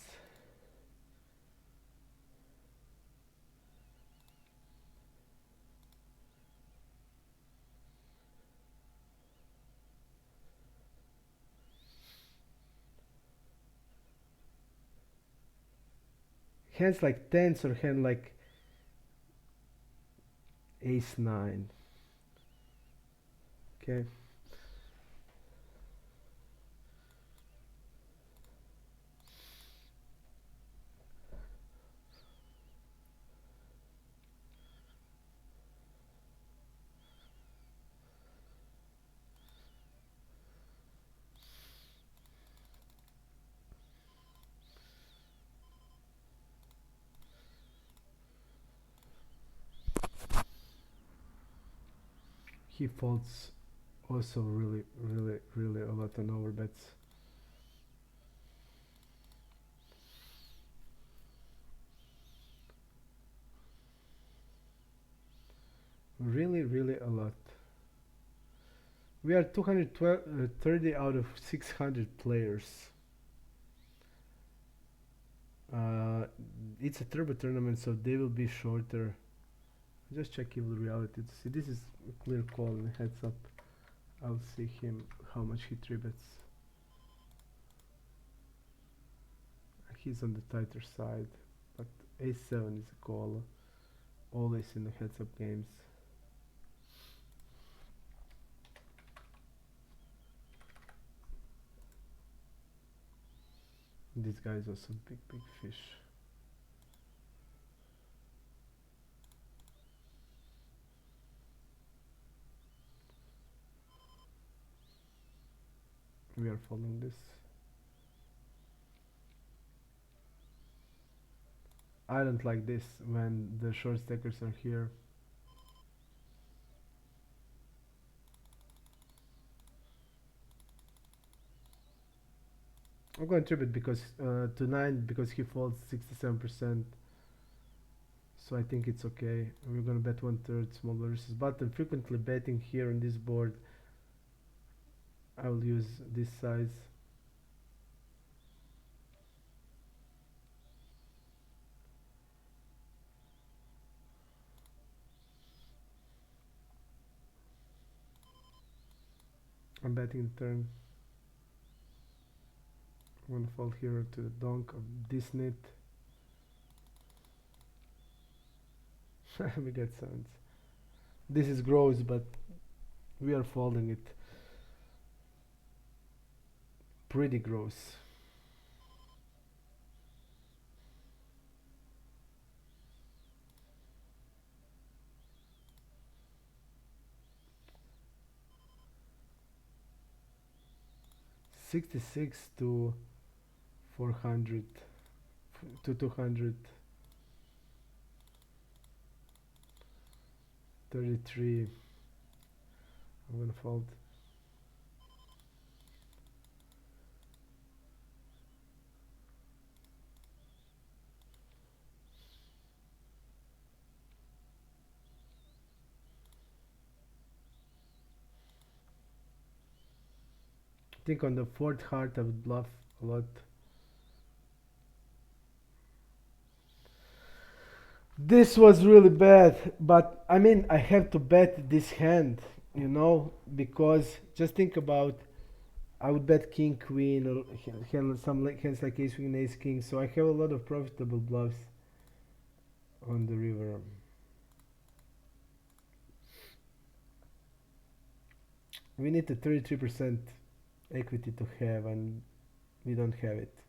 Hands like tens or hand like ace 9. Okay. He folds also really a lot on overbets. Really a lot. We are 230 out of 600 players. Uh, it's a turbo tournament, so they will be shorter. Just check evil reality to see. This is a clear call and heads up. I'll see him how much he 3-bets. He's on the tighter side, but a7 is a call. Always in the heads up games. This guy is also big fish. We are following this. I don't like this when the short stackers are here. I'm going to trip it because to 9 because he folds 67%. So I think it's okay. We're gonna bet 1/3 small versus button. Frequently betting here on this board. I will use this size. I'm betting turn. I'm gonna fold here to the donk of this knit. We get sevens. This is gross, but we are folding it. Pretty gross. $66 to 400 to 233. I'm gonna fold. I think on the fourth heart I would bluff a lot. This was really bad, but I mean I have to bet this hand, you know, because just think about I would bet king queen or some hands like ace queen ace king, so I have a lot of profitable bluffs on the river. We need a 33% equity to have, and we don't have it.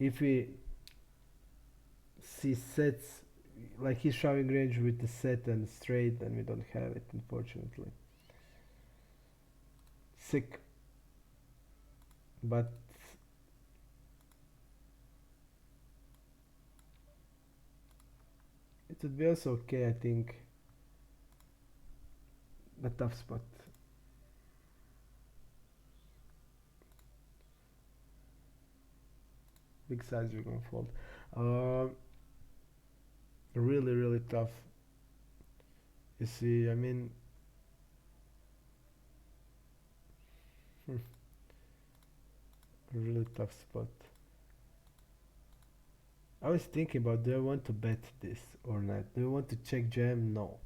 If we see sets like he's shoving range with the set and straight, then we don't have it, unfortunately. Sick. But it would be also okay, I think. A tough spot. Big size we're gonna fold. Really tough. You see, I mean, a really tough spot. I was thinking about, do I want to bet this or not? Do I want to check jam? No.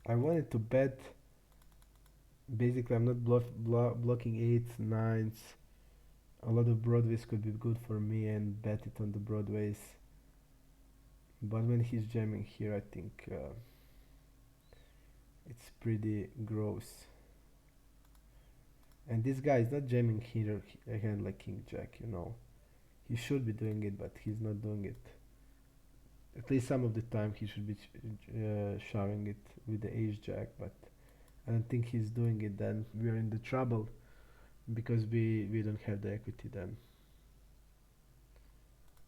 I wanted to bet. Basically, I'm not blocking 8s, 9s. A lot of broadways could be good for me and bet it on the broadways. But when he's jamming here, I think it's pretty gross. And this guy is not jamming here a hand like king jack, you know. He should be doing it, but he's not doing it. At least some of the time he should be shoving it with the ace jack, but I don't think he's doing it. Then we're in the trouble because we don't have the equity then.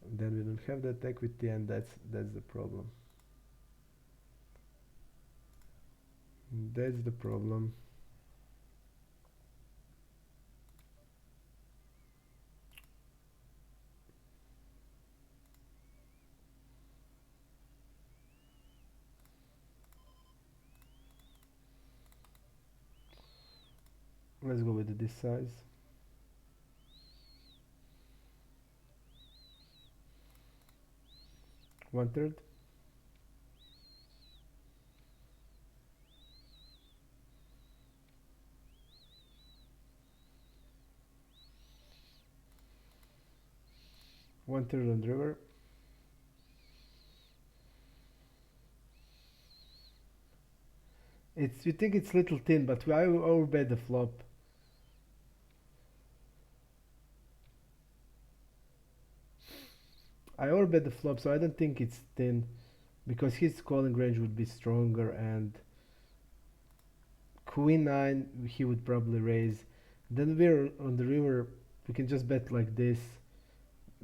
Then we don't have that equity, and that's the problem. That's the problem. Let's go with this size. One third. One third on the river. It's, you think it's little thin, but I overbet the flop. I overbet the flop, so I don't think it's thin, because his calling range would be stronger, and queen 9 he would probably raise. Then we're on the river, we can just bet like this,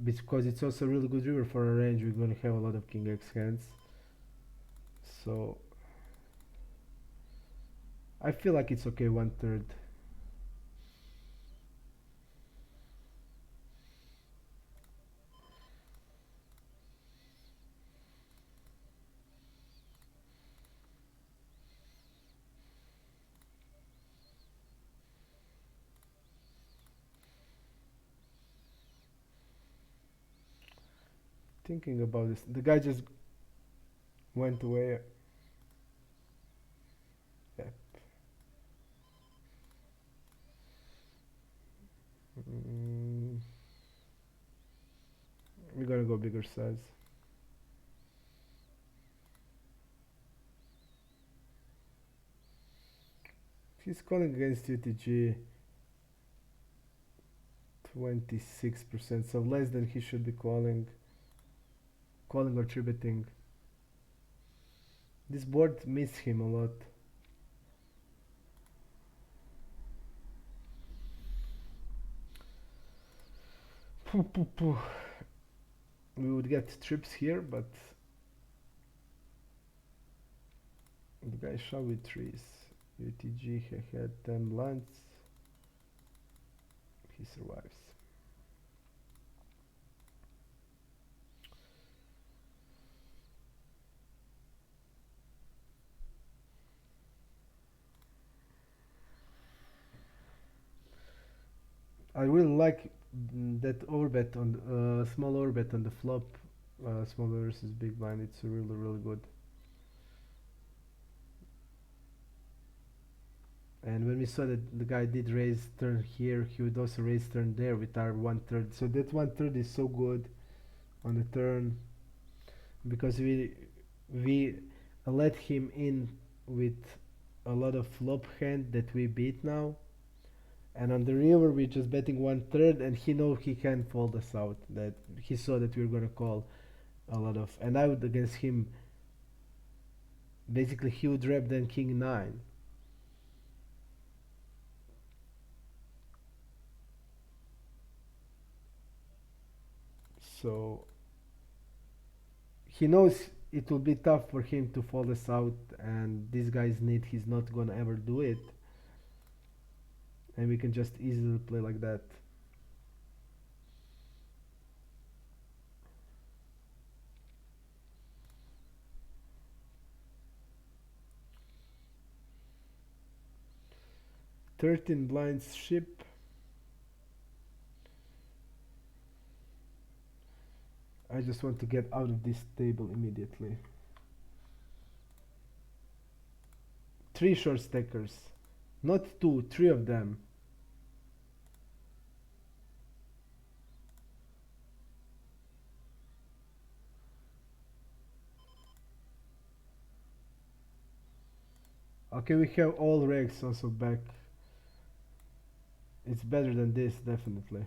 because it's also a really good river for our range. We're gonna have a lot of king x hands, so I feel like it's okay. One third. Thinking about this, the guy just went away. Yeah. Mm, we're gonna go bigger size. He's calling against UTG 26%, so less than he should be calling or tributing. This board missed him a lot. Pooh, pooh, pooh. We would get trips here, but the guy shot with trees. UTG, he had 10 blinds. He survives. I really like that overbet on small overbet on the flop, small versus big blind. It's really good. And when we saw that the guy did raise turn here, he would also raise turn there with our one third. So that one third is so good on the turn, because we let him in with a lot of flop hand that we beat now. And on the river we're just betting one third, and he know he can fold us out. That he saw that we were gonna call a lot of, and I would against him. Basically, he would rep then king 9. So he knows it will be tough for him to fold us out, and this guy's need, he's not gonna ever do it, and we can just easily play like that. Thirteen blinds ship. I just want to get out of this table immediately. 3 short stackers, not 2, 3 of them. Okay, we have all regs also back. It's better than this, definitely.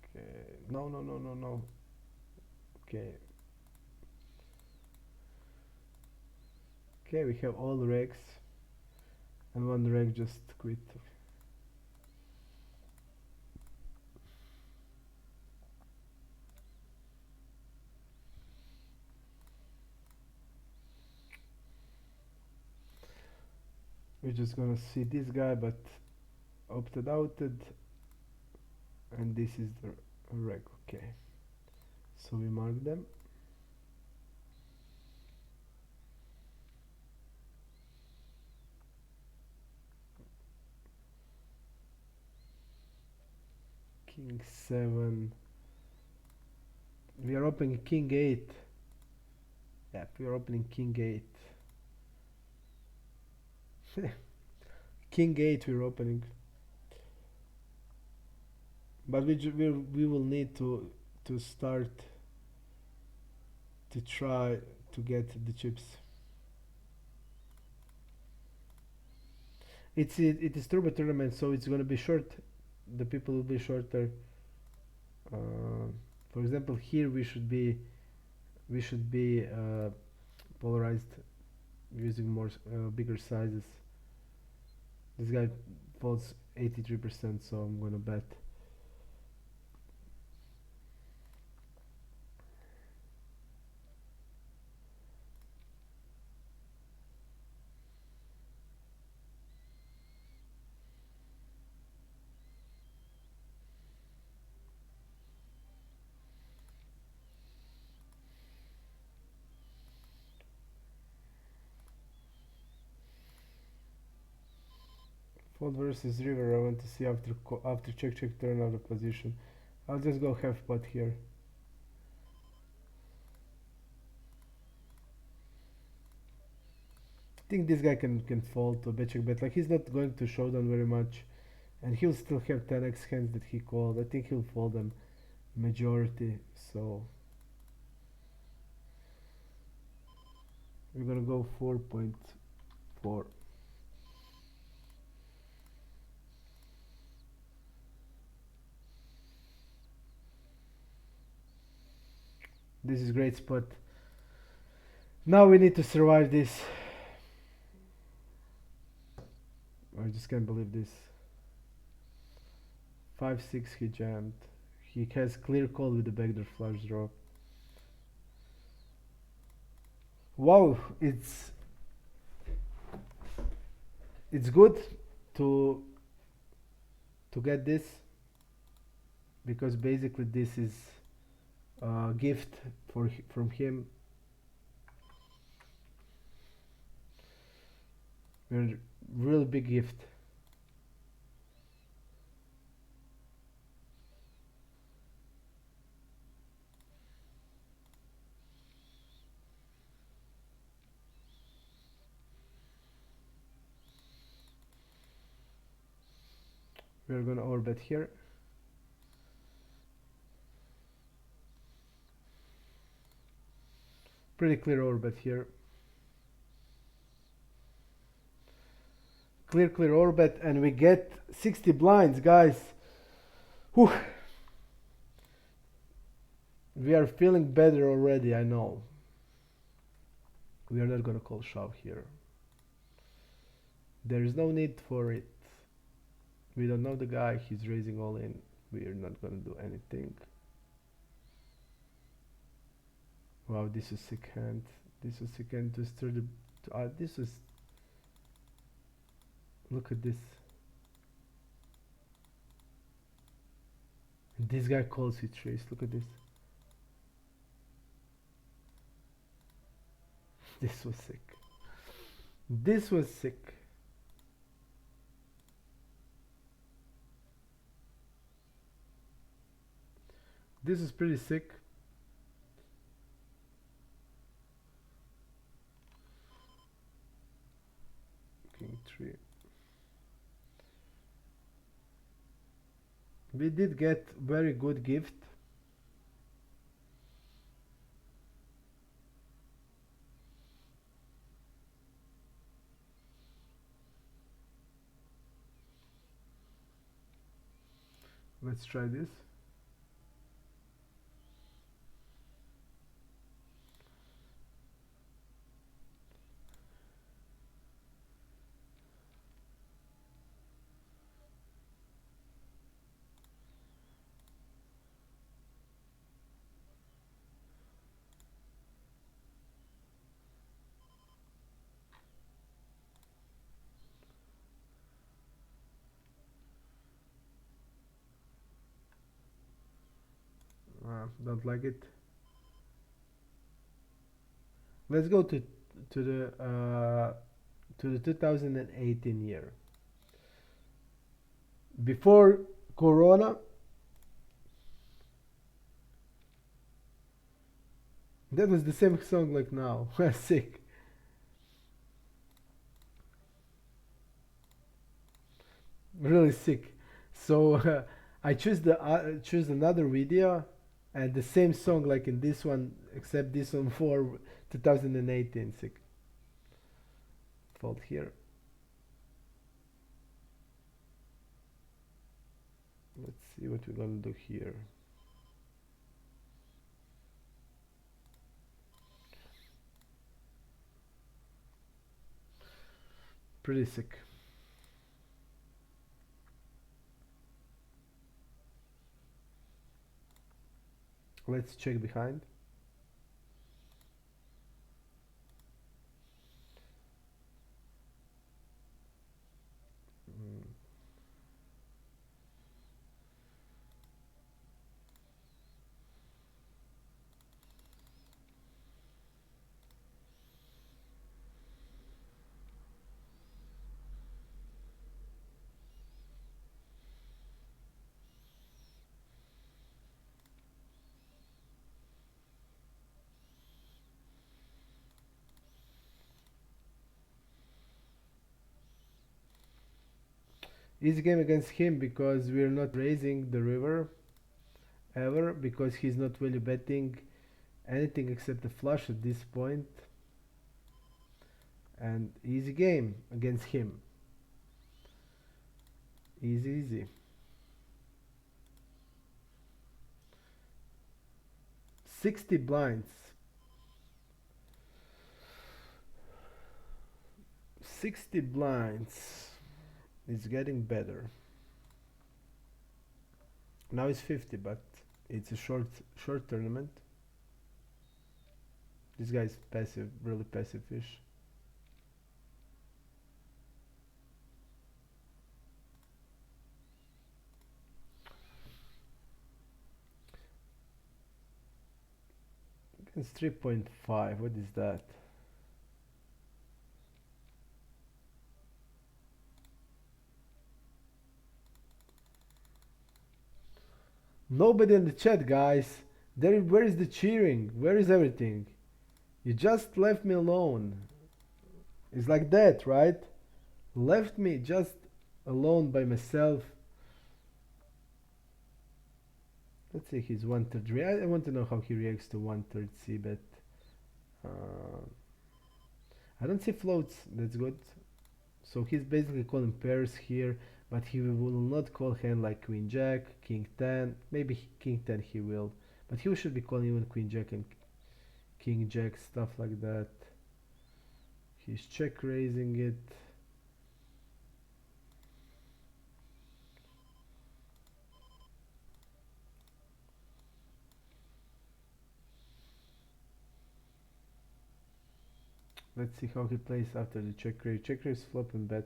Okay, no. Okay. Okay, we have all regs, and one reg just quit. We're just gonna see this guy, but opted outed, and this is the reg. Okay, so we mark them. King 7. We are opening King 8. Yep, we are opening King 8. King 8 we're opening. But we will need to start to try to get the chips. It is turbo tournament, so it's gonna be short. The people will be shorter. For example, here we should be polarized using more bigger sizes. This guy folds 83%, so I'm gonna bet. Fold versus river. I want to see after check turn out of position. I'll just go half pot here. I think this guy can fold to bet check bet. Like, he's not going to showdown very much, and he'll still have 10x hands that he called. I think he'll fold them majority. So we're gonna go 4.4. This is great spot. Now we need to survive this. I just can't believe this. 5-6 he jammed. He has clear call with the backdoor flush draw. Wow, it's good to get this, because basically this is a gift from him. A really big gift. We're gonna overbet here. Pretty clear overbet here. Clear overbet, and we get 60 blinds, guys. Whew. We are feeling better already, I know. We are not gonna call shove here. There is no need for it. We don't know the guy, he's raising all in. We are not gonna do anything. Wow, this is sick hand. This was sick hand to stir the... this was... Look at this. This guy calls with trace. Look at this. This was sick. This was sick. This is pretty sick. King 3. We did get very good gift. Let's try this. Don't like it. Let's go to the 2018 year. Before Corona, That was the same song like now. Sick. Really sick. So I choose another video, and the same song like in this one, except this one for 2018. Sick. Fold here. Let's see what we're gonna do here. Pretty sick. Let's check behind. Mm. Easy game against him because we're not raising the river ever, because he's not value betting anything except a flush at this point, and easy game against him. Easy, easy. 60 blinds. 60 blinds. It's getting better. Now it's 50, but it's a short tournament. This guy's passive, really passive fish. It's 3.5. What is that? Nobody in the chat, guys. Where is the cheering? Where is everything? You just left me alone. It's like that, right? Left me just alone by myself. Let's see his 1/3. I want to know how he reacts to 1/3 c bet. I don't see floats. That's good. So he's basically calling pairs here, but he will not call hand like Queen Jack, King 10. Maybe King 10 he will, but he should be calling even Queen Jack and King Jack, stuff like that. He's check raising it. Let's see how he plays after the check raise. Check raise, flop and bet.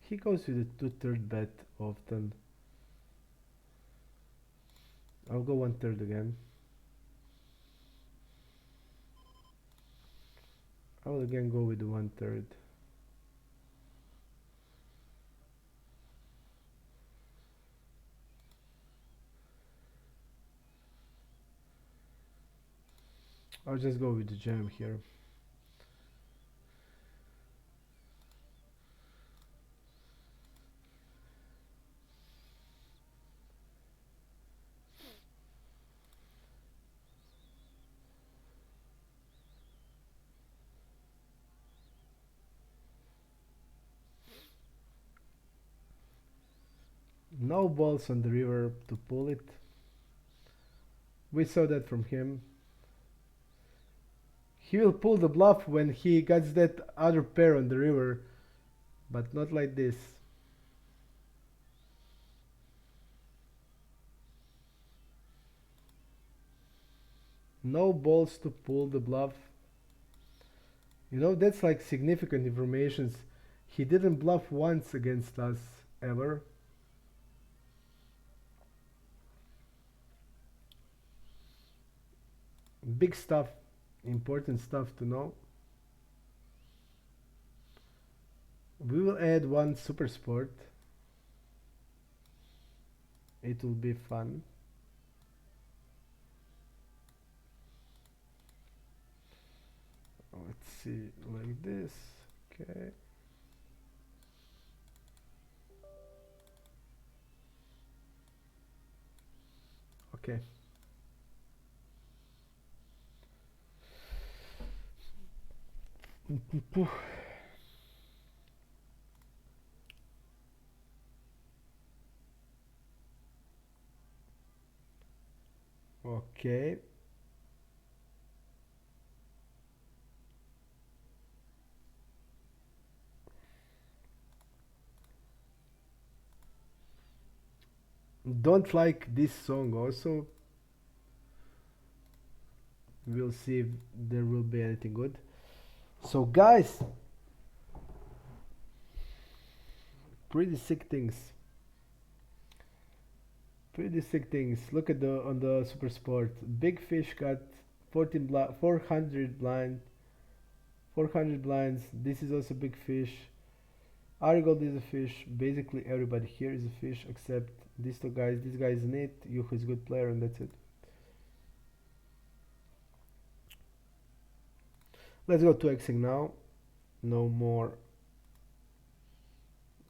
He goes with a 2/3 bet often. I'll go 1/3 again. I will again go with the 1/3. I'll just go with the jam here. No balls on the river to pull it. We saw that from him. He will pull the bluff when he gets that other pair on the river, but not like this. No balls to pull the bluff. You know, that's like significant information. He didn't bluff once against us, ever. Big stuff, important stuff to know. We will add one super sport. It will be fun. Let's see, like this. Okay. Okay. Okay. Don't like this song also. We'll see if there will be anything good. So guys, pretty sick things. Pretty sick things. Look at the on the Super Sport. Big Fish got 400 blind, 400 blinds. This is also Big Fish. Arigold is a fish. Basically everybody here is a fish except these two guys. This guy is neat. Yuhu is a good player, and that's it. Let's go to Xing now. No more.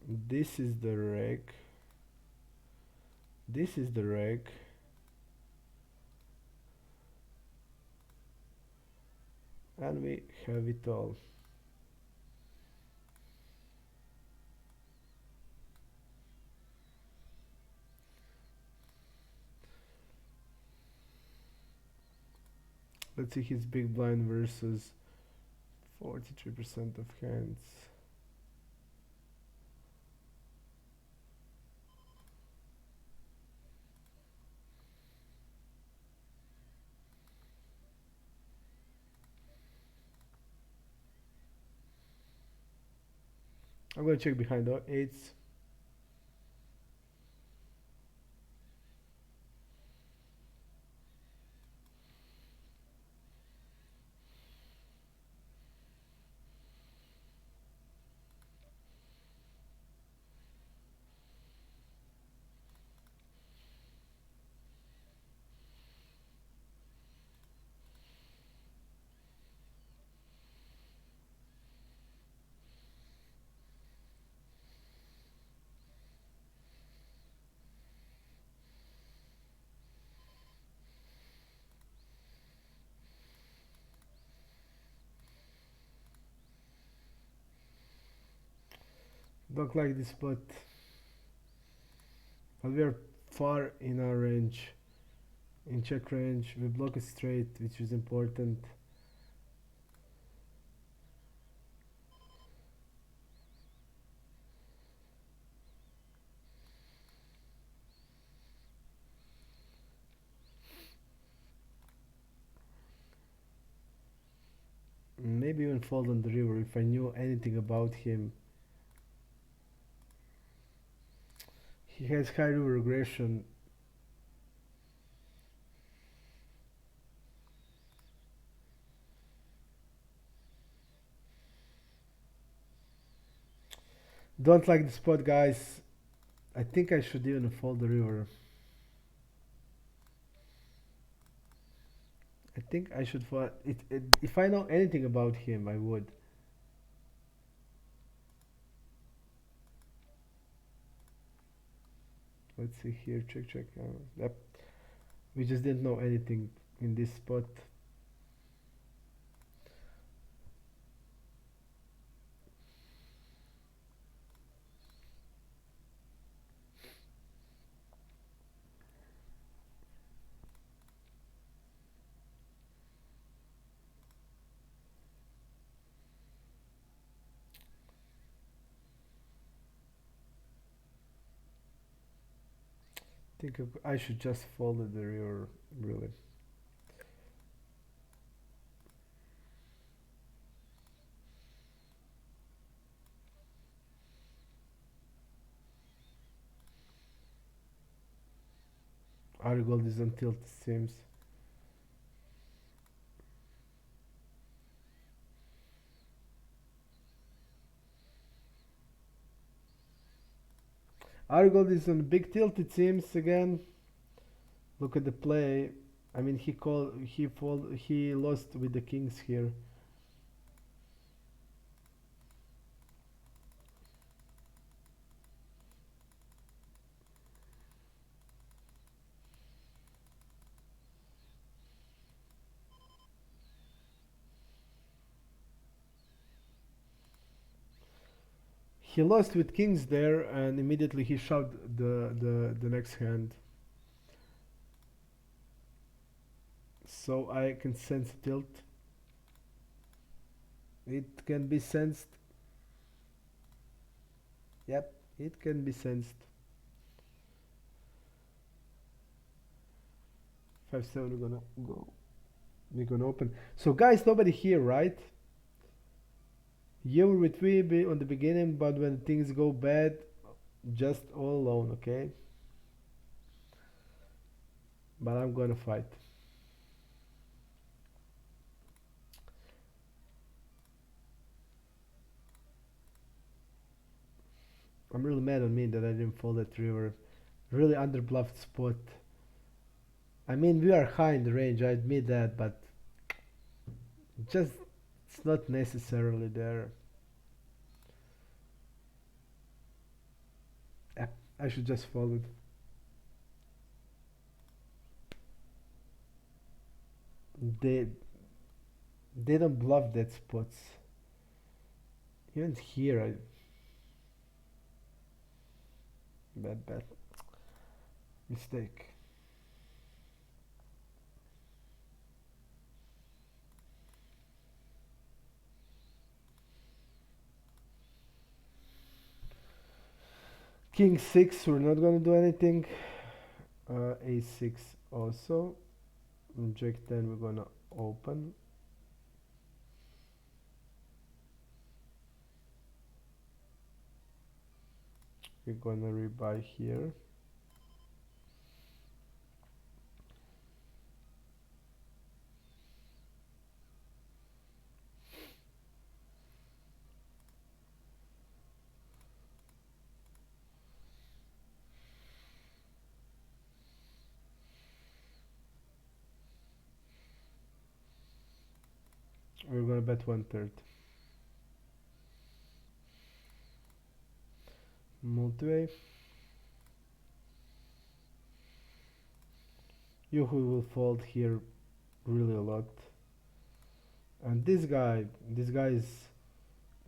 This is the reg. This is the reg. And we have it all. Let's see his big blind versus 43% of hands. I'm gonna check behind the eights. Don't like this spot, but we are far in our range. In check range, we block it straight, which is important. Maybe even fold on the river if I knew anything about him. He has high river aggression. Don't like the spot, guys. I think I should even fold the river. I think I should fold it. If I know anything about him, I would. Let's see here. Check, check. Yep. We just didn't know anything in this spot. Think I should just follow the river, really. Arigold is on tilt, it seems. Arigold is on big tilt, it seems, again. Look at the play. I mean, he lost with the kings here. He lost with kings there, and immediately he shoved the next hand. So I can sense tilt. It can be sensed. Yep, it can be sensed. 5-7, we're gonna go. We're gonna open. So guys, nobody here, right? You were with me on the beginning, but when things go bad, just all alone, okay? But I'm gonna fight. I'm really mad on me that I didn't fold that river. Really underbluffed spot. I mean, we are high in the range, I admit that, but just it's not necessarily there. I should just fold it. They they don't bluff that spots. Even here, bad mistake. King 6, we're not gonna do anything. A6 also. Jack 10, we're gonna open. We're gonna rebuy here. We're gonna bet 1/3. Multi-way. You who will fold here really a lot. And this guy is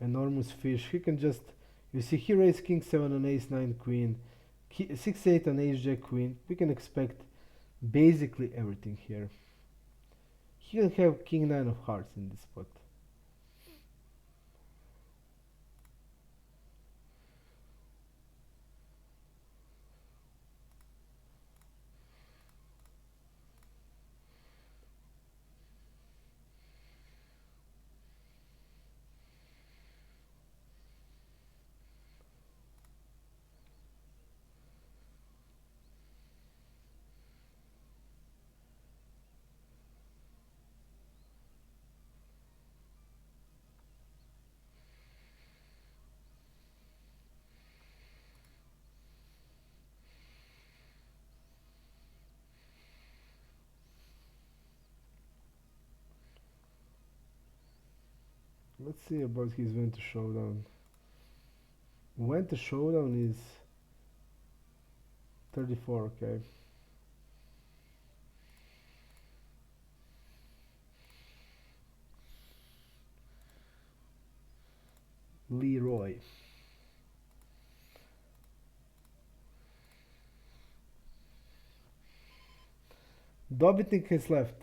enormous fish. He can just, you see, he raised king 7 on ace 9 queen, 6 8 on ace jack queen. We can expect basically everything here. He can have king 9 of hearts in this spot. Let's see about his win to showdown. Went to showdown is 34, okay. Leroy. Dobiting has left.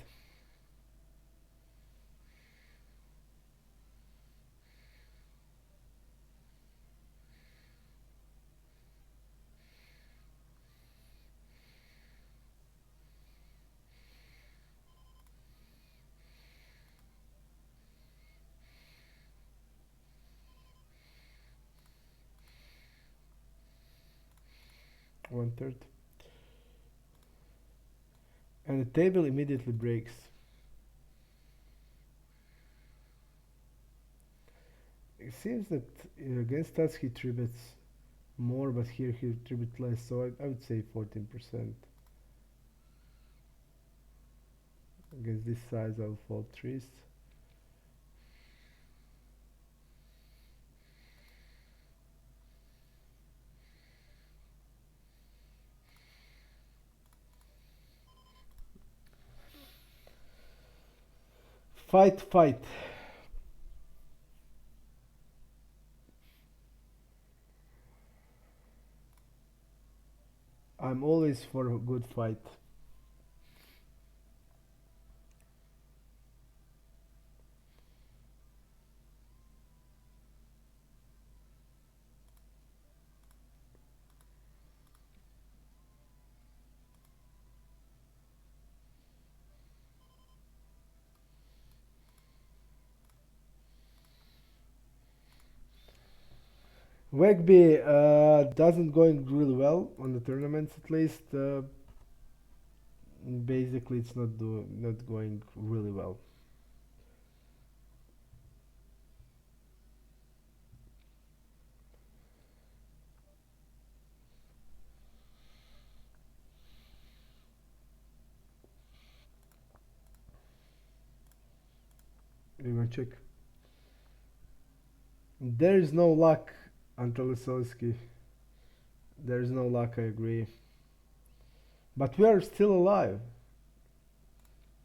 One third. And the table immediately breaks. It seems that against us he 3-bets more, but here he 3-bet less, so I would say 14%. Against this size I'll fold 3s. Fight. always for a good fight. Wegby doesn't going really well on the tournaments at least. Basically, it's not going really well. You gonna check? There is no luck, Antolisovsky. There is no luck. I agree. But we are still alive.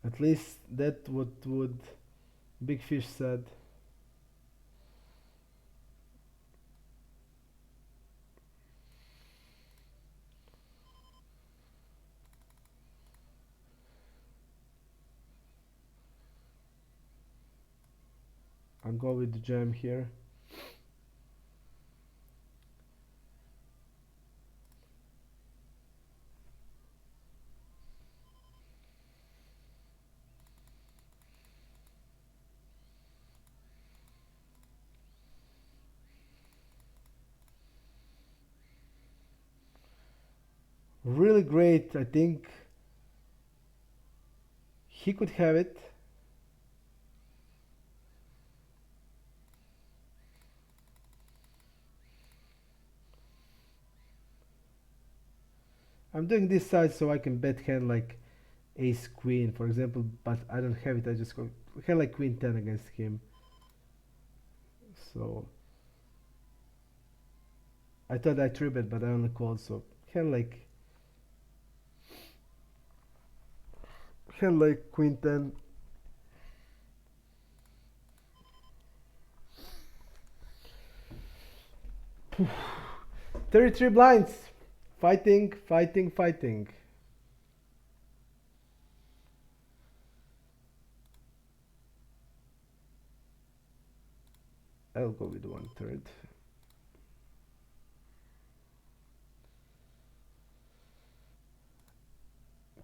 At least that what would Big Fish said. I'll go with the jam here. Really great. I think he could have it. I'm doing this side so I can bet hand like ace queen, for example, but I don't have it. I just go hand like queen 10 against him. So I thought I three bet, but I only called. So hand like queen 10. 33 blinds. Fighting, fighting, fighting. I'll go with 1/3.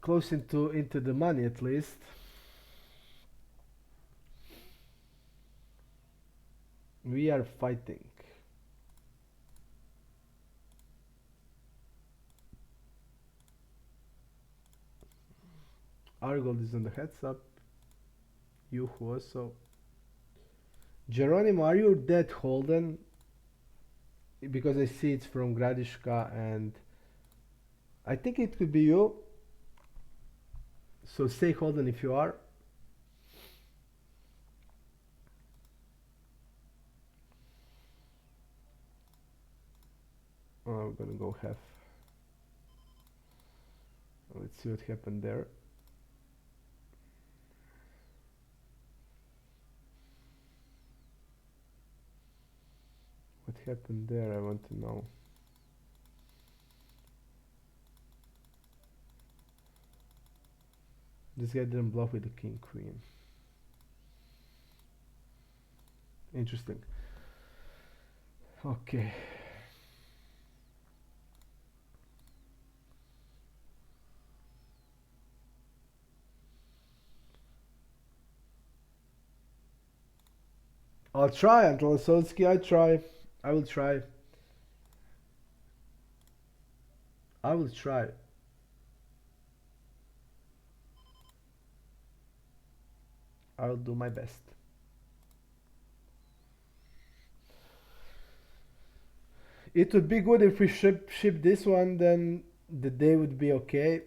Close into the money at least. We are fighting. Argold is on the heads up. You also. Geronimo, are you dead Holden? Because I see it's from Gradishka and I think it could be you. So say Holden if you are. Oh, I'm gonna go half. Let's see what happened there. What happened there? I want to know. This guy didn't bluff with the king queen. Interesting. Okay. I'll try, Antolisovsky. I try. I will try. I will try. I will do my best. It would be good if we ship this one, then the day would be okay.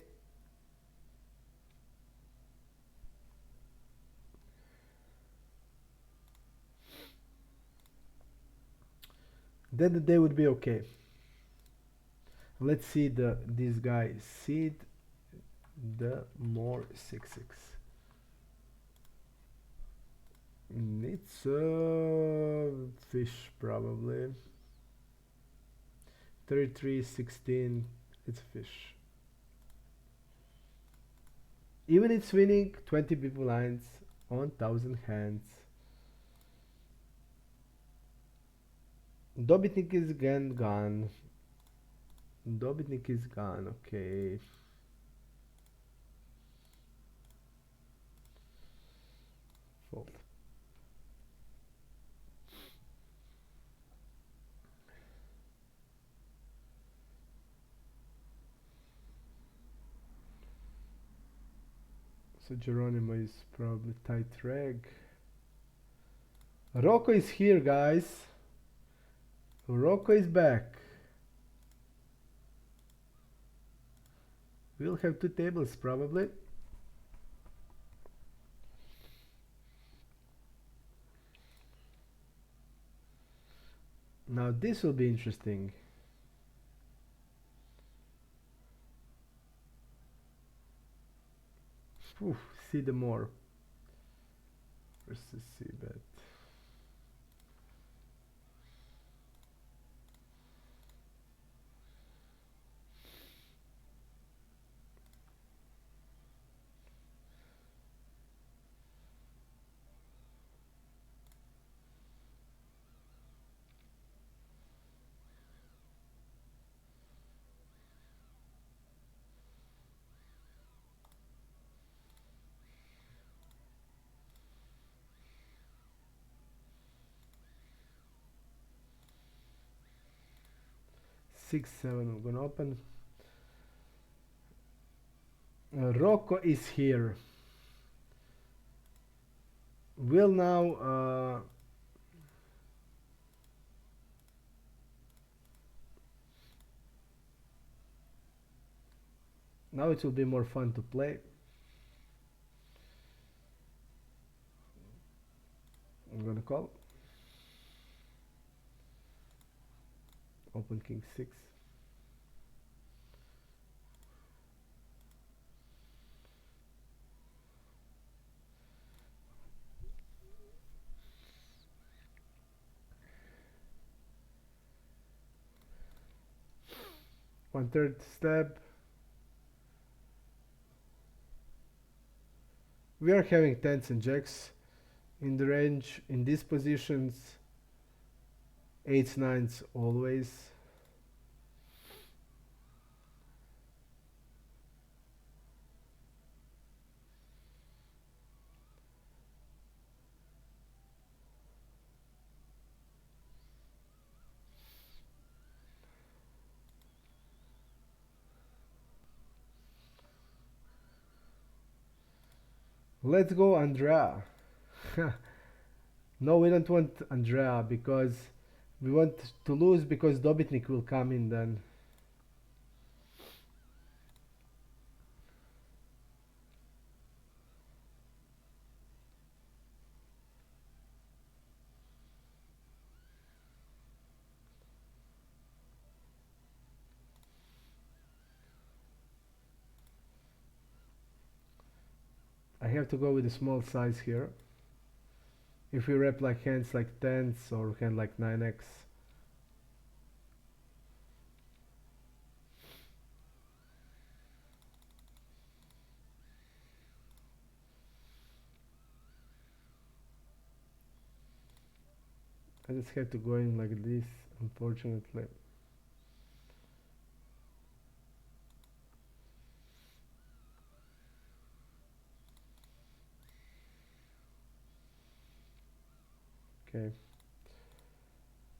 Then the day would be okay. Let's see this guy seed the more 6-6. It's a fish probably. 33-16. It's a fish. Even it's winning 20 big blinds on 1000 hands. Dobitnik is again gone. Dobitnik is gone, okay. Fold. So Geronimo is probably tight reg. Rocco is here, guys. Rocco is back. We'll have 2 tables probably. Now this will be interesting. Oof, see the more versus C bet. Six, seven, I'm gonna open. Rocco is here. Will now now it will be more fun to play. I'm gonna call. Open king 6. One third step. We are having tens and jacks in the range in these positions. Eights, nines always. Let's go Andrea. No, we don't want Andrea because we want to lose because Dobitnik will come in then. I have to go with a small size here. If we rep like hands like tens or hand like 9x. I just have to go in like this, unfortunately. Okay.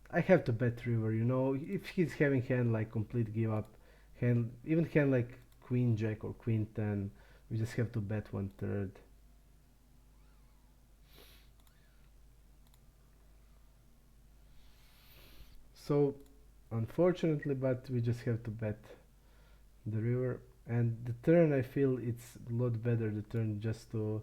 I have to bet river, you know, if he's having hand like complete give up, hand even hand like queen jack or queen 10, we just have to bet 1/3. So unfortunately, but we just have to bet the river. And the turn, I feel it's a lot better the turn just to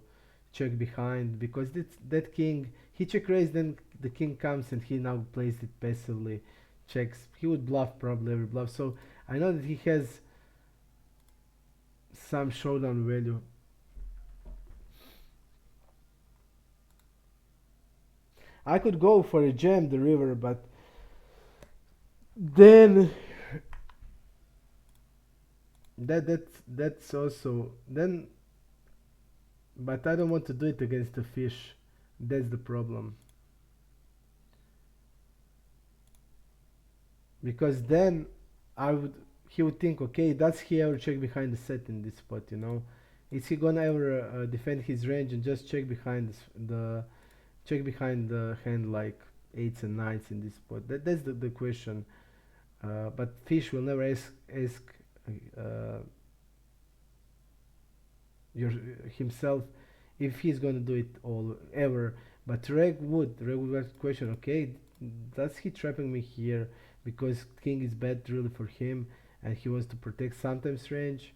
check behind because that king, he check raised, then the king comes and he now plays it passively, checks. He would bluff probably every bluff. So I know that he has some showdown value. I could go for a jam the river, but then that's also then But I don't want to do it against the fish. That's the problem. Because then I would he would think, okay, does he ever check behind the set in this spot? Is he gonna ever defend his range and just check behind the hand like eights and nines in this spot? That's the question. But fish will never ask uh, your himself if he's gonna do it all ever. But reg would question, okay, does he trapping me here because king is bad really for him and he wants to protect sometimes range?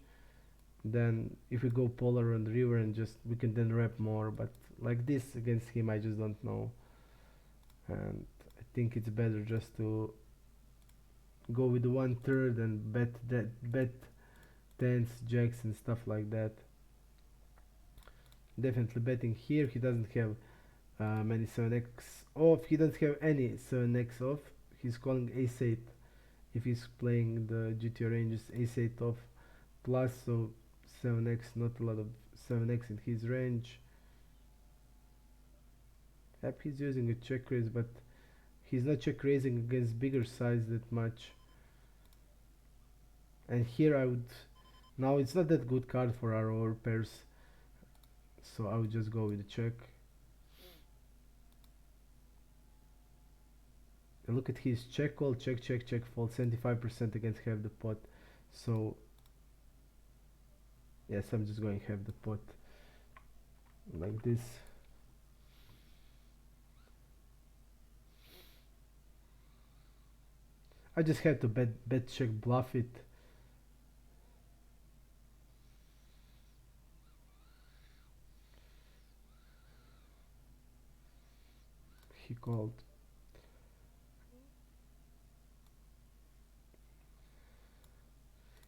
Then if we go polar on the river and just we can then wrap more, but like this against him I just don't know. And I think it's better just to go with the 1/3 and bet tens, jacks and stuff like that. Definitely betting here. He doesn't have many 7x off. He doesn't have any 7x off. He's calling ace 8 if he's playing the GTO ranges, ace 8 off plus, so 7x, not a lot of 7x in his range. Yep, he's using a check raise, but he's not check raising against bigger size that much. And here I would, now it's not that good card for our overpairs, so I would just go with the check. And look at his check call, check, check, check, fold, 75% against half the pot. So yes, I'm just going half the pot like this. I just have to bet check, bluff it. He called.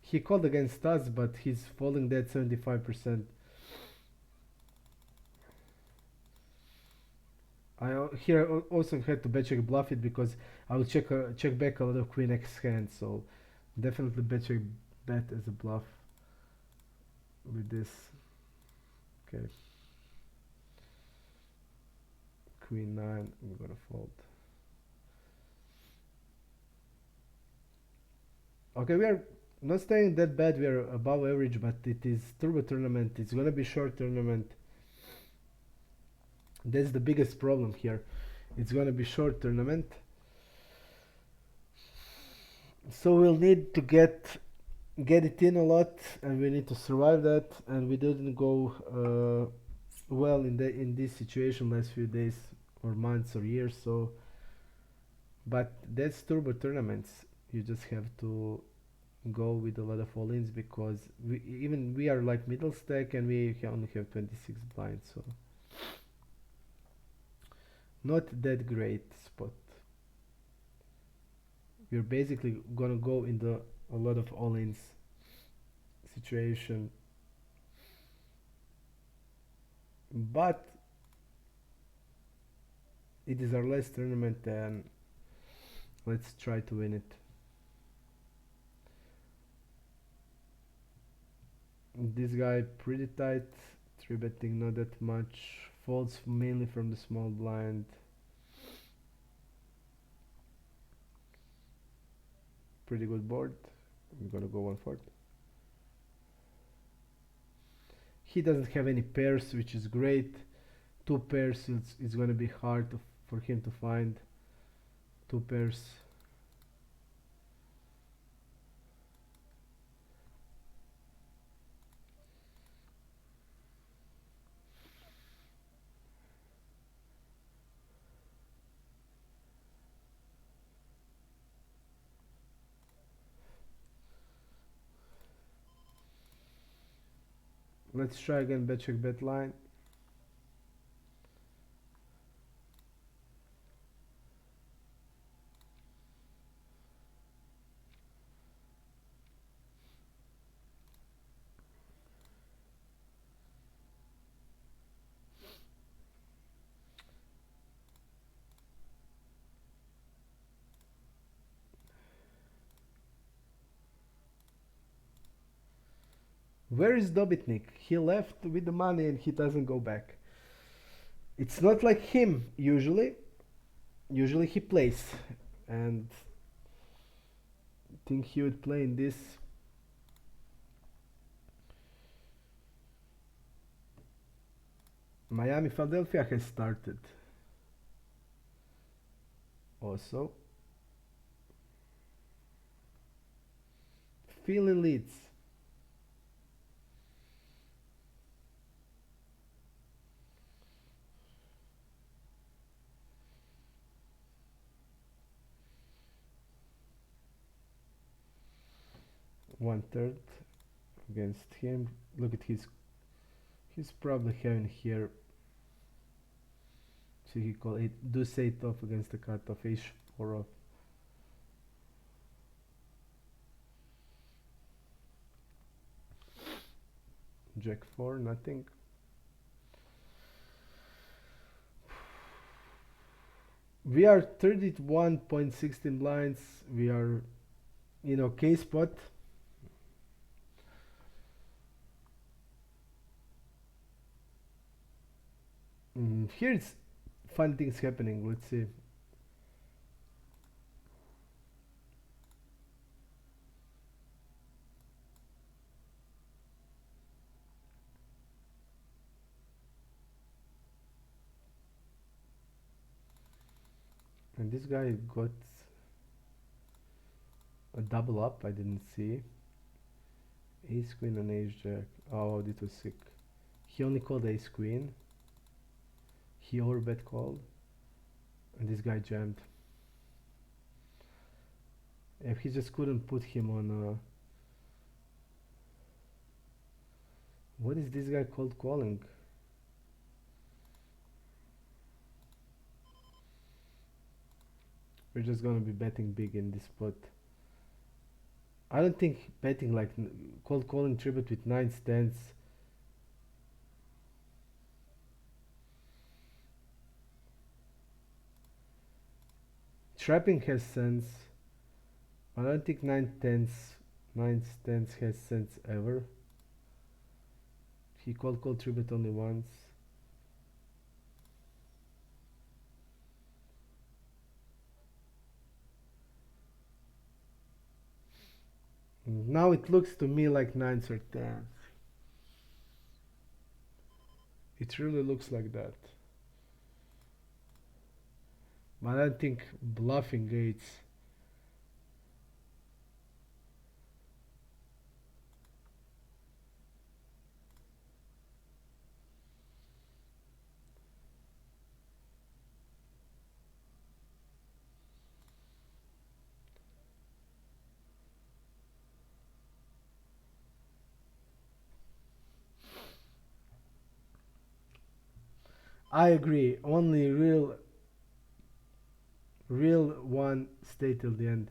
He called against us, but he's folding that 75%. Here also had to bet check, bluff it because I will check back a lot of queen x hands. So definitely bet check, bet as a bluff with this. Okay. Queen 9, I'm gonna fold. Okay, we are not staying that bad, we are above average, but it is turbo tournament, it's gonna be short tournament. That's the biggest problem here. It's gonna be short tournament. So we'll need to get it in a lot, and we need to survive that, and we didn't go well in this situation last few days or months or years. So but that's turbo tournaments, you just have to go with a lot of all-ins because we are like middle stack and we only have 26 blinds, so not that great spot. We're basically gonna go into a lot of all-ins situation, but it is our last tournament and let's try to win it. This guy pretty tight, 3-betting not that much, folds mainly from the small blind. Pretty good board. I'm gonna go 1/4. He doesn't have any pairs, which is great. Two pairs is gonna be hard for him to find. Two pairs. Let's try again, bet check, bet line. Where is Dobitnik? He left with the money and he doesn't go back. It's not like him usually. Usually he plays, and I think he would play in this. Miami Philadelphia has started. Also, Philly leads. One third against him. Look at he's probably having here. So he call it deuce 8 off against the cut of ace 4 off. Jack 4, nothing. We are 31.16 blinds. We are in okay spot. Here's fun things happening. Let's see. And this guy got a double up. I didn't see. Ace queen and ace jack. Oh, this was sick. He only called ace queen. He overbet called, and this guy jammed. If he just couldn't put him on what is this guy called calling? We're just gonna be betting big in this spot. I don't think betting like cold calling tribute with 9s, 10s. Trapping has sense. I don't think 9s, 10s has sense ever. He cold tribute only once. Now it looks to me like 9s or 10s. It really looks like that. But I don't think bluffing 8s. I agree. Only real one stay till the end.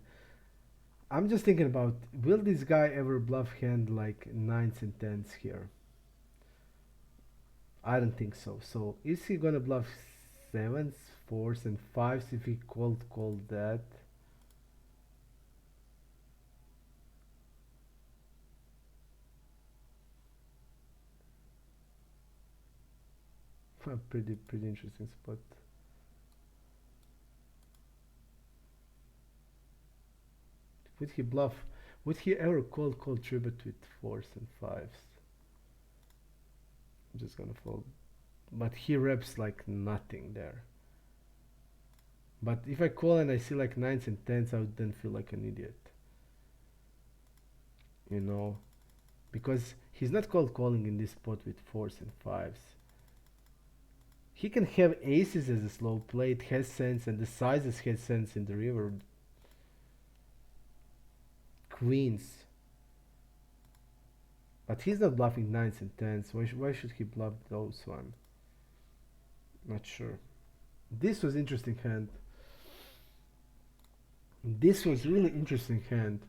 I'm just thinking about, will this guy ever bluff hand like 9s and 10s here? I don't think so. So is he gonna bluff 7s, 4s and 5s if he called that? Pretty interesting spot. Would he bluff? Would he ever call tribute with 4s and 5s? I'm just gonna fold. But he reps like nothing there. But if I call and I see like 9s and 10s, I would then feel like an idiot. You know? Because he's not calling in this spot with 4s and 5s. He can have aces as a slow play, it has sense, and the sizes has sense in the river. Queens. But he's not bluffing 9s and 10s. Why should he bluff those one? Not sure. This was interesting hand. This was really interesting hand.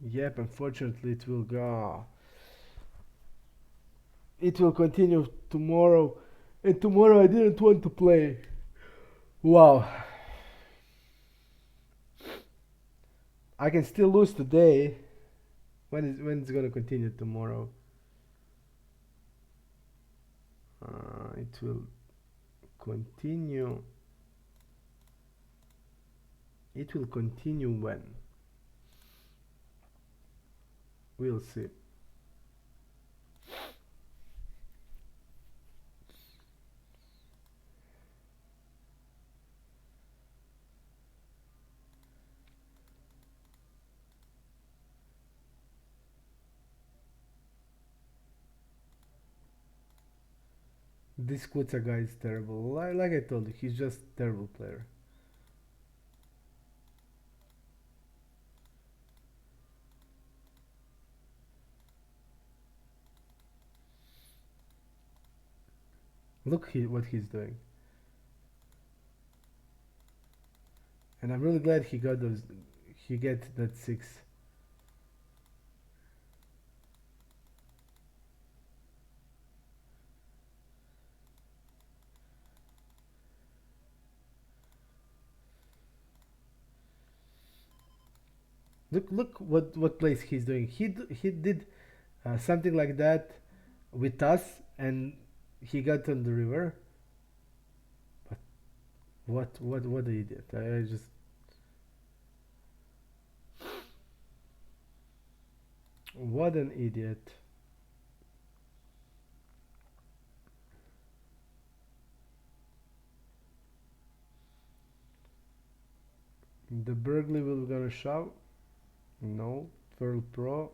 Yep, unfortunately it will go. it will continue tomorrow, and tomorrow I didn't want to play. Wow, I can still lose today. When it's gonna continue tomorrow? It will continue. It will continue when? We'll see. This Kuta guy is terrible. Like I told you, he's just a terrible player. Look what he's doing. And I'm really glad he got those. He get that 6. Look what plays he's doing. He did something like that with us, and he got on the river. But what an idiot! I just what an idiot. The burglary will gonna shove. No, Pearl Pro.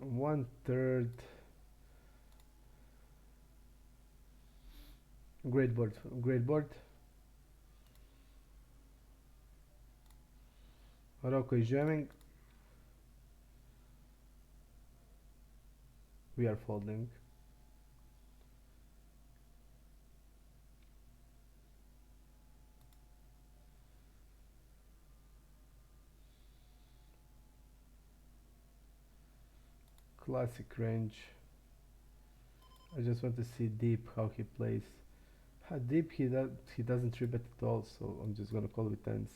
1/3. Great board. Great board. Rocco is jamming. We are folding. Classic range. I just want to see deep how he plays. How deep he doesn't trip it at all, so I'm just gonna call with tens.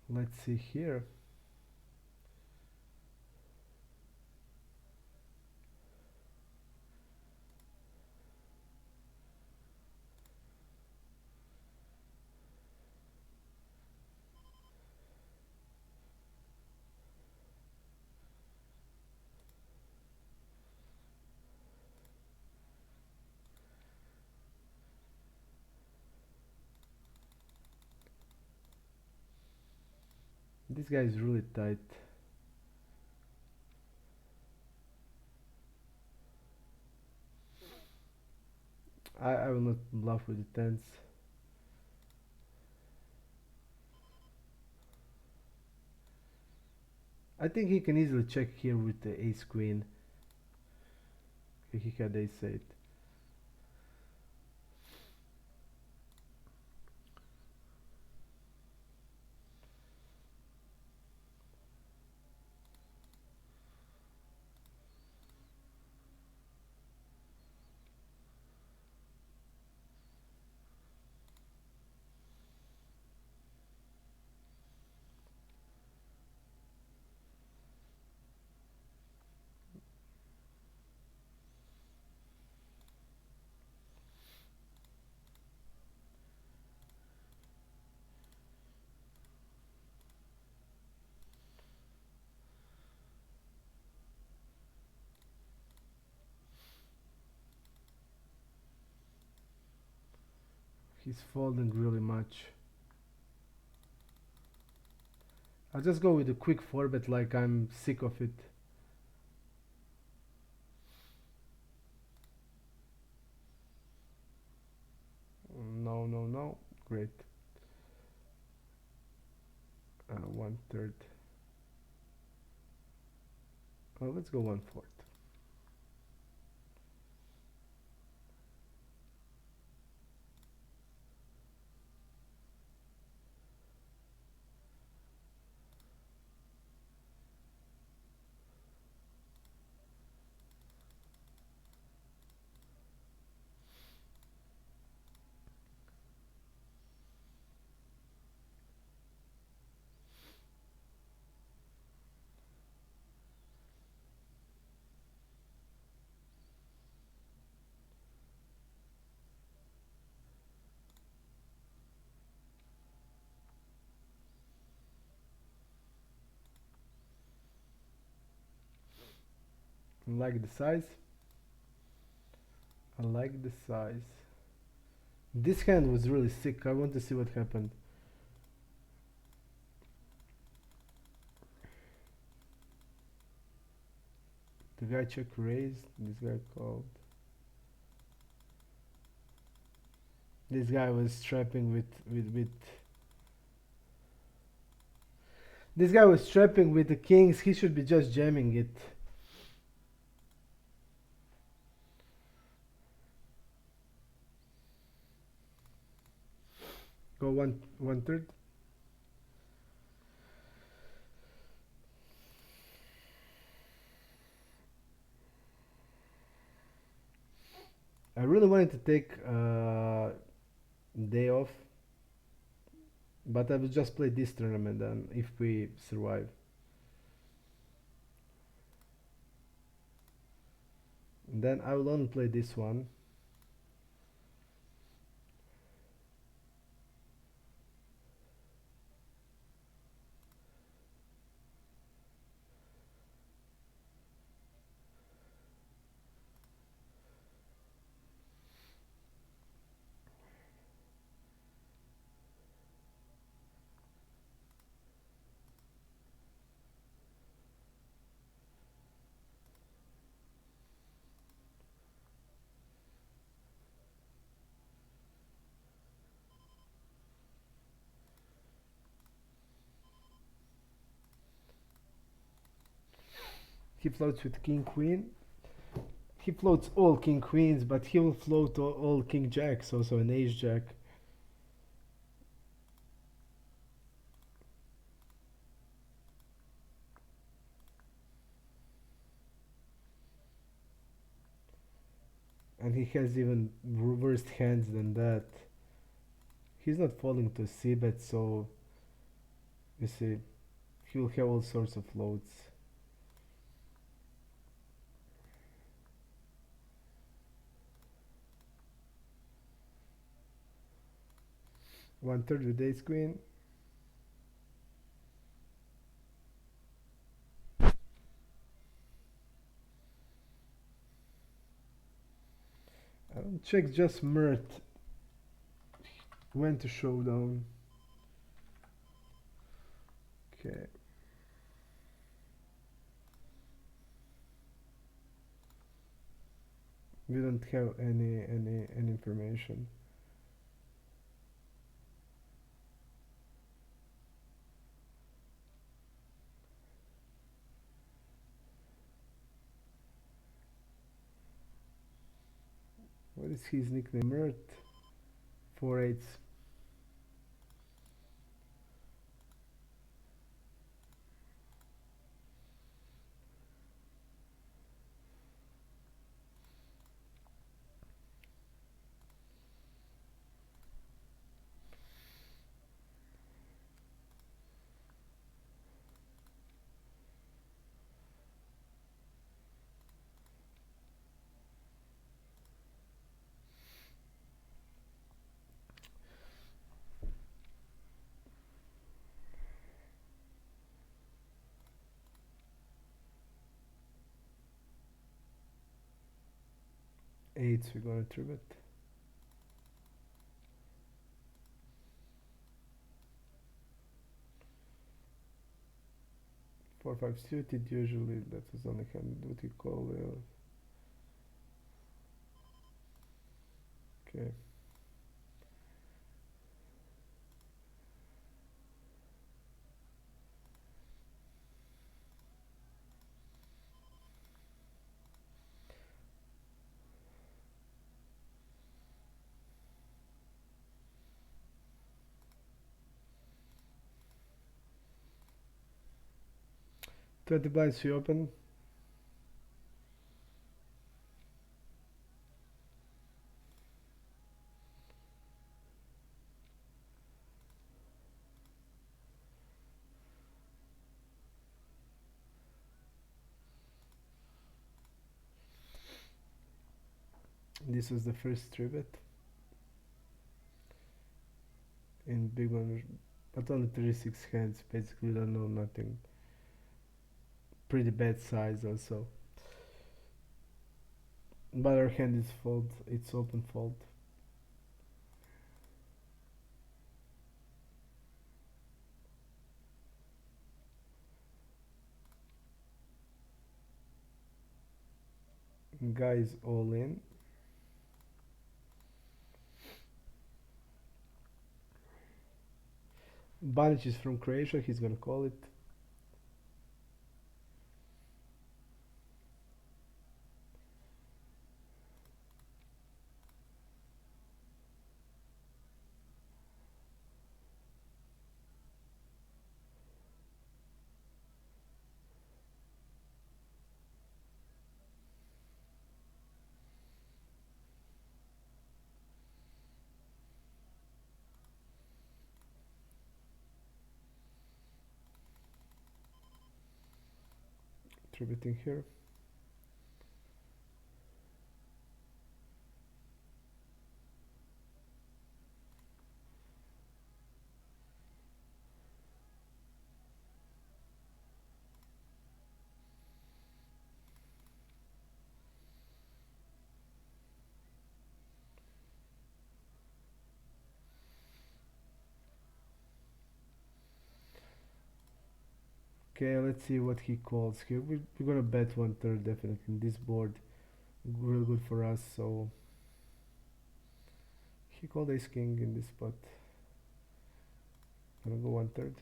Let's see here. This guy is really tight. I will not bluff with the tens. I think he can easily check here with the ace queen. He had ace 8. He's folding really much. I'll just go with a quick 4-bet like I'm sick of it. Great. 1/3. Oh, let's go 1/4. I like the size. I like the size. This hand was really sick. I want to see what happened. The guy check raised. This guy called. This guy was trapping with. This guy was trapping with the kings. He should be just jamming it. Go 1/3. I really wanted to take day off, but I will just play this tournament and if we survive. Then I will only play this one. He floats with king queen. He floats all king queens, but he will float all king jacks, also an ace jack. And he has even worse hands than that. He's not falling to c-bet, so you see, he will have all sorts of floats. One third with ace queen. I don't check, just Mert went to showdown. Okay. We don't have any information. What is his nickname? Mert. 4/8. Eights, we're gonna tribet. 4/5 suited, usually that was only hand what you call okay. 20 blinds we open. This was the first 3-bet in big one, but only 36 hands. Basically, don't know nothing. Pretty bad size also. But our hand is fold. It's open fold. Guy is all in. Banic is from Croatia. He's gonna call it. Three-betting here. Okay, let's see what he calls here. We're gonna bet 1/3 definitely. This board real good for us, so he called ace king in this spot. Gonna go 1/3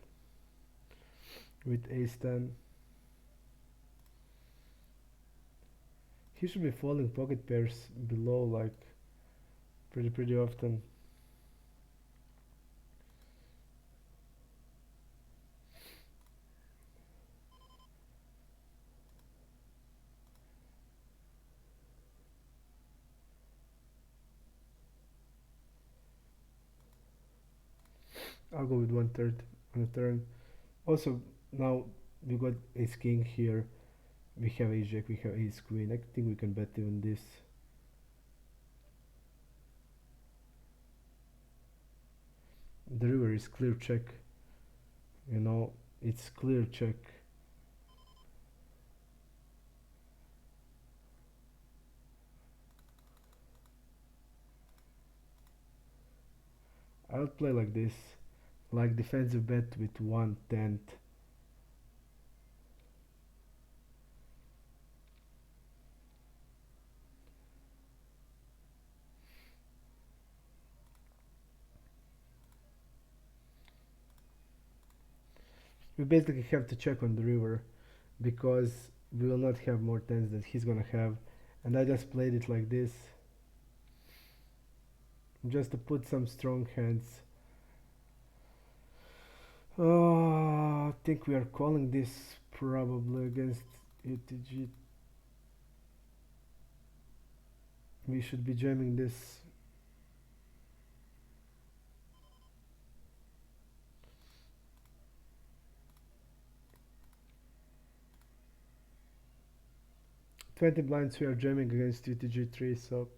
with ace 10. He should be folding pocket pairs below, like pretty often. I'll go with 1/3 on the turn. Also, now we got ace king here. We have ace jack, we have ace queen. I think we can bet even this. The river is clear check. You know, it's clear check. I'll play like this, like defensive bet with 1/10. We basically have to check on the river because we will not have more tens that he's gonna have, and I just played it like this just to put some strong hands. I think we are calling this probably against UTG. We should be jamming this. Twenty blinds we are jamming against UTG3, so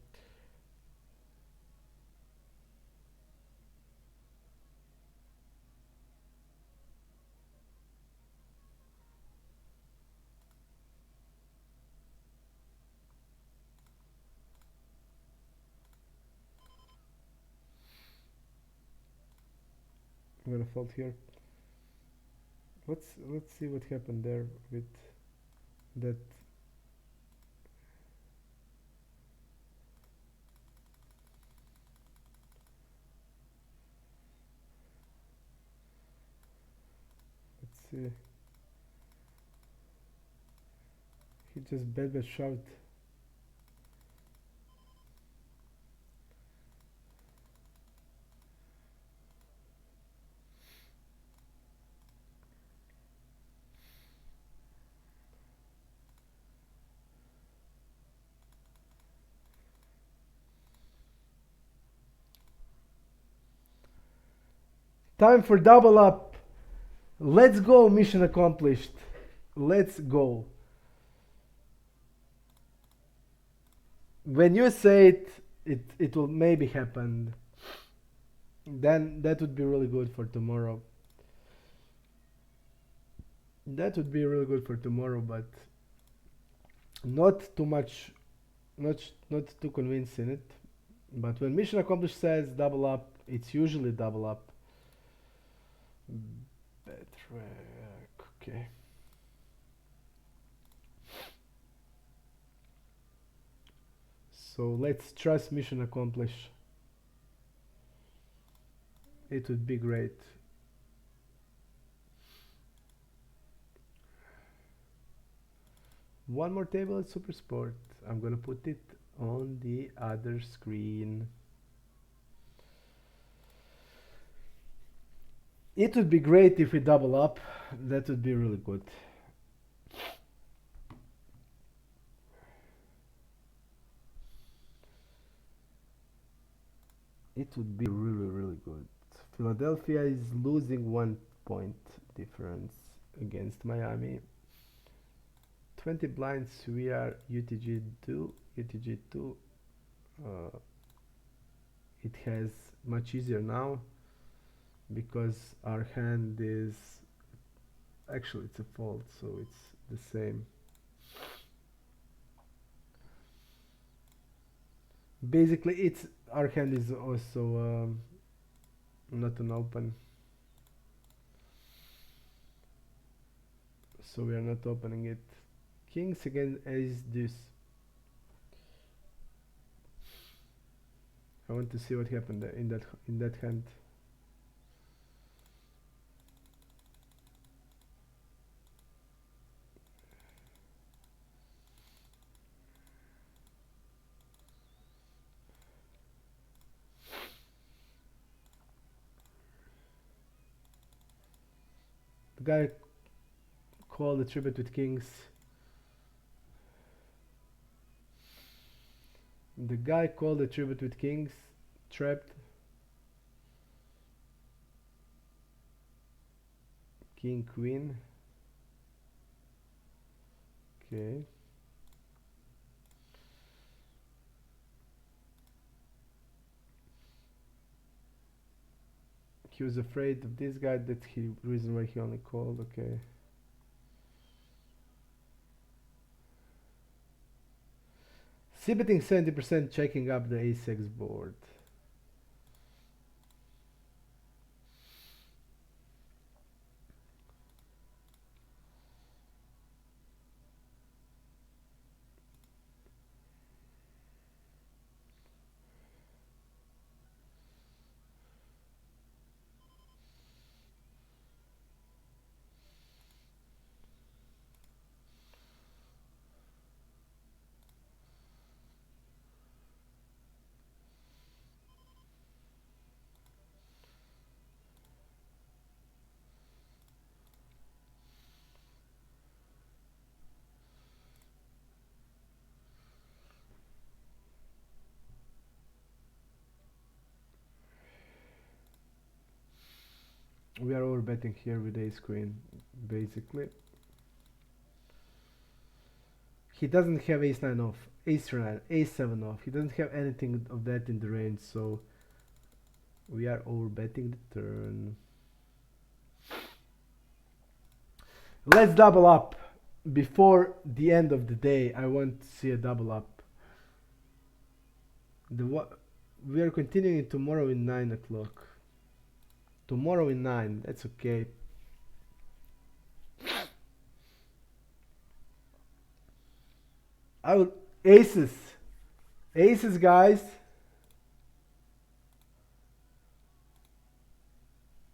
I'm gonna fold here. Let's see what happened there with that. Let's see. He just bet shoved. Time for double up. Let's go, mission accomplished. Let's go. When you say it will maybe happen. Then that would be really good for tomorrow. That would be really good for tomorrow, but not too much, not too convincing it. But when mission accomplished says double up, it's usually double up. Bedrock, okay. So let's trust mission accomplished. It would be great. One more table at Super Sport. I'm gonna put it on the other screen. It would be great if we double up. That would be really good. It would be really good. Philadelphia is losing 1 point difference against Miami. 20 blinds, we are UTG2. UTG2. It has much easier now because our hand is actually it's a fold, so it's the same. Basically, it's our hand is also not an open, so we are not opening it. Kings against ace deuce. I want to see what happened in that hand. The guy called the tribute with kings. The guy called the tribute with kings. Trapped. King, queen. Okay. He was afraid of this guy. That's the reason why he only called. Okay. C-betting 70%, checking up the ace-x board. We are overbetting here with ace queen, basically. He doesn't have ace 9 off, ace 9, ace 7 off. He doesn't have anything of that in the range, so we are overbetting the turn. Let's double up. Before the end of the day, I want to see a double up. We are continuing tomorrow in 9 o'clock. Tomorrow in 9, that's okay. I will aces. Aces, guys.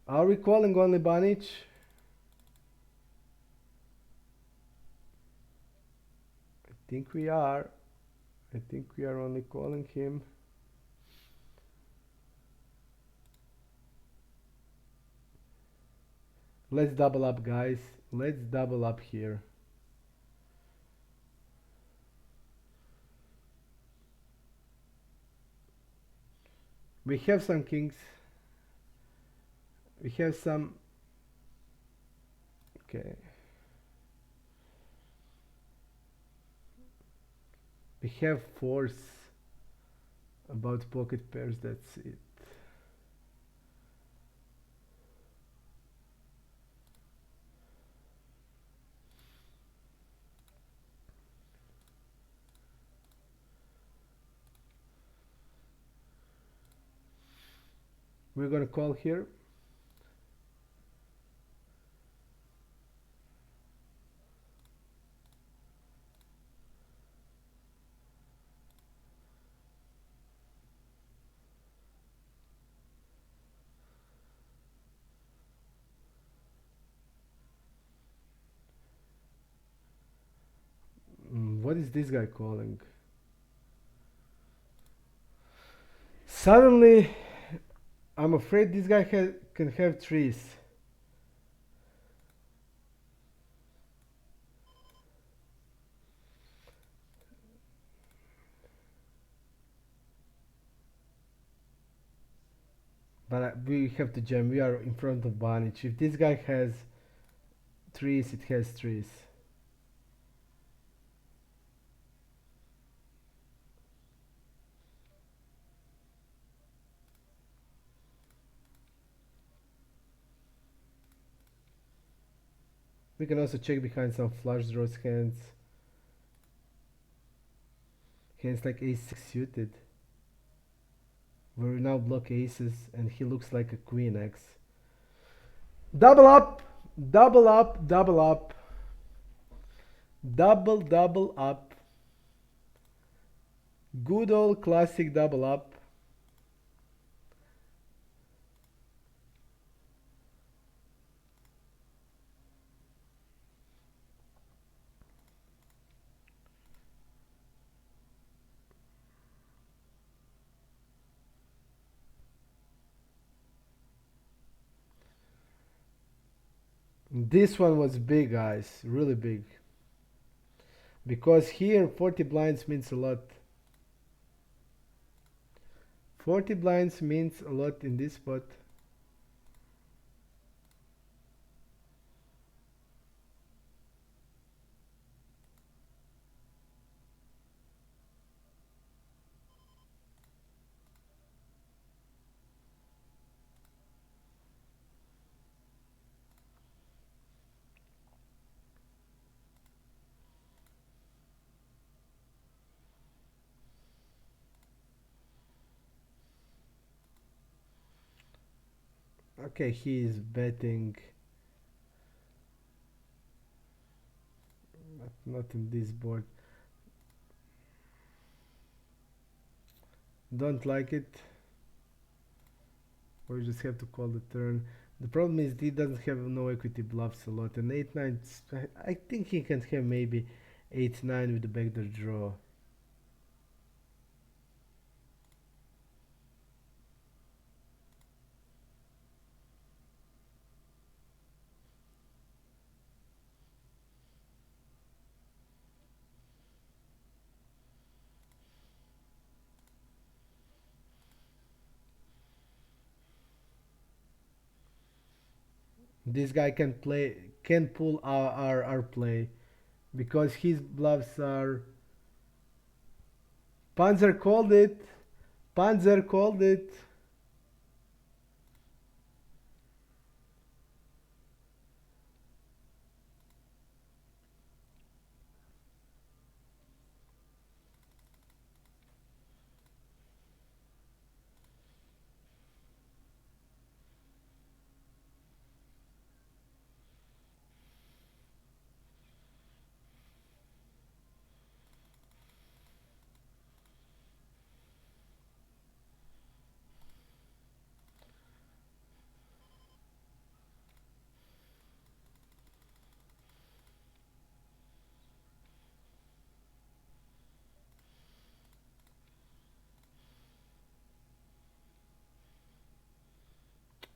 Are we calling only Banich? I think we are. I think we are only calling him. Let's double up, guys. Let's double up here. We have some kings. We have some. Okay. We have force about pocket pairs. That's it. We're gonna call here. What is this guy calling? Suddenly, I'm afraid this guy can have trees. But we have to jam. We are in front of Banich. If this guy has trees, it has trees. We can also check behind some flush draws hands. Hands like ace 6 suited. Where we now block aces and he looks like a queen X. Double up! Double up! Double up! Double up. Good old classic double up. This one was big, guys, really big. Because here 40 blinds means a lot. 40 blinds means a lot in this spot. Okay, he is betting. Not in this board. Don't like it. We just have to call the turn. The problem is he doesn't have no equity bluffs a lot. And 8-9, I think he can have maybe 8-9 with the backdoor draw. This guy can pull our play because his bluffs are. Panzer called it. Panzer called it.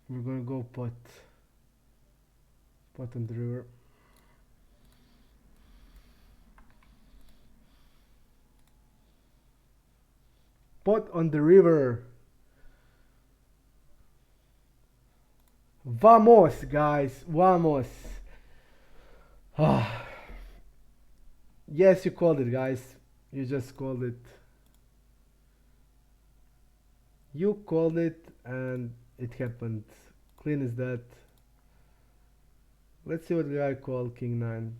We're gonna go pot. Pot on the river. Pot on the river. Vamos, guys, vamos. Ah, yes, you called it, guys. You just called it. You called it, and it happened. Clean as that. Let's see what the guy called King 9.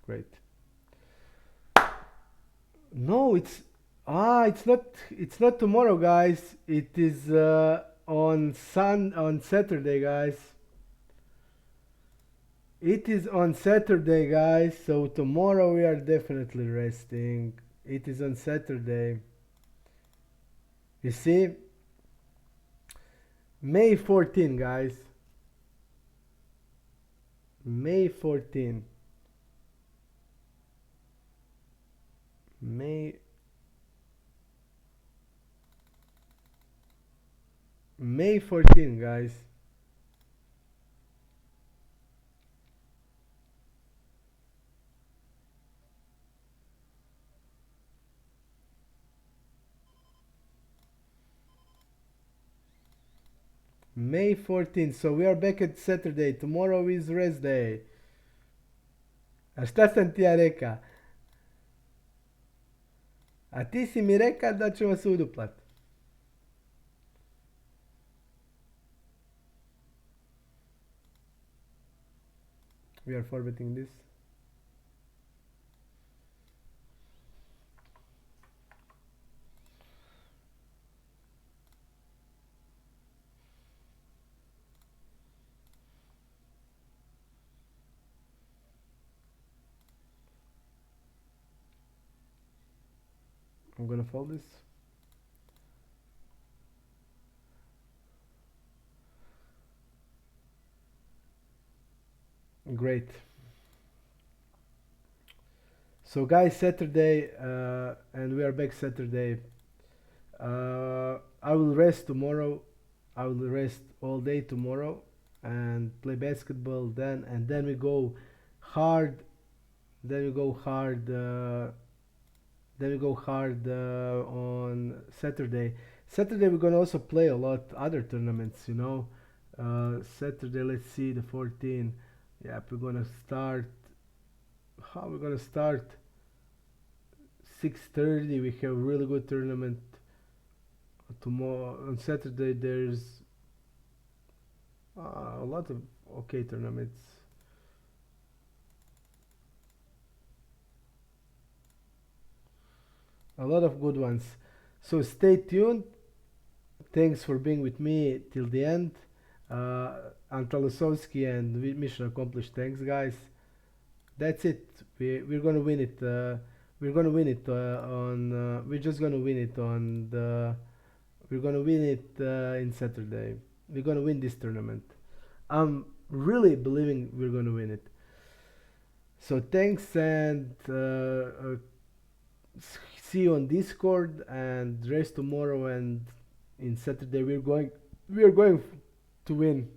Great. No, it's not tomorrow, guys. It is on Saturday, guys. It is on Saturday, guys. So tomorrow we are definitely resting. It is on Saturday. You see, May 14, guys. May 14. May May 14, guys. May 14. So we are back at Saturday. Tomorrow is rest day. A šta sam ti ja reka? A ti si mi reka da ćemo se uduplat. We are formatting this. I'm gonna fold this. Great. So guys, Saturday, and we are back Saturday. I will rest tomorrow. I will rest all day tomorrow and play basketball then, and then we go hard. Then we go hard. On Saturday. Saturday we're gonna also play a lot other tournaments. Saturday, let's see, the 14. Yeah, we're gonna start. How we're gonna start? 6:30. We have a really good tournament tomorrow. On Saturday there's a lot of okay tournaments. A lot of good ones. So stay tuned. Thanks for being with me till the end. Antalosovsky and mission accomplished. Thanks, guys. That's it. We're gonna win it. We're gonna win it on. We're just gonna win it on the. We're gonna win it in Saturday. We're gonna win this tournament. I'm really believing we're gonna win it. So thanks, and see you on Discord, and rest tomorrow, and in Saturday we're going to win.